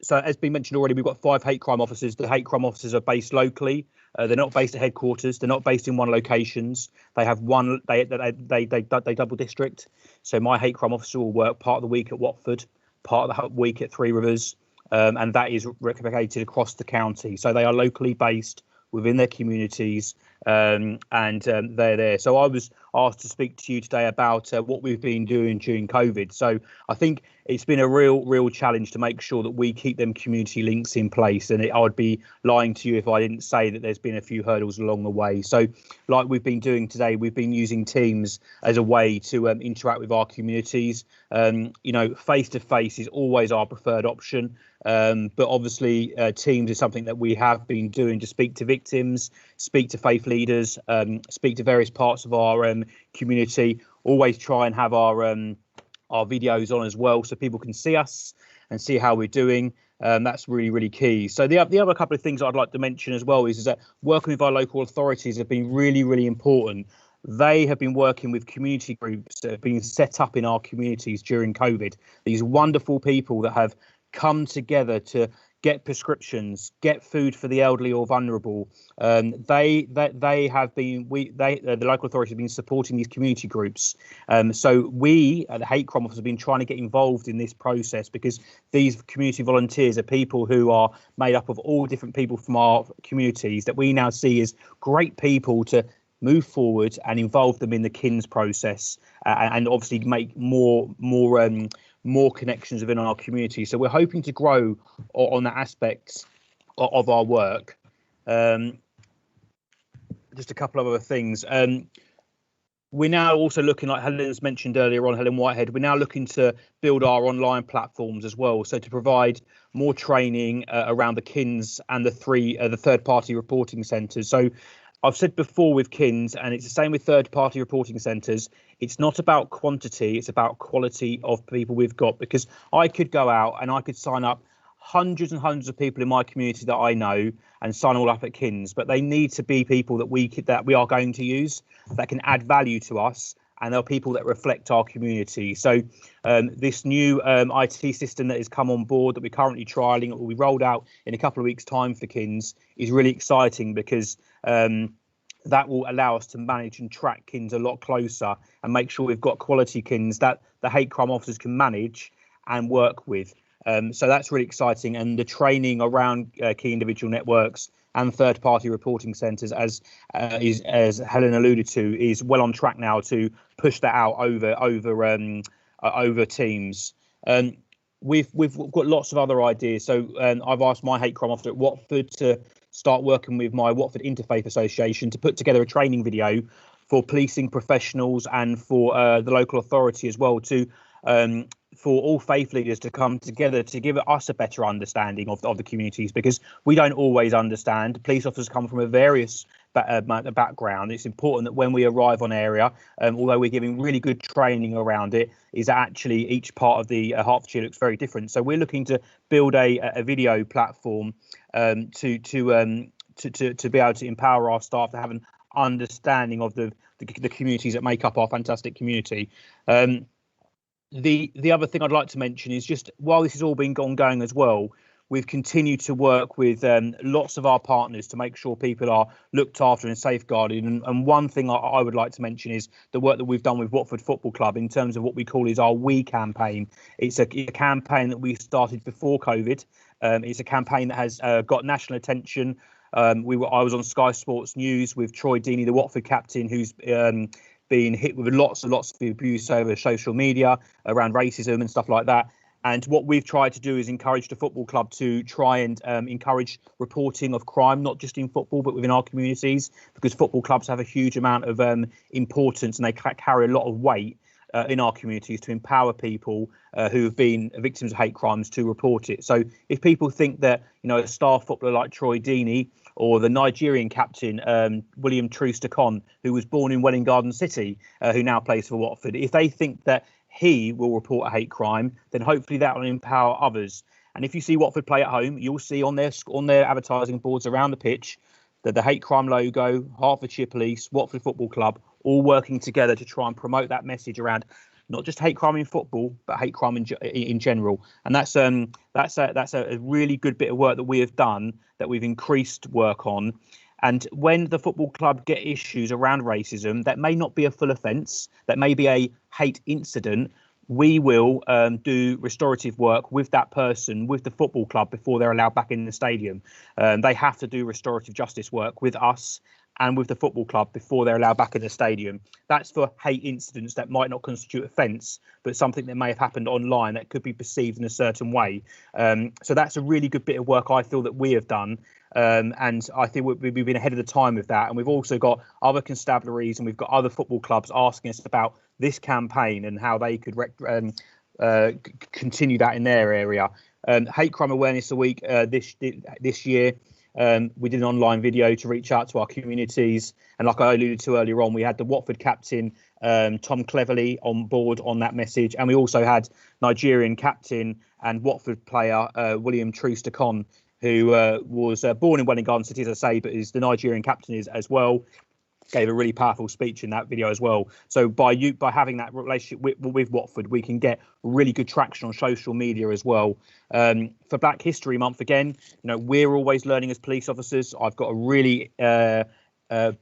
So as been mentioned already, we've got 5 hate crime officers. The hate crime officers are based locally. They're not based at headquarters. They're not based in one locations. They have one. They double district. So my hate crime officer will work part of the week at Watford, part of the week at Three Rivers, and that is replicated across the county. So they are locally based within their communities, and they're there. So I was asked to speak to you today about what we've been doing during COVID. So I think it's been a real challenge to make sure that we keep them community links in place. And I would be lying to you if I didn't say that there's been a few hurdles along the way. So like we've been doing today, we've been using Teams as a way to interact with our communities. Face to face is always our preferred option. But obviously Teams is something that we have been doing to speak to victims, speak to faith leaders, speak to various parts of our community. Always try and have our videos on as well, so people can see us and see how we're doing. That's really key. So the other couple of things I'd like to mention as well is that working with our local authorities have been really important. They have been working with community groups that have been set up in our communities during COVID. These wonderful people that have come together to get prescriptions, get food for the elderly or vulnerable. They have been, the local authority have been supporting these community groups. So we at the Hate Crime Office have been trying to get involved in this process, because these community volunteers are people who are made up of all different people from our communities that we now see as great people to move forward and involve them in the KINS process, and obviously make more connections within our community. So we're hoping to grow on that aspect of our work. Just a couple of other things. We're now also looking, like Helen's mentioned earlier on, Helen Whitehead, we're now looking to build our online platforms as well. So to provide more training around the KINS and the third-party reporting centres. So I've said before with KINS, and it's the same with third-party reporting centres, it's not about quantity, it's about quality of people we've got. Because I could go out and I could sign up hundreds and hundreds of people in my community that I know and sign all up at KINS, but they need to be people that we are going to use, that can add value to us, and they're people that reflect our community. So this new IT system that has come on board that we're currently trialling, it will be rolled out in a couple of weeks' time for KINS, is really exciting, because that will allow us to manage and track KINS a lot closer and make sure we've got quality KINS that the hate crime officers can manage and work with. So that's really exciting, and the training around key individual networks and third-party reporting centres, as Helen alluded to, is well on track now to push that out over teams. We've got lots of other ideas. So I've asked my hate crime officer at Watford to start working with my Watford Interfaith Association to put together a training video for policing professionals and for the local authority as well, to for all faith leaders to come together to give us a better understanding of the communities, because we don't always understand. Police officers come from a various background. It's important that when we arrive on area, although we're giving really good training around it, is that actually each part of the Hertfordshire looks very different. So we're looking to build a video platform to be able to empower our staff to have an understanding of the communities that make up our fantastic community. The other thing I'd like to mention is, just while this has all been ongoing as well, we've continued to work with lots of our partners to make sure people are looked after and safeguarded. And one thing I would like to mention is the work that we've done with Watford Football Club in terms of what we call is our We campaign. It's a campaign that we started before COVID. It's a campaign that has got national attention. I was on Sky Sports News with Troy Deeney, the Watford captain, who's been hit with lots and lots of abuse over social media around racism and stuff like that. And what we've tried to do is encourage the football club to try and encourage reporting of crime, not just in football, but within our communities, because football clubs have a huge amount of importance, and they carry a lot of weight in our communities to empower people who have been victims of hate crimes to report it. So if people think that, a star footballer like Troy Deeney, or the Nigerian captain, William Troost-Ekong, who was born in Welwyn Garden City, who now plays for Watford, if they think that he will report a hate crime, then hopefully that will empower others. And if you see Watford play at home, you'll see on their advertising boards around the pitch that the hate crime logo, Hertfordshire Police, Watford Football Club, all working together to try and promote that message around not just hate crime in football, but hate crime in general. And that's a really good bit of work that we have done, that we've increased work on. And when the football club get issues around racism, that may not be a full offence, that may be a hate incident, we will do restorative work with that person, with the football club, before they're allowed back in the stadium. They have to do restorative justice work with us and with the football club before they're allowed back in the stadium. That's for hate incidents that might not constitute offence, but something that may have happened online that could be perceived in a certain way. So that's a really good bit of work I feel that we have done. And I think we've been ahead of the time with that. And we've also got other constabularies and we've got other football clubs asking us about this campaign and how they could continue that in their area. Hate Crime Awareness Week this year. We did an online video to reach out to our communities, and like I alluded to earlier on, we had the Watford captain Tom Cleverley on board on that message, and we also had Nigerian captain and Watford player William Troost-Ekong, who was born in Welwyn Garden City, as I say, but is the Nigerian captain as well. gave a really powerful speech in that video as well. So by having that relationship with Watford, we can get really good traction on social media as well. For Black History Month, again, we're always learning as police officers. I've got a really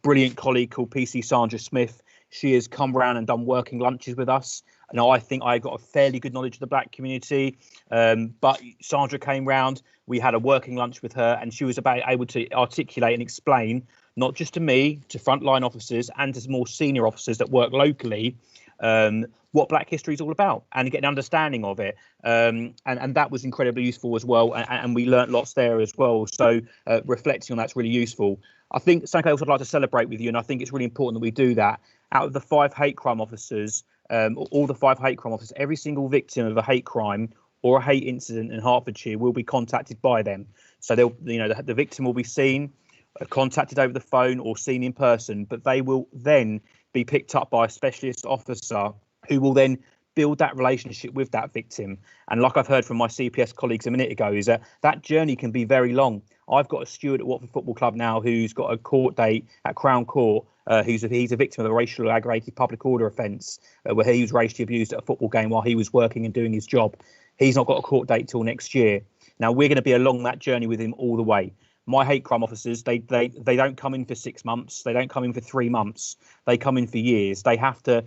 brilliant colleague called PC Sandra Smith. She has come around and done working lunches with us. And I think I got a fairly good knowledge of the Black community. But Sandra came round, we had a working lunch with her, and she was able to articulate and explain, not just to me, to frontline officers and to more senior officers that work locally, what Black history is all about and get an understanding of it. And that was incredibly useful as well. And we learnt lots there as well. So reflecting on that's really useful. I think something else I'd like to celebrate with you, and I think it's really important that we do that. Out of the 5 hate crime officers, all the 5 hate crime officers, every single victim of a hate crime or a hate incident in Hertfordshire will be contacted by them. So they'll, the victim will be seen, contacted over the phone or seen in person, but they will then be picked up by a specialist officer who will then build that relationship with that victim. And like I've heard from my CPS colleagues a minute ago, is that journey can be very long. I've got a steward at Watford Football Club now who's got a court date at Crown Court. He's a victim of a racial aggravated public order offence where he was racially abused at a football game while he was working and doing his job. He's not got a court date till next year. Now we're going to be along that journey with him all the way. My hate crime officers, they don't come in for 6 months. They don't come in for 3 months. They come in for years. They have to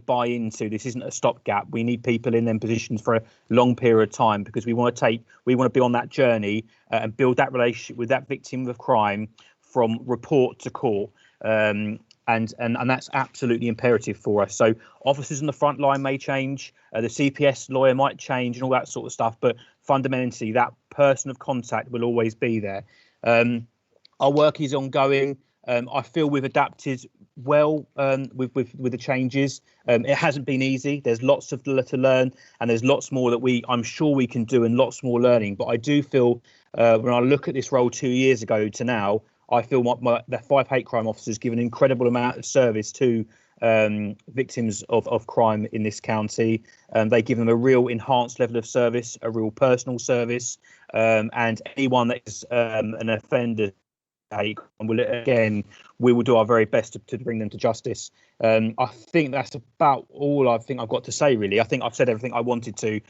buy into this isn't a stopgap. We need people in them positions for a long period of time because we want to be on that journey and build that relationship with that victim of crime from report to court. And that's absolutely imperative for us. So officers on the front line may change, the CPS lawyer might change and all that sort of stuff, but fundamentally that person of contact will always be there. Our work is ongoing. I feel we've adapted well with the changes. It hasn't been easy. There's lots to learn, and there's lots more that I'm sure we can do, and lots more learning. But I do feel when I look at this role 2 years ago to now, I feel the 5 hate crime officers give an incredible amount of service to victims of crime in this county. They give them a real enhanced level of service, a real personal service, and anyone that is an offender, we will do our very best to bring them to justice. I think that's about all I think I've got to say, really. I think I've said everything I wanted to.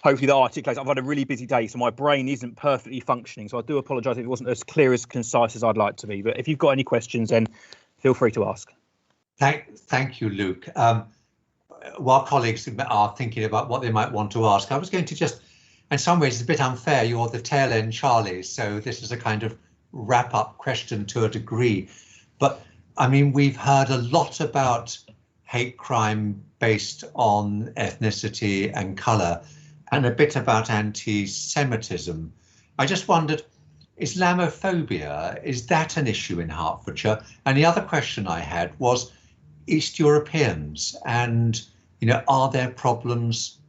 Hopefully that articulates. I've had a really busy day, so my brain isn't perfectly functioning. So I do apologise if it wasn't as clear, as concise as I'd like to be. But if you've got any questions, then feel free to ask. Thank you, Luke. While colleagues are thinking about what they might want to ask, I was going to just, in some ways, it's a bit unfair. You're the tail end, Charlie. So this is a kind of wrap-up question to a degree. But I mean, we've heard a lot about hate crime based on ethnicity and colour, and a bit about anti-Semitism. I just wondered, Islamophobia, is that an issue in Hertfordshire? And the other question I had was East Europeans, and are there problems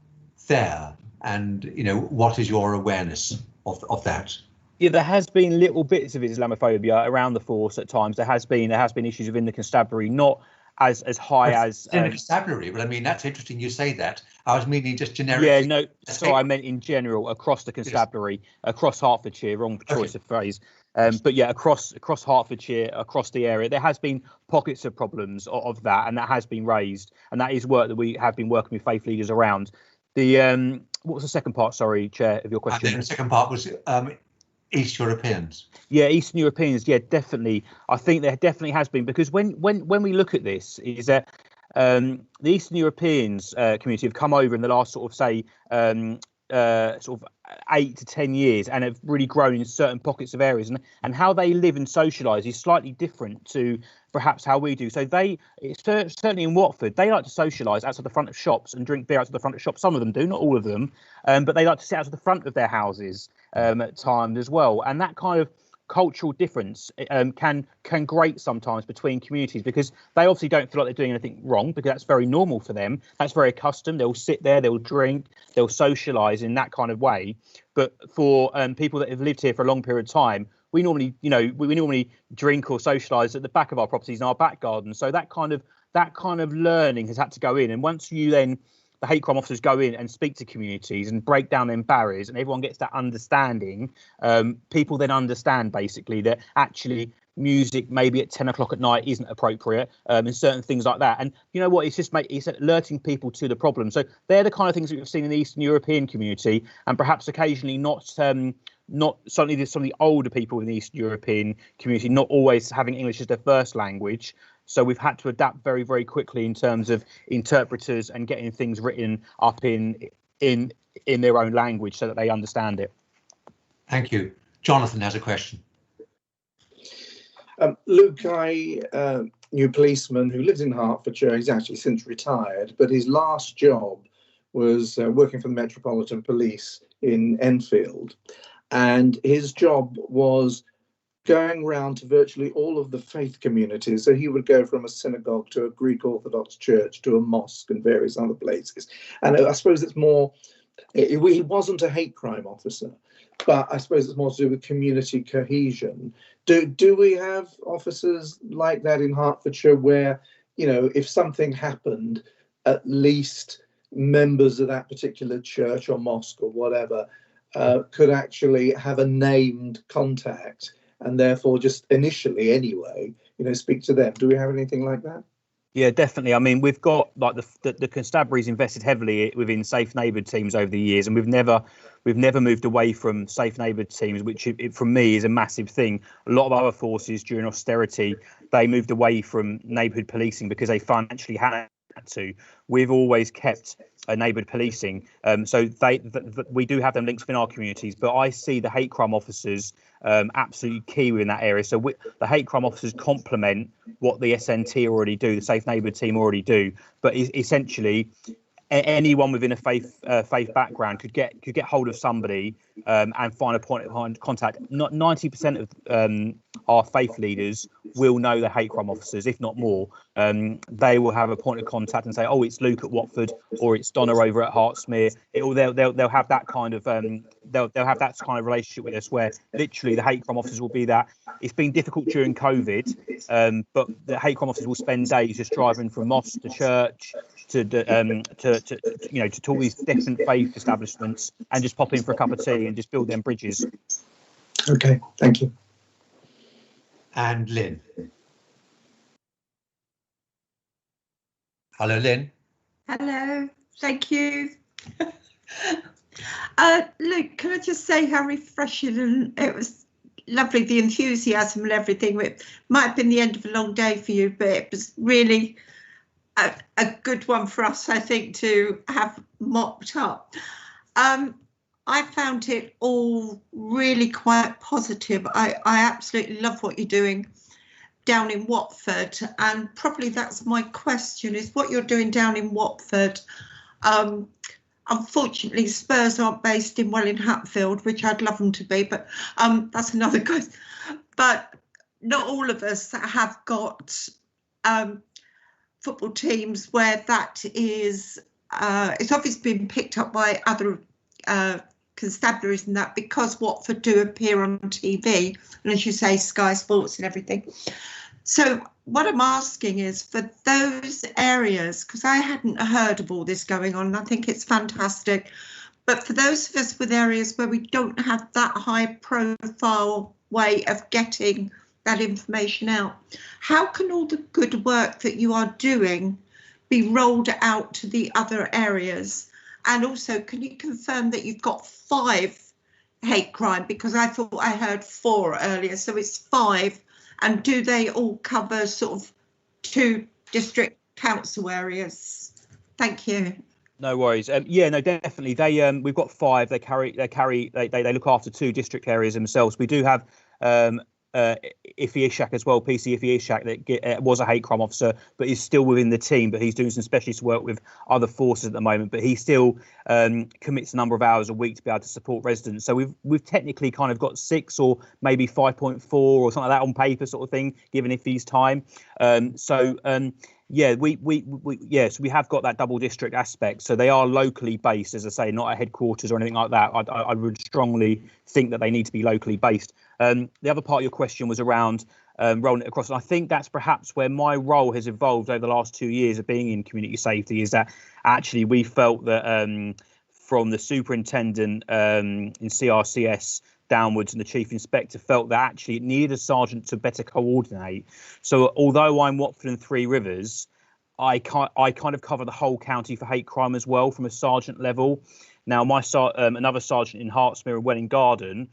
there? And what is your awareness of that? Yeah, there has been little bits of Islamophobia around the force at times. There has been issues within the constabulary, not as high as in the constabulary. But I mean, that's interesting you say that. I was meaning just generically. Yeah, no, sorry, I meant in general across the constabulary, across Hertfordshire. Wrong choice of phrase. But yeah, across Hertfordshire, across the area, there has been pockets of problems of that, and that has been raised, and that is work that we have been working with faith leaders around. The what was the second part? Sorry, Chair, of your question. And the second part was East Europeans. Yeah, Eastern Europeans. Yeah, definitely. I think there definitely has been, because when we look at this, is that the Eastern Europeans community have come over in the last sort of say sort of 8 to 10 years and have really grown in certain pockets of areas, and how they live and socialise is slightly different to perhaps how we do. So certainly in Watford, they like to socialise outside the front of shops and drink beer outside the front of shops. Some of them do, not all of them, but they like to sit outside the front of their houses at times as well. And that kind of cultural difference can grate sometimes between communities, because they obviously don't feel like they're doing anything wrong, because that's very normal for them. That's very accustomed. They'll sit there, they'll drink, they'll socialise in that kind of way. But for people that have lived here for a long period of time, we normally, we normally drink or socialise at the back of our properties in our back garden. So that kind of learning has had to go in. And once you then the hate crime officers go in and speak to communities and break down them barriers, and everyone gets that understanding, people then understand basically that actually music maybe at 10 o'clock at night isn't appropriate, and certain things like that. And you know what, it's alerting people to the problem. So they're the kind of things that we've seen in the Eastern European community, and perhaps occasionally not certainly some of the older people in the Eastern European community not always having English as their first language. So we've had to adapt very, very quickly in terms of interpreters and getting things written up in their own language so that they understand it. Thank you. Jonathan has a question. Luke, I knew a policeman who lives in Hertfordshire. He's actually since retired, but his last job was working for the Metropolitan Police in Enfield. And his job was going around to virtually all of the faith communities. So he would go from a synagogue to a Greek Orthodox church to a mosque and various other places. And I suppose it's more, he wasn't a hate crime officer, but I suppose it's more to do with community cohesion. Do we have officers like that in Hertfordshire where, you know, if something happened, at least members of that particular church or mosque or whatever could actually have a named contact, and therefore just initially anyway, you know, speak to them? Do we have anything like that? Yeah, definitely. I mean, we've got like the constabularies invested heavily within safe neighbourhood teams over the years, and we've never moved away from safe neighbourhood teams, which from me is a massive thing. A lot of other forces during austerity, they moved away from neighbourhood policing because they financially had to. We've always kept neighbourhood policing, so we do have them links within our communities, but I see the hate crime officers absolutely key within that area. So the hate crime officers complement what the SNT already do, the safe neighbourhood team already do, but essentially anyone within a faith background could get hold of somebody and find a point of contact. Not 90% of our faith leaders will know the hate crime officers, if not more. They will have a point of contact and say, "Oh, it's Luke at Watford," or "It's Donna over at Hertsmere." They'll have that kind of they'll have that kind of relationship with us, where literally the hate crime officers will be that. It's been difficult during COVID, but the hate crime officers will spend days just driving from mosque to church to all these different faith establishments and just pop in for a cup of tea and just build them bridges. Okay, thank you. And Lynn. Hello, Lynn. Hello, thank you. Luke, can I just say how refreshing, and it was lovely, the enthusiasm and everything. It might have been the end of a long day for you, but it was really a good one for us, I think, to have mopped up. I found it all really quite positive. I absolutely love what you're doing down in Watford, and probably that's my question, is what you're doing down in Watford. Unfortunately, Spurs aren't based in Welling Hatfield, which I'd love them to be, but that's another question. But not all of us have got football teams where that is, it's obviously been picked up by other constabularies and that, because Watford do appear on TV, and as you say, Sky Sports and everything. So what I'm asking is, for those areas, because I hadn't heard of all this going on, and I think it's fantastic, but for those of us with areas where we don't have that high profile way of getting that information out, how can all the good work that you are doing be rolled out to the other areas? And also, can you confirm that you've got 5 hate crime, because I thought I heard 4 earlier, so it's 5. And do they all cover sort of 2 district council areas? Thank you. No worries. Yeah, no, definitely. We've got 5. They look after 2 district areas themselves. We do have Ife Ishak as well, PC Ife Ishak, that was a hate crime officer, but is still within the team, but he's doing some specialist work with other forces at the moment, but he still commits a number of hours a week to be able to support residents. So we've technically kind of got 6 or maybe 5.4 or something like that on paper, sort of thing, given Ife's time. Yeah, yes, we have got that double district aspect. So they are locally based, as I say, not at headquarters or anything like that. I would strongly think that they need to be locally based. The other part of your question was around rolling it across. And I think that's perhaps where my role has evolved over the last 2 years of being in community safety, is that actually we felt that from the superintendent in CRCS downwards and the chief inspector felt that actually it needed a sergeant to better coordinate. So although I'm Watford and Three Rivers, I kind of cover the whole county for hate crime as well from a sergeant level. Now my another sergeant in Hartsmere and Welwyn Garden,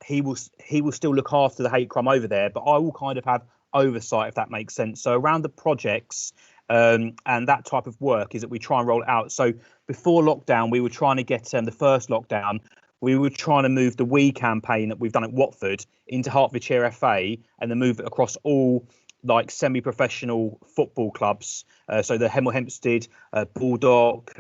he will still look after the hate crime over there, but I will kind of have oversight, if that makes sense. So around the projects and that type of work is that we try and roll it out. So before lockdown, we were trying to get the first lockdown, we were trying to move the We campaign that we've done at Watford into Hertfordshire FA and then move it across all like semi-professional football clubs. So the Hemel Hempstead, Bulldog,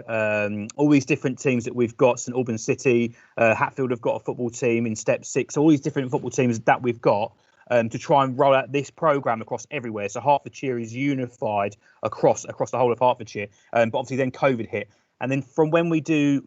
all these different teams that we've got, St Albans City, Hatfield have got a football team in Step 6, all these different football teams that we've got to try and roll out this programme across everywhere. So Hertfordshire is unified across the whole of Hertfordshire. But obviously then COVID hit. And then from when we do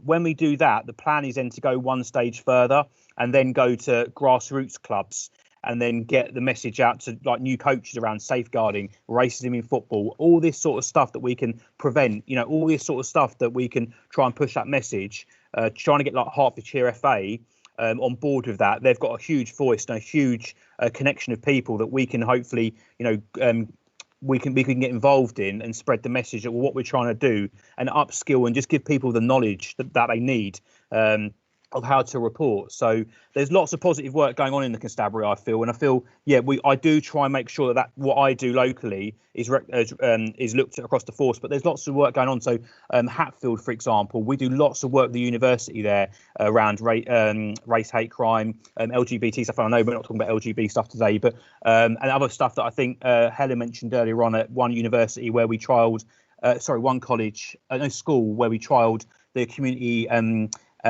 that, the plan is then to go one stage further and then go to grassroots clubs and then get the message out to like new coaches around safeguarding, racism in football, all this sort of stuff that we can prevent, all this sort of stuff that we can try and push that message, trying to get like Hertfordshire FA on board with that. They've got a huge voice and a huge connection of people that we can hopefully, we can get involved in and spread the message of what we're trying to do and upskill and just give people the knowledge that they need of how to report. So there's lots of positive work going on in the constabulary, I feel, and I feel I do try and make sure that what I do locally is looked at across the force. But there's lots of work going on. So Hatfield, for example, we do lots of work with the university there around race, hate crime, LGBT stuff. I know we're not talking about LGBT stuff today, but and other stuff that I think Helen mentioned earlier on at one university where we trialled, one college, school where we trialled the community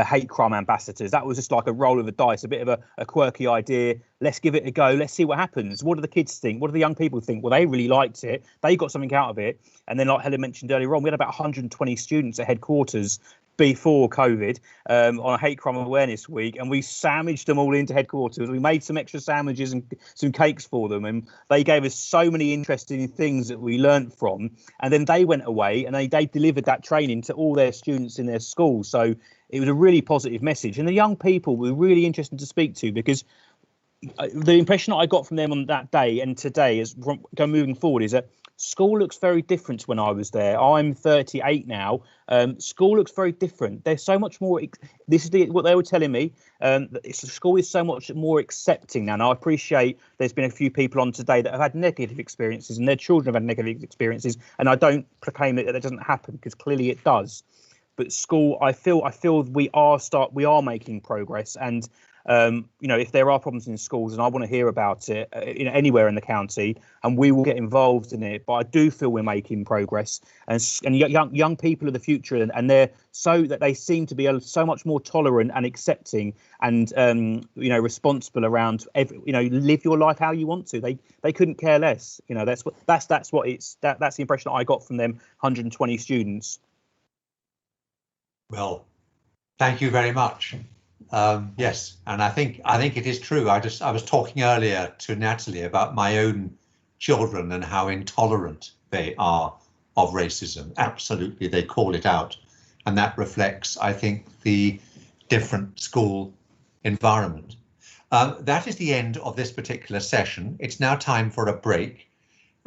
hate crime ambassadors. That was just like a roll of the dice, a bit of a quirky idea. Let's give it a go. Let's see what happens. What do the kids think? What do the young people think? Well, they really liked it. They got something out of it. And then, like Helen mentioned earlier on, we had about 120 students at headquarters before COVID on a hate crime awareness week, and we sandwiched them all into headquarters. We made some extra sandwiches and some cakes for them, and they gave us so many interesting things that we learnt from. And then they went away and they delivered that training to all their students in their school. So it was a really positive message, and the young people were really interesting to speak to, because the impression that I got from them on that day and today is moving forward is that school looks very different to when I was there. I'm 38 now. School looks very different. There's so much more. This is what they were telling me. School is so much more accepting now. And I appreciate there's been a few people on today that have had negative experiences and their children have had negative experiences. And I don't proclaim that doesn't happen, because clearly it does. But school, I feel we are making progress, and if there are problems in schools, and I want to hear about it, anywhere in the county, and we will get involved in it. But I do feel we're making progress, and young people are the future, and they're so that they seem to be so much more tolerant and accepting, and responsible around live your life how you want to. They couldn't care less. That's the impression that I got from them 120 students. Well, thank you very much. Yes, and I think it is true. I was talking earlier to Natalie about my own children and how intolerant they are of racism. Absolutely, they call it out, and that reflects, I think, the different school environment. That is the end of this particular session. It's now time for a break,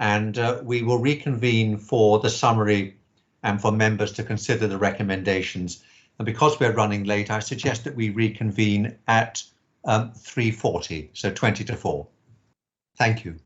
and we will reconvene for the summary and for members to consider the recommendations. And because we're running late, I suggest that we reconvene at 3:40, so 20 to 4. Thank you.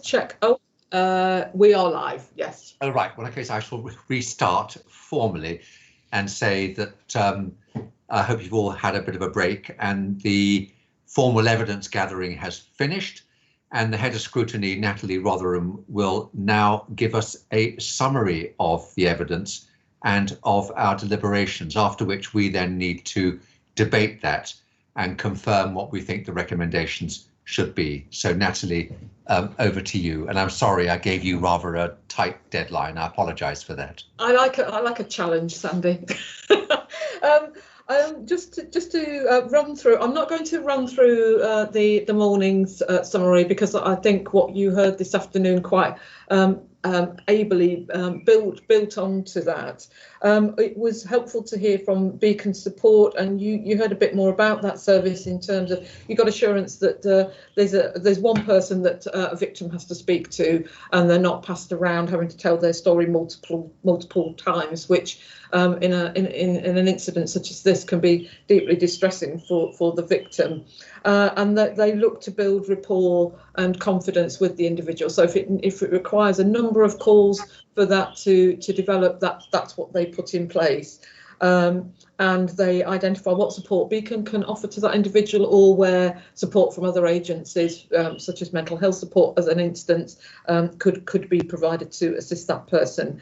check. Oh, we are live. Yes. Oh, right. Well, okay, so I shall restart formally and say that I hope you've all had a bit of a break and the formal evidence gathering has finished. And the head of scrutiny, Natalie Rotherham, will now give us a summary of the evidence and of our deliberations, after which we then need to debate that and confirm what we think the recommendations should be. So Natalie, over to you. And I'm sorry I gave you rather a tight deadline. I apologise for that. I like a challenge, Sandy. Just to run through, I'm not going to run through the morning's summary, because I think what you heard this afternoon quite ably built onto that. It was helpful to hear from Beacon Support, and you heard a bit more about that service in terms of you got assurance that there's one person that a victim has to speak to, and they're not passed around having to tell their story multiple times, which in an incident such as this can be deeply distressing for the victim, and that they look to build rapport and confidence with the individual. So if it requires a number of calls for that to develop, that's what they put in place. And they identify what support Beacon can offer to that individual, or where support from other agencies, such as mental health support, as an instance, could be provided to assist that person.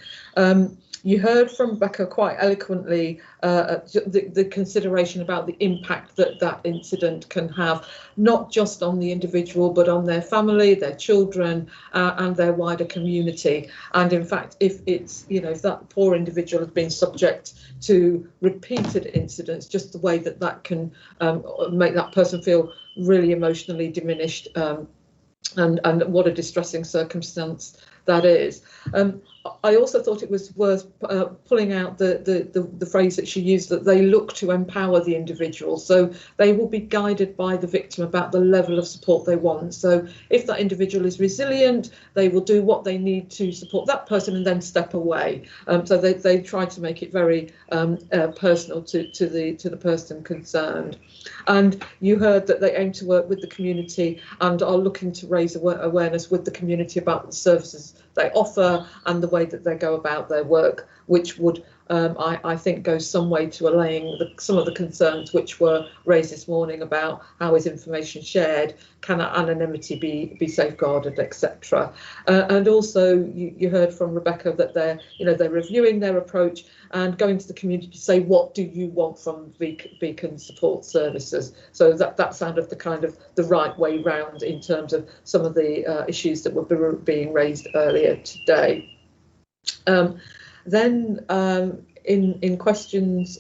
You heard from Rebecca quite eloquently the consideration about the impact that incident can have, not just on the individual, but on their family, their children, and their wider community. And in fact, if that poor individual has been subject to repeated incidents, just the way that can make that person feel really emotionally diminished, and what a distressing circumstance that is. I also thought it was worth pulling out the phrase that she used, that they look to empower the individual. So they will be guided by the victim about the level of support they want. So if that individual is resilient, they will do what they need to support that person and then step away. So they try to make it very personal to the person concerned. And you heard that they aim to work with the community and are looking to raise awareness with the community about the services they offer and the way that they go about their work, which would, I think, go some way to allaying some of the concerns which were raised this morning about how is information shared, can anonymity be safeguarded, etc. And also, you heard from Rebecca that they're reviewing their approach and going to the community to say, what do you want from Beacon Support Services? So that sounded the right way round in terms of some of the issues that were being raised earlier today. Then in questions,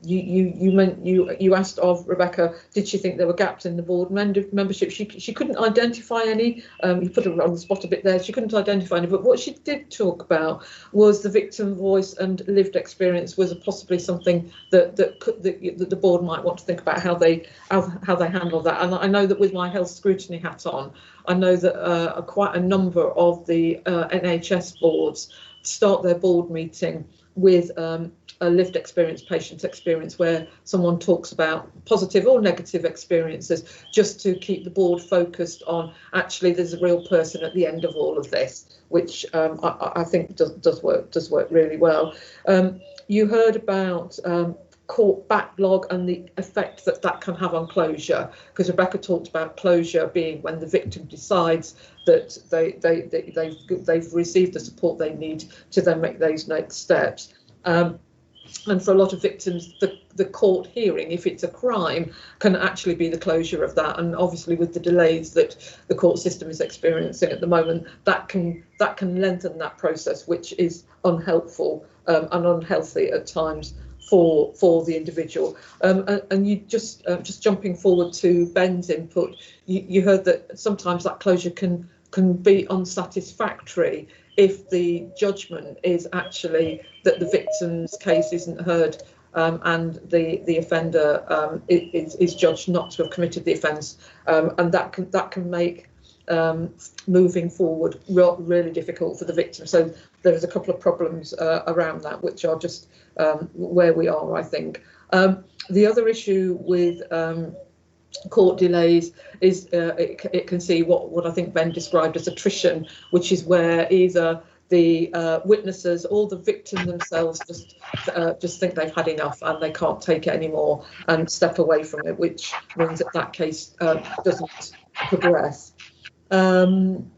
you asked of Rebecca, did she think there were gaps in the board membership? She couldn't identify any. You put her on the spot a bit there. She couldn't identify any, but what she did talk about was the victim voice and lived experience was possibly something that the board might want to think about how they handle that. And I know that with my health scrutiny hat on, I know that quite a number of the NHS boards start their board meeting with a lived experience, patient experience, where someone talks about positive or negative experiences, just to keep the board focused on actually there's a real person at the end of all of this, which I think does work really well. You heard about court backlog and the effect that can have on closure, because Rebecca talked about closure being when the victim decides that they've received the support they need to then make those next steps. And for a lot of victims, the court hearing, if it's a crime, can actually be the closure of that. And obviously, with the delays that the court system is experiencing at the moment, that can lengthen that process, which is unhelpful and unhealthy at times for the individual. And you just jumping forward to Ben's input, you heard that sometimes that closure can be unsatisfactory if the judgment is actually that the victim's case isn't heard, and the offender is judged not to have committed the offence, and that can make moving forward really difficult for the victim. So there's a couple of problems around that, which are just where we are, I think. The other issue with court delays is it can see what I think Ben described as attrition, which is where either the witnesses or the victim themselves just think they've had enough and they can't take it anymore and step away from it, which means that case doesn't progress. And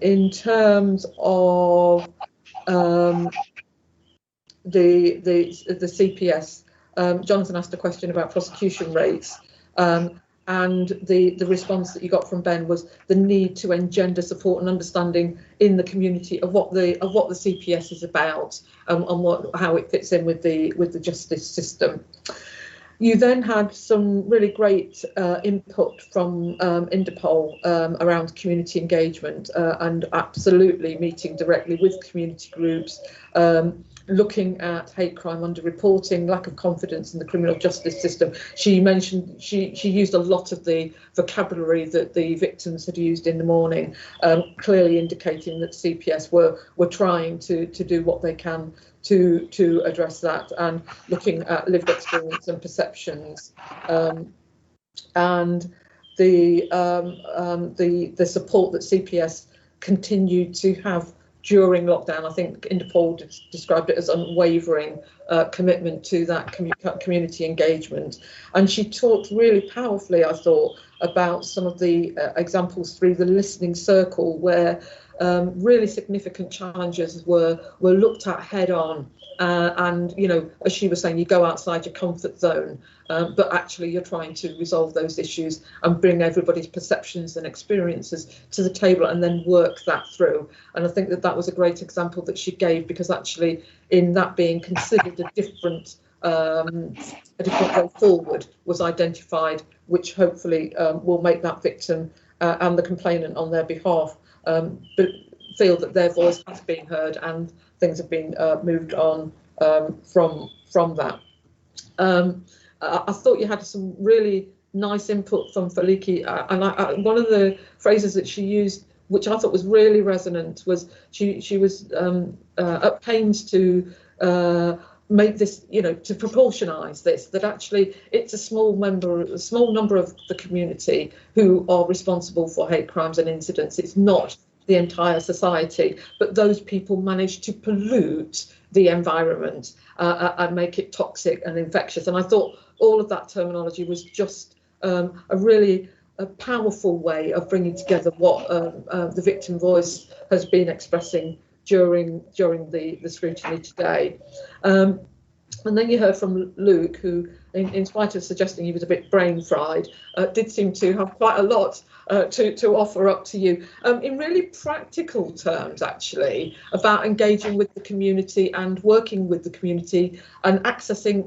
in terms of the CPS, Jonathan asked a question about prosecution rates, and the response that you got from Ben was the need to engender support and understanding in the community of what the CPS is about, and how it fits in with the justice system. You then had some really great input from Interpol around community engagement and absolutely meeting directly with community groups, looking at hate crime underreporting, lack of confidence in the criminal justice system. She mentioned she used a lot of the vocabulary that the victims had used in the morning, clearly indicating that CPS were trying to do what they can to address that, and looking at lived experience and perceptions, and the support that CPS continued to have during lockdown. I think Interpol described it as unwavering commitment to that community engagement. And she talked really powerfully, I thought, about some of the examples through the listening circle, where really significant challenges were looked at head on. And, you know, as she was saying, you go outside your comfort zone, but actually you're trying to resolve those issues and bring everybody's perceptions and experiences to the table and then work that through. And I think that was a great example that she gave, because actually in that being considered a different way forward was identified, which hopefully will make that victim and the complainant on their behalf but feel that their voice has been heard and things have been moved on from that. I thought you had some really nice input from Faliki, and one of the phrases that she used, which I thought was really resonant, was she was at pains to make this, you know, to proportionise this, that actually it's a small number of the community who are responsible for hate crimes and incidents. It's not the entire society, but those people manage to pollute the environment and make it toxic and infectious. And I thought all of that terminology was just a really powerful way of bringing together what the victim voice has been expressing during the scrutiny today. And then you heard from Luke, who, in spite of suggesting he was a bit brain fried, did seem to have quite a lot to offer up to you in really practical terms, actually, about engaging with the community and working with the community and accessing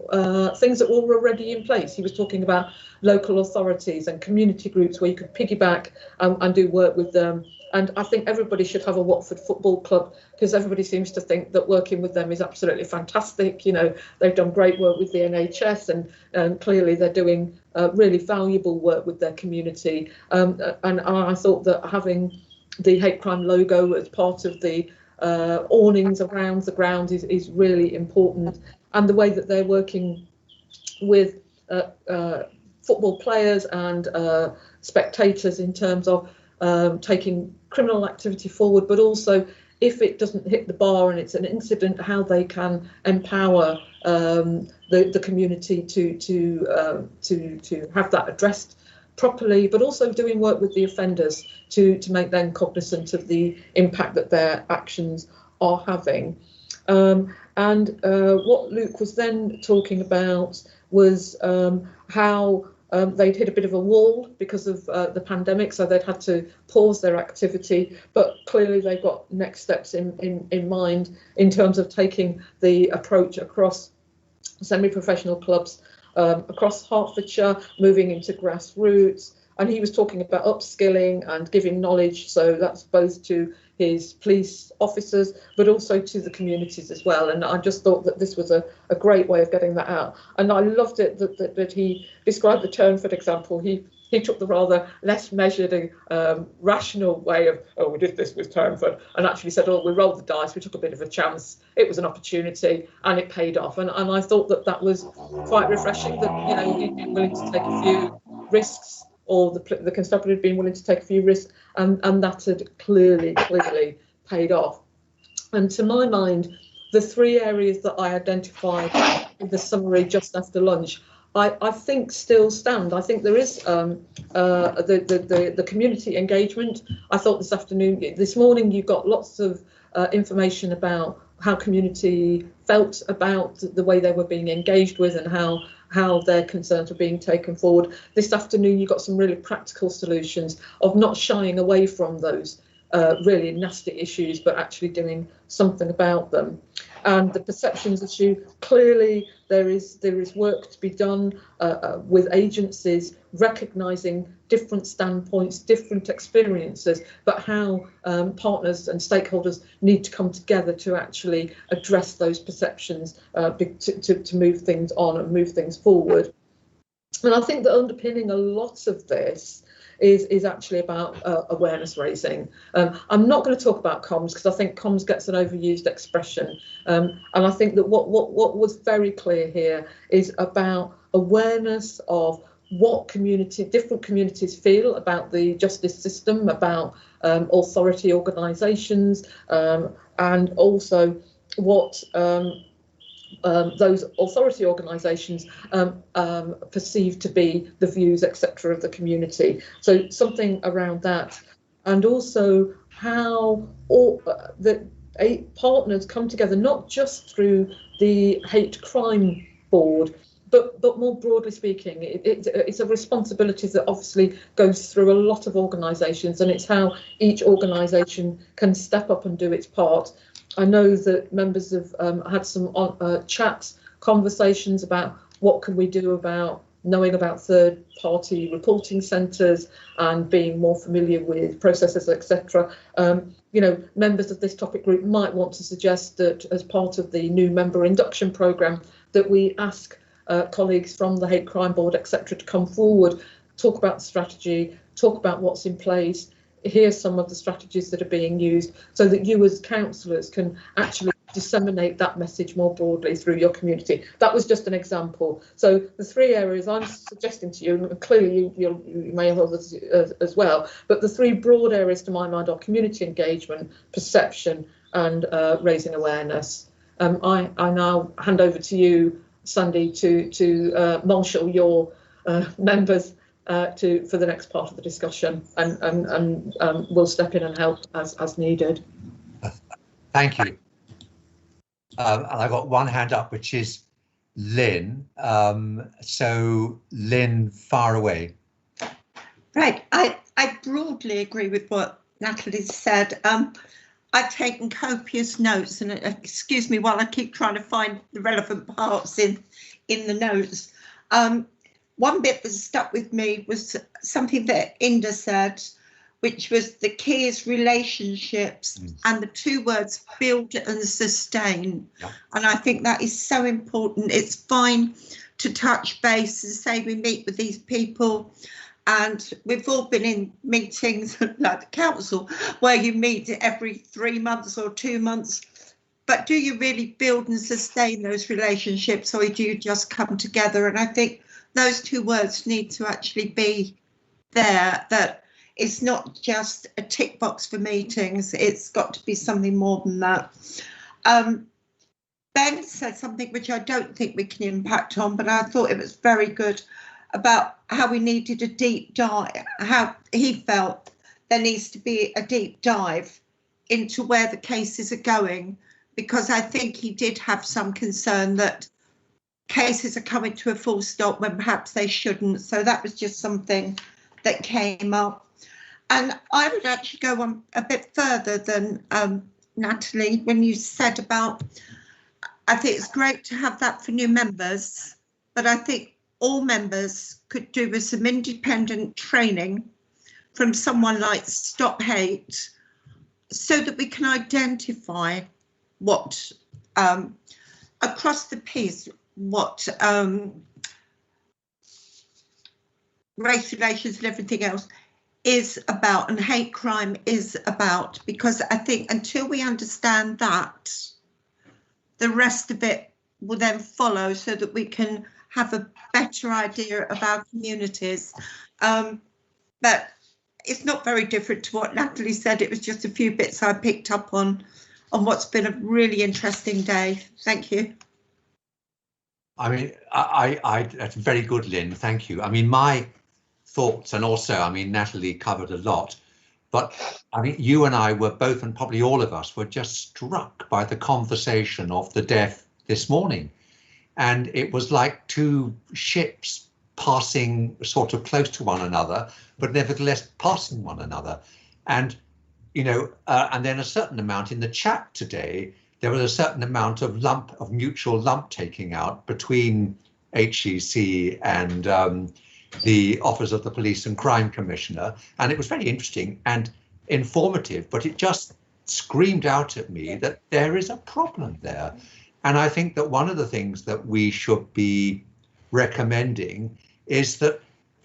things that were already in place. He was talking about local authorities and community groups where you could piggyback and do work with them. And I think everybody should have a Watford Football Club, because everybody seems to think that working with them is absolutely fantastic. You know, they've done great work with the NHS, and clearly they're doing really valuable work with their community. And I thought that having the hate crime logo as part of the awnings around the ground is really important. And the way that they're working with football players and spectators in terms of taking criminal activity forward, but also if it doesn't hit the bar and it's an incident, how they can empower the community to have that addressed properly, but also doing work with the offenders to make them cognizant of the impact that their actions are having. And what Luke was then talking about was how they'd hit a bit of a wall because of the pandemic, so they'd had to pause their activity, but clearly they've got next steps in mind in terms of taking the approach across semi-professional clubs across Hertfordshire, moving into grassroots. And he was talking about upskilling and giving knowledge, so that's both to his police officers, but also to the communities as well. And I just thought that this was a great way of getting that out. And I loved it that he described the Turnford example. He He took the rather less measured, rational way of, oh, we did this with Turnford, and actually said, oh, we rolled the dice, we took a bit of a chance, it was an opportunity, and it paid off. And I thought that was quite refreshing, that, you know, he'd been willing to take a few risks, or the constabulary had been willing to take a few risks, and that had clearly paid off. And to my mind, the three areas that I identified in the summary just after lunch, I think still stand. I think there is the community engagement. I thought this morning you got lots of information about how community felt about the way they were being engaged with and how their concerns were being taken forward. This afternoon you got some really practical solutions of not shying away from those really nasty issues, but actually doing something about them. And the perceptions issue, clearly there is work to be done with agencies recognising different standpoints, different experiences, but how partners and stakeholders need to come together to actually address those perceptions to move things on and move things forward. And I think that underpinning a lot of this is actually about awareness raising. I'm not going to talk about comms because I think comms gets an overused expression, and I think that what was very clear here is about awareness of what different communities feel about the justice system, about authority organisations, and also what those authority organisations perceive to be the views, etc., of the community. So something around that, and also how the partners come together, not just through the hate crime board, but more broadly speaking, it's a responsibility that obviously goes through a lot of organisations, and it's how each organisation can step up and do its part. I know that members have had some chats, conversations about what can we do about knowing about third-party reporting centres and being more familiar with processes, etc. You know, members of this topic group might want to suggest that as part of the new member induction programme that we ask colleagues from the Hate Crime Board, etc., to come forward, talk about the strategy, talk about what's in place, hear some of the strategies that are being used, so that you as councillors can actually disseminate that message more broadly through your community. That was just an example. So the three areas I'm suggesting to you, and clearly you may have others as well, but the three broad areas to my mind are community engagement, perception, and raising awareness. I now hand over to you, Sandy, to marshal your members for the next part of the discussion, and we'll step in and help as needed. Thank you. And I've got one hand up, which is Lynn. So Lynn, far away. Right, I broadly agree with what Natalie said. I've taken copious notes, and excuse me while I keep trying to find the relevant parts in the notes. One bit that stuck with me was something that Inda said, which was the key is relationships, and the two words build and sustain. Yeah. And I think that is so important. It's fine to touch base and say we meet with these people, and we've all been in meetings like the council where you meet every 3 months or 2 months. But do you really build and sustain those relationships, or do you just come together? And I think those two words need to actually be there, that it's not just a tick box for meetings, it's got to be something more than that. Ben said something which I don't think we can impact on, but I thought it was very good about how we needed a deep dive, how he felt there needs to be a deep dive into where the cases are going, because I think he did have some concern that cases are coming to a full stop when perhaps they shouldn't. So that was just something that came up. And I would actually go on a bit further than Natalie, when you said about, I think it's great to have that for new members, but I think all members could do with some independent training from someone like Stop Hate, so that we can identify what, across the piece, what race relations and everything else is about, and hate crime is about, because I think until we understand that, the rest of it will then follow, so that we can have a better idea of our communities. But it's not very different to what Natalie said. It was just a few bits I picked up on what's been a really interesting day. Thank you. I mean, that's very good, Lynn. Thank you. I mean, my thoughts, and also, I mean, Natalie covered a lot, but I mean, you and I were both, and probably all of us, were just struck by the conversation of the deaf this morning. And it was like two ships passing sort of close to one another, but nevertheless passing one another. And, you know, and then a certain amount in the chat today, there was a certain amount of mutual lump taking out between HCC and the Office of the Police and Crime Commissioner. And it was very interesting and informative, but it just screamed out at me that there is a problem there. And I think that one of the things that we should be recommending is that,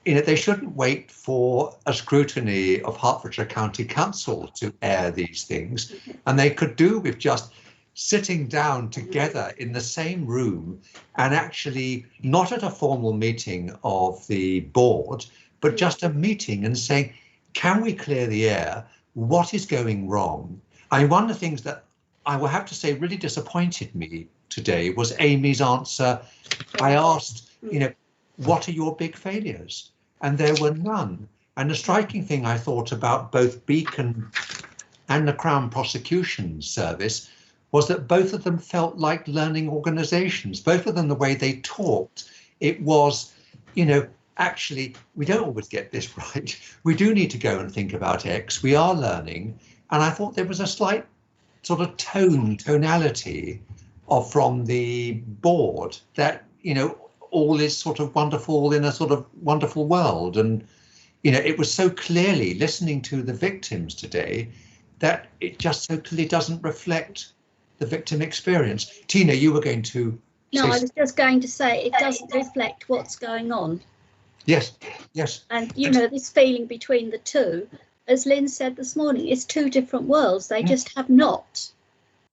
you know, they shouldn't wait for a scrutiny of Hertfordshire County Council to air these things. And they could do with just sitting down together in the same room, and actually not at a formal meeting of the board, but just a meeting and saying, can we clear the air? What is going wrong? I mean, one of the things that I will have to say really disappointed me today was Amy's answer. I asked, you know, what are your big failures? And there were none. And the striking thing I thought about both Beacon and the Crown Prosecution Service was that both of them felt like learning organisations. Both of them, the way they talked, it was, you know, actually, we don't always get this right. We do need to go and think about X. We are learning. And I thought there was a slight sort of tonality from the board that, you know, all is sort of wonderful in a sort of wonderful world. And, you know, it was so clearly, listening to the victims today, that it just so clearly doesn't reflect the victim experience. Tina, you were going to... No, I was just going to say it doesn't reflect what's going on. Yes, yes. And, you know, this feeling between the two, as Lynn said this morning, it's two different worlds. They just have not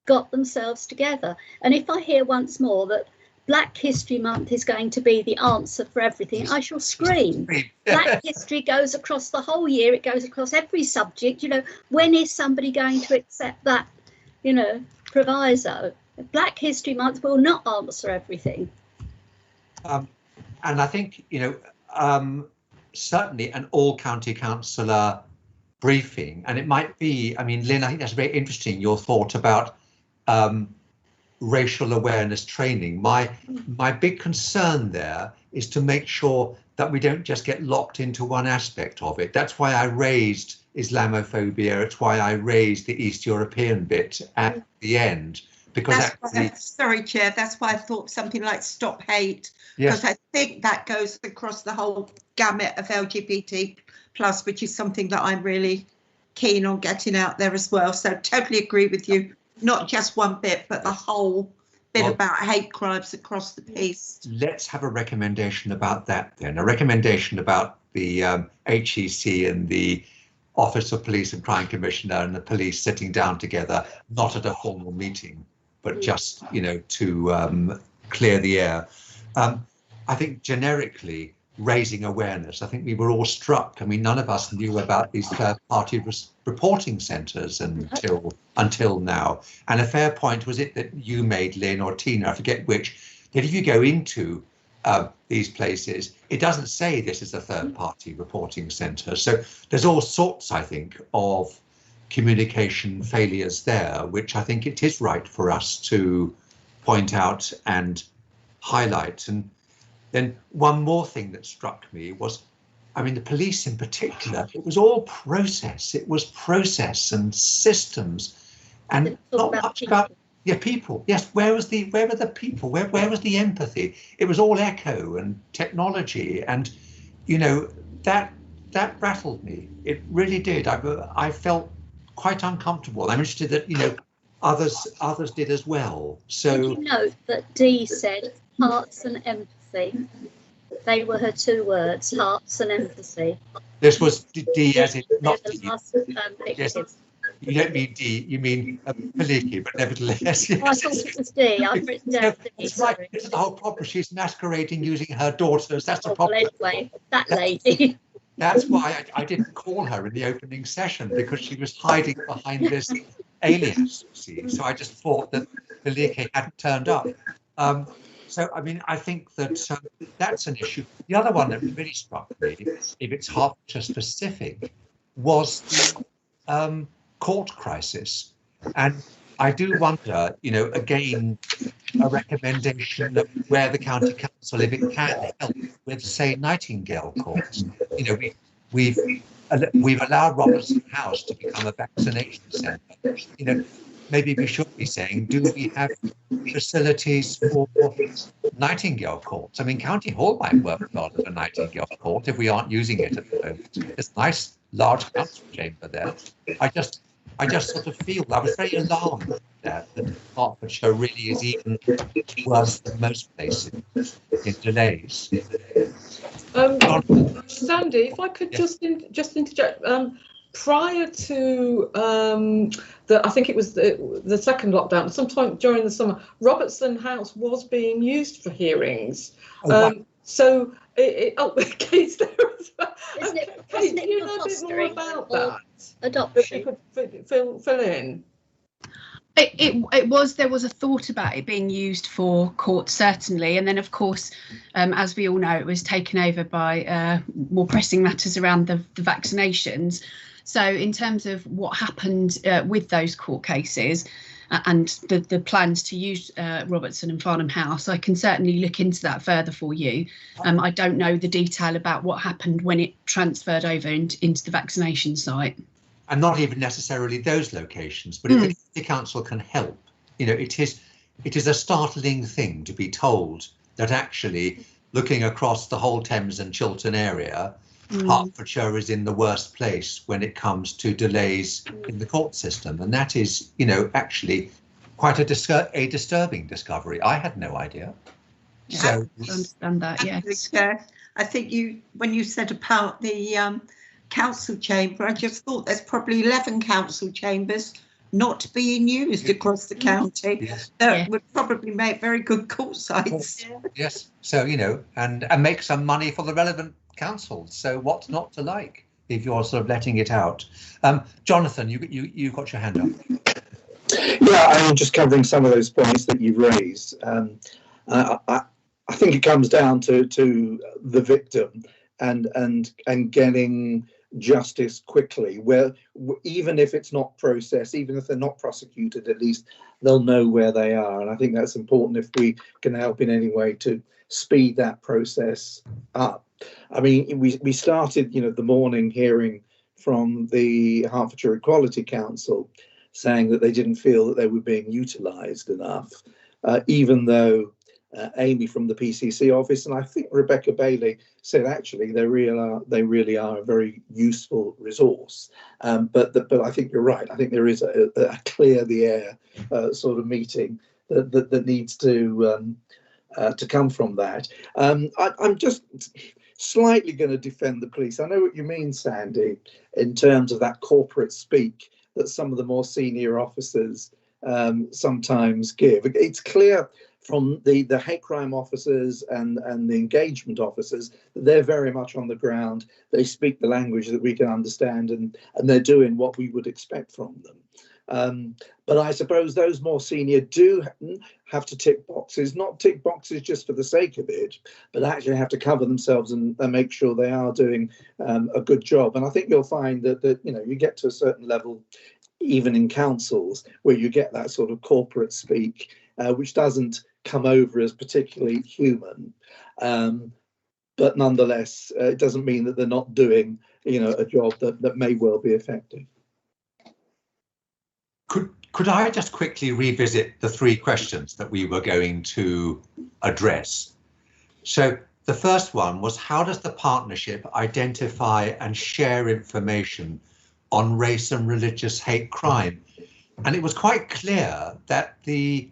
got themselves together. And if I hear once more that Black History Month is going to be the answer for everything, I shall scream. Black history goes across the whole year. It goes across every subject. You know, when is somebody going to accept that, you know, proviso? Black History Month will not answer everything. And I think, you know, certainly an all county councillor briefing, and it might be, I mean, Lynn, I think that's very interesting, your thought about racial awareness training. My big concern there is to make sure that we don't just get locked into one aspect of it. That's why I raised Islamophobia. It's why I raised the East European bit at the end, because sorry, Chair, that's why I thought something like Stop Hate, because I think that goes across the whole gamut of LGBT plus, which is something that I'm really keen on getting out there as well. So totally agree with you. Not just one bit, but the whole bit about hate crimes across the piece. Let's have a recommendation about that then. A recommendation about the HEC and the Office of Police and Crime Commissioner and the police sitting down together, not at a formal meeting, but just, you know, to clear the air. I think generically raising awareness. I think we were all struck. I mean, none of us knew about these third-party reporting centres until now. And a fair point was it that you made, Lynn or Tina, I forget which, that if you go into these places, it doesn't say this is a third-party reporting centre. So there's all sorts, I think, of communication failures there, which I think it is right for us to point out and highlight. And then one more thing that struck me was, I mean, the police in particular, it was all process. It was process and systems, and not much about people. Yes, where were the people? Where was the empathy? It was all echo and technology, and you know, that rattled me. It really did. I felt quite uncomfortable. I'm interested that, you know, others did as well. So did you note that Dee said hearts and empathy? They were her 2 words, hearts and empathy. This was D as in not They're D. the last, Yes, victims. you don't mean D, you mean Paliki, but nevertheless. Yes. Oh, I thought it was D. I've written down D. It's right. Sorry. This is the whole problem. She's masquerading using her daughters. That's the Oh, problem. well, anyway, that lady. That's why I didn't call her in the opening session, because she was hiding behind this alias. See, so I just thought that Paliki hadn't turned up. So, I mean, I think that that's an issue. The other one that really struck me, if it's Hertfordshire specific, was the court crisis. And I do wonder, you know, again, a recommendation of where the county council, if it can help with, say, Nightingale courts. You know, we've allowed Robertson House to become a vaccination centre. You know, maybe we should be saying, do we have facilities for Nightingale courts? I mean, County Hall might work well as a Nightingale court if we aren't using it at the moment. It's a nice large council chamber there. I just sort of feel, I was very alarmed that Hertfordshire really is even worse than most places in delays. Sandy, if I could just interject, prior to I think it was the second lockdown, sometime during the summer, Robertson House was being used for hearings. So Kate's there as well. Kate, do you know a bit more about that? Adoption. If you could fill in. There was a thought about it being used for court, certainly, and then of course, as we all know, it was taken over by more pressing matters around the vaccinations. So in terms of what happened with those court cases and the plans to use Robertson and Farnham House, I can certainly look into that further for you. I don't know the detail about what happened when it transferred over into the vaccination site. And not even necessarily those locations, but if the council can help, you know, it is a startling thing to be told that actually, looking across the whole Thames and Chiltern area, Hertfordshire is in the worst place when it comes to delays in the court system, and that is, you know, actually quite a disturbing discovery. I had no idea. So I understand that. Yes. I think when you said about the council chamber, I just thought there's probably 11 council chambers not being used across the county. Yes. That would probably make very good court sites. Yes. So, you know, and make some money for the relevant councils. So what's not to like if you're sort of letting it out? Jonathan, you got your hand up. Yeah, I'm just covering some of those points that you've raised. I think it comes down to the victim and getting justice quickly, where even if it's not processed, even if they're not prosecuted, at least they'll know where they are. And I think that's important if we can help in any way to speed that process up. I mean, we started, you know, the morning hearing from the Hertfordshire Equality Council saying that they didn't feel that they were being utilised enough, even though Amy from the PCC office and I think Rebecca Bailey said actually they really are a very useful resource. But I think you're right. I think there is a clear the air sort of meeting that needs to come from that. I'm just slightly going to defend the police. I know what you mean, Sandy, in terms of that corporate speak that some of the more senior officers sometimes give. It's clear from the hate crime officers and the engagement officers that they're very much on the ground. They speak the language that we can understand, and they're doing what we would expect from them. But I suppose those more senior do have to tick boxes, not tick boxes just for the sake of it, but actually have to cover themselves and make sure they are doing a good job. And I think you'll find that you know, you get to a certain level, even in councils, where you get that sort of corporate speak, which doesn't come over as particularly human. But nonetheless, it doesn't mean that they're not doing, you know, a job that may well be effective. Could I just quickly revisit the 3 questions that we were going to address? So the first one was, how does the partnership identify and share information on race and religious hate crime? And it was quite clear that the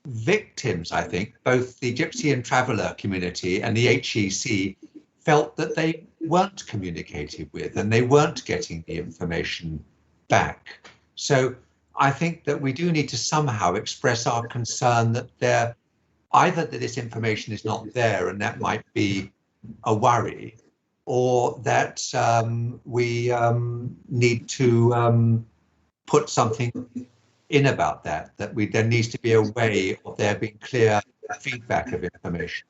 victims, I think, both the Gypsy and Traveller community and the HEC felt that they weren't communicated with and they weren't getting the information back. So I think that we do need to somehow express our concern that either that this information is not there and that might be a worry, or that we need to put something in about that there needs to be a way of there being clear feedback of information.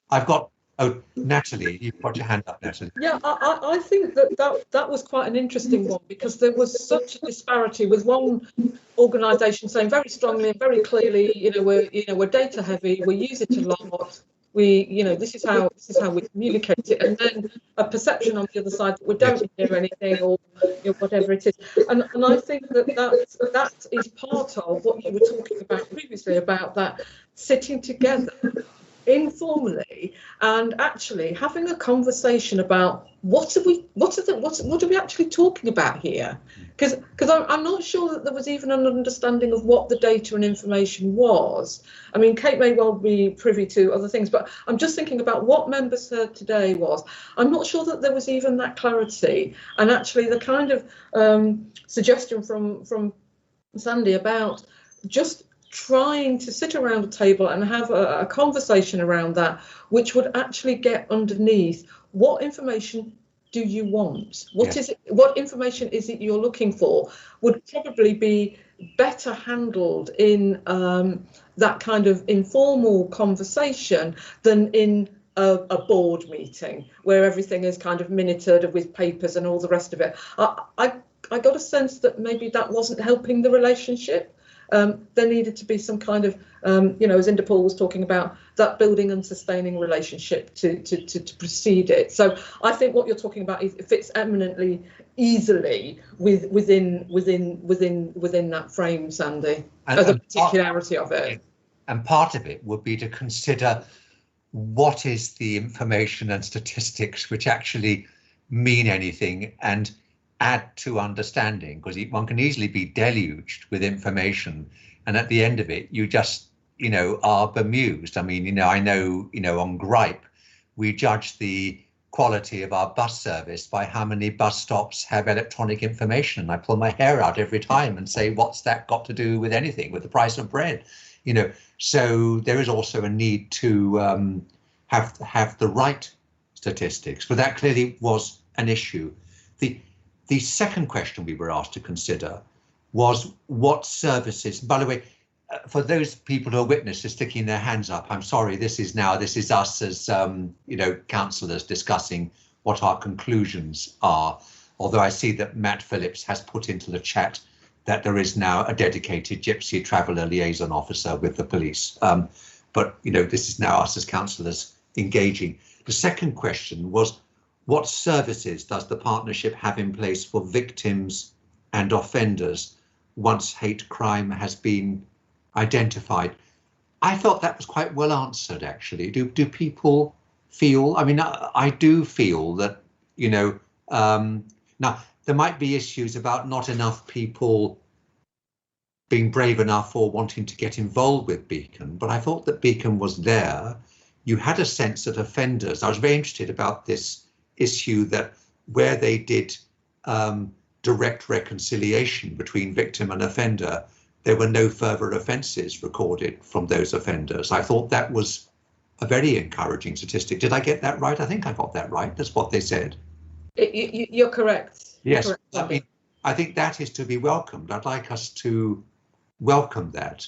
I've got, oh, Natalie, you've got your hand up, Natalie. Yeah, I think that was quite an interesting one, because there was such a disparity, with one organisation saying very strongly and very clearly, we're data heavy, we use it a lot, this is how we communicate it, and then a perception on the other side that we don't hear anything, or whatever it is. And I think that is part of what you were talking about previously, about that sitting together informally and actually having a conversation about what are we actually talking about here, because I'm not sure that there was even an understanding of what the data and information was. I mean, Kate may well be privy to other things, but I'm just thinking about what members heard today was, I'm not sure that there was even that clarity. And actually the kind of suggestion from Sandy about just trying to sit around a table and have a conversation around that, which would actually get underneath what information do you want? What is it? What information is it you're looking for? Would probably be better handled in that kind of informal conversation than in a board meeting where everything is kind of minuted with papers and all the rest of it. I got a sense that maybe that wasn't helping the relationship. There needed to be some kind of, as Interpol was talking about, that building and sustaining relationship to precede it. So I think what you're talking about fits eminently easily within that frame, Sandy, and the particularity of it. And part of it would be to consider what is the information and statistics which actually mean anything and add to understanding, because one can easily be deluged with information and at the end of it you just are bemused. I mean, I know on Gripe we judge the quality of our bus service by how many bus stops have electronic information. I pull my hair out every time and say, what's that got to do with anything, with the price of bread? So there is also a need to have the right statistics, but that clearly was an issue. The second question we were asked to consider was what services, by the way, for those people who are witnesses sticking their hands up, I'm sorry, this is us as, councillors discussing what our conclusions are. Although I see that Matt Phillips has put into the chat that there is now a dedicated Gypsy Traveller liaison officer with the police. But this is now us as councillors engaging. The second question was, what services does the partnership have in place for victims and offenders once hate crime has been identified? I felt that was quite well answered, actually. Do people feel, I mean, I do feel that, now there might be issues about not enough people being brave enough or wanting to get involved with Beacon, but I thought that Beacon was there. You had a sense that offenders, I was very interested about this issue that where they did direct reconciliation between victim and offender, there were no further offences recorded from those offenders. I thought that was a very encouraging statistic. Did I get that right? I think I got that right. That's what they said. You're correct. Yes, You're correct. I mean, I think that is to be welcomed. I'd like us to welcome that.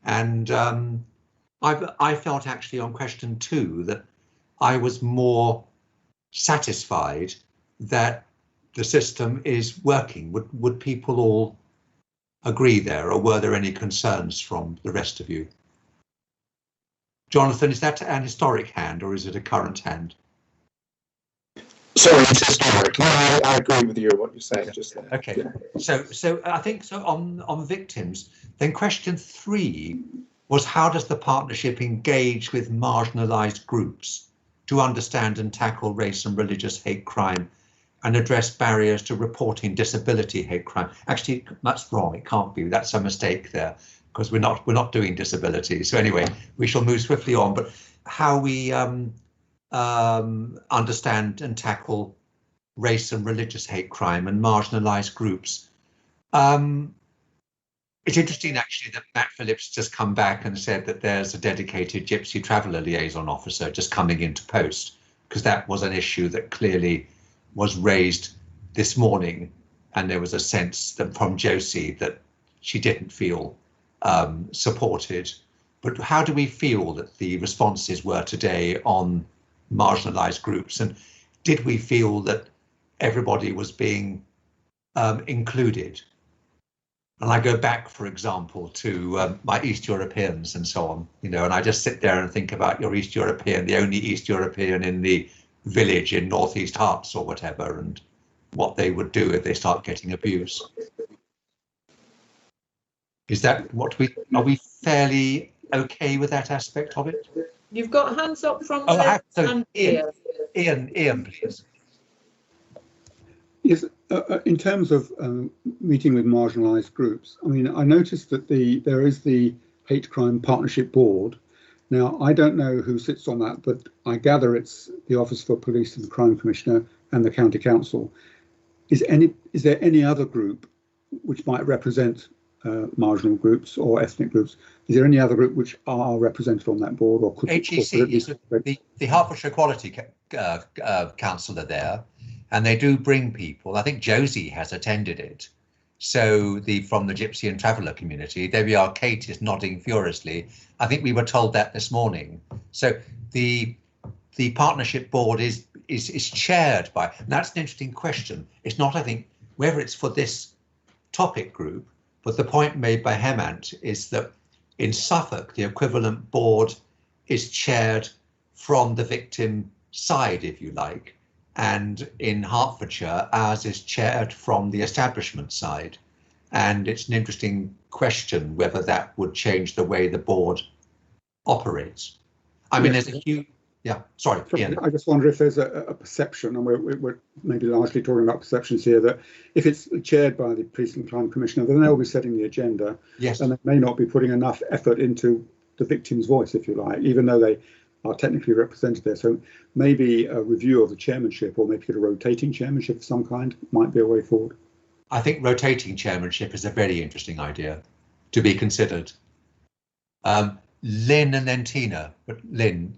And I felt actually on question 2 that I was more satisfied that the system is working. Would people all agree there, or were there any concerns from the rest of you? Jonathan, is that an historic hand or is it a current hand? Sorry, it's historic. No, I agree with you on what you're saying just there. Okay, yeah. So I think so on victims. Then question 3 was, how does the partnership engage with marginalised groups to understand and tackle race and religious hate crime and address barriers to reporting disability hate crime? Actually, that's wrong. It can't be. That's a mistake there. because we're not doing disability. So anyway, we shall move swiftly on. But how we understand and tackle race and religious hate crime and marginalised groups. It's interesting actually that Matt Phillips just come back and said that there's a dedicated Gypsy Traveller Liaison Officer just coming into post, because that was an issue that clearly was raised this morning, and there was a sense that from Josie that she didn't feel supported. But how do we feel that the responses were today on marginalised groups, and did we feel that everybody was being included? And I go back, for example, to my East Europeans and so on, you know, and I just sit there and think about your East European, the only East European in the village in Northeast Herts or whatever, and what they would do if they start getting abuse. Is that what are we fairly okay with that aspect of it? You've got hands up from Ian, please. Yes, in terms of meeting with marginalised groups, I mean, I noticed that there is the Hate Crime Partnership Board. Now, I don't know who sits on that, but I gather it's the Office for Police and Crime Commissioner and the County Council. Is there any other group which might represent marginal groups or ethnic groups? Is there any other group which are represented on that board, or could HEC is the Hertfordshire Equality Council are there, and they do bring people. I think Josie has attended it. So from the Gypsy and Traveller community, there we are. Kate is nodding furiously. I think we were told that this morning. So the partnership board is chaired by, and that's an interesting question. It's not, I think, whether it's for this topic group, but the point made by Hemant is that in Suffolk, the equivalent board is chaired from the victim side, if you like. And in Hertfordshire, ours is chaired from the establishment side. And it's an interesting question whether that would change the way the board operates. I mean, there's a huge, sorry, Ian. I just wonder if there's a perception, and we're maybe largely talking about perceptions here, that if it's chaired by the Police and Crime Commissioner, then they'll be setting the agenda. Yes. And they may not be putting enough effort into the victim's voice, if you like, even though they are technically represented there. So maybe a review of the chairmanship, or maybe a rotating chairmanship of some kind, might be a way forward. I think rotating chairmanship is a very interesting idea to be considered. Lynn and then Tina, but Lynn.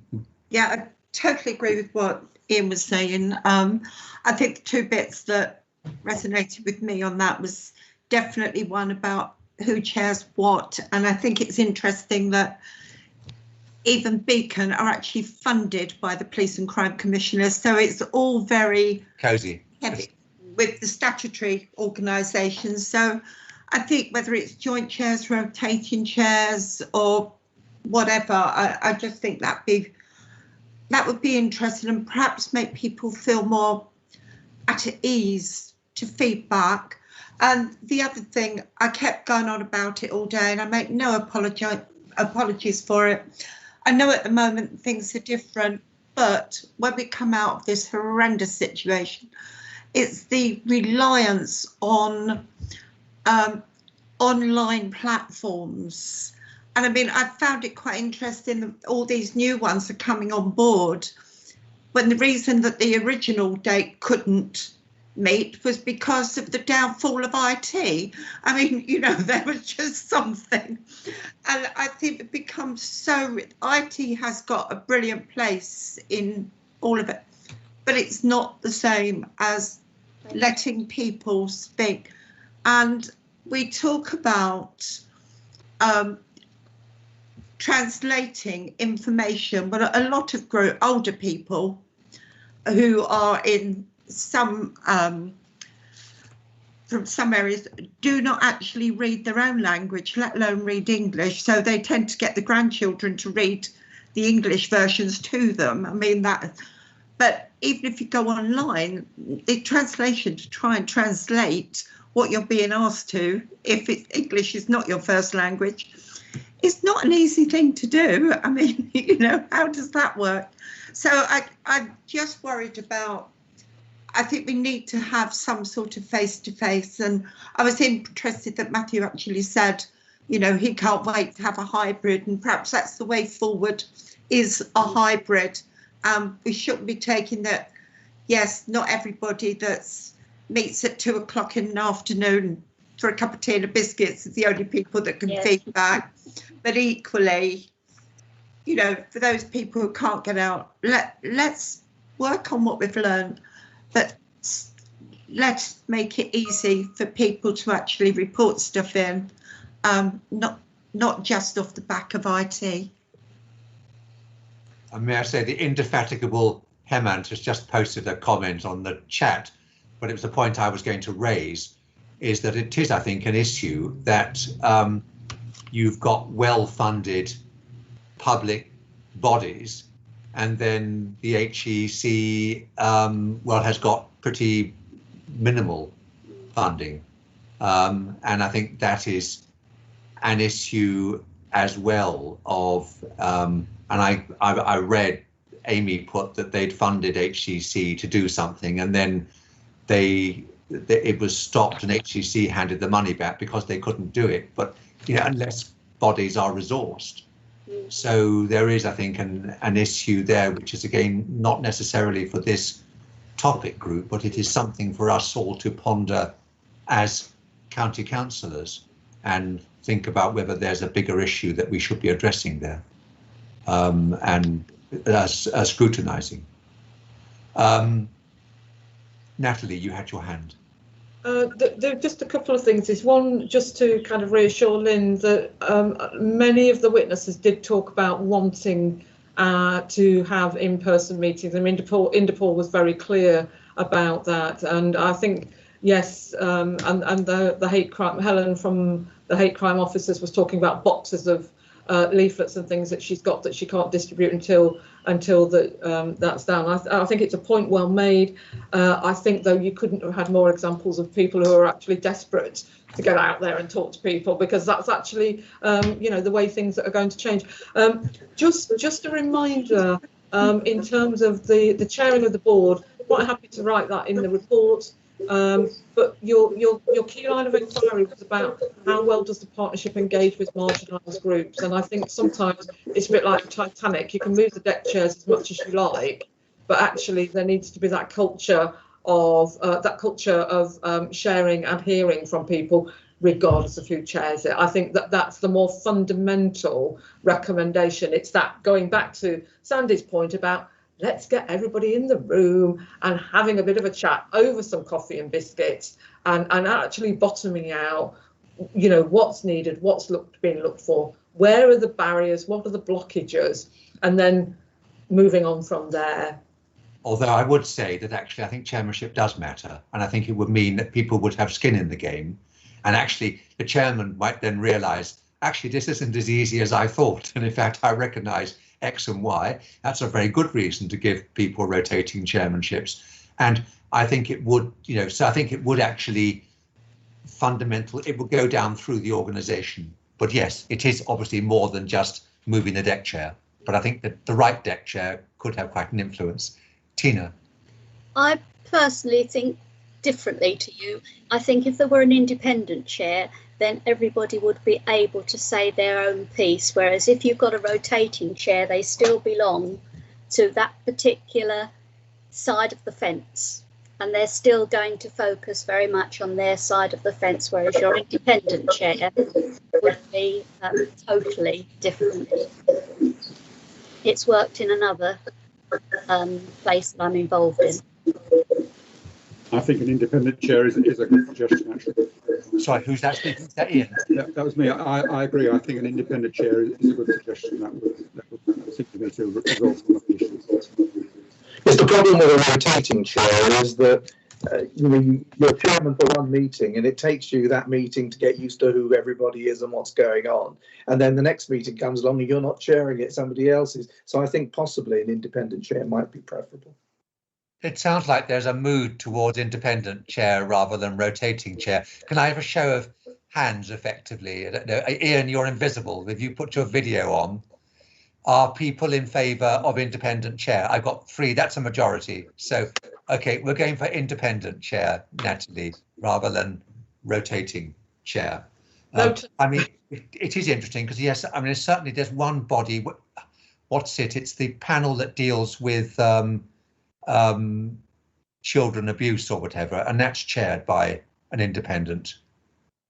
Yeah, I totally agree with what Ian was saying. I think the two bits that resonated with me on that was definitely one about who chairs what. And I think it's interesting that even Beacon are actually funded by the Police and Crime Commissioner. So it's all very cosy heavy with the statutory organisations. So I think whether it's joint chairs, rotating chairs or whatever, I just think that would be interesting and perhaps make people feel more at ease to feedback. And the other thing, I kept going on about it all day and I make no apologies for it. I know at the moment things are different, but when we come out of this horrendous situation, it's the reliance on online platforms. And I mean, I found it quite interesting that all these new ones are coming on board when the reason that the original date couldn't meet was because of the downfall of IT. I mean, you know, there was just something. And I think it becomes so, IT has got a brilliant place in all of it, but it's not the same as letting people speak. And we talk about translating information, but a lot of older people who are in some from some areas do not actually read their own language, let alone read English. So they tend to get the grandchildren to read the English versions to them. I mean that, but even if you go online, the translation to try and translate what you're being asked to, if English is not your first language, it's not an easy thing to do. I mean, you know, how does that work? So I'm just worried about, I think we need to have some sort of face-to-face. And I was interested that Matthew actually said you know, he can't wait to have a hybrid, and perhaps that's the way forward, is a hybrid. We shouldn't be taking that, yes, not everybody that's meets at 2 o'clock in the afternoon for a cup of tea and a biscuits is the only people that can feed back. But equally, you know, for those people who can't get out, let's work on what we've learned, but let's make it easy for people to actually report stuff in, not just off the back of IT. And may I say, the indefatigable Hemant has just posted a comment on the chat, but it was the point I was going to raise, is that it is, I think, an issue that you've got well-funded public bodies, and then the HEC, well, has got pretty minimal funding. And I think that is an issue as well of, and I read Amy put that they'd funded HCC to do something, and then it was stopped and HCC handed the money back because they couldn't do it. But you know, unless bodies are resourced. So there is, I think, an issue there, which is again not necessarily for this topic group, but it is something for us all to ponder as county councillors and think about whether there's a bigger issue that we should be addressing there, and scrutinising. Natalie, you had your hand. There are just a couple of things. Is one, just to kind of reassure Lynn that many of the witnesses did talk about wanting to have in-person meetings. I mean, Interpol was very clear about that, and I think yes, and the hate crime, Helen from the hate crime officers was talking about boxes of leaflets and things that she's got that she can't distribute until that's done. I think it's a point well made. I think, though, you couldn't have had more examples of people who are actually desperate to get out there and talk to people, because that's actually, you know, the way things are going to change. Just a reminder, in terms of the chairing of the board, quite happy to write that in the report. But your key line of inquiry was about how well does the partnership engage with marginalised groups, and I think sometimes it's a bit like the Titanic. You can move the deck chairs as much as you like, but actually there needs to be that culture of sharing and hearing from people, regardless of who chairs it. I think that's the more fundamental recommendation. It's that, going back to Sandy's point about, let's get everybody in the room and having a bit of a chat over some coffee and biscuits, and actually bottoming out, you know, what's needed, what's being looked for, where are the barriers, what are the blockages, and then moving on from there. Although I would say that actually I think chairmanship does matter, and I think it would mean that people would have skin in the game, and actually the chairman might then realise, actually this isn't as easy as I thought, and in fact I recognise X and Y. That's a very good reason to give people rotating chairmanships. And I think it would, you know, so I think it would actually it would go down through the organisation. But yes, it is obviously more than just moving the deck chair. But I think that the right deck chair could have quite an influence. Tina? I personally think differently to you. I think if there were an independent chair, then everybody would be able to say their own piece. Whereas if you've got a rotating chair, they still belong to that particular side of the fence, and they're still going to focus very much on their side of the fence, whereas your independent chair would be totally different. It's worked in another place that I'm involved in. I think an independent chair is a good suggestion, actually. Sorry, who's that speaking? Is that Ian? Yeah, that was me. I agree. I think an independent chair is a good suggestion. That would seem to me to resolve some of the issues. Yes, the problem with a rotating chair is that you're chairman for one meeting, and it takes you that meeting to get used to who everybody is and what's going on. And then the next meeting comes along and you're not chairing it, somebody else is. So I think possibly an independent chair might be preferable. It sounds like there's a mood towards independent chair rather than rotating chair. Can I have a show of hands effectively? I don't know. Ian, you're invisible. If you put your video on, are people in favour of independent chair? I've got 3. That's a majority. So, OK, we're going for independent chair, Natalie, rather than rotating chair. I mean, it is interesting because, yes, I mean, certainly there's one body. What's it? It's the panel that deals with children abuse or whatever, and that's chaired by an independent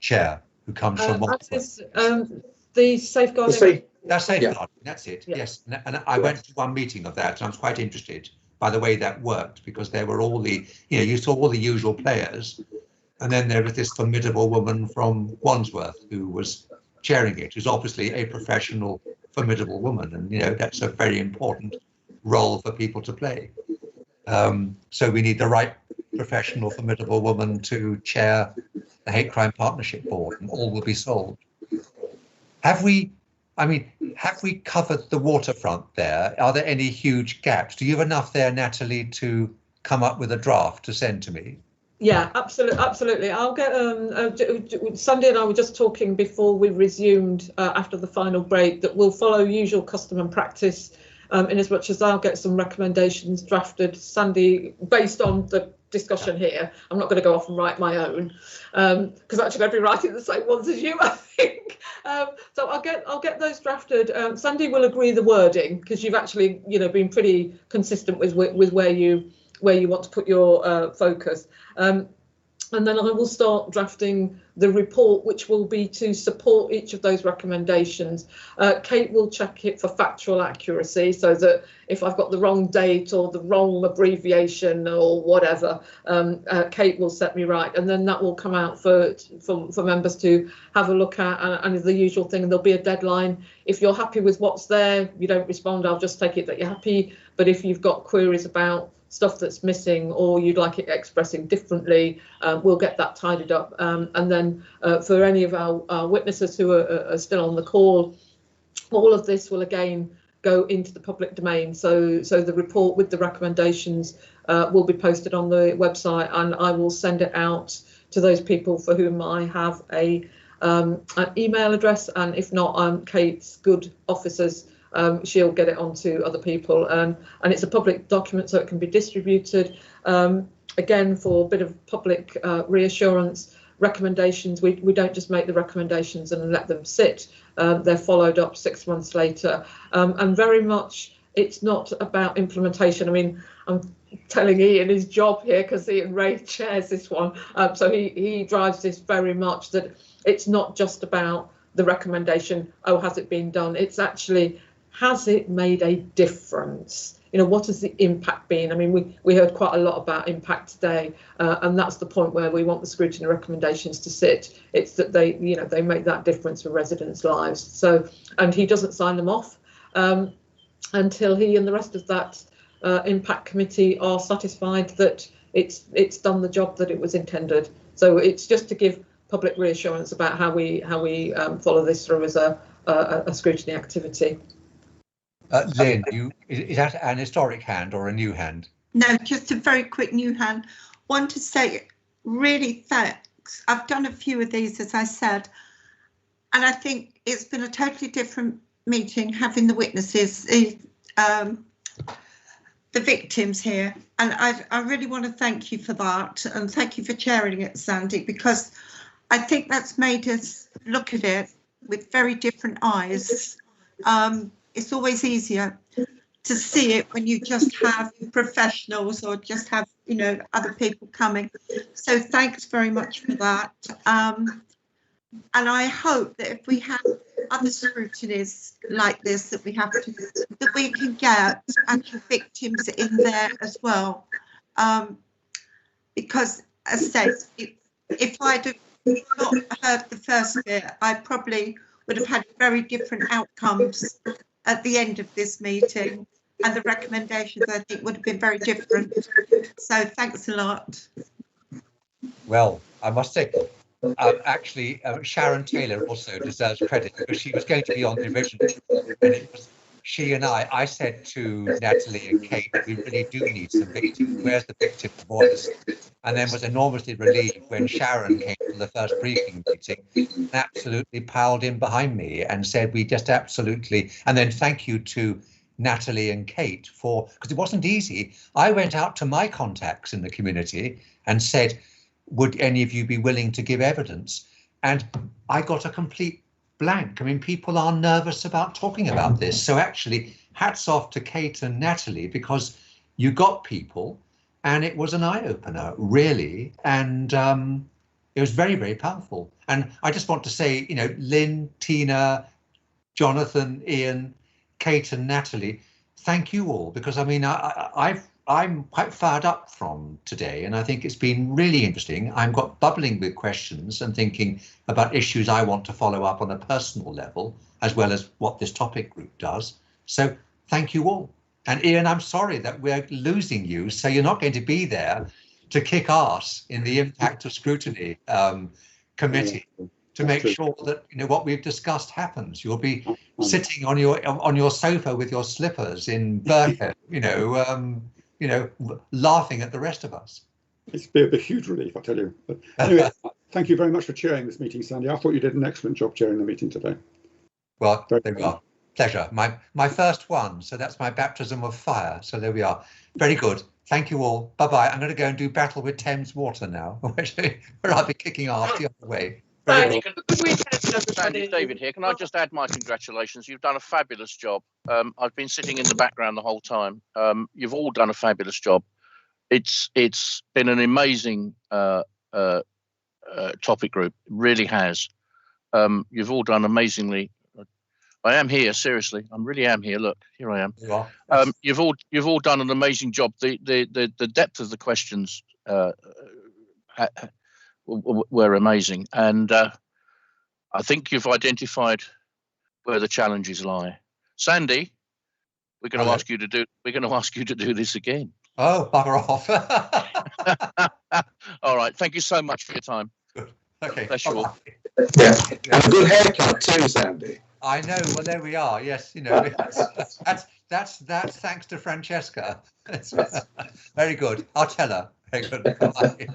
chair who comes from the safeguarding. That's safeguarding. That's it. Yeah. Yes, and I went to one meeting of that, and I was quite interested by the way that worked, because there were all the, you saw all the usual players, and then there was this formidable woman from Wandsworth who was chairing it, who's obviously a professional, formidable woman, and that's a very important role for people to play. So we need the right professional, formidable woman to chair the Hate Crime Partnership Board, and all will be solved. Have we covered the waterfront there? Are there any huge gaps? Do you have enough there, Natalie, to come up with a draft to send to me? Yeah, absolutely. I'll get Sandy and I were just talking before we resumed after the final break that we'll follow usual custom and practice in as much as I'll get some recommendations drafted, Sandy, based on the discussion here. I'm not going to go off and write my own because I'm actually going to be writing the same ones as you, I think. So I'll get those drafted. Sandy will agree the wording because you've actually been pretty consistent with where you want to put your focus. And then I will start drafting the report, which will be to support each of those recommendations. Kate will check it for factual accuracy, so that if I've got the wrong date or the wrong abbreviation or whatever, Kate will set me right. And then that will come out for members to have a look at. And the usual thing, there'll be a deadline. If you're happy with what's there, you don't respond, I'll just take it that you're happy. But if you've got queries about stuff that's missing or you'd like it expressing differently, we'll get that tidied up. And then for any of our witnesses who are still on the call, all of this will again go into the public domain. So the report with the recommendations will be posted on the website, and I will send it out to those people for whom I have an email address, and if not, Kate's good officers, she'll get it onto other people, and it's a public document, so it can be distributed. Again, for a bit of public reassurance, recommendations, we don't just make the recommendations and let them sit. They're followed up 6 months later, and very much it's not about implementation. I mean, I'm telling Ian his job here because Ian Ray chairs this one, so he drives this very much, that it's not just about the recommendation, oh, has it been done? It's actually, has it made a difference? What has the impact been? I mean, we heard quite a lot about impact today, and that's the point where we want the scrutiny recommendations to sit. It's that they make that difference for residents' lives. So, and he doesn't sign them off until he and the rest of that impact committee are satisfied that it's done the job that it was intended. So it's just to give public reassurance about how we follow this through as a scrutiny activity. Lynn, is that an historic hand or a new hand? No, just a very quick new hand. Want to say really thanks. I've done a few of these, as I said, and I think it's been a totally different meeting having the witnesses, the victims here, and I really want to thank you for that, and thank you for chairing it, Sandy, because I think that's made us look at it with very different eyes. It's always easier to see it when you just have professionals or just have, other people coming. So thanks very much for that. And I hope that if we have other scrutinies like this that we can get actual victims in there as well. Because, as I said, if I'd not heard the first bit, I probably would have had very different outcomes at the end of this meeting, and the recommendations, I think, would have been very different. So thanks a lot. Well, I must say, actually, Sharon Taylor also deserves credit, because she was going to be on the original, and it was she and I said to Natalie and Kate, we really do need some victims. Where's the victim voice? And then was enormously relieved when Sharon came to the first briefing meeting and absolutely piled in behind me and said, we just absolutely, and then thank you to Natalie and Kate for, because it wasn't easy. I went out to my contacts in the community and said, would any of you be willing to give evidence? and I got a complete blank. I mean, people are nervous about talking about this. So actually, hats off to Kate and Natalie, because you got people, and it was an eye-opener, really. And it was very, very powerful. And I just want to say, you know, Lynn, Tina, Jonathan, Ian, Kate and Natalie, thank you all, because I mean, I'm quite fired up from today, and I think it's been really interesting. I'm got bubbling with questions and thinking about issues I want to follow up on a personal level, as well as what this topic group does. So thank you all. And Ian, I'm sorry that we're losing you, so you're not going to be there to kick ass in the impact of scrutiny committee to make sure that, you know, what we've discussed happens. You'll be sitting on your sofa with your slippers in Birkenhead, you know, laughing at the rest of us. It's been a huge relief, I tell you. But anyway, thank you very much for chairing this meeting, Sandy. I thought you did an excellent job chairing the meeting today. Well, there we are. Pleasure. My first one, so that's my baptism of fire. So there we are. Very good. Thank you all. Bye-bye. I'm going to go and do Battle with Thames Water now, where I'll be kicking off the other way. Sandy, Sandy, David here. Can I just add my congratulations? You've done a fabulous job. I've been sitting in the background the whole time. You've all done a fabulous job. It's been an amazing topic group. It really has. You've all done amazingly. I am here, seriously. I really am here. Look, here I am. You've all done an amazing job. The depth of the questions were amazing, and I think you've identified where the challenges lie. Sandy, we're going to ask you to do. We're going to ask you to do this again. Oh, bugger off! All right. Thank you so much for your time. Good. Okay. Bless you all. Yeah, and a good haircut too, Sandy. I know. Well, there we are. Yes, you know, that's thanks to Francesca. Very good. I'll tell her. Very good. Bye.